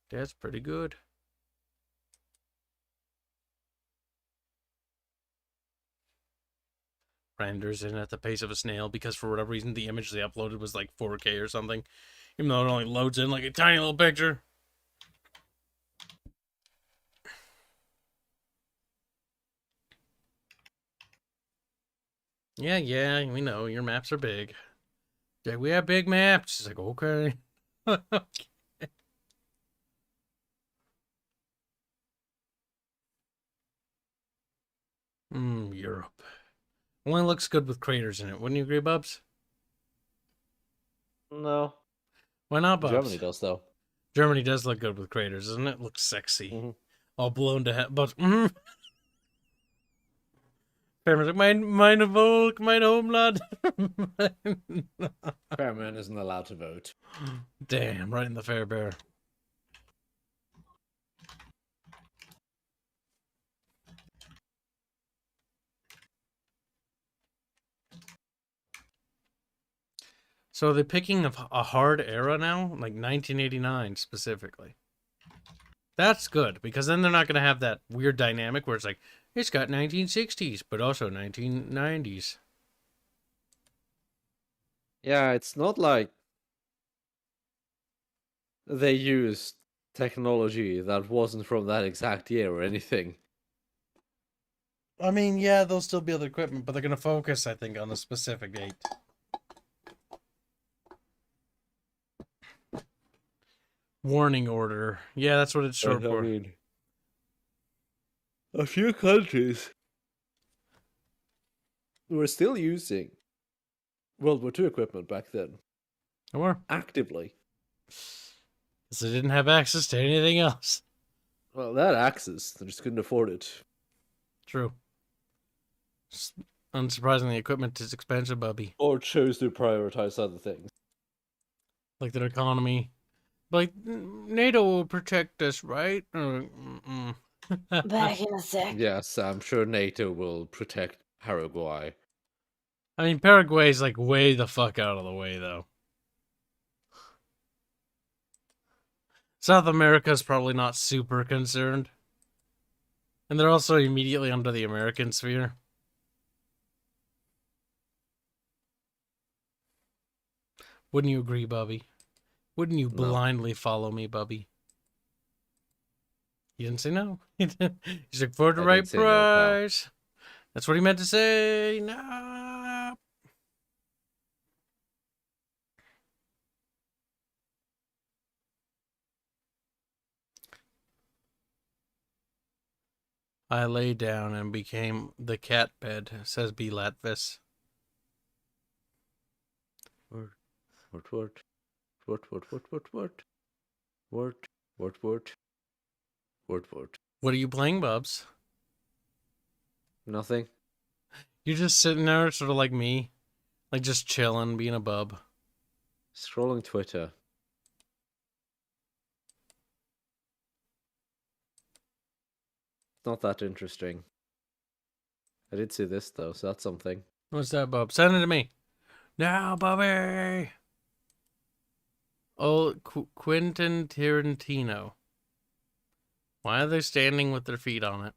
that's pretty good. Renders in at the pace of a snail because for whatever reason the image they uploaded was like 4K or something, even though it only loads in like a tiny little picture. Yeah, we know your maps are big. Yeah, we have big maps. It's like, okay. Europe. Only looks good with craters in it. Wouldn't you agree, Bubs? No. Why not, Bubs? Germany does, though. Germany does look good with craters, doesn't it? Looks sexy. Mm-hmm. All blown to hell. But, like, mein Volk, mein Homeland. Fairman isn't allowed to vote. Damn, right in the fair bear. So are they picking a hard era now? Like 1989 specifically. That's good, because then they're not going to have that weird dynamic where it's like, it's got 1960s, but also 1990s. Yeah, it's not like they used technology that wasn't from that exact year or anything. I mean, yeah, they'll still be other equipment, but they're going to focus, I think, on a specific date. Warning order. Yeah, that's what it's short for. I mean, a few countries were still using World War II equipment back then. Or Actively. because they didn't have access to anything else. Well, they had access. They just couldn't afford it. True. Unsurprisingly, equipment is expensive, Bubby. Or chose to prioritize other things. Like their economy. Like, NATO will protect us, right? Back in a sec. Yes, I'm sure NATO will protect Paraguay. I mean, Paraguay's like way the fuck out of the way, though. South America's probably not super concerned. And they're also immediately under the American sphere. Wouldn't you agree, Bubby? Wouldn't you blindly follow me, Bubby? You didn't say no. He's like, for the right price. That's what he meant to say. No. I lay down and became the cat bed, says B. Latvis. What are you playing, Bubs? Nothing. You're just sitting there, sort of like me. Like just chilling, being a bub. Scrolling Twitter. Not that interesting. I did see this, though, so that's something. What's that, Bub? Send it to me. Now, Bubby! Oh, Quentin Tarantino. Why are they standing with their feet on it?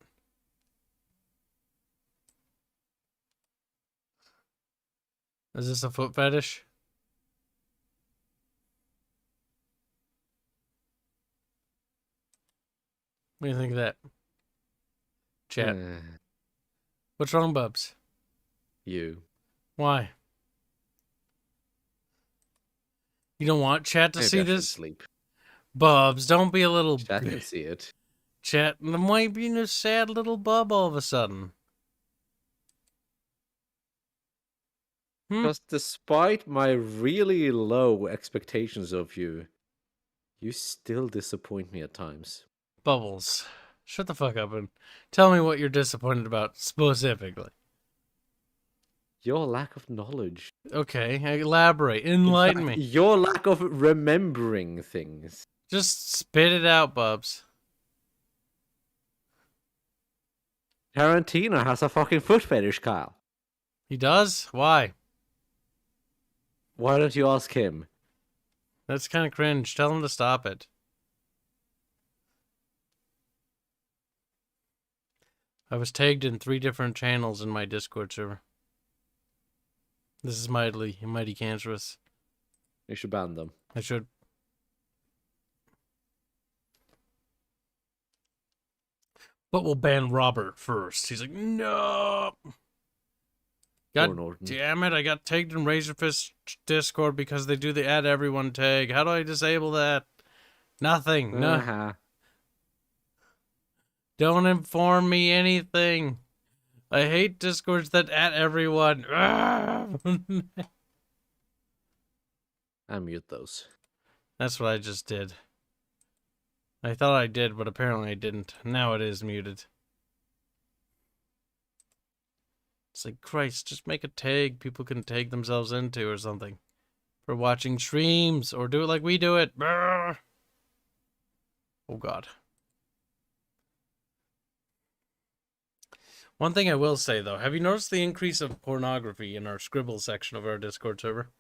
Is this a foot fetish? What do you think of that? Chat. What's wrong, Bubs? You. Why? You don't want chat to see this? Sleep. Bubs, don't be a little... Chat can see it. Chat, why are you being a sad little bub all of a sudden? Because despite my really low expectations of you, you still disappoint me at times. Bubbles, shut the fuck up and tell me what you're disappointed about specifically. Your lack of knowledge. Okay, elaborate. Enlighten me. Your lack of remembering things. Just spit it out, Bubs. Tarantino has a fucking foot fetish, Kyle. He does? Why? Why don't you ask him? That's kind of cringe. Tell him to stop it. I was tagged in 3 different channels in my Discord server. This is mighty cancerous. You should ban them. I should. But we'll ban Robert first. He's like, no. God damn it, I got tagged in Razorfist Discord because they do the add everyone tag. How do I disable that? Nothing. No. Don't inform me anything. I hate Discords that add everyone. I mute those. That's what I just did. I thought I did, but apparently I didn't. Now it is muted. It's like, Christ, just make a tag people can tag themselves into or something. For watching streams, or do it like we do it. Brrr. Oh, God. One thing I will say, though, have you noticed the increase of pornography in our Scribble section of our Discord server?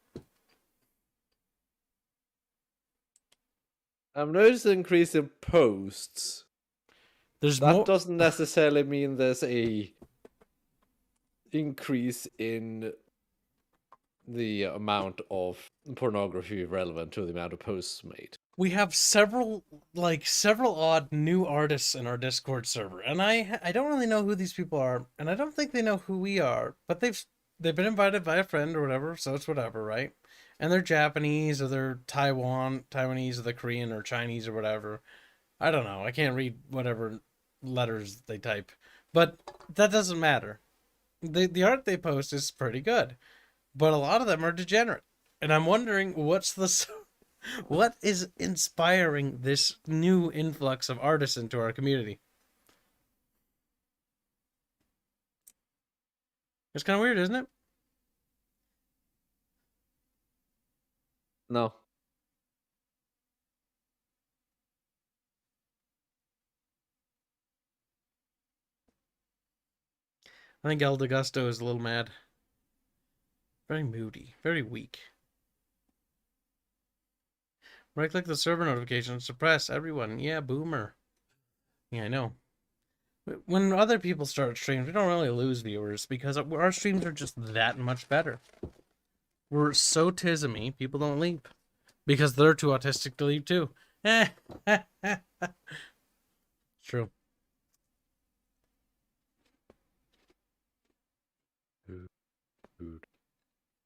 I've noticed an increase in posts. That doesn't necessarily mean there's a increase in the amount of pornography relevant to the amount of posts made. We have several odd new artists in our Discord server, and I don't really know who these people are, and I don't think they know who we are, but they've been invited by a friend or whatever, so it's whatever, right? And they're Japanese, or they're Taiwanese, or they're Korean, or Chinese, or whatever. I don't know. I can't read whatever letters they type, but that doesn't matter. The art they post is pretty good, but a lot of them are degenerate, and I'm wondering what is inspiring this new influx of artists into our community. It's kind of weird, isn't it? No. I think El D'Agusto is a little mad. Very moody. Very weak. Right-click the server notification. Suppress everyone. Yeah, boomer. Yeah, I know. When other people start streams, we don't really lose viewers because our streams are just that much better. We're so tismy, people don't leave. Because they're too autistic to leave too. It's true.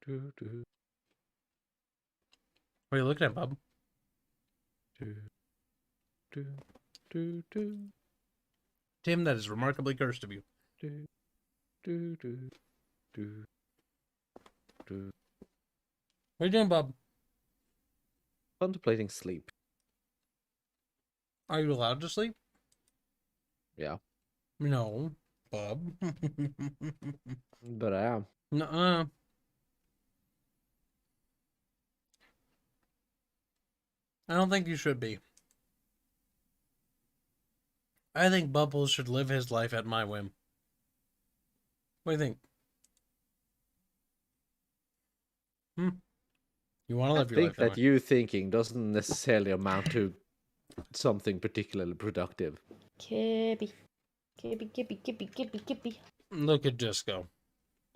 What are you looking at, bub? Tim, that is remarkably cursed of you. What are you doing, bub? Contemplating sleep. Are you allowed to sleep? Yeah. No, bub. But I am. Nuh-uh. I don't think you should be. I think Bubbles should live his life at my whim. What do you think? You want to live your life that you thinking doesn't necessarily amount to something particularly productive. Kibby. Look at Disco.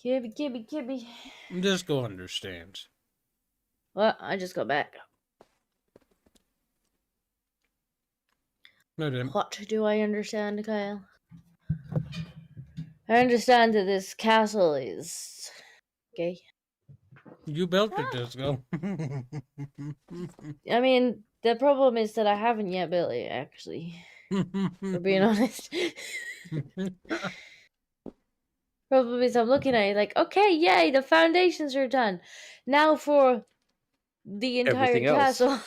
Kibby. Disco understands. Well, I just got back. No, didn't. What do I understand, Kyle? I understand that this castle is gay. You built it, Disco. I mean, the problem is that I haven't yet built it, actually. For being honest. Problem is I'm looking at it like, okay, yay, the foundations are done. Now for the entire castle.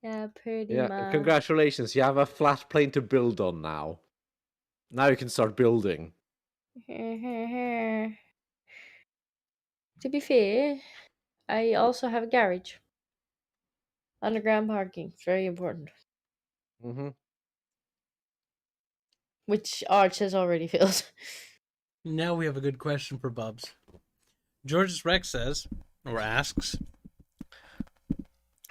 Yeah, pretty much. Congratulations, you have a flat plane to build on now. Now you can start building. To be fair, I also have a garage. Underground parking, very important. Mm-hmm. which Arch has already filled. Now we have a good question for Bubs. George's Rex says, or asks,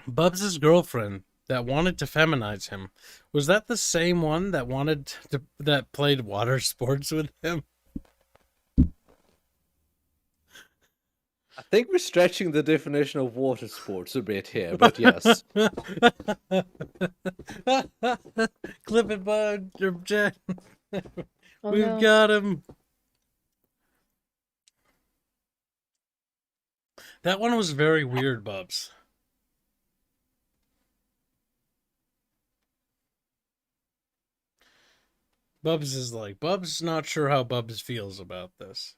Bubs' girlfriend that wanted to feminize him, was that the same one that played water sports with him? I think we're stretching the definition of water sports a bit here, but yes. Clip it, bud. Jen. Oh, We've no. got him. That one was very weird, Bubs. Bubs is like, Bubs not sure how Bubs feels about this.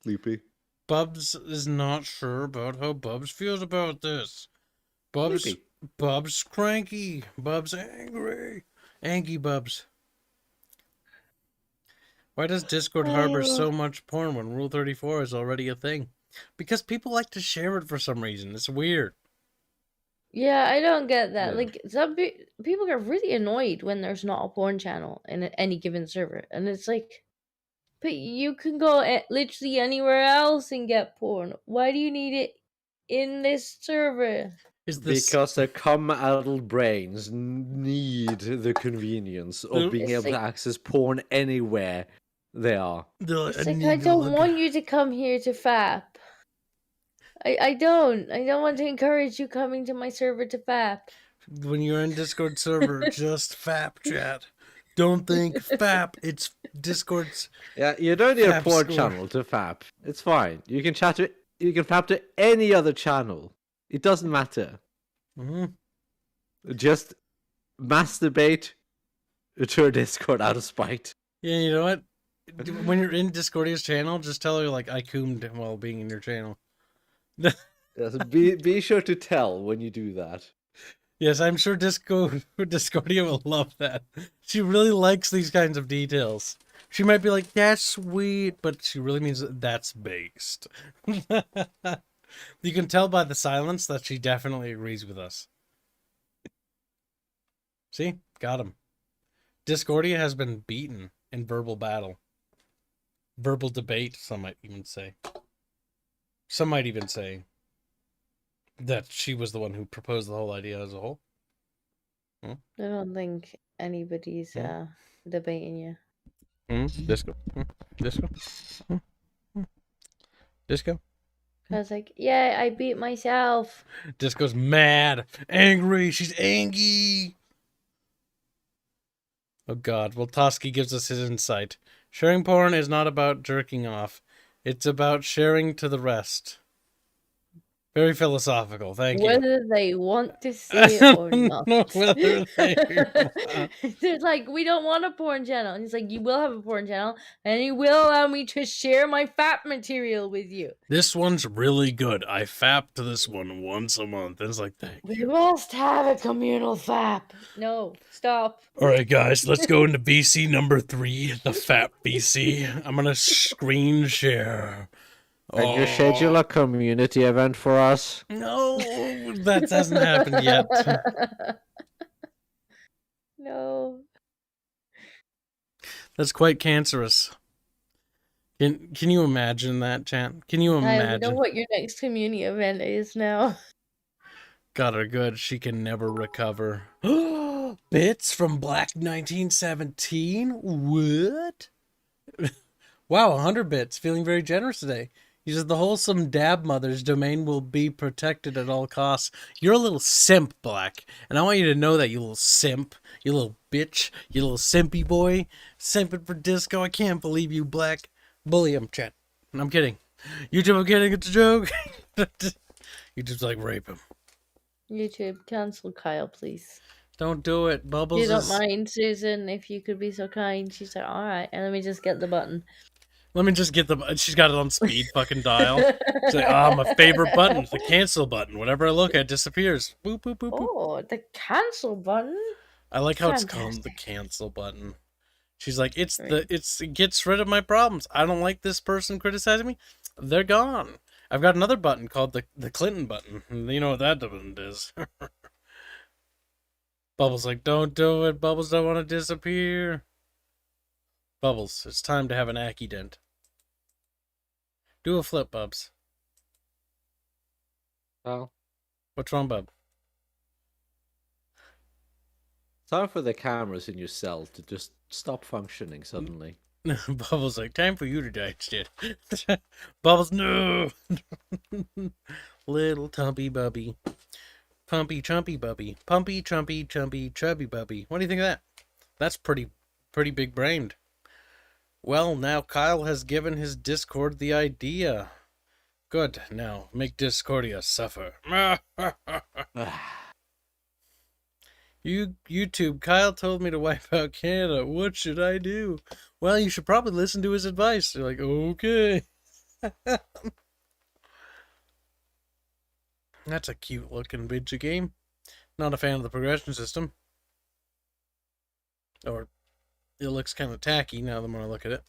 Sleepy. Bubs is not sure about how Bubs feels about this. Bubs, Sleepy. Bubs cranky. Bubs angry. Angry Bubs. Why does Discord harbor so much porn when Rule 34 is already a thing? Because people like to share it for some reason. It's weird. Yeah, I don't get that. Yeah. Like, some people get really annoyed when there's not a porn channel in any given server. And it's like, but you can go literally anywhere else and get porn. Why do you need it in this server? Is this Because their cum-addled brains need the convenience of being It's able to like- access porn anywhere they are. It's like, I don't want you to come here to FAP. I don't want to encourage you coming to my server to FAP. When you're in Discord server, just FAP chat. Don't think FAP. It's Discord's. Yeah, you don't need a Fap porn score. channel to fap. It's fine. You can chat to you can fap to any other channel. It doesn't matter. Mhm. Just masturbate to a Discord out of spite. Yeah, you know what? When you're in Discordia's channel, just tell her like I coomed while being in your channel. Yes, be sure to tell when you do that. Yes, I'm sure Discordia will love that. She really likes these kinds of details. She might be like, "That's sweet," but she really means that's based. You can tell by the silence that she definitely agrees with us. See? Got him. Discordia has been beaten in verbal battle. Verbal debate, some might even say. Some might even say that she was the one who proposed the whole idea as a whole. I don't think anybody's debating you. Disco. Disco. Disco. I was like, yeah, I beat myself. Disco's mad. Angry. She's angry. Oh god. Well, Toski gives us his insight. Sharing porn is not about jerking off. It's about sharing to the rest. Very philosophical. Thank you. Whether they want to see it or not. No, whether they They're like, we don't want a porn channel. And he's like, you will have a porn channel, and you will allow me to share my fat material with you. This one's really good. I fap to this one once a month. And it's like, thank you. We must have a communal fap. No, stop. All right, guys, let's go into VC number 3, the fap VC. I'm going to screen share. Can you schedule a community event for us? No, that hasn't happened yet. No. That's quite cancerous. Can you imagine that, chat? Can you I know imagine? what your next community event is now. Got her good. She can never recover. Bits from Black 1917? What? Wow, 100 bits. Feeling very generous today. He says the wholesome dab mother's domain will be protected at all costs. You're a little simp, Black. And I want you to know that, you little simp. You little bitch. You little simpy boy. Simping for disco. I can't believe you, Black. Bully him, chat. I'm kidding. YouTube, I'm kidding. It's a joke. YouTube's like, rape him. YouTube, cancel Kyle, please. Don't do it. Bubbles You don't is... mind, Susan, if you could be so kind. She's like, alright, and let me just get the button. Let me just get the... She's got it on speed fucking dial. She's like, my favorite button. The cancel button. Whatever I look at, it disappears. Boop, boop, boop, boop. Oh, the cancel button? I like how it's called the cancel button. She's like, it gets rid of my problems. I don't like this person criticizing me. They're gone. I've got another button called the Clinton button. You know what that button is. Bubbles like, don't do it. Bubbles don't want to disappear. Bubbles, it's time to have an accident. Do a flip, Bubs. Well, What's wrong, Bub? time for the cameras in your cell to just stop functioning suddenly. Bubbles like, time for you to die instead. Bubbles, no! Little Tumpy Bubby. Pumpy Chumpy Bubby. Pumpy Chumpy Chumpy Chubby Bubby. What do you think of that? That's pretty big brained. Well, now Kyle has given his Discord the idea. Good. Now, make Discordia suffer. YouTube, Kyle told me to wipe out Canada. What should I do? Well, you should probably listen to his advice. You're like, okay. That's a cute looking video game. Not a fan of the progression system. Or, it looks kind of tacky now the more I look at it.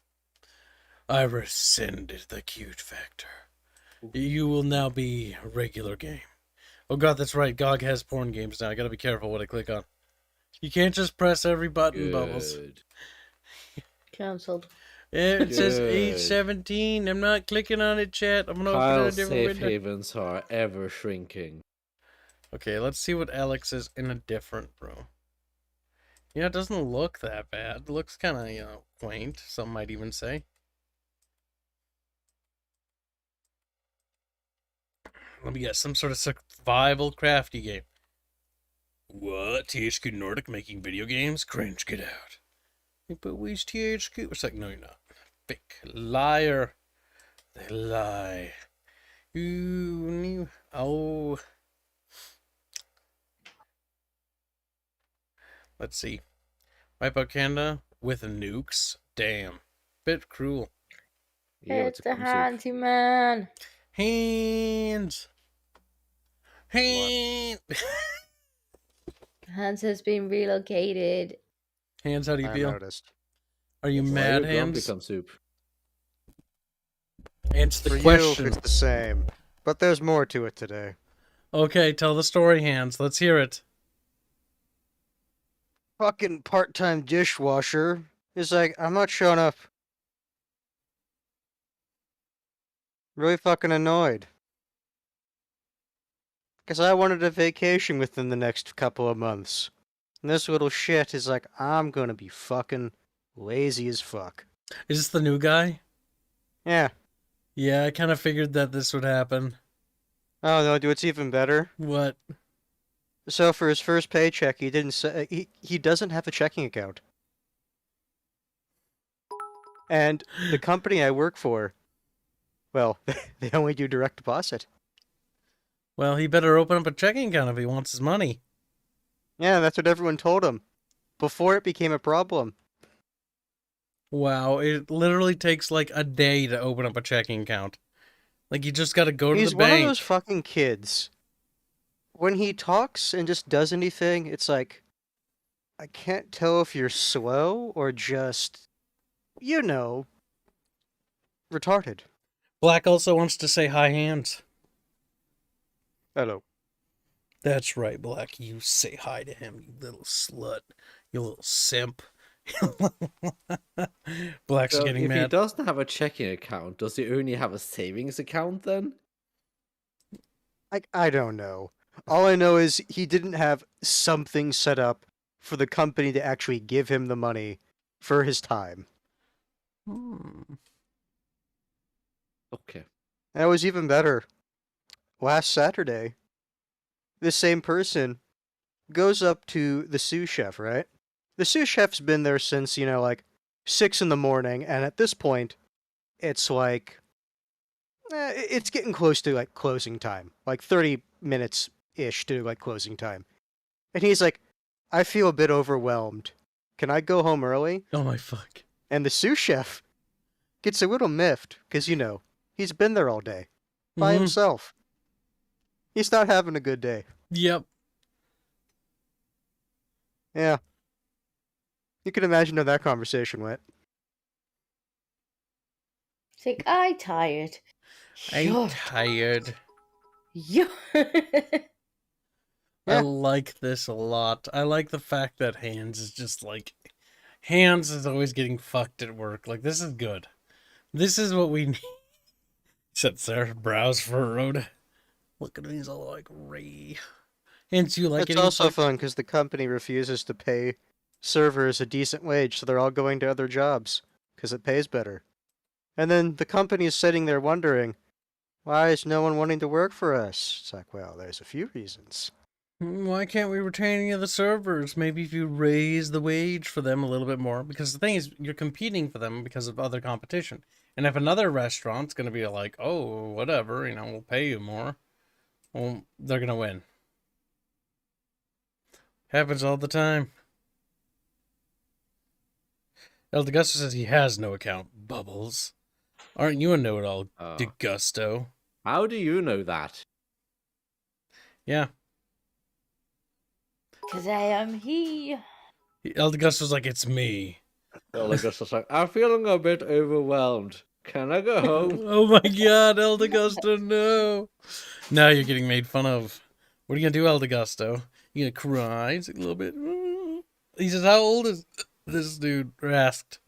I rescinded the cute factor. You will now be a regular game. Oh god, that's right. GOG has porn games now. I gotta be careful what I click on. You can't just press every button, Bubbles. Cancelled. It says Good. age 17. I'm not clicking on it, chat. I'm gonna open Kyle's a different safe window. havens are ever shrinking. Okay, let's see what Alex is in a different room. Yeah, it doesn't look that bad. It looks kind of, quaint. Some might even say. Let me guess, some sort of survival crafty game. What? THQ Nordic making video games? Cringe, get out. But we's THQ. It's like, no, you're not. Fake liar. They lie. Oh. Let's see. Wipe out Canada with nukes. Damn. Bit cruel. Yeah, It's the a concept. Hanse man. Hands. Hands. Hanse has been relocated. Hands, how do you I feel? noticed. Are you Why mad, would Grum Hands? become soup? Answer the For question. you, it's the same. But there's more to it today. Okay, tell the story, Hands. Let's hear it. Fucking part-time dishwasher is like, I'm not showing up. Really fucking annoyed. Because I wanted a vacation within the next couple of months. And this little shit is like, I'm gonna be fucking lazy as fuck. Is this the new guy? Yeah. Yeah, I kind of figured that this would happen. Oh no, dude, it's even better. What? So for his first paycheck, he didn't say, he doesn't have a checking account. And the company I work for, well, they only do direct deposit. Well, he better open up a checking account if he wants his money. Yeah, that's what everyone told him before it became a problem. Wow, it literally takes like a day to open up a checking account. Like, you just gotta go to He's the one bank. of those fucking kids. When he talks and just does anything, it's like, I can't tell if you're slow or just, retarded. Black also wants to say hi, Hands. Hello. That's right, Black. You say hi to him, you little slut. You little simp. Black's So getting if he mad. doesn't have a checking account, does he only have a savings account then? I don't know. All I know is he didn't have something set up for the company to actually give him the money for his time. Okay. That was even better. Last Saturday, this same person goes up to the sous chef, right? The sous chef's been there since, 6 in the morning, and at this point, it's like, it's getting close to, closing time. 30 minutes-ish to, closing time. And he's like, I feel a bit overwhelmed. Can I go home early? Oh my fuck. And the sous chef gets a little miffed, because, he's been there all day. By himself. He's not having a good day. Yep. Yeah. You can imagine how that conversation went. It's like, I tired. I'm tired. You're... I Yeah. like this a lot. I like the fact that Hanse is just like... Hanse is always getting fucked at work. Like, this is good. This is what we need. Sits there, brows furrowed. Look at him, he's all like, Ray. Hanse, you like It's getting also fucked? fun because the company refuses to pay servers a decent wage, so they're all going to other jobs because it pays better. And then the company is sitting there wondering, why is no one wanting to work for us? It's like, well, there's a few reasons. Why can't we retain any of the servers? Maybe if you raise the wage for them a little bit more. Because the thing is, you're competing for them because of other competition. And if another restaurant's going to be like, oh, whatever, we'll pay you more. Well, they're going to win. Happens all the time. El DeGusto says he has no account. Bubbles. Aren't you a know-it-all, DeGusto? How do you know that? Yeah. Because I am he. El DeGusto's like, it's me. Well, Augustus like, I'm feeling a bit overwhelmed. Can I go home? Oh my god, El DeGusto, no. Now you're getting made fun of. What are you going to do, El DeGusto? You going to cry? He's like, a little bit. He says, how old is this dude? Asked.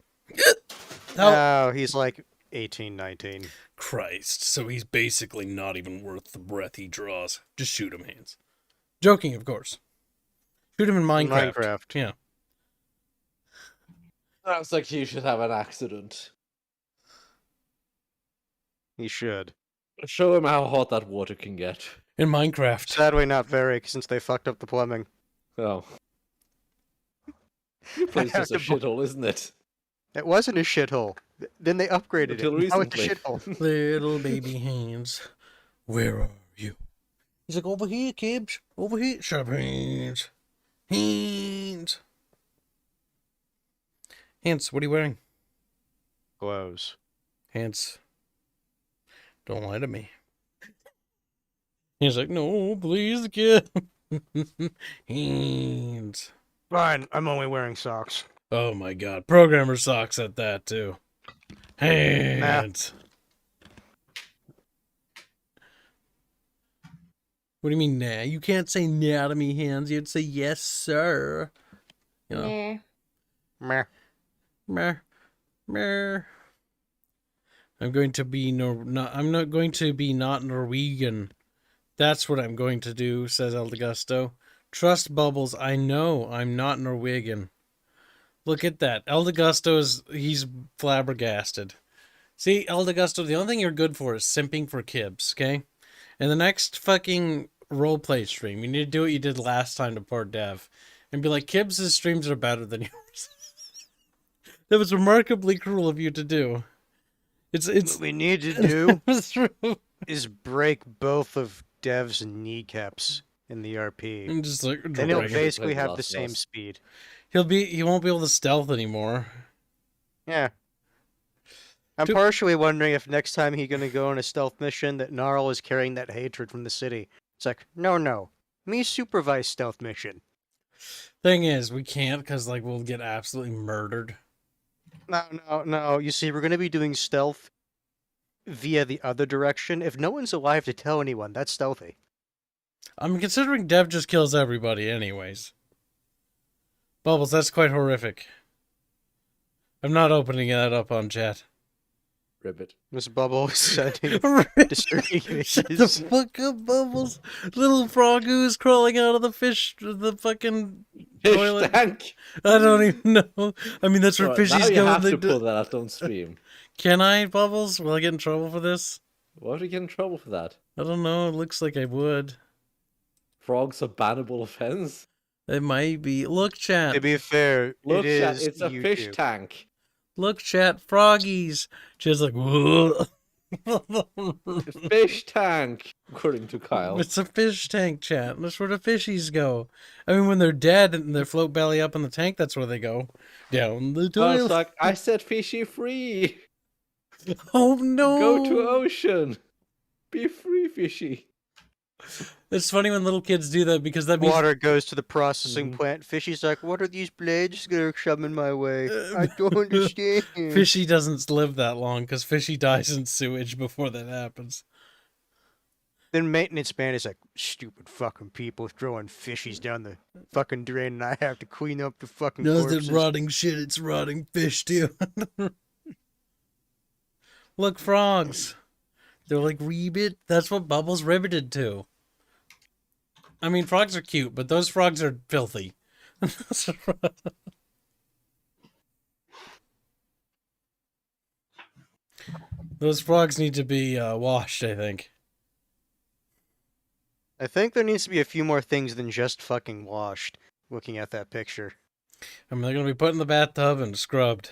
Oh, he's like 18, 19. Christ. So he's basically not even worth the breath he draws. Just shoot him, Hanse. Joking, of course. Shoot him in Minecraft. Yeah. Sounds like you should have an accident. He should. Show him how hot that water can get. In Minecraft. Sadly, not very, since they fucked up the plumbing. Oh. Your place is a shithole, isn't it? It wasn't a shithole. Then they upgraded Until it. Now it's a recently. shithole. Little baby Hanse, where are you? He's like, over here, Kibs. Over here. Shut up, Hanse. Hanse. Hanse, what are you wearing? Clothes. Hanse, don't lie to me. He's like, no, please, kid. Hanse. Fine, I'm only wearing socks. Oh my god. Programmer socks at that, too. Hanse. What do you mean, nah? You can't say nah to me, Hanse. You'd say yes, sir. You know? Yeah. Meh. Meh. Meh. I'm going to be I'm not going to be not Norwegian. That's what I'm going to do, says El DeGusto. Trust Bubbles, I know I'm not Norwegian. Look at that. El DeGusto he's flabbergasted. See, El DeGusto, the only thing you're good for is simping for Kibs, okay? And the next fucking roleplay stream, you need to do what you did last time to poor Dev. And be like, Kibs' streams are better than yours. That was remarkably cruel of you to do. It's What we need to do it's true. is break both of Dev's kneecaps in the RP. And just like Then he'll drag it. basically Like have Last the of same Us. speed. He won't be able to stealth anymore. Yeah. I'm Dude. partially wondering if next time he's gonna go on a stealth mission that Gnarl is carrying that hatred from the city. It's like, no. Me supervise stealth mission. Thing is, we can't because like we'll get absolutely murdered. No. You see, we're gonna be doing stealth via the other direction. If no one's alive to tell anyone, that's stealthy. I'm considering Dev just kills everybody anyways. Bubbles, that's quite horrific. I'm not opening that up on chat. Ribbit. Miss Bubble is sending disturbing Shut the images. fuck up, Bubbles. Little froggoos crawling out of the fucking toilet. Fish tank! I don't even know. I mean, that's where Right, now fishies you go. have when to they pull that out on stream. Can I, Bubbles? Will I get in trouble for this? Why would you get in trouble for that? I don't know. It looks like I would. Frogs a bannable offense? It might be. Look, chat. To be fair, Look, it chat, is it's a fish YouTube. tank. Look, chat. Froggies. Just like, whoa. Fish tank, according to Kyle. It's a fish tank, chat. That's where the fishies go. I mean, when they're dead and they float belly up in the tank, that's where they go. Down the I was toilet. like, I said fishy free. Oh, no. Go to ocean. Be free, fishy. It's funny when little kids do that because that means... Water goes to the processing Mhm. plant. Fishy's like, what are these blades that are shoving my way? I don't understand. Fishy doesn't live that long because Fishy dies in sewage before that happens. Then maintenance man is like, stupid fucking people throwing fishies down the fucking drain, and I have to clean up the fucking No, corpses. it's rotting shit. It's rotting fish too. Look, frogs. They're like ribbit. That's what Bubbles riveted to. I mean, frogs are cute, but those frogs are filthy. Those frogs need to be washed, I think. I think there needs to be a few more things than just fucking washed, looking at that picture. I mean, they're going to be put in the bathtub and scrubbed.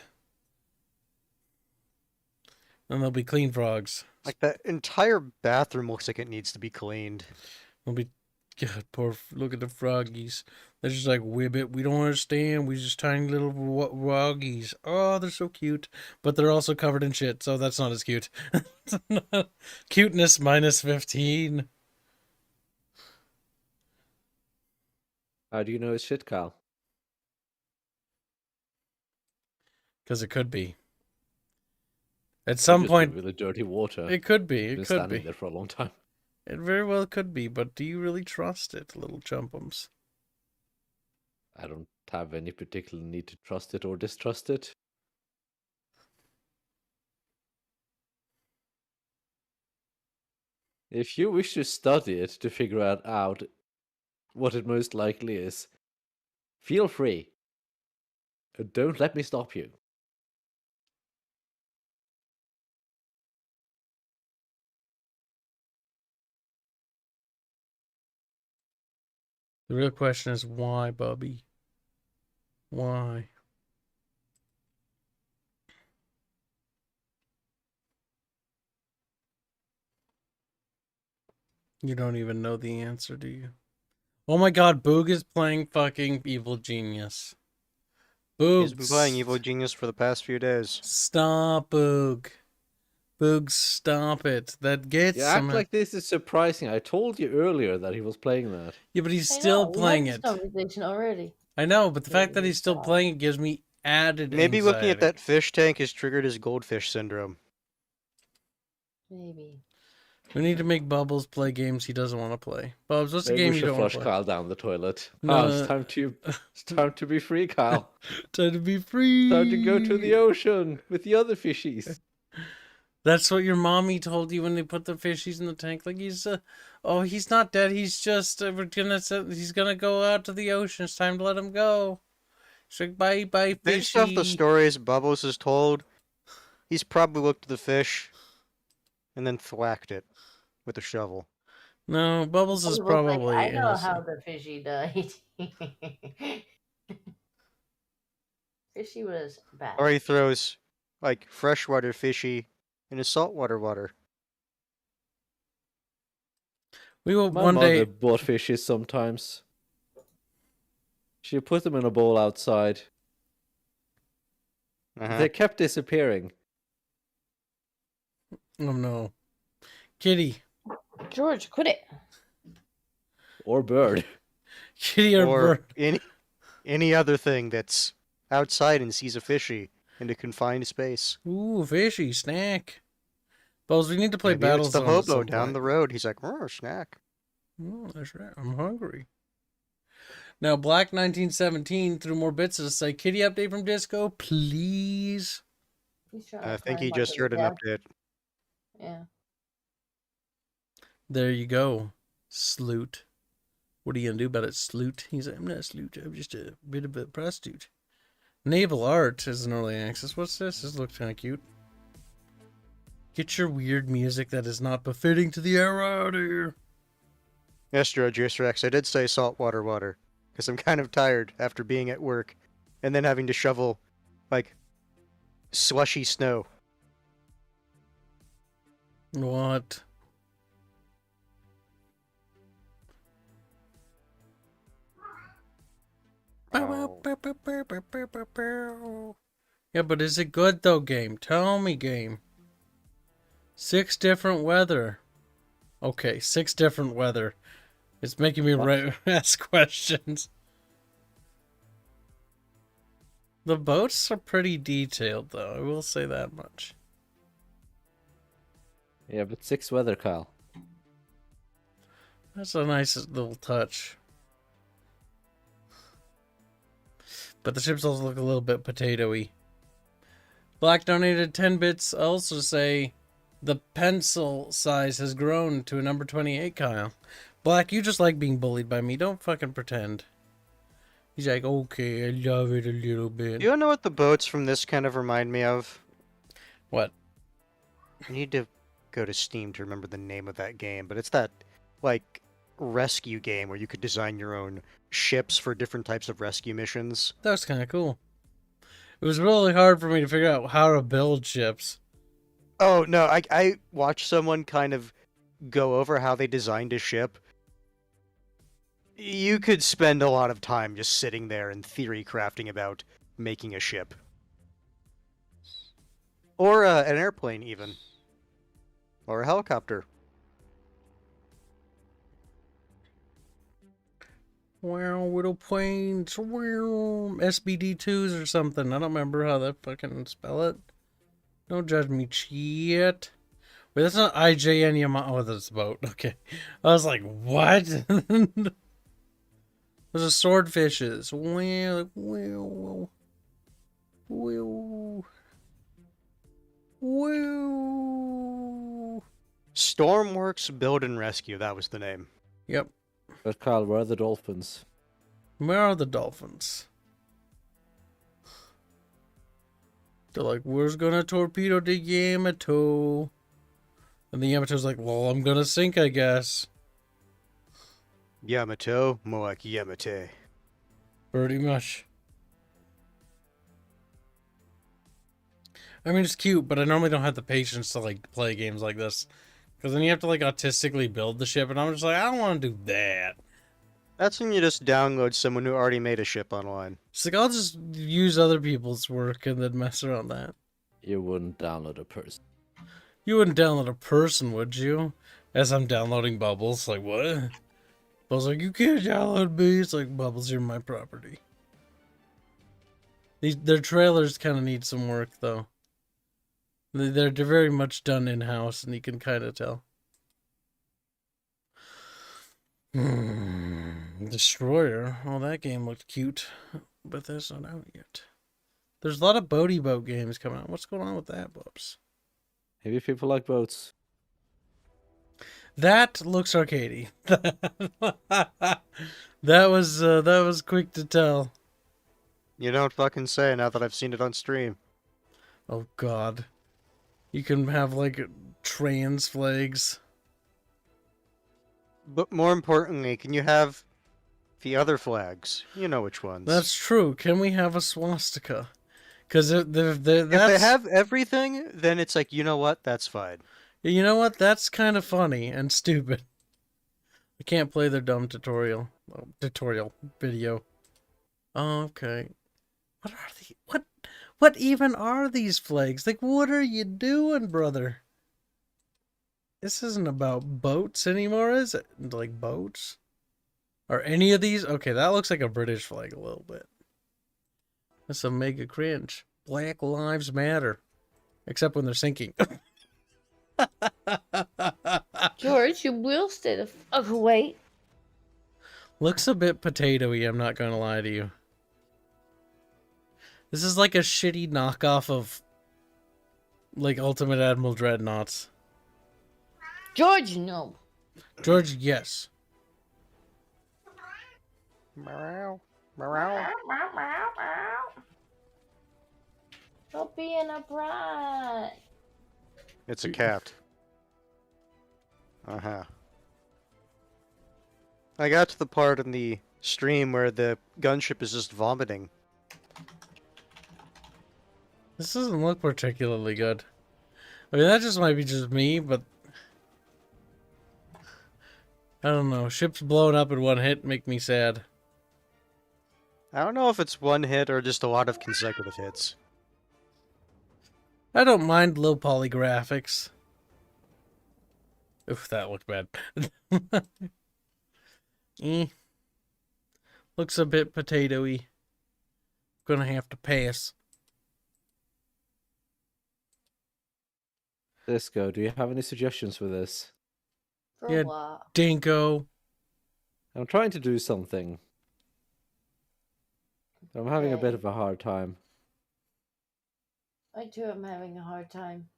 And they'll be clean frogs. Like, that entire bathroom looks like it needs to be cleaned. They'll be... God, look at the froggies. They're just like, Wibbit, we don't understand. We just tiny little froggies. Oh, they're so cute. But they're also covered in shit, so that's not as cute. Cuteness minus 15. How do you know it's shit, Kyle? Because it could be. At some Just point, with the dirty water. it could be. Been It could standing be. there for a long time. It very well could be, but do you really trust it, little chumpums? I don't have any particular need to trust it or distrust it. If you wish to study it to figure out what it most likely is, feel free. Don't let me stop you. The real question is why, Bubby? Why? You don't even know the answer, do you? Oh my god, Boog is playing fucking Evil Genius. Boog. He's been playing Evil Genius for the past few days. Stop, Boog. Boog, stop it. That gets You act him. like this is surprising. I told you earlier that he was playing that. Yeah, but he's I still know, we had playing this it. conversation already. I know, but the fact that Yeah, he's still stop. playing it gives me added Maybe looking at anxiety. that fish tank has triggered his goldfish syndrome. Maybe. We need to make Bubbles play games he doesn't want to play. Bubbles, what's the Maybe game we you should don't want flush to play? Kyle down the toilet. No. It's time to be free, Kyle. Time to be free. Time to go to the ocean with the other fishies. That's what your mommy told you when they put the fishies in the tank. Like he's not dead. He's just he's gonna go out to the ocean. It's time to let him go. She's like, bye, fishy. Based off the stories Bubbles has told, he's probably looked at the fish and then thwacked it with a shovel. No, Bubbles is It looked like, probably I know innocent. how the fishy died. Fishy was bad. Or he throws, like, freshwater fishy in his saltwater water. We will My one mother day. bought fishes sometimes. She put them in a bowl outside. Uh-huh. They kept disappearing. Oh no, Kitty, George, quit it. Or bird. Kitty or Or bird. any other thing that's outside and sees a fishy in a confined space. Ooh, fishy snack. Bubbles, we need to play Maybe Battle it's the Zone at hobo some down point. the road. He's like, oh, snack. Oh, that's right. I'm hungry. Now, Black 1917 threw more bits to say, Kitty update from Disco, please. He's trying I to think he climb up just to heard the an deck. update. Yeah. There you go, Sloot. What are you gonna do about it, Sloot? He's like, I'm not a Sloot. I'm just a bit of a prostitute. Naval Art is an early access. What's this? This looks kind of cute. Get your weird music that is not befitting to the era out of here. Astro Juice Rex, I did say saltwater water. Because I'm kind of tired after being at work and then having to shovel, like, slushy snow. What? Yeah, but is it good though, game? Tell me, game. 6 different weather. Okay, 6 different weather. It's making me ask questions. The boats are pretty detailed, though. I will say that much. Yeah, but 6 weather, Kyle. That's a nice little touch. But the ships also look a little bit potato-y. Black donated 10 bits. I also say the pencil size has grown to a number 28, Kyle. Black, you just like being bullied by me. Don't fucking pretend. He's like, okay, I love it a little bit. You know what the boats from this kind of remind me of? What? I need to go to Steam to remember the name of that game, but it's that, like, rescue game where you could design your own ships for different types of rescue missions. That was kind of cool. It was really hard for me to figure out how to build ships. Oh, no, I watched someone kind of go over how they designed a ship. You could spend a lot of time just sitting there and theory crafting about making a ship. Or an airplane, even. Or a helicopter. Wow, little planes. Wow. SBD2s or something. I don't remember how to fucking spell it. Don't judge me, shit. Wait, that's not IJN Yamaha. Oh, that's a boat. Okay. I was like, what? Those are swordfishes. Well, well, well, well. Stormworks Build and Rescue, that was the name. Yep. But Carl, where are the dolphins? Where are the dolphins? They're like, we're gonna torpedo the Yamato. And the Yamato's like, well, I'm gonna sink, I guess. Yamato, more like Yamate. Pretty much. I mean, it's cute, but I normally don't have the patience to, like, play games like this. Because then you have to, like, autistically build the ship, and I'm just like, I don't want to do that. That's when you just download someone who already made a ship online. It's like, I'll just use other people's work and then mess around that. You wouldn't download a person. You wouldn't download a person, would you? As I'm downloading Bubbles, like, what? Bubbles like, you can't download me. It's like, Bubbles, you're my property. Their trailers kind of need some work, though. They're very much done in-house, and you can kind of tell. Destroyer. Oh, that game looked cute. But that's not out yet. There's a lot of boaty boat games coming out. What's going on with that, Bubs? Maybe people like boats. That looks arcadey. That was quick to tell. You don't fucking say now that I've seen it on stream. Oh God. You can have like trans flags. But more importantly, can you have the other flags? You know which ones. That's true. Can we have a swastika? Because If they have everything, then it's like, you know what? That's fine. You know what? That's kind of funny and stupid. I can't play their dumb tutorial video. Oh, okay. What are the what even are these flags? Like, what are you doing, brother? This isn't about boats anymore, is it? Like boats? Are any of these? Okay, that looks like a British flag a little bit. That's a mega cringe. Black Lives Matter. Except when they're sinking. George, you will stay the fuck away. Looks a bit potato-y, I'm not gonna lie to you. This is like a shitty knockoff of, like, Ultimate Admiral Dreadnoughts. George, no. George, yes. Meow. Meow. Stop being a brat. It's a cat. Uh-huh. I got to the part in the stream where the gunship is just vomiting. This doesn't look particularly good. I mean, that just might be just me, but I don't know. Ships blowing up in one hit make me sad. I don't know if it's one hit or just a lot of consecutive hits. I don't mind low poly graphics. Oof, that looked bad. Looks a bit potato-y. Gonna have to pass. Disco, do you have any suggestions for this? For Yeah. what? Dinko. I'm trying to do something. I'm having a bit Okay. of a hard time. I too am having a hard time.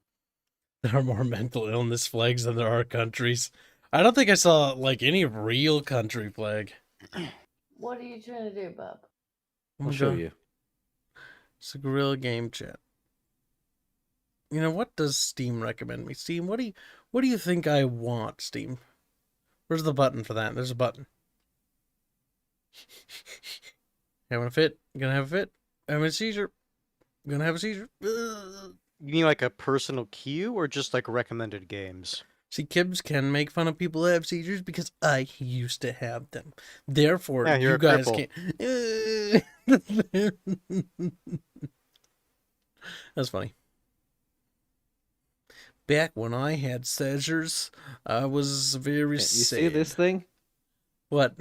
There are more mental illness flags than there are countries. I don't think I saw like any real country flag. What are you trying to do, Bob? I'll show you. It's a guerrilla game chat. You know, what does Steam recommend me? Steam, what do you think I want, Steam? Where's the button for that? There's a button. Having a fit? Gonna have a fit? Having a seizure? Gonna have a seizure? Ugh. You mean like a personal queue or just like recommended games? See, Kibs can make fun of people who have seizures because I used to have them. Therefore, Yeah, you're you a guys cripple. can't. That's funny. Back when I had seizures, I was very You sad. see this thing? What?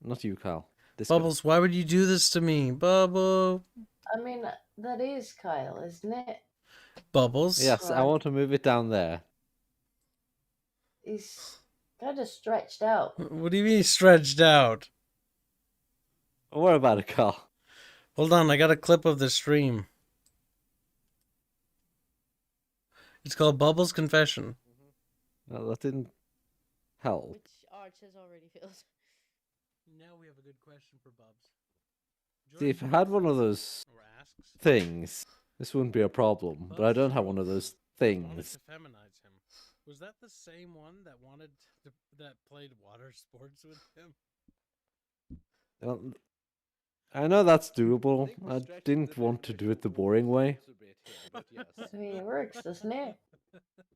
Not you, Kyle. This Bubbles, why would you do this to me? Bubble. I mean, that is Kyle, isn't it? Bubbles? guy. Yes, I want to move it down there. He's kind of stretched out. What do you mean stretched out? Don't worry about it, Kyle. Hold on, I got a clip of the stream. It's called Bubbles Confession. No, that didn't help. Which Arch has already filled. Now we have a good question for Bubs. See, if I had one of those things, this wouldn't be a problem. But I don't have one of those things. To feminize him. Was that the same one that played water sports with him? Well, I know that's doable. I didn't want to do it the boring way. I mean, it works, doesn't it?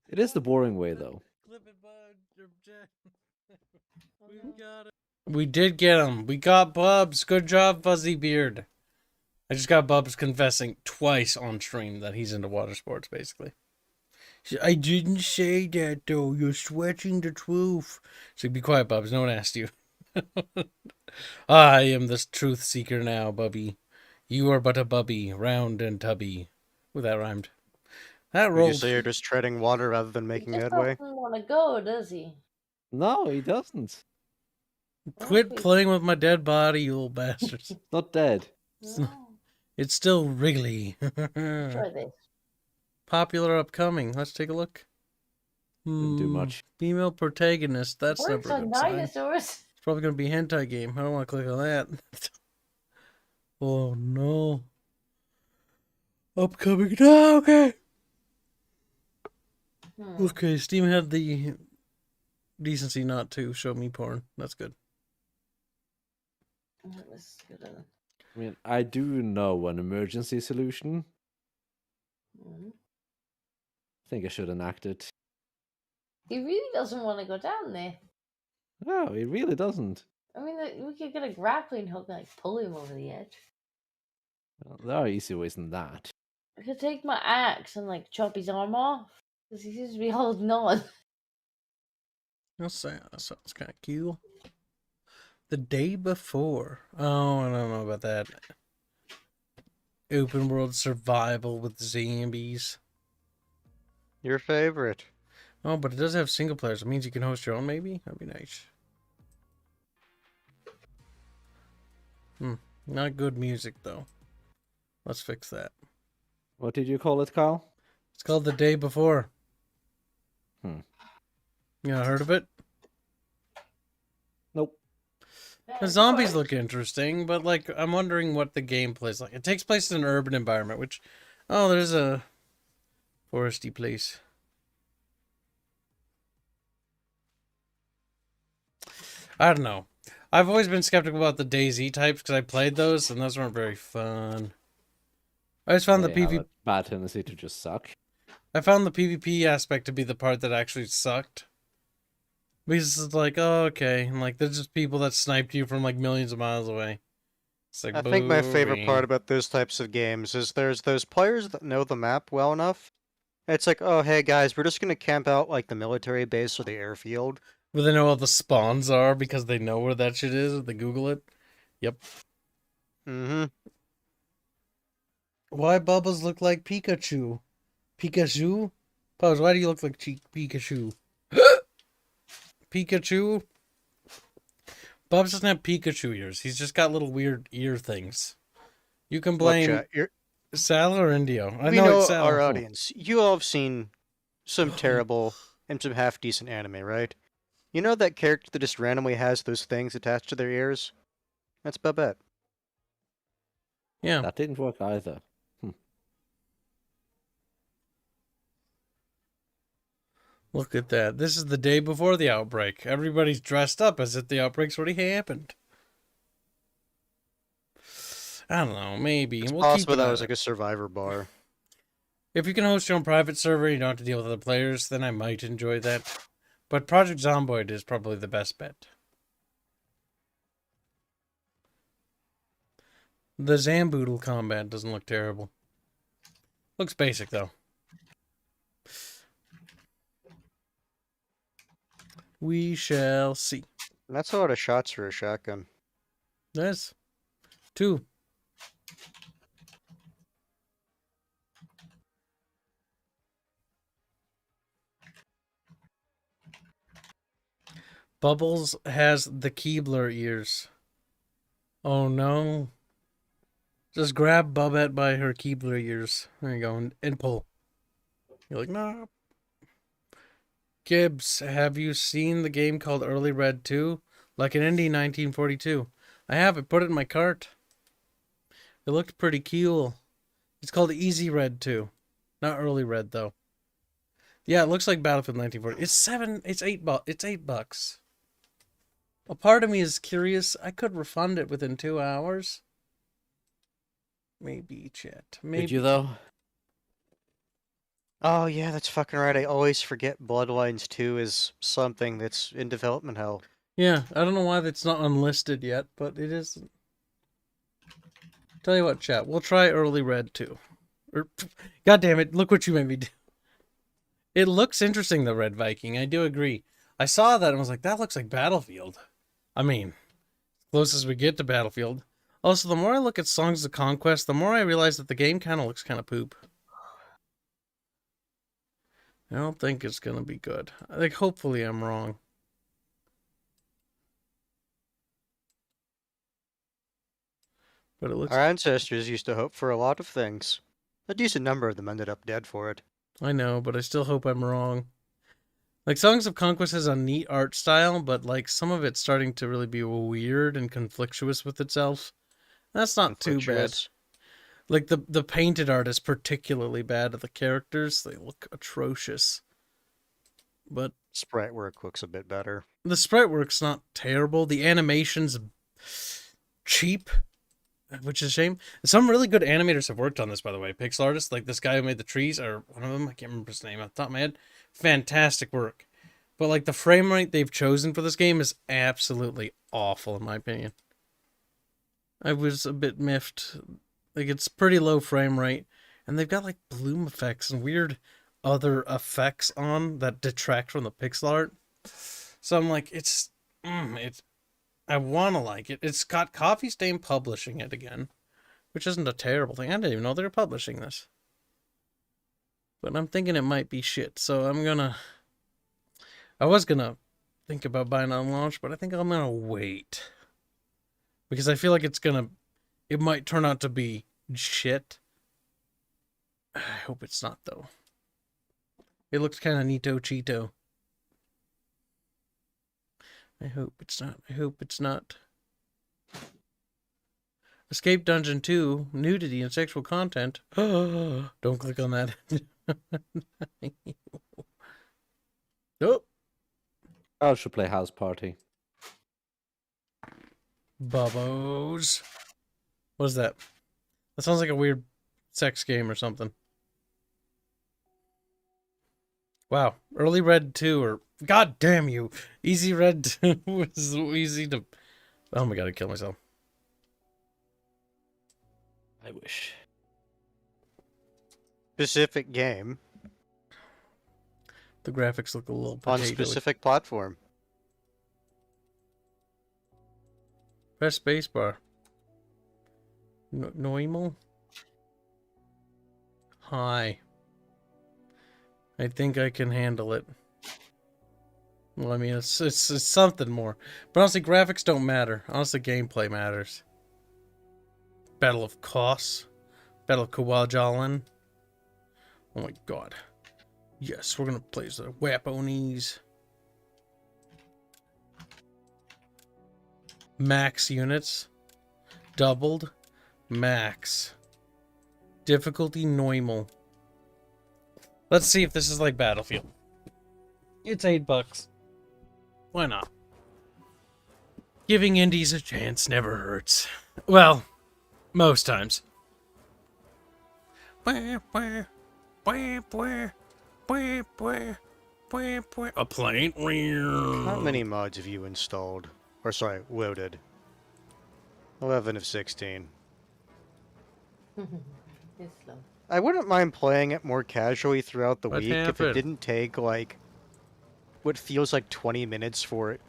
It is the boring way, though. Clip it, bud. We got it. We did get him. We got Bubs. Good job, Fuzzy Beard. I just got Bubs confessing twice on stream that he's into water sports, basically. I didn't say that, though. You're stretching the truth. So be quiet, Bubs. No one asked you. I am the truth seeker now, Bubby. You are but a bubby, round and tubby. Ooh, that rhymed. That Would you rolled. say you're just treading water rather than making He just headway? doesn't want to go, does he? No, he doesn't. Quit playing with my dead body, you little bastards. Not dead. No. It's still wriggly. Try this. Popular upcoming. Let's take a look. Didn't do much. Female protagonist. That's Works never a on good sign. dinosaurs. It's probably going to be hentai game. I don't want to click on that. Oh, no. Upcoming. No, okay. Okay, Steam had the decency not to show me porn. That's good. That was good. I mean, I do know an emergency solution. Mhm. I think I should enact it. He really doesn't want to go down there. No, he really doesn't. I mean, we could get a grappling hook and like pull him over the edge. Well, there are easier ways than that. I could take my axe and like chop his arm off because he seems to be holding on. That sounds kind of cool. The day before. Oh, I don't know about that. Open world survival with zombies. Your favorite. Oh, but it does have single players. It means you can host your own, maybe? That'd be nice. Not good music, though. Let's fix that. What did you call it, Kyle? It's called The Day Before. Hmm. You not heard of it? Nope. The zombies look interesting, but, like, I'm wondering what the gameplay's like. It takes place in an urban environment, which... Oh, there's a foresty place. I don't know. I've always been skeptical about the DayZ types because I played those, and those weren't very fun. I just found the They have PvP... a bad tendency to just suck. I found the PvP aspect to be the part that actually sucked. Because it's like, oh, okay. And like, there's just people that sniped you from like millions of miles away. It's like, I think my favorite boring. part about those types of games is there's those players that know the map well enough. It's like, oh, hey guys, we're just gonna camp out like the military base or the airfield. Where they know all the spawns are because they know where that shit is. They Google it. Yep. Mm-hmm. Why Bubbles look like Pikachu? Pikachu? Pause, why do you look like Pikachu? Pikachu? Bubs doesn't have Pikachu ears. He's just got little weird ear things. You can Look, blame chat, Sala or Indio. I we know know it's Sala. our audience. You all have seen some terrible and some half-decent anime, right? You know that character that just randomly has those things attached to their ears? That's Babette. Yeah. That didn't work either. Look at that. This is the day before the outbreak. Everybody's dressed up as if the outbreak's already happened. I don't know. Maybe. It's We'll possible keep that it was at like a survivor bar. If you can host your own private server and you don't have to deal with other players, then I might enjoy that. But Project Zomboid is probably the best bet. The Zamboodle combat doesn't look terrible. Looks basic, though. We shall see. And that's a lot of shots for a shotgun. Yes. 2. Bubbles has the Keebler ears. Oh no. Just grab Bubette by her Keebler ears. There you go. And pull. You're like, no. Kibs, have you seen the game called Early Red 2? Like an indie 1942. I have it. Put it in my cart. It looked pretty cool. It's called Easy Red 2. Not Early Red, though. Yeah, it looks like Battlefield 1940. It's $8. A part of me is curious. I could refund it within 2 hours. Maybe, chat. Maybe. Did you though? Oh yeah, that's fucking right. I always forget Bloodlines 2 is something that's in development hell. Yeah, I don't know why that's not unlisted yet, but it is. Tell you what, chat. We'll try Early Red 2. God damn it, look what you made me do. It looks interesting, the Red Viking. I do agree. I saw that and was like, that looks like Battlefield. I mean, closest we get to Battlefield. Also, the more I look at Songs of Conquest, the more I realize that the game kind of looks kind of poop. I don't think it's going to be good. Like, hopefully I'm wrong. But it looks... Our ancestors used to hope for a lot of things. A decent number of them ended up dead for it. I know, but I still hope I'm wrong. Like, Songs of Conquest has a neat art style, but, like, some of it's starting to really be weird and conflictuous with itself. That's not too bad. Like, the painted art is particularly bad. The characters, they look atrocious. But... sprite work looks a bit better. The sprite work's not terrible. The animation's cheap, which is a shame. Some really good animators have worked on this, by the way. Pixel artists, like this guy who made the trees, or one of them, I can't remember his name off the top of my head. Fantastic work. But, like, the frame rate they've chosen for this game is absolutely awful, in my opinion. I was a bit miffed. Like, it's pretty low frame rate, and they've got, like, bloom effects and weird other effects on that detract from the pixel art. So I'm like, I want to like it. It's got Coffee Stain publishing it again, which isn't a terrible thing. I didn't even know they were publishing this. But I'm thinking it might be shit, so I was gonna think about buying it on launch, but I think I'm gonna wait. Because I feel like it might turn out to be shit. I hope it's not, though. It looks kind of neato cheeto. I hope it's not. I hope it's not. Escape Dungeon 2, nudity and sexual content. Don't click on that. Oh. I should play House Party. Bubbos. What's that? That sounds like a weird sex game or something. Wow. Early Red 2, or... God damn you! Easy Red 2 was so easy to... Oh my god, I'd kill myself. I wish. Specific game. The graphics look a little On potato-y. specific platform. Press spacebar. Normal? Hi. I think I can handle it. Well, I mean, it's something more. But honestly, graphics don't matter. Honestly, gameplay matters. Battle of Kos. Battle of Kawajalan. Oh my god. Yes, we're gonna play as the Waponies. Max units. Doubled. Max. Difficulty normal. Let's see if this is like Battlefield. It's $8. Why not? Giving indies a chance never hurts. Well, most times. A plane? How many mods have you installed? Or sorry, loaded? 11 of 16. It's slow. I wouldn't mind playing it more casually throughout the What week if happened? it didn't take, like, what feels like 20 minutes for it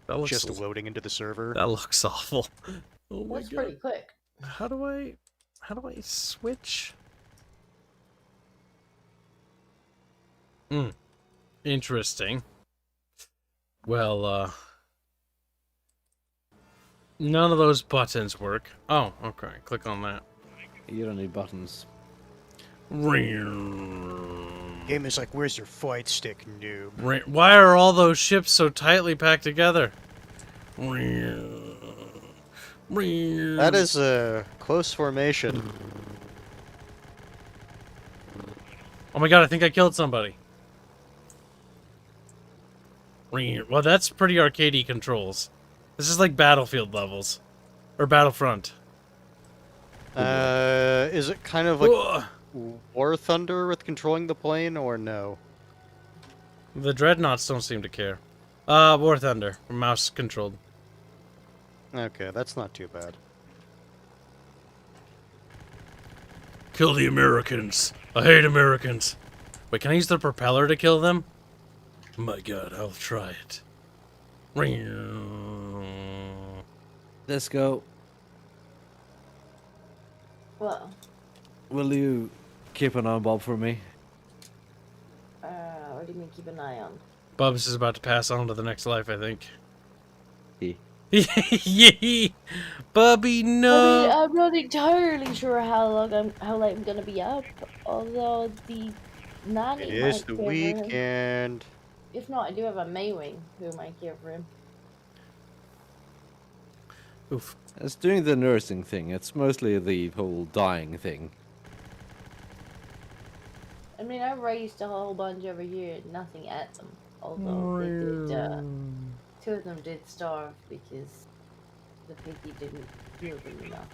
That looks, just loading into the server. that looks awful. Oh my That's god. pretty quick. How do I switch? Interesting. Well, none of those buttons work. Oh, okay. Click on that. You don't need buttons. Game is like, where's your fight stick, noob? Why are all those ships so tightly packed together? That is a close formation. Oh my god, I think I killed somebody. Well, that's pretty arcadey controls. This is like Battlefield levels. Or Battlefront. Is it kind of like Ugh. War Thunder with controlling the plane, or no? The Dreadnoughts don't seem to care. War Thunder. Mouse controlled. Okay, that's not too bad. Kill the Americans. I hate Americans. Wait, can I use the propeller to kill them? My god, I'll try it. Let's go. Well, Will you keep an eye on Bob for me? what do you mean keep an eye on? Bubs is about to pass on to the next life, I think. He. Yee! Bubby, I mean, no! I'm not entirely sure how late I'm gonna be up. Although the nanny It is might the care for him. weekend. If not, I do have a Maywing who might care for him. Oof. It's doing the nursing thing. It's mostly the whole dying thing. I mean, I raised a whole bunch over here, nothing at them. Although they did, two of them did starve because the piggy didn't heal them enough.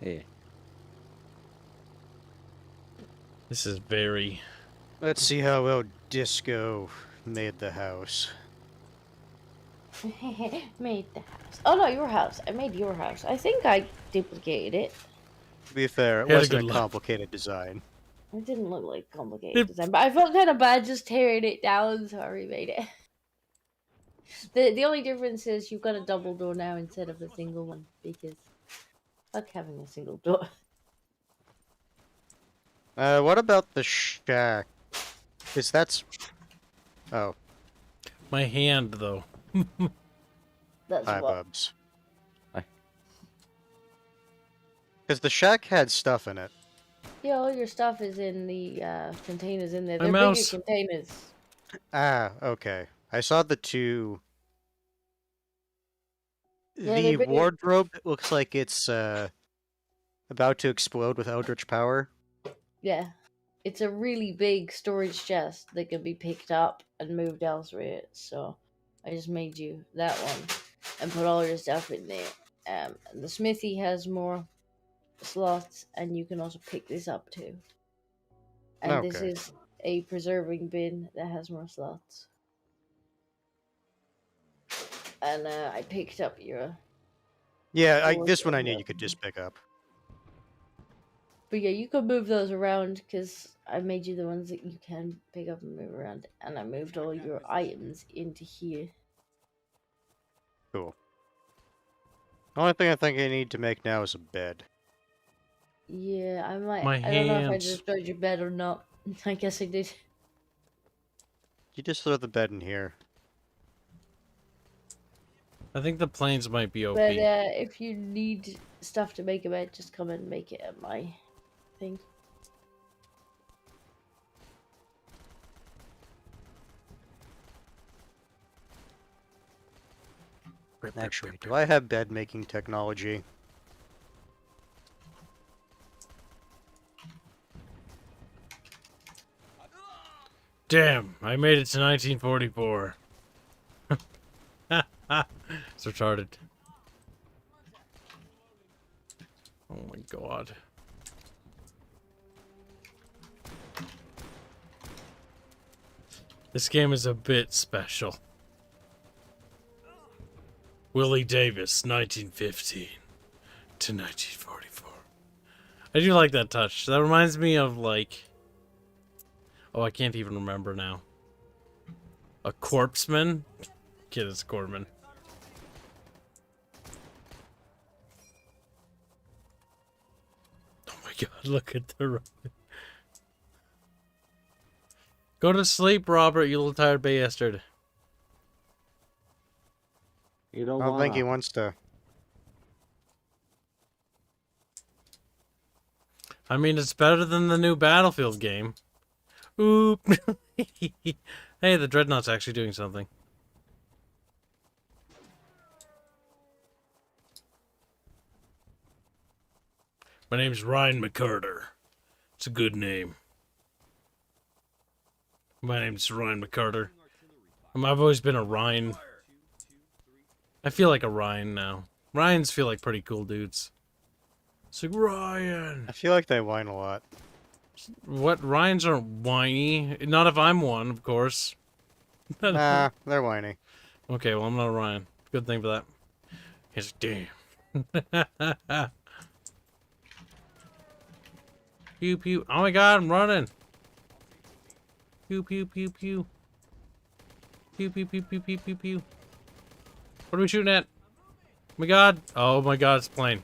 Hey. This is very... Let's see how well Disco made the house. Made the house. Oh no, your house. I made your house. I think I duplicated it. To be fair, it He had a wasn't good a luck. complicated design. It didn't look like complicated Yep. design, but I felt kind of bad just tearing it down, so I remade it. The only difference is you've got a double door now instead of a single one, because fuck having a single door. What about the shack? Because that's... Oh, My hand, though. That's hi, what. Bubs. Hi. Because the shack had stuff in it. Yeah, all your stuff is in the containers in there. My They're mouse. bigger containers. Ah, okay. I saw the two... Yeah, they're the bigger. wardrobe looks like it's, about to explode with Eldritch power. Yeah. It's a really big storage chest that can be picked up and moved elsewhere. So I just made you that one and put all your stuff in there. The smithy has more slots, and you can also pick this up too. And this Okay. is a preserving bin that has more slots. And I picked up your. Yeah, Or- this one I knew you could just pick up. But yeah, you can move those around because I made you the ones that you can pick up and move around. And I moved all your items into here. Cool. The only thing I think I need to make now is a bed. Yeah, I might. My I don't know if I hands. destroyed your bed or not. I guess I did. You just throw the bed in here. I think the planes might be OP. But if you need stuff to make a bed, just come and make it at my thing. Actually, do I have bed making technology? Damn, I made it to 1944. It's retarded. Oh my god. This game is a bit special. Willie Davis, 1915 to 1944. I do like that touch. That reminds me of, like... Oh, I can't even remember now. A corpseman? Kid is a corpsman. Oh my god, look at the... Go to sleep, Robert, you little tired bastard. You don't I don't think he wanna. wants to. I mean, it's better than the new Battlefield game. Oop. Hey, the Dreadnought's actually doing something. My name's Ryan McCarter. It's a good name. My name's Ryan McCarter. I've always been a Ryan. I feel like a Ryan now. Ryans feel like pretty cool dudes. It's like, Ryan! I feel like they whine a lot. What? Ryans aren't whiny. Not if I'm one, of course. Nah, they're whiny. Okay, well, I'm not a Ryan. Good thing for that. He's like, damn. Pew pew. Oh my god, I'm running. Pew pew pew pew. Pew pew pew pew pew pew pew. What are we shooting at? Oh my god. Oh my god, it's a plane.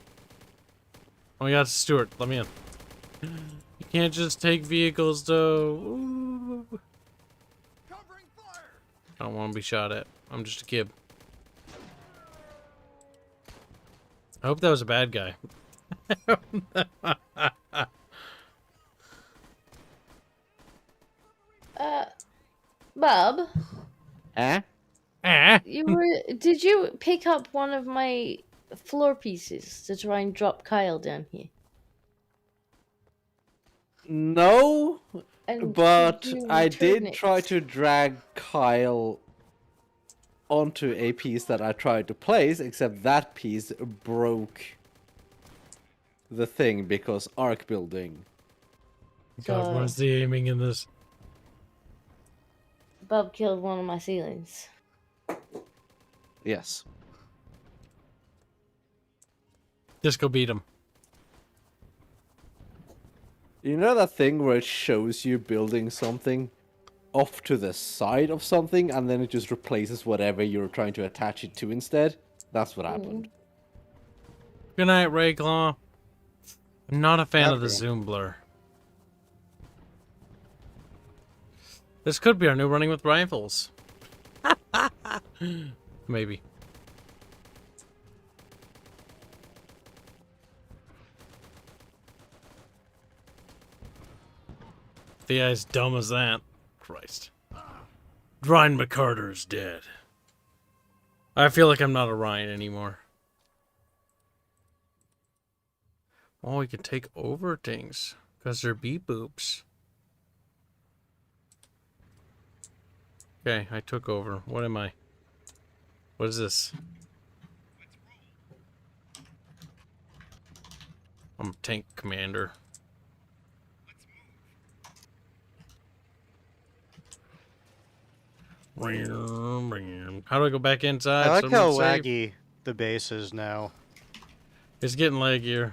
Oh my god, it's Stuart. Let me in. You can't just take vehicles, though. Ooh. I don't want to be shot at. I'm just a kid. I hope that was a bad guy. Bob, Eh? did you pick up one of my floor pieces to try and drop Kyle down here? No, And but could you I return did it? try to drag Kyle onto a piece that I tried to place, except that piece broke the thing because arc building. God, So- where's the aiming in this? Bob killed one of my ceilings. Yes. Just go beat him. You know that thing where it shows you building something off to the side of something and then it just replaces whatever you're trying to attach it to instead? That's what happened. Good night, Rayclaw. I'm not a fan of the Okay. zoom blur. This could be our new running with rifles. Maybe. The guy's dumb as that. Christ. Ryan McCarter's dead. I feel like I'm not a Ryan anymore. Oh, we can take over things. Because they're beep boops. Okay, I took over. What am I? What is this? I'm tank commander. How do I go back inside? I like how Someone save? laggy the base is now. It's getting laggier.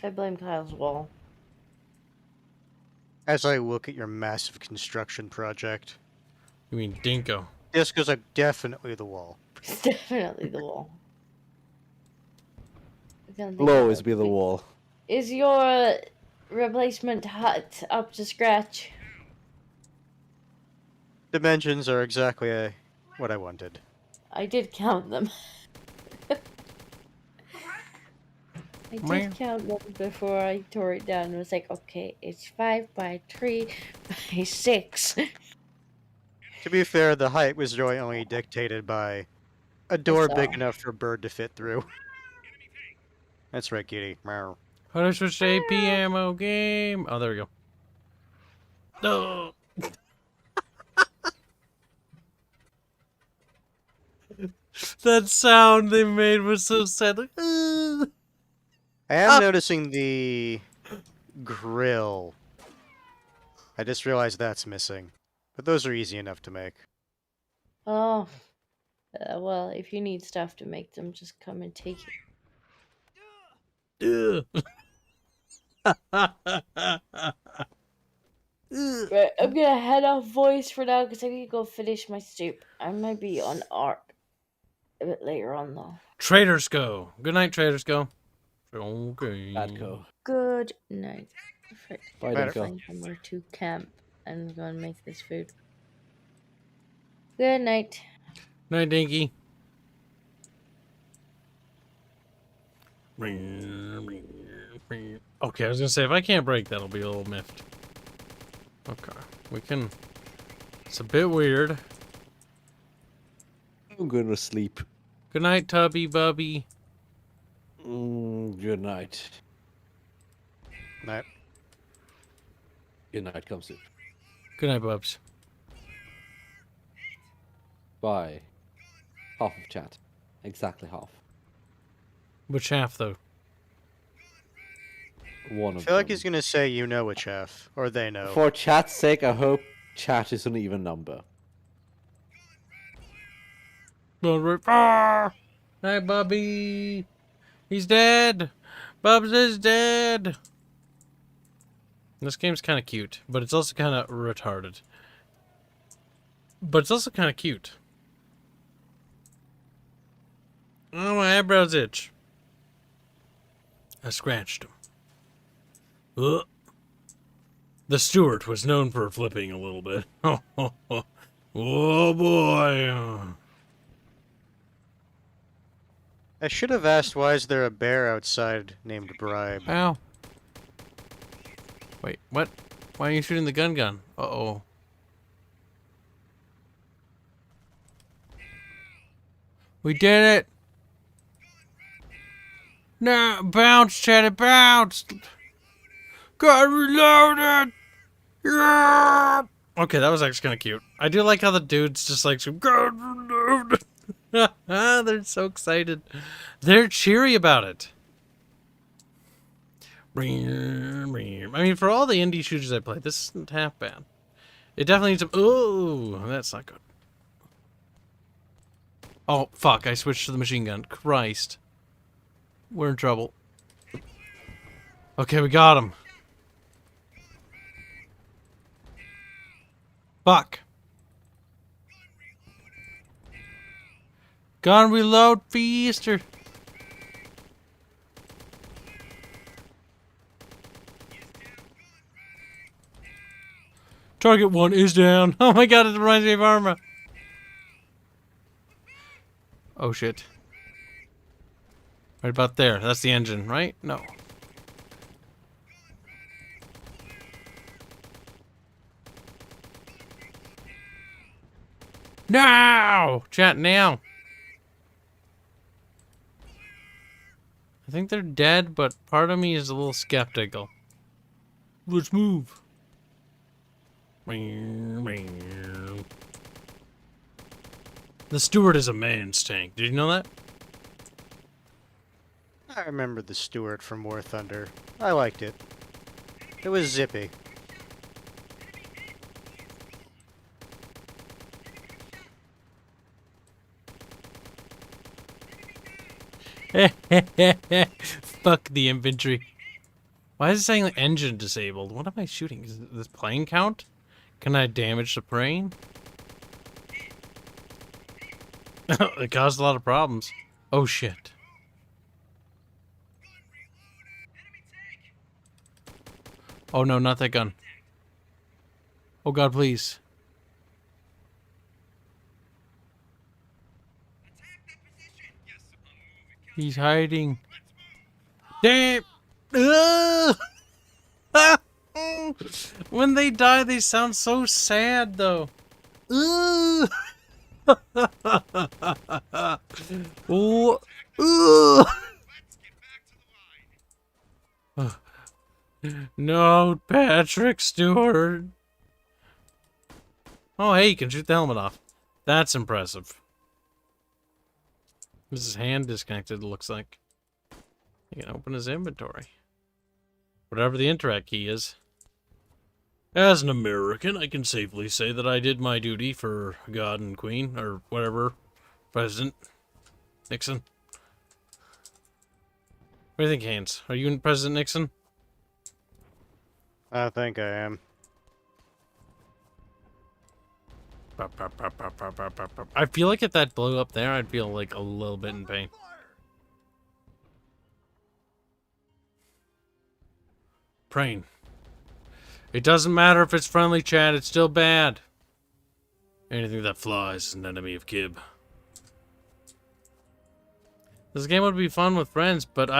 I blame Kyle's wall. As I look at your massive construction project. You mean Dinko? This goes like definitely the wall. It's definitely the wall. I can't think Will of always it. be the wall. Is your replacement hut up to scratch? Dimensions are exactly what I wanted. I did count them. I Meow. did count them before I tore it down. It was like, okay, it's 5 by 3 by 6. To be fair, the height was really only dictated by a door big So- enough for a bird to fit through. That's right, kitty. Meow. How do I switch to AP ammo game? Oh, there we go. No. That sound they made was so sad. Like, I am noticing the grill. I just realized that's missing. But those are easy enough to make. Oh. Well, if you need stuff to make them, just come and take it. Right, I'm gonna head off voice for now because I need to go finish my soup. I might be on art a bit later on though. Traders go. Good night, traders go. Okay. Bad go. Good night. Bye, Later. Dinko. Find somewhere to camp and go and make this food. Good night. Night, Dinky. Okay, I was gonna say if I can't break, that'll be a little miffed. Okay, we can. It's a bit weird. I'm going to sleep. Good night, Tubby Bubby. Good night. Night. Good night, come soon. Good night, Bubs. Bye. Half of chat. Exactly half. Which half, though? One I of feel like them. he's gonna say you know which half. Or they know. For chat's sake, I hope chat is an even number. Ah! Night, Bubby. He's dead. Bubs is dead. This game's kind of cute, but it's also kind of retarded. But it's also kind of cute. Oh, my eyebrows itch. I scratched them. Ugh. The steward was known for flipping a little bit. Oh boy. I should have asked why is there a bear outside named Bribe. Ow. Wait, what? Why are you shooting the gun? Uh-oh. We did it! No, bounce, Chad, it bounced! Got reloaded! Yeah! Okay, that was actually kind of cute. I do like how the dudes just like, got reloaded! They're so excited. They're cheery about it. I mean, for all the indie shooters I played, this isn't half bad. It definitely needs some... Oh, that's not good. Oh, fuck, I switched to the machine gun. Christ. We're in trouble. Okay, we got him. Fuck. Gun reload, feaster. Target 1 is down. Oh my god, it reminds me of Arma. Oh shit. Right about there. That's the engine, right? No. No! Chat now. I think they're dead, but part of me is a little skeptical. Let's move. The steward is a man's tank. Did you know that? I remember the Stewart from War Thunder. I liked it. It was zippy. Fuck the infantry. Why is it saying like engine disabled? What am I shooting? Is this plane count? Can I damage the plane? It caused a lot of problems. Oh shit. Oh no, not that gun. Oh god, please. He's hiding. Damn! When they die, they sound so sad, though. Ooh. Ooh. No, Patrick Stewart. Oh, hey, you can shoot the helmet off. That's impressive. His hand disconnected, it looks like. You can open his inventory. Whatever the interact key is. As an American, I can safely say that I did my duty for God and Queen, or whatever. President Nixon. What do you think, Hanse? Are you President Nixon? I think I am. I feel like if that blew up there, I'd feel like a little bit in pain. Praying. It doesn't matter if it's friendly chat, it's still bad. Anything that flies is an enemy of Kib. This game would be fun with friends, but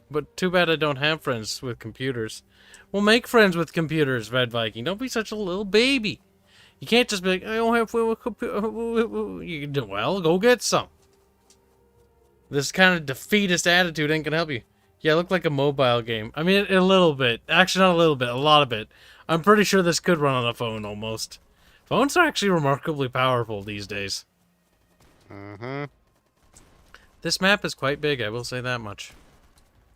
but too bad I don't have friends with computers. Well, make friends with computers, Red Viking. Don't be such a little baby. You can't just be like, I don't have friends with computers. You can do, well, go get some. This kind of defeatist attitude ain't gonna help you. Yeah, it looked like a mobile game. I mean, a little bit. Actually, not a little bit. A lot of it. I'm pretty sure this could run on a phone, almost. Phones are actually remarkably powerful these days. Mm-hmm. This map is quite big, I will say that much.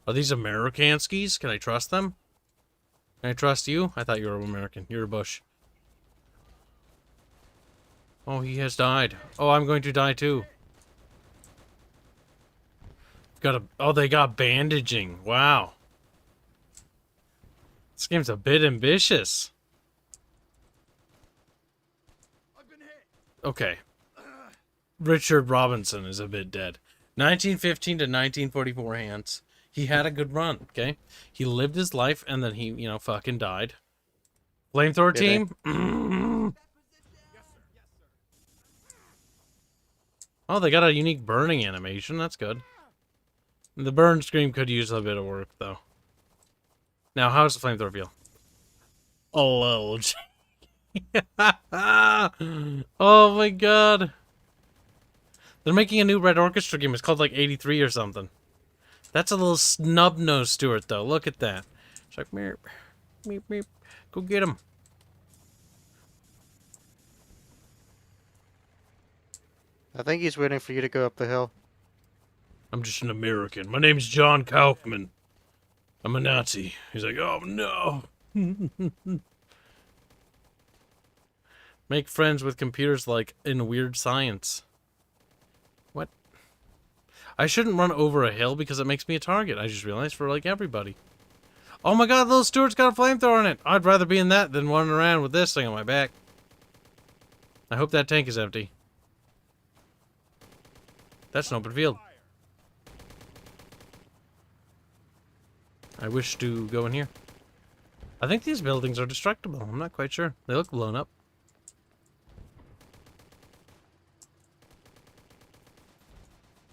Are these Amerikanskis? Can I trust them? Can I trust you? I thought you were American. You're a Bush. Oh, he has died. Oh, I'm going to die too. Oh, they got bandaging. Wow. This game's a bit ambitious. Okay. Richard Robinson is a bit dead. 1915 to 1944 Hanse. He had a good run, okay? He lived his life and then he, you know, fucking died. Flamethrower team? Oh, they got a unique burning animation. That's good. The burn screen could use a bit of work, though. Now, how's the flamethrower feel? Oh, oh my god. They're making a new Red Orchestra game. It's called like 83 or something. That's a little snub-nosed Stuart, though. Look at that. It's like, meep, meep, meep. Go get him. I think he's waiting for you to go up the hill. I'm just an American. My name's John Kaufman. I'm a Nazi. He's like, oh no. Make friends with computers like in Weird Science. What? I shouldn't run over a hill because it makes me a target. I just realized for like everybody. Oh my god, little Stuart's got a flamethrower in it. I'd rather be in that than running around with this thing on my back. I hope that tank is empty. That's an open field. I wish to go in here. I think these buildings are destructible. I'm not quite sure. They look blown up.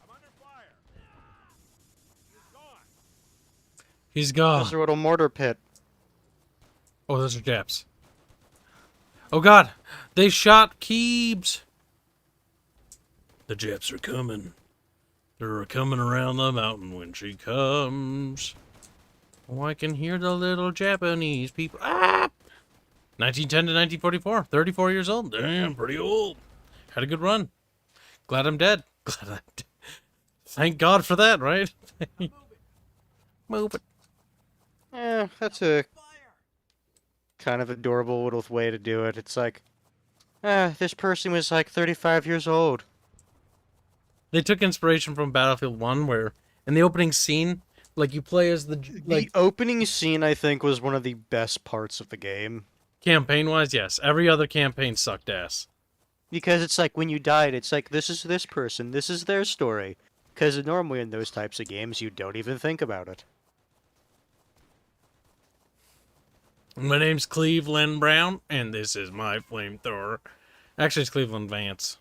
I'm under fire. He's gone. There's a little mortar pit. Oh, those are Japs. Oh god! They shot Kibs! The Japs are coming. They're coming around the mountain when she comes. Oh, I can hear the little Japanese people. Ah! 1910 to 1944. 34 years old. Damn, pretty old. Had a good run. Glad I'm dead. Glad I'm dead. Thank God for that, right? Move it. Yeah, that's a kind of adorable little way to do it. It's like, this person was like 35 years old. They took inspiration from Battlefield 1, where in the opening scene, like you play as the opening scene, I think, was one of the best parts of the game. Campaign-wise, yes. Every other campaign sucked ass. Because it's like when you died, it's like this is this person, this is their story. Because normally in those types of games, you don't even think about it. My name's Cleveland Brown, and this is my flamethrower. Actually, it's Cleveland Vance.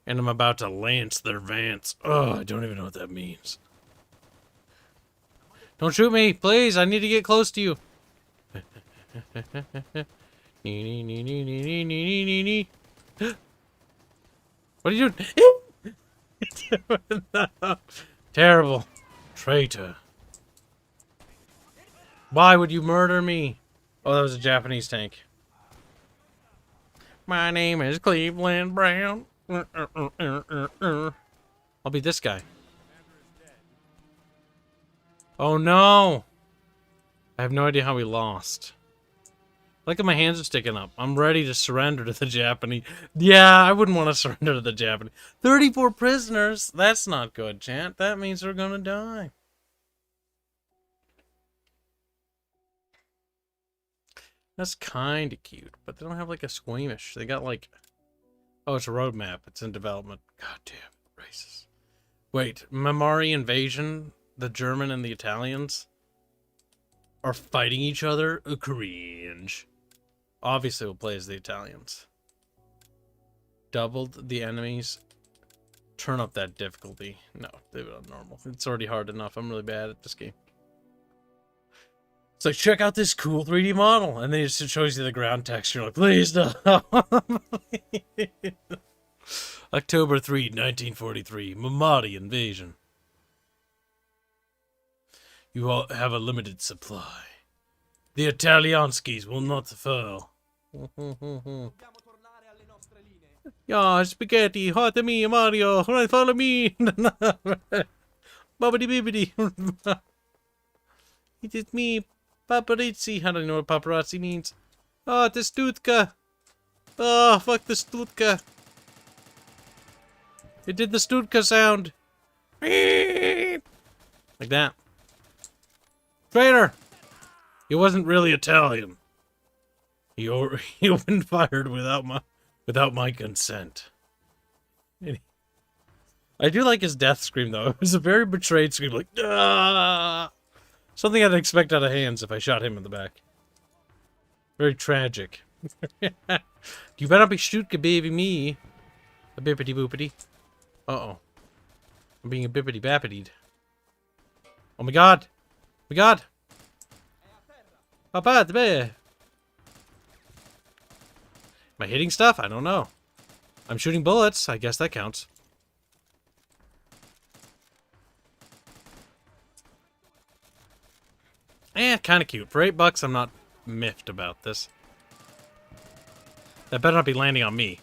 And I'm about to lance their Vance. Oh, I don't even know what that means. Don't shoot me, please. I need to get close to you. What are you doing? Terrible. Traitor. Why would you murder me? Oh, that was a Japanese tank. My name is Cleveland Brown. I'll be this guy. Oh no! I have no idea how we lost. Look at my hands are sticking up. I'm ready to surrender to the Japanese. Yeah, I wouldn't want to surrender to the Japanese. 34 prisoners? That's not good, chat. That means we're gonna die. That's kind of cute, but they don't have like a squeamish. They got like... Oh, it's a roadmap. It's in development. God damn, racist. Wait, Mamari invasion? The German and the Italians are fighting each other? Cringe. Obviously, we'll play as the Italians. Doubled the enemies. Turn up that difficulty. No, leave it on normal. It's already hard enough. I'm really bad at this game. It's like, check out this cool 3D model. And then it just shows you the ground texture. You're like, please no. October 3, 1943. Mamadi invasion. You all have a limited supply. The Italianskis will not fail. Yeah, spaghetti, hot to me, Mario. Right, follow me. Bobbity bibbity. It is me, paparazzi. I don't know what paparazzi means. Oh, the Stutka. Oh, fuck the Stutka. It did the Stutka sound. Like that. Traitor! He wasn't really Italian. He opened fired without my consent. I do like his death scream though. It was a very betrayed scream, like ah! Something I'd expect out of Hanse if I shot him in the back. Very tragic. You better not be shooting baby me. A bippity boopity. Uh-oh. I'm being a bippity bappitied. Oh my god! Oh my god! Papa, am I hitting stuff? I don't know. I'm shooting bullets. I guess that counts. Kind of cute. For $8, I'm not miffed about this. That better not be landing on me.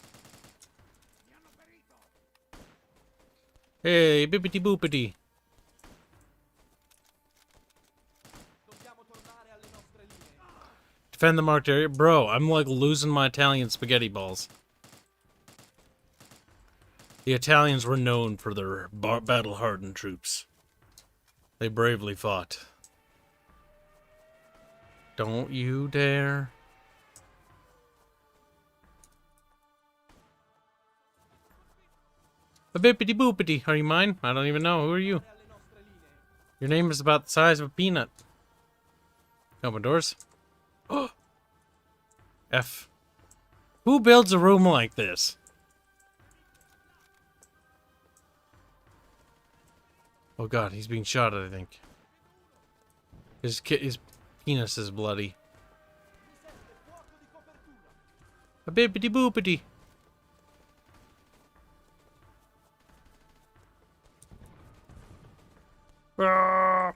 Hey, bippity boopity. Defend the marked area. Bro, I'm like losing my Italian spaghetti balls. The Italians were known for their battle-hardened troops. They bravely fought. Don't you dare. A bippity boopity. Are you mine? I don't even know. Who are you? Your name is about the size of a peanut. Open doors. Oh. F. Who builds a room like this? Oh god, he's being shot at, I think. His penis is bloody. A bippity boopity. Ah.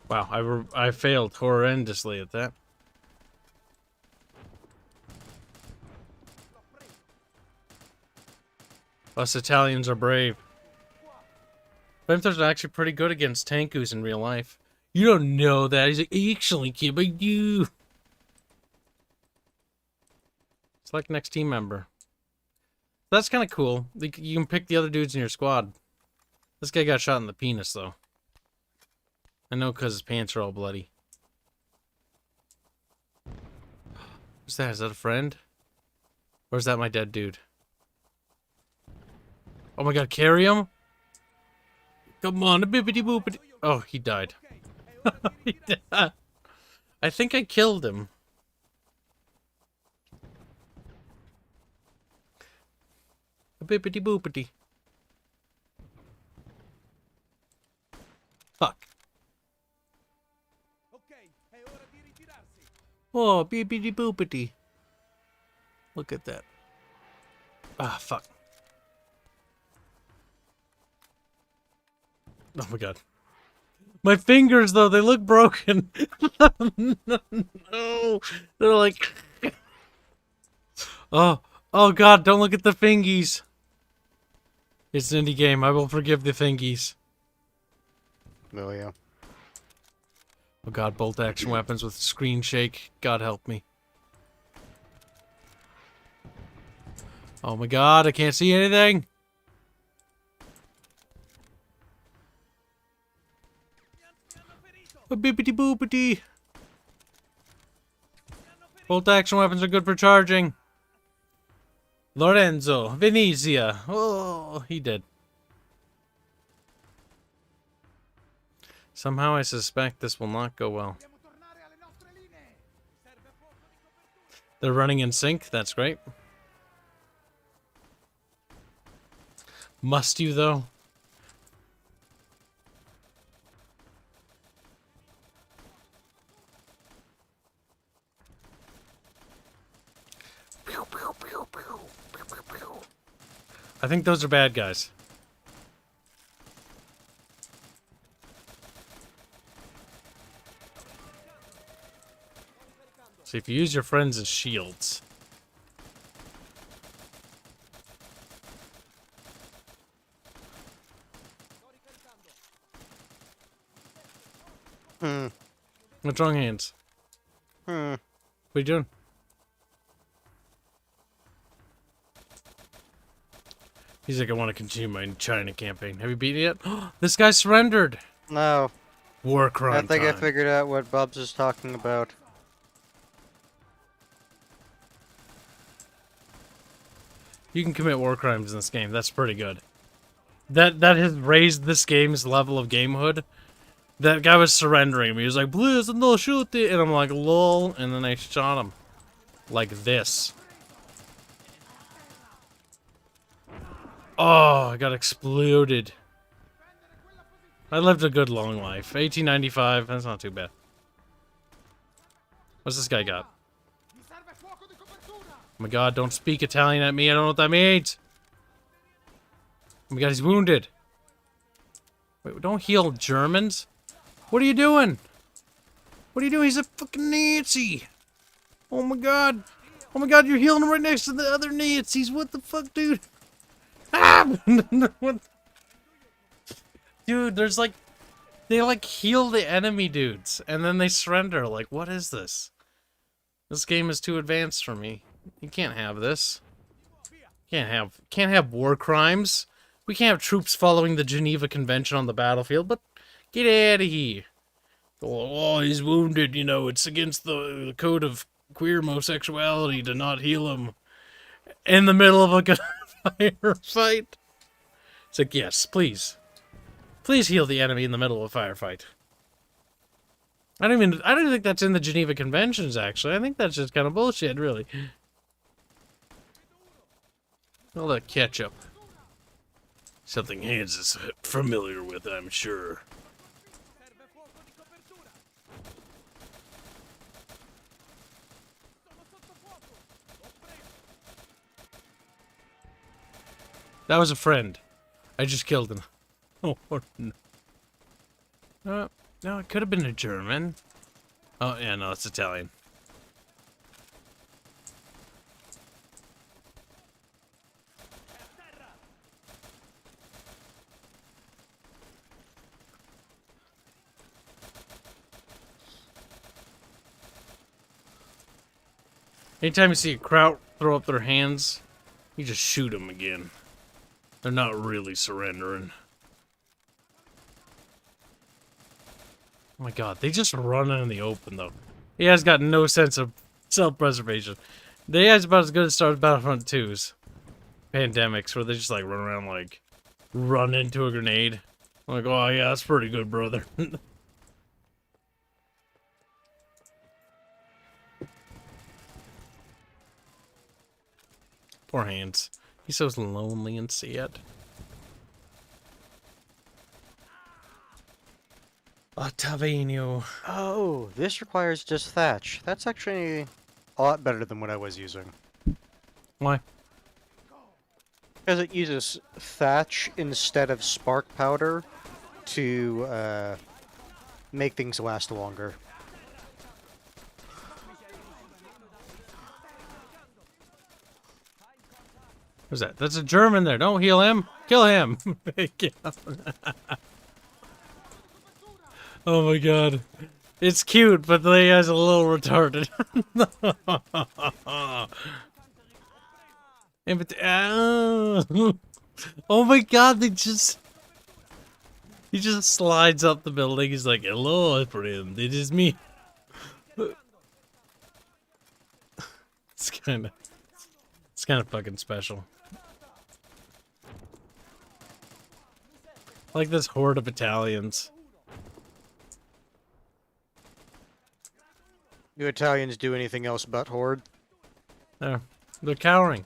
Wow, I failed horrendously at that. Us Italians are brave. Flamethrowers are actually pretty good against tankus in real life. You don't know that. He's like, actually, kid, I do. Select next team member. That's kind of cool. You can pick the other dudes in your squad. This guy got shot in the penis, though. I know because his pants are all bloody. Who's that? Is that a friend? Or is that my dead dude? Oh my god, carry him? Come on, a bippity boopity. Oh, he died. He died. I think I killed him. A bippity boopity. Fuck. Ok, è ora di ritirarsi. Oh, bippity boopity. Look at that. Ah, fuck. Oh my god. My fingers, though, they look broken. No. They're like... Oh. Oh god, don't look at the fingies. It's an indie game. I will forgive the fingies. Oh, yeah. Oh god, bolt action weapons with screen shake. God help me. Oh my god, I can't see anything. A bippity boopity. Bolt action weapons are good for charging. Lorenzo, Venezia. Oh, he did. Somehow I suspect this will not go well. Dobbiamo tornare alle nostre linee. Serve fuoco di copertura. They're running in sync. That's great. Must you, though? I think those are bad guys. See, if you use your friends as shields. What's wrong, Hands? What are you doing? He's like, I want to continue my China campaign. Have you beaten it yet? This guy surrendered. No. War crime I think I time. figured out what Bubs is talking about. You can commit war crimes in this game. That's pretty good. That has raised this game's level of gamehood. That guy was surrendering me. He was like, please, no, shoot it. And I'm like, lol. And then I shot him. Like this. Oh, I got exploded. I lived a good long life. 1895, that's not too bad. What's this guy got? Mi serve fuoco di copertura. Oh my god, don't speak Italian at me. I don't know what that means. Oh my god, he's wounded. Wait, don't heal Germans. What are you doing? What are you doing? He's a fucking Nazi. Oh my god. Oh my god, you're healing him right next to the other Nazis. What the fuck, dude? Ah! What? Dude, there's like... They like heal the enemy dudes. And then they surrender. Like, what is this? This game is too advanced for me. You can't have this. Can't have war crimes. We can't have troops following the Geneva Convention on the battlefield, but get out of here. Oh, he's wounded, you know, it's against the code of queer homosexuality to not heal him. In the middle of a firefight. It's like, yes, please. Please heal the enemy in the middle of a firefight. I don't even think that's in the Geneva Conventions, actually. I think that's just kind of bullshit, really. All that ketchup. Something Hanse is familiar with, I'm sure. Serve fuoco di copertura. Sono sotto fuoco. L'ho preso. That was a friend. I just killed him. Oh, no. No, it could have been a German. Oh, yeah, no, it's Italian. Anytime you see a crowd throw up their hands, you just shoot them again. They're not really surrendering. Oh my god, they just run in the open, though. He has got no sense of self-preservation. The AI's about as good as Star Wars Battlefront 2's Pandemics, where they just, like, run around, like, run into a grenade. I'm like, oh yeah, that's pretty good, brother. Poor Hanse. He's so lonely and sad. Ottavino. Oh, this requires just thatch. That's actually a lot better than what I was using. Why? Because it uses thatch instead of spark powder to make things last longer. Who's that? That's a German there. Don't heal him. Kill him. Oh my god. It's cute, but the AI's a little retarded. Oh my god, he just slides up the building. He's like, hello, friend. It is me. It's kind of fucking special. Like this horde of Italians. Do Italians do anything else but horde? They're cowering.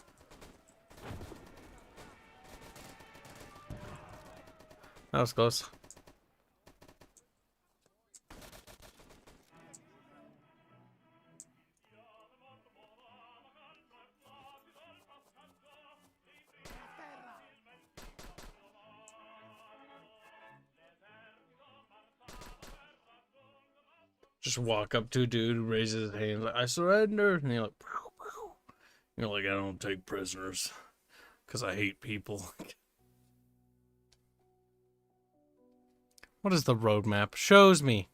That was close. Just walk up to a dude who raises his hand like, I surrender. And you're like, pow, pow. You're like, I don't take prisoners because I hate people. What is the roadmap? Shows me.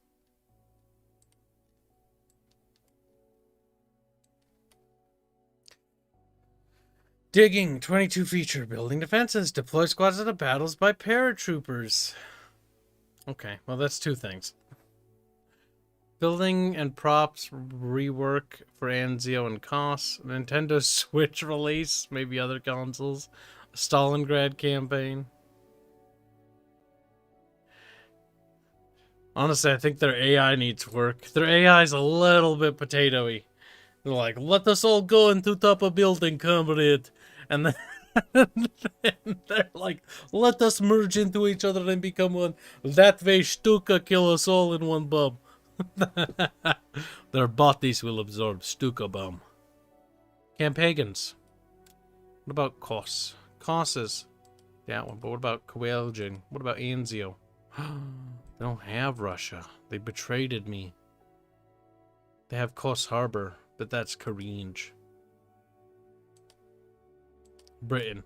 Digging, 22 feature, building defenses, deploy squads into battles by paratroopers. Okay, well that's two things. Building and props rework for Anzio and Kos. Nintendo Switch release, maybe other consoles. Stalingrad campaign. Honestly, I think their AI needs work. Their AI is a little bit potatoey. They're like, let us all go into top a building, comrade. And then they're like, let us merge into each other and become one. That way, Stuka kill us all in one bomb. Their bodies will absorb Stuka bomb. Campagans. What about Kos? Kos is that one, but what about Kowalgin? What about Anzio? They don't have Russia. They betrayed me. They have Kos Harbor, but that's Karinj. Britain.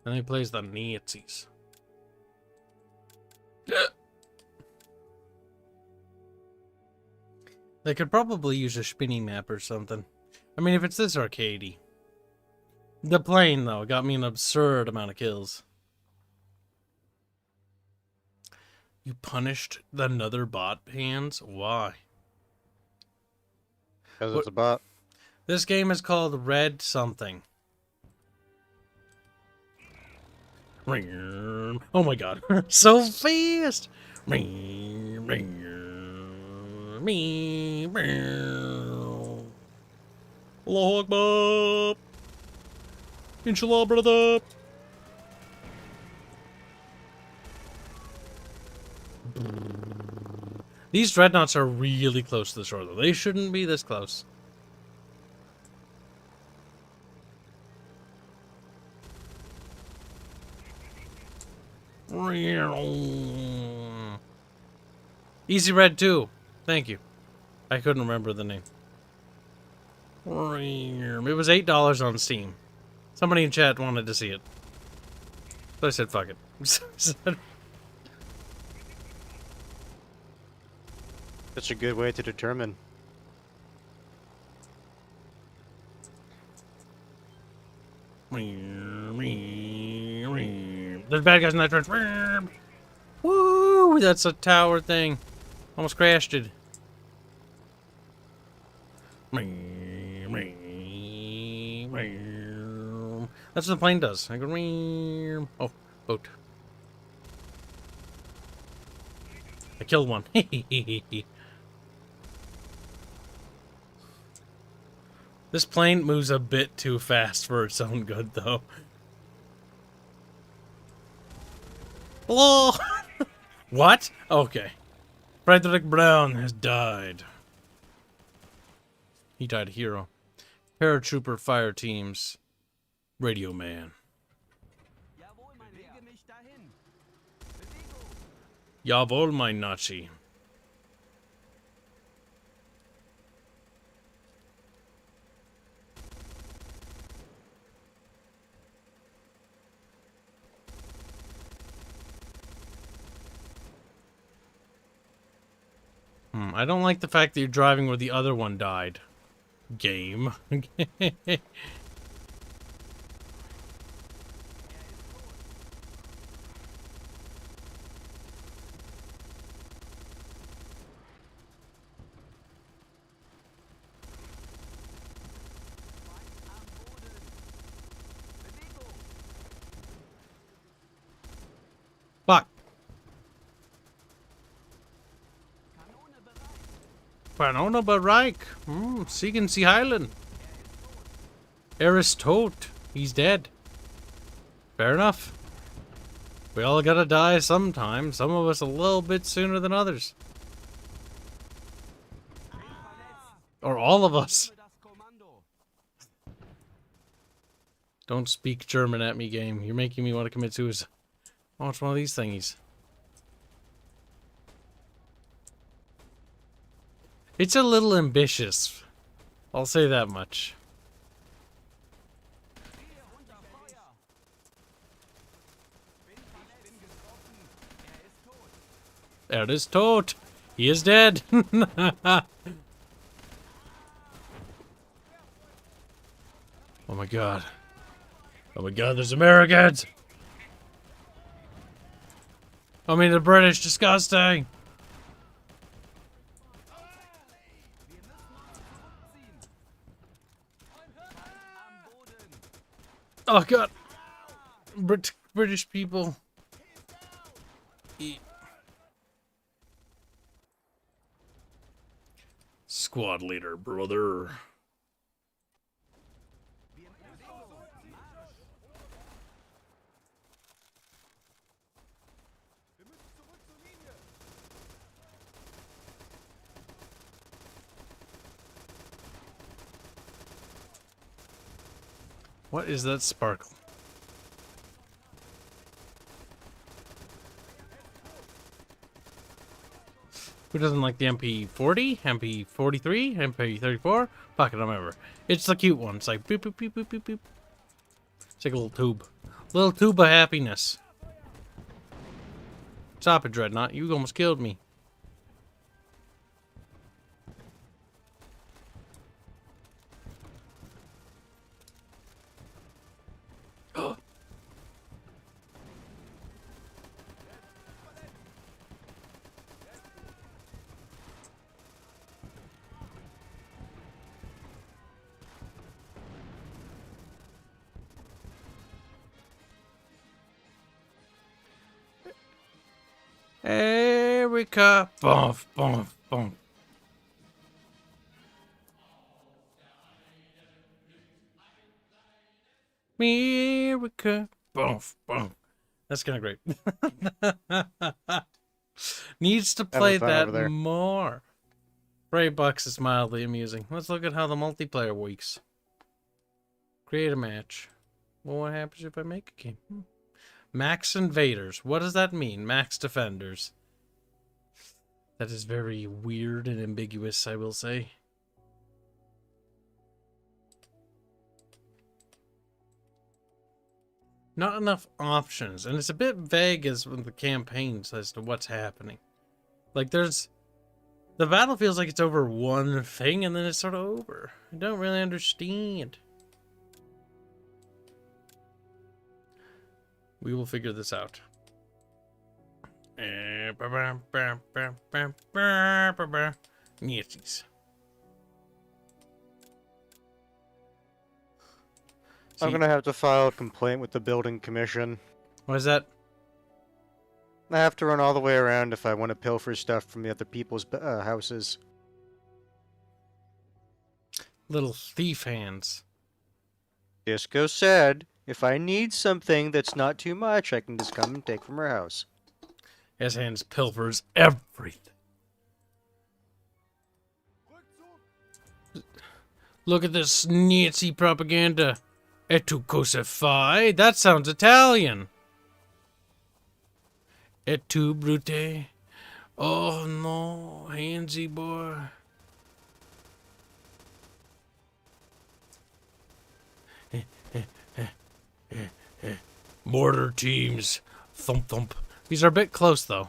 And he plays the Nazis. They could probably use a spinning map or something. I mean, if it's this arcadey. The plane, though, got me an absurd amount of kills. You punished another bot, Hands? Why? Because it's a bot. This game is called Red something. Oh my god. So fast! Allahu Akbar! Inshallah, brother! These dreadnoughts are really close to the shore, though. They shouldn't be this close. Easy Red 2. Thank you. I couldn't remember the name. It was $8 on Steam. Somebody in chat wanted to see it. So I said, fuck it. That's a good way to determine. There's bad guys in that trench. Woo! That's a tower thing. Almost crashed it. That's what the plane does. I go, oh, boat. I killed one. This plane moves a bit too fast for its own good, though. Hello. What? Okay. Frederick Brown has died. He died a hero. Paratrooper fire teams. Radio man. Jawohl, mein Lege mich dahin. Jawohl, mein Nazi. I don't like the fact that you're driving where the other one died. Game. Fuck. Kanone bereit. Siegen Sie heilen. Er ist tot. He's dead. Fair enough. We all gotta die sometime. Some of us a little bit sooner than others. Or all of us. Das Kommando. Don't speak German at me, game. You're making me want to commit suicide. Watch one of these thingies. It's a little ambitious. I'll say that much. Er ist tot. He is dead. Oh my god. Oh my god, there's Americans! I mean, the British, disgusting! Oh god! British people. Squad leader, brother. What is that sparkle? Who doesn't like the MP40, MP43, MP34? Fuck it, I don't remember. It's the cute one. It's like boop, boop, boop, boop, boop, boop. It's like a little tube. Little tube of happiness. Stop it, Dreadnought. You almost killed me. Erica. Bump, bump, bump. America. Bump, bump. That's kind of great. Needs to play fun over that there. more. Ray Bucks is mildly amusing. Let's look at how the multiplayer works. Create a match. Well, what happens if I make a game? Max invaders. What does that mean? Max defenders. That is very weird and ambiguous, I will say. Not enough options, and it's a bit vague as with the campaigns as to what's happening. Like, the battle feels like it's over one thing, and then it's sort of over. I don't really understand. We will figure this out. Nazis. I'm gonna have to file a complaint with the building commission. What is that? I have to run all the way around if I want to pilfer stuff from the other people's houses. Little thief hands. Disco said, if I need something that's not too much, I can just come and take from her house. His hands pilfers everything. Look at this Nazi propaganda. Et tu cosa fai? That sounds Italian. Et tu brute? Oh no, Hanse boy. Mortar teams. Thump thump. These are a bit close though.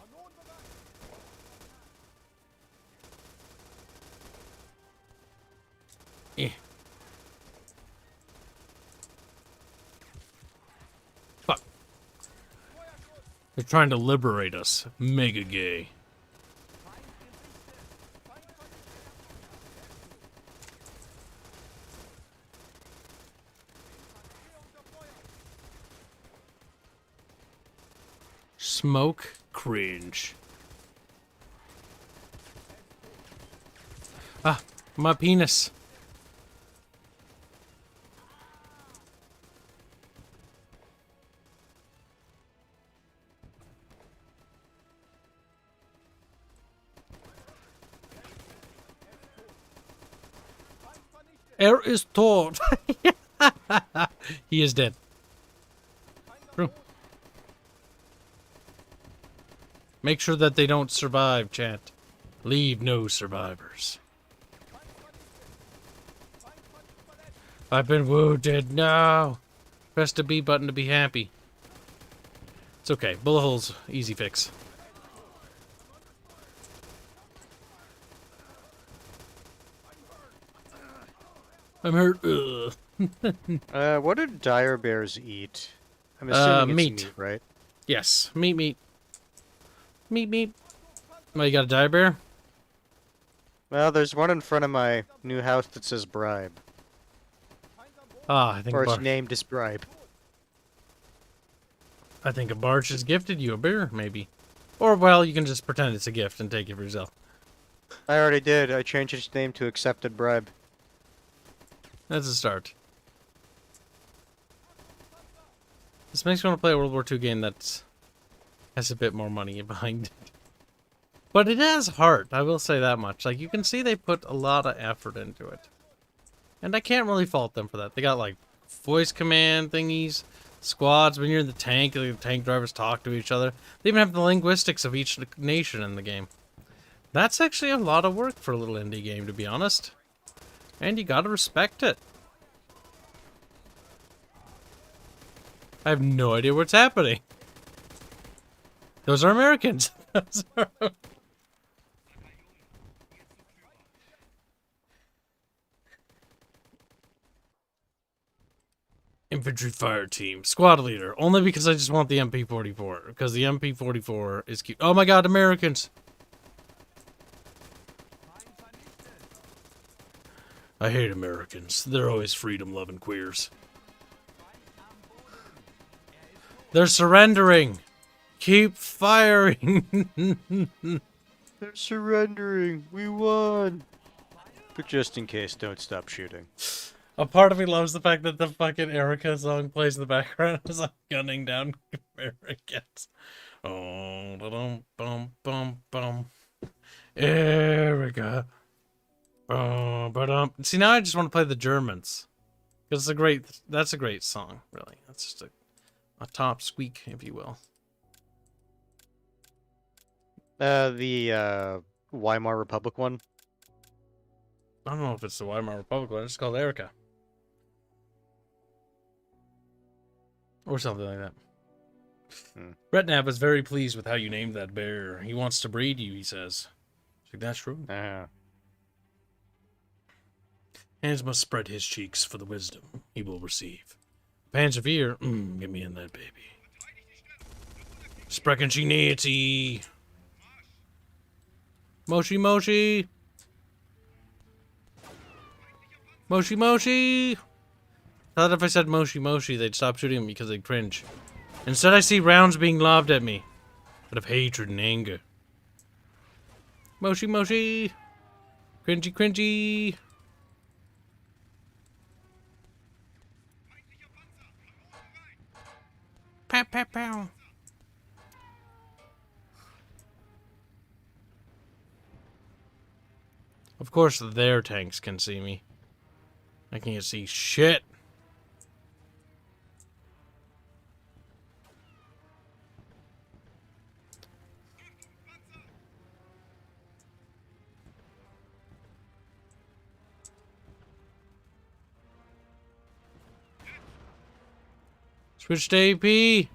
Fuck. They're trying to liberate us. Mega gay. Smoke cringe. Ah, my penis. Air is taut. He is dead. True. Make sure that they don't survive, chat. Leave no survivors. I've been wounded. No. Press the B button to be happy. It's okay. Bullet holes, easy fix. I'm hurt. Ugh. What do dire bears eat? I'm assuming it's meat. meat, right? Yes, meat. Meat. Oh, you got a dire bear? Well, there's one in front of my new house that says bribe. Ah, I think Or a it's bar named as bribe. I think a barge has gifted you a bear, maybe. Or, well, you can just pretend it's a gift and take it for yourself. I already did. I changed its name to accepted bribe. That's a start. This makes me want to play a World War II game that has a bit more money behind it. But it has heart, I will say that much. Like, you can see they put a lot of effort into it. And I can't really fault them for that. They got, like, voice command thingies, squads. When you're in the tank drivers talk to each other. They even have the linguistics of each nation in the game. That's actually a lot of work for a little indie game, to be honest. And you gotta respect it. I have no idea what's happening. Those are Americans. Infantry fire team. Squad leader. Only because I just want the MP44. Because the MP44 is cute. Oh my god, Americans! I hate Americans. They're always freedom-loving queers. They're surrendering! Keep firing! They're surrendering. We won. But just in case, don't stop shooting. A part of me loves the fact that the fucking Erica song plays in the background as I'm gunning down Americans. Oh, bum bum bum. Erica. See, now I just want to play the Germans. Because that's a great song, really. That's just a top squeak, if you will. The Weimar Republic one. I don't know if it's the Weimar Republic one. It's called Erica. Or something like that. Redone is very pleased with how you named that bear. He wants to breed you, he says. I think that's true. Hands must spread his cheeks for the wisdom he will receive. Pans of ear, get me in that baby. Sprechen Sie Nazi. Moshi Moshi. Moshi Moshi. I thought if I said Moshi Moshi, they'd stop shooting at me because they'd cringe. Instead, I see rounds being lobbed at me. Out of hatred and anger. Moshi Moshi. Cringy cringy. Pow pow pow. Of course their tanks can see me. I can't see shit. Switch to AP.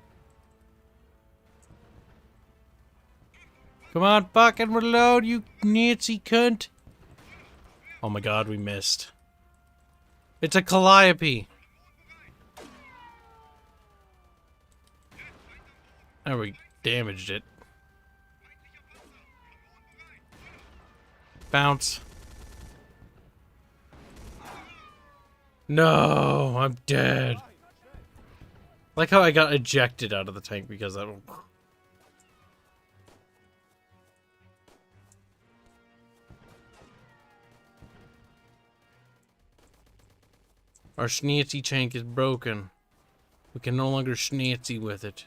Come on, fucking reload, you Nazi cunt. Oh my god, we missed. It's a Calliope. Oh, we damaged it. Bounce. No, I'm dead. Like how I got ejected out of the tank because I don't... Our Schnitzy tank is broken. We can no longer Schnitzy with it.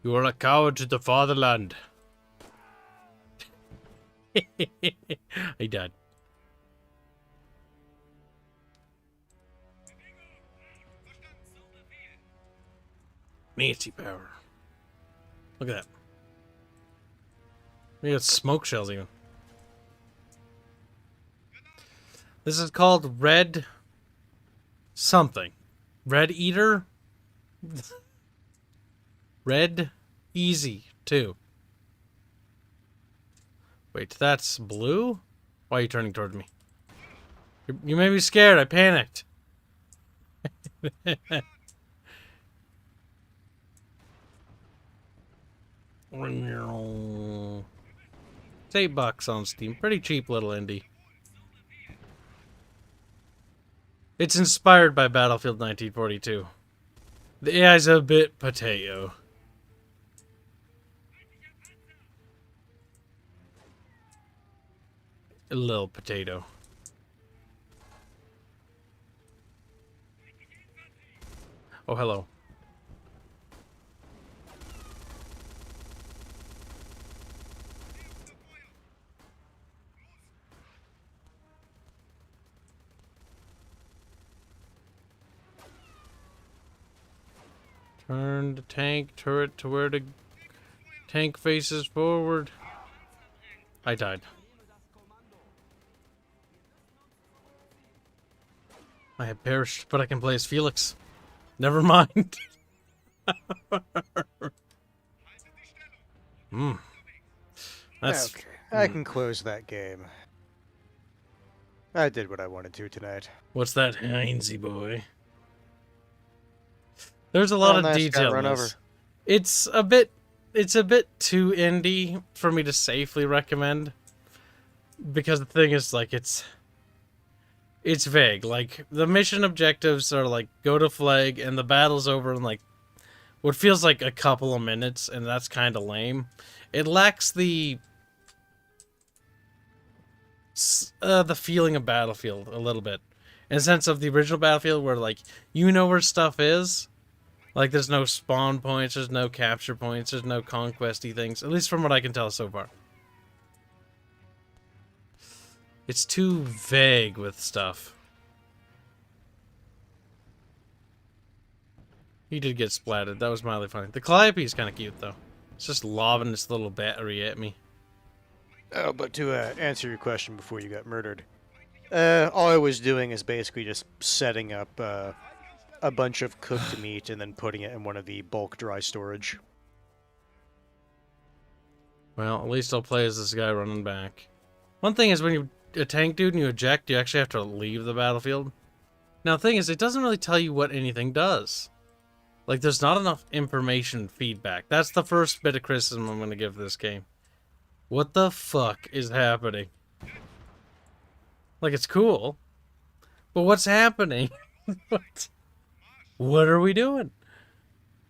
You are a coward to the fatherland. I died. Nazi power. Look at that. We got smoke shells even. This is called Red something. Red Eater? Red Easy, too. Wait, that's blue? Why are you turning towards me? You made me scared. I panicked. It's $8 on Steam. Pretty cheap little indie. It's inspired by Battlefield 1942. The AI's a bit potato. A little potato. Oh, hello. Turn the tank turret to where the tank faces forward. I died. I have perished, but I can play as Felix. Never mind. That's okay. I can close that game. I did what I wanted to tonight. What's that, Hanse boy? There's a lot of nice, detail got run in this. It's a bit too indie for me to safely recommend. Because the thing is, like, it's vague. Like, the mission objectives are, like, go to flag, and the battle's over in, like, what feels like a couple of minutes, and that's kind of lame. It lacks the feeling of Battlefield a little bit. In the sense of the original Battlefield, where, like, you know where stuff is. Like, there's no spawn points, there's no capture points, there's no conquesty things. At least from what I can tell so far. It's too vague with stuff. He did get splatted. That was mildly funny. The Calliope is kind of cute, though. It's just lobbing this little battery at me. Oh, but to answer your question before you got murdered, all I was doing is basically just setting up a bunch of cooked meat and then putting it in one of the bulk dry storage. Well, at least I'll play as this guy running back. One thing is when you a tank dude and you eject, you actually have to leave the battlefield. Now, the thing is, it doesn't really tell you what anything does. Like, there's not enough information feedback. That's the first bit of criticism I'm going to give this game. What the fuck is happening? Like, it's cool. But what's happening? What are we doing?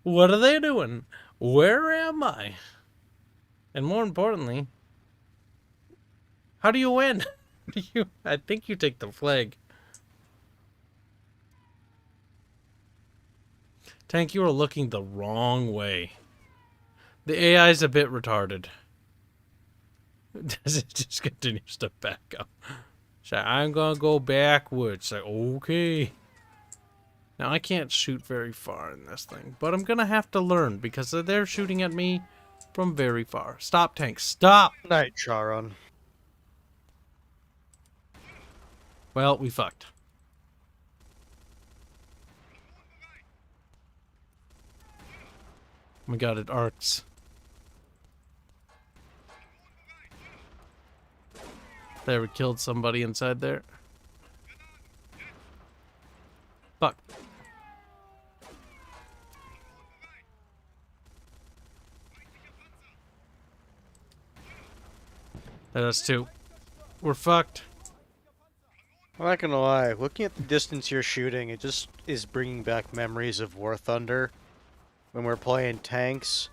What are they doing? Where am I? And more importantly, how do you win? I think you take the flag. Tank, you are looking the wrong way. The AI is a bit retarded. It just continues to back up. So I'm gonna go backwards. Like, okay. Now I can't shoot very far in this thing, but I'm gonna have to learn because they're shooting at me from very far. Stop, Tank. Stop! Night, Charon. Well, we fucked. Oh my god, it arcs. There, we killed somebody inside there. Fuck. That's two. We're fucked. I'm not gonna lie, looking at the distance you're shooting, it just is bringing back memories of War Thunder. When we're playing tanks,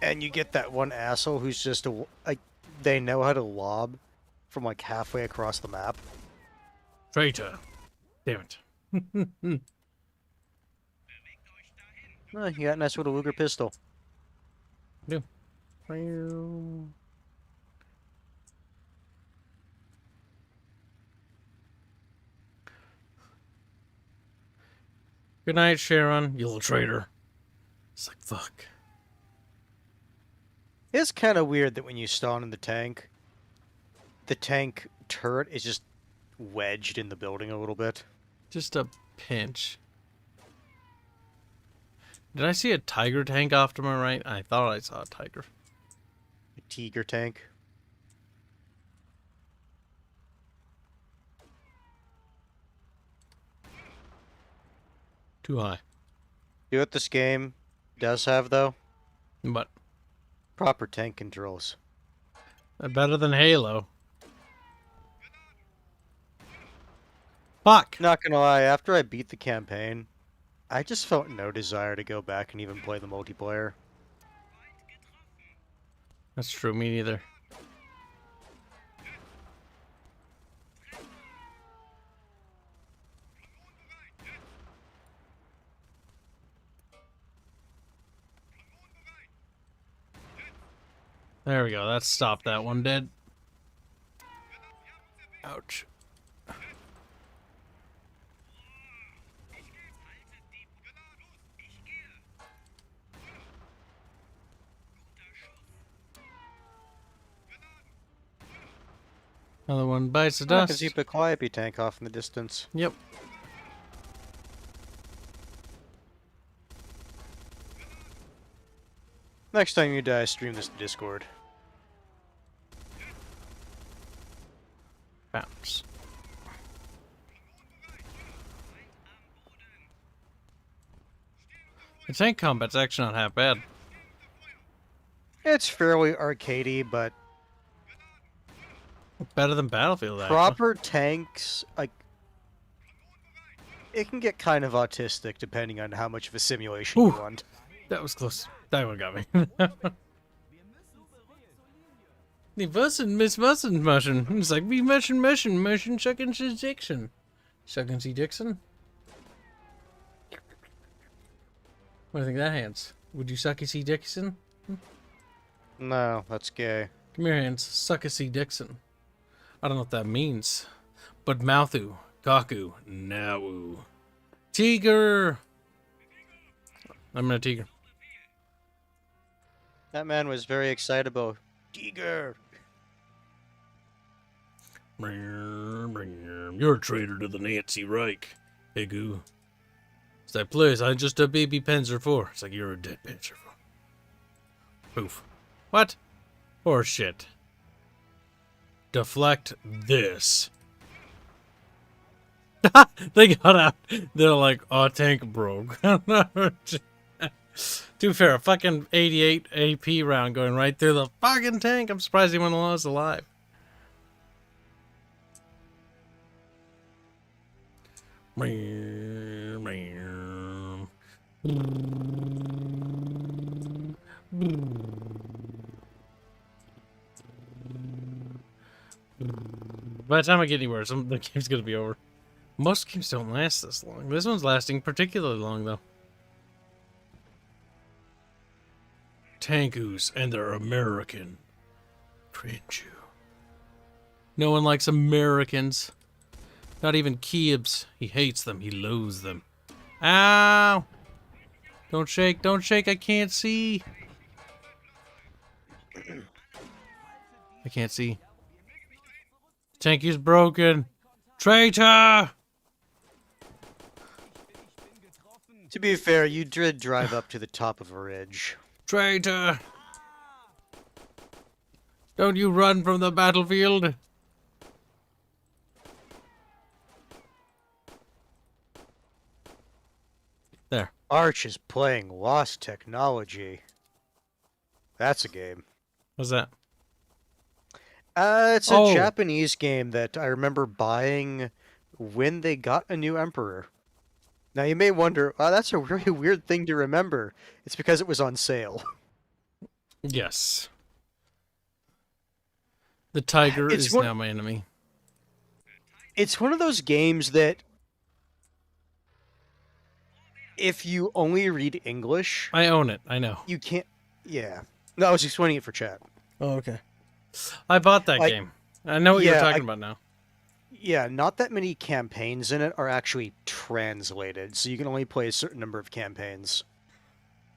and you get that one asshole who's just like, they know how to lob from like halfway across the map. Traitor. Damn it. Oh, you got nice with a Luger pistol. Do. Good night, Sharon, you little traitor. It's like, fuck. It's kind of weird that when you spawn in the tank turret is just wedged in the building a little bit. Just a pinch. Did I see a tiger tank off to my right? I thought I saw a tiger. A Tiger tank. Too high. You know what this game does have, though? But Proper tank controls. better than Halo. Fuck! Not gonna lie, after I beat the campaign, I just felt no desire to go back and even play the multiplayer. That's true, me neither. There we go, that stopped that one dead. Ouch. Another one bites the I dust. can see the Calliope tank off in the distance. Yep. Next time you die, stream this to Discord. Bounce. The tank combat's actually not half bad. It's fairly arcadey, but Better than Battlefield, actually. proper tanks, like, it can get kind of autistic depending on how much of a simulation Ooh. you want. That was close. That one got me. Die Wussen, Miss Wussen, Muschen. It's like, wie Muschen, Shucken Sie Dixon. Shucken Sie Dixon? What do you think of that, Hanse? Would you suck a C. Dixon? No, that's gay. Come here, Hanse. Suck a C. Dixon. I don't know what that means. But Mouthu, Kaku, Nawu. Tiger! I'm a tiger. That man was very excitable. Tiger! You're a traitor to the Nazi Reich, Higu. It's like, please, I'm just a baby Panzer IV. It's like, you're a dead Panzer IV. Poof. What? Horse shit. Deflect this. They got out. They're like, oh, tank broke. Too fair, a fucking 88 AP round going right through the fucking tank. I'm surprised anyone was alive. By the time I get anywhere, the game's gonna be over. Most games don't last this long. This one's lasting particularly long, though. Tankus, and they're American. Cringe you. No one likes Americans. Not even Kibs. He hates them. He loathes them. Ow! Don't shake, I can't see. I can't see. Tank is broken. Traitor! To be fair, you did drive up to the top of a ridge. Traitor! Don't you run from the battlefield! There. Arch is playing Lost Technology. That's a game. What's that? It's a Oh. Japanese game that I remember buying when they got a new emperor. Now you may wonder, wow, that's a really weird thing to remember. It's because it was on sale. Yes. The tiger It's is one- now my enemy. It's one of those games that if you only read English, I own it, I know. you can't... Yeah. No, I was explaining it for chat. Oh, okay. I bought that Like, game. I know what you're yeah, talking about now. Yeah, not that many campaigns in it are actually translated, so you can only play a certain number of campaigns.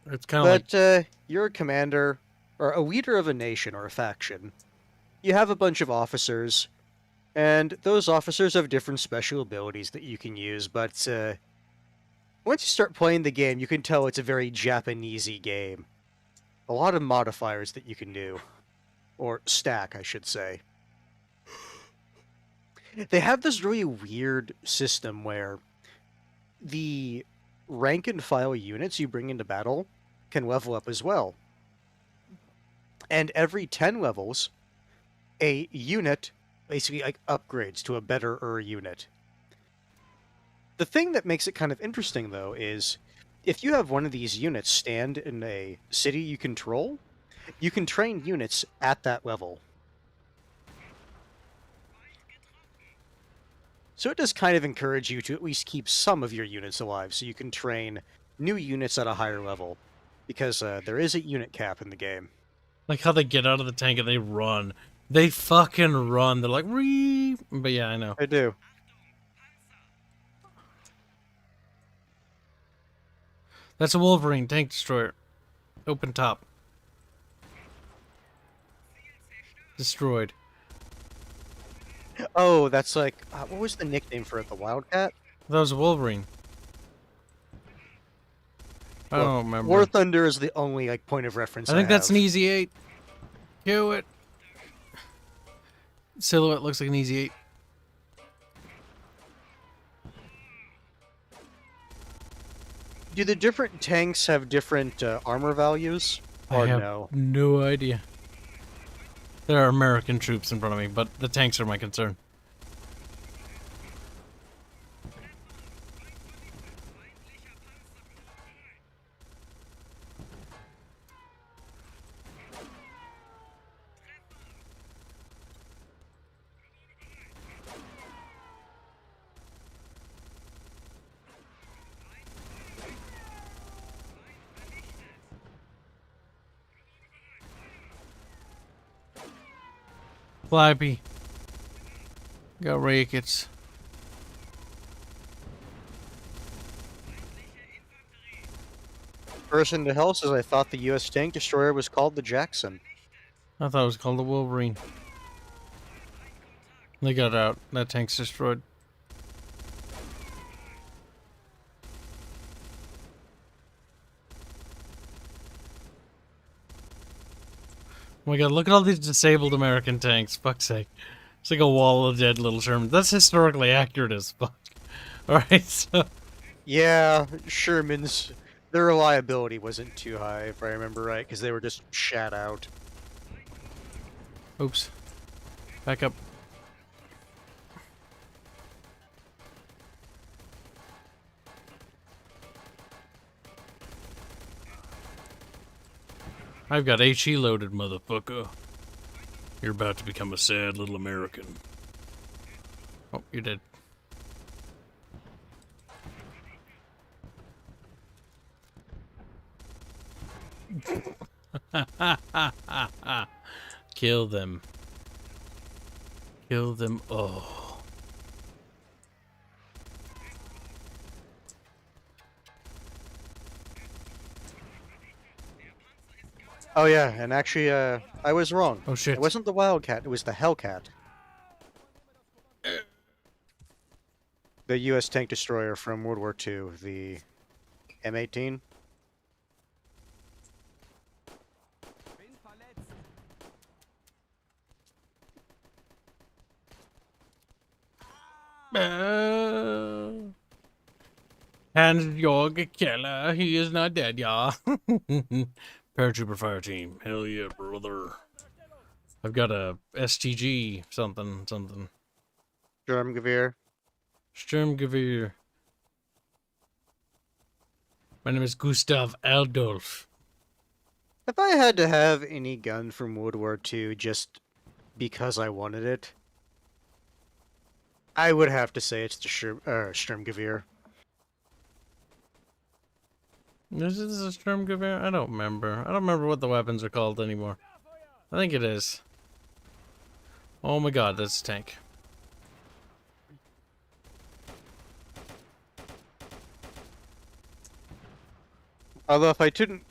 It's kind of like... But you're a commander, or a leader of a nation or a faction. You have a bunch of officers, and those officers have different special abilities that you can use, but once you start playing the game, you can tell it's a very Japanesey game. A lot of modifiers that you can do. Or stack, I should say. They have this really weird system where the rank and file units you bring into battle can level up as well. And every 10 levels, a unit basically like upgrades to a better unit. The thing that makes it kind of interesting, though, is if you have one of these units stand in a city you control, you can train units at that level. So it does kind of encourage you to at least keep some of your units alive, so you can train new units at a higher level. Because there is a unit cap in the game. Like how they get out of the tank and they run. They fucking run. They're like, "Ree!" But yeah, I know. I do. That's a Wolverine tank destroyer. Open top. Destroyed. Oh, that's like... what was the nickname for it? The Wildcat? That was a Wolverine. I Well, don't remember. War Thunder is the only like point of reference I think that's an have. easy 8. Kill it. Silhouette looks like an easy 8. Do the different tanks have different armor values? Or I have no? no idea. There are American troops in front of me, but the tanks are my concern. Flappy. Got Rickets. Person to Hell says, I thought the U.S. tank destroyer was called the Jackson. I thought it was called the Wolverine. They got out. That tank's destroyed. Oh my god, look at all these disabled American tanks. Fuck's sake. It's like a wall of dead little Shermans. That's historically accurate as fuck. Alright, so... Yeah, Sherman's... Their reliability wasn't too high, if I remember right, because they were just shat out. Oops. Back up. I've got HE loaded, motherfucker. You're about to become a sad little American. Oh, you're dead. Kill them. Kill them. Oh. Oh yeah, and actually, I was wrong. Oh shit. It wasn't the Wildcat, it was the Hellcat. The U.S. tank destroyer from World War II, the M18. Bin verletzt. Hanse Jorg Keller, he is not dead, y'all. Paratrooper fire team. Hell yeah, brother. I've got a STG something. Sturmgewehr. Sturmgewehr. My name is Gustav Adolf. If I had to have any gun from World War II just because I wanted it, I would have to say it's the Sturmgewehr. Is this a Sturmgewehr? I don't remember. I don't remember what the weapons are called anymore. I think it is. Oh my god, that's a tank. Although if I couldn't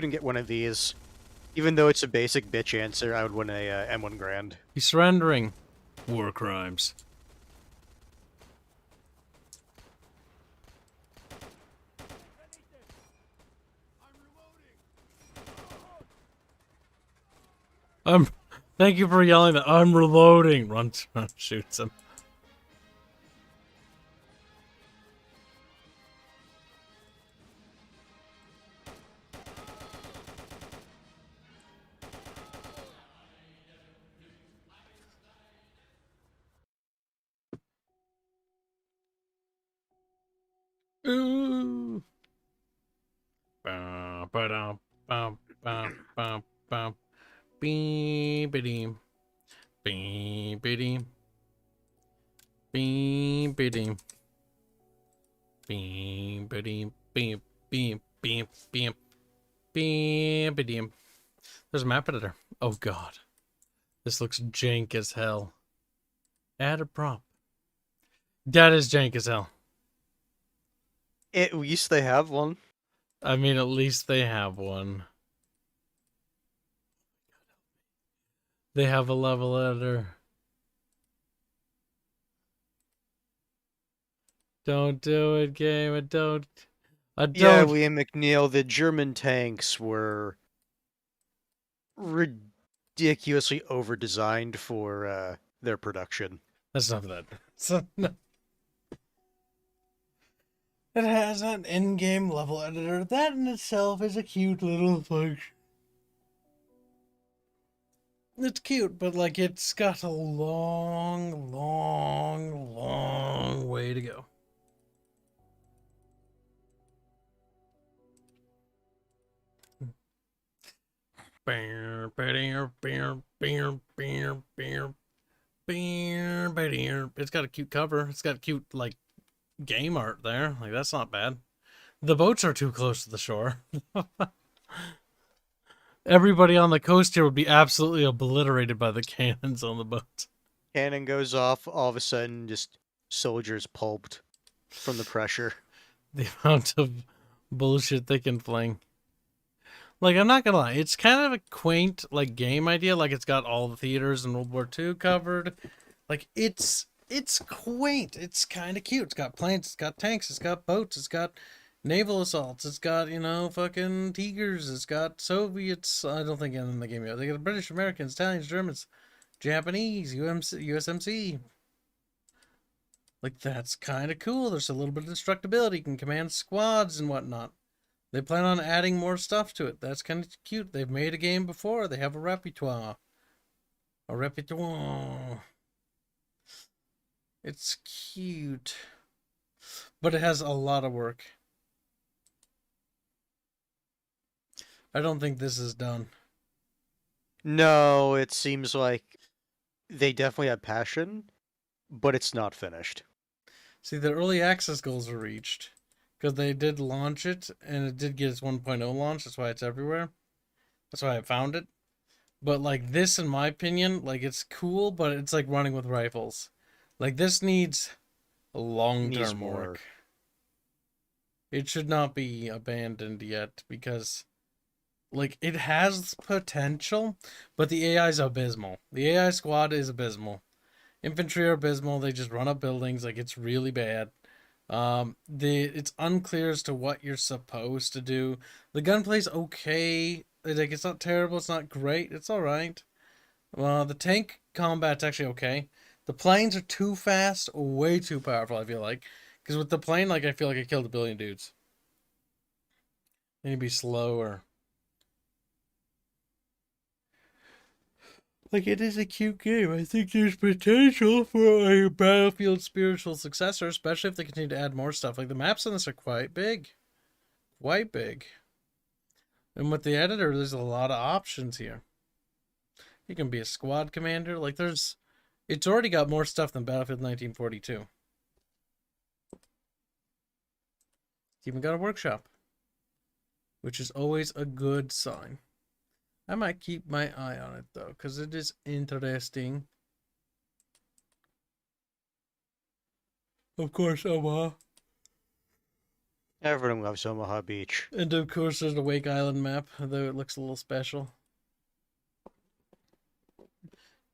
get one of these, even though it's a basic bitch answer, I would win a M1 Grand. He's surrendering. War crimes. Thank you for yelling that. I'm reloading. Runs, shoots him. Ooh. Ba ba da ba ba ba ba. Beep beep beep beep beep beep beep beep beep beep beep beep beep beep. There's a map editor. Oh god, this looks jank as hell. Add a prop. That is jank as hell. At least they have one. I mean, at least they have one. They have a level editor. Don't do it, game. I don't. Yeah, Liam McNeil, the German tanks were ridiculously over-designed for their production. That's not that. So, no. It has an in-game level editor. That in itself is a cute little function. It's cute, but like it's got a long, long, long way to go. It's got a cute cover. It's got cute like game art there. Like that's not bad. The boats are too close to the shore. Everybody on the coast here would be absolutely obliterated by the cannons on the boats. Cannon goes off, all of a sudden, just soldiers pulped from the pressure. The amount of bullshit they can fling. Like, I'm not gonna lie, it's kind of a quaint, like, game idea. Like, it's got all the theaters in World War II covered. Like, it's quaint. It's kind of cute. It's got planes, it's got tanks, it's got boats, it's got naval assaults, it's got, you know, fucking Tigers, it's got Soviets. I don't think in the game yet. They got British, Americans, Italians, Germans, Japanese, USMC. Like, that's kind of cool. There's a little bit of destructibility. You can command squads and whatnot. They plan on adding more stuff to it. That's kind of cute. They've made a game before. They have a repertoire. A repertoire. It's cute. But it has a lot of work. I don't think this is done. No, it seems like they definitely have passion, but it's not finished. See, the early access goals are reached. Because they did launch it, and it did get its 1.0 launch. That's why it's everywhere. That's why I found it. But like this, in my opinion, like it's cool, but it's like running with rifles. Like this needs long-term more. work. It should not be abandoned yet because like it has potential, but the AI is abysmal. The AI squad is abysmal. Infantry are abysmal. They just run up buildings. Like it's really bad. It's unclear as to what you're supposed to do. The gunplay's okay. Like it's not terrible. It's not great. It's all right. The tank combat's actually okay. The planes are too fast, way too powerful. I feel like, because with the plane, like I feel like I killed a billion dudes. They need to be slower. Like, it is a cute game. I think there's potential for a Battlefield spiritual successor, especially if they continue to add more stuff. Like, the maps on this are quite big. Quite big. And with the editor, there's a lot of options here. You can be a squad commander. Like, it's already got more stuff than Battlefield 1942. It's even got a workshop, which is always a good sign. I might keep my eye on it, though, because it is interesting. Of course, Omaha. Everyone loves Omaha Beach. And of course, there's the Wake Island map, though it looks a little special.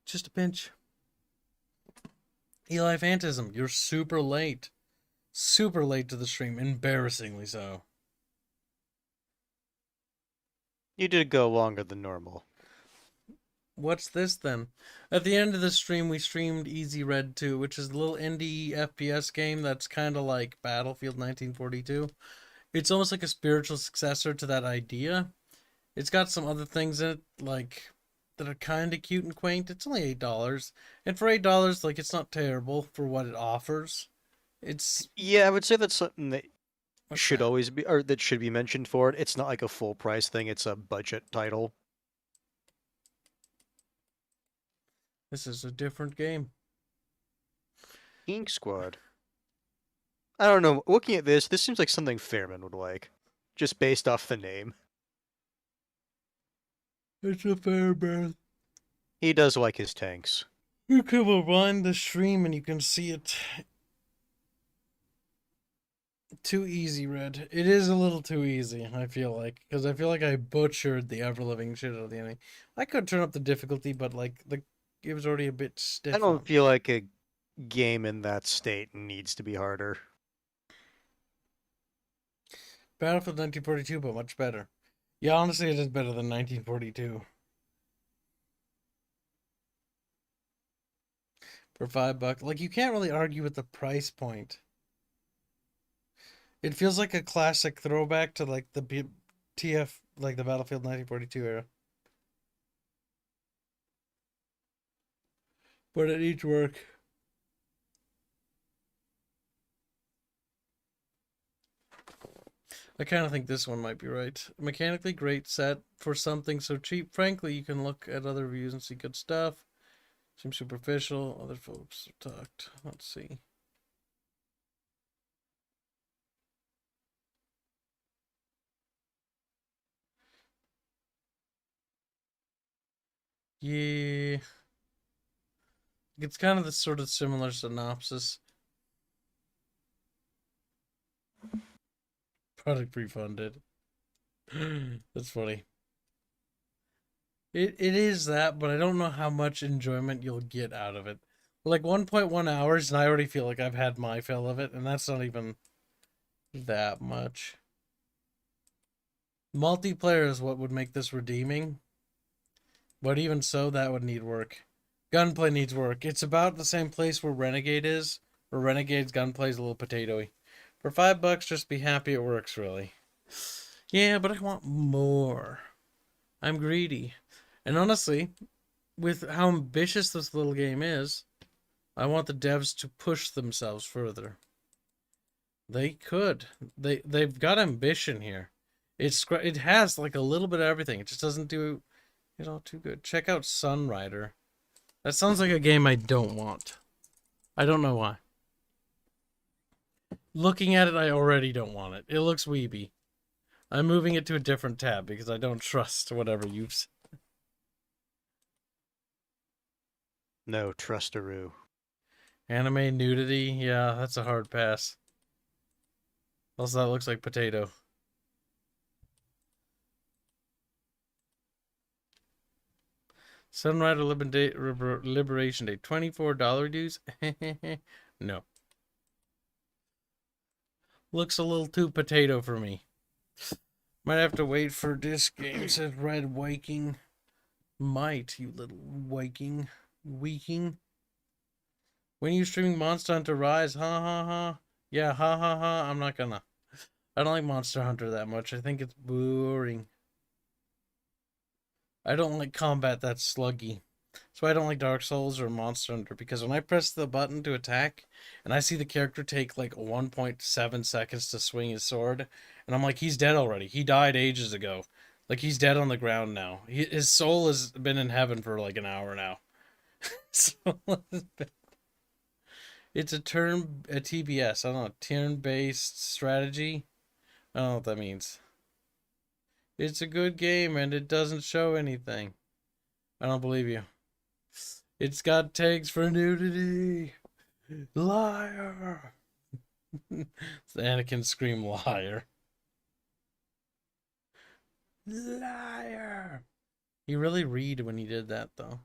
Just a pinch. Eli Phantasm, you're super late. Super late to the stream, embarrassingly so. You did go longer than normal. What's this then? At the end of the stream, we streamed Easy Red 2, which is a little indie FPS game that's kind of like Battlefield 1942. It's almost like a spiritual successor to that idea. It's got some other things in it, like, that are kind of cute and quaint. It's only $8. And for $8, like, it's not terrible for what it offers. It's... Yeah, I would say that's something that should that? always be, or that should be mentioned for it. It's not like a full price thing, it's a budget title. This is a different game. Ink Squad. I don't know, looking at this seems like something Fairman would like. Just based off the name. It's a fair birth. He does like his tanks. You can rewind the stream and you can see it. Too easy, Red. It is a little too easy, I feel like. Because I feel like I butchered the ever-living shit out of the enemy. I could turn up the difficulty, but, like, it was already a bit stiff. I don't feel like a game in that state needs to be harder. Battlefield 1942, but much better. Yeah, honestly, it is better than 1942. For $5. Like, you can't really argue with the price point. It feels like a classic throwback to, like, the TF, like, the Battlefield 1942 era. But it needs work. I kind of think this one might be right. Mechanically great set for something so cheap. Frankly, you can look at other reviews and see good stuff. Seems superficial. Other folks have talked. Let's see. Yeah. It's kind of the sort of similar synopsis. Product refunded. That's funny. It is that, but I don't know how much enjoyment you'll get out of it. Like 1.1 hours, and I already feel like I've had my fill of it, and that's not even that much. Multiplayer is what would make this redeeming. But even so, that would need work. Gunplay needs work. It's about the same place where Renegade is, where Renegade's gunplay is a little potatoey. For $5, just be happy it works, really. Yeah, but I want more. I'm greedy. And honestly, with how ambitious this little game is, I want the devs to push themselves further. They could. They've got ambition here. It has like a little bit of everything. It just doesn't do it all too good. Check out Sunrider. That sounds like a game I don't want. I don't know why. Looking at it, I already don't want it. It looks weeby. I'm moving it to a different tab because I don't trust whatever you've said. No, trustaroo. Anime nudity? Yeah, that's a hard pass. Also, that looks like potato. Sunrider Liberation Day. $24 dues? No. Looks a little too potato for me. Might have to wait for this game, says Red Viking. Might, you little Viking. Weaking. When are you streaming Monster Hunter Rise? Ha ha ha. Yeah, ha ha ha. I'm not gonna. I don't like Monster Hunter that much. I think it's boring. I don't like combat that's sluggy. That's why I don't like Dark Souls or Monster Hunter, because when I press the button to attack and I see the character take like 1.7 seconds to swing his sword, and I'm like, he's dead already. He died ages ago. Like, he's dead on the ground now. His soul has been in heaven for like an hour now. So, it's a TBS. I don't know, turn-based strategy. I don't know what that means. It's a good game and it doesn't show anything. I don't believe you. It's got tags for nudity. Liar. It's Anakin scream liar. Liar. He really read when he did that though.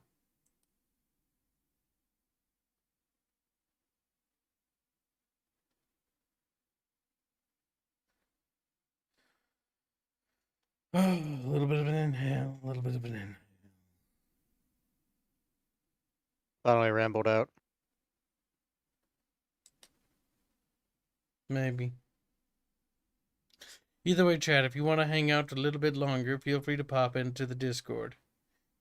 Oh, a little bit of an inhale, a little bit of an inhale. Finally rambled out. Maybe. Either way, chat, if you want to hang out a little bit longer, feel free to pop into the Discord.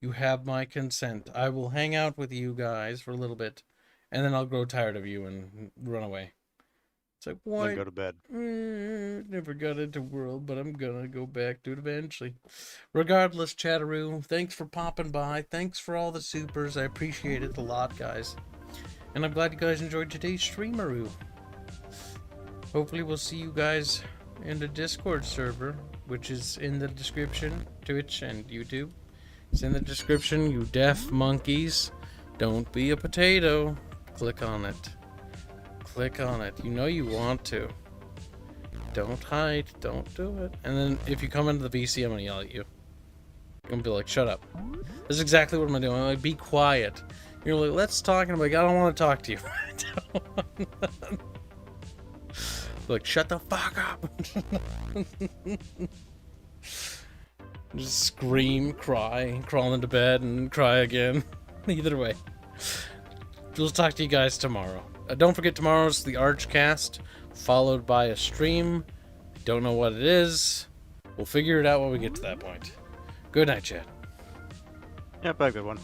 You have my consent. I will hang out with you guys for a little bit, and then I'll grow tired of you and run away. It's like, why? Then go to bed. Never got into World, but I'm gonna go back to it eventually. Regardless, Chatteroo, thanks for popping by. Thanks for all the supers. I appreciate it a lot, guys. And I'm glad you guys enjoyed today's streameroo. Hopefully we'll see you guys in the Discord server, which is in the description, Twitch and YouTube. It's in the description, you deaf monkeys. Don't be a potato. Click on it. Click on it. You know you want to. Don't hide. Don't do it. And then if you come into the VC, I'm gonna yell at you. I'm gonna be like, shut up. That's exactly what I'm doing. I'm like, be quiet. You're like, let's talk. And I'm like, I don't want to talk to you. Like, shut the fuck up. Just scream, cry, crawl into bed, and cry again. Either way. We'll talk to you guys tomorrow. Don't forget, tomorrow's the Archcast, followed by a stream. Don't know what it is. We'll figure it out when we get to that point. Good night, chat. Yep, have a good one.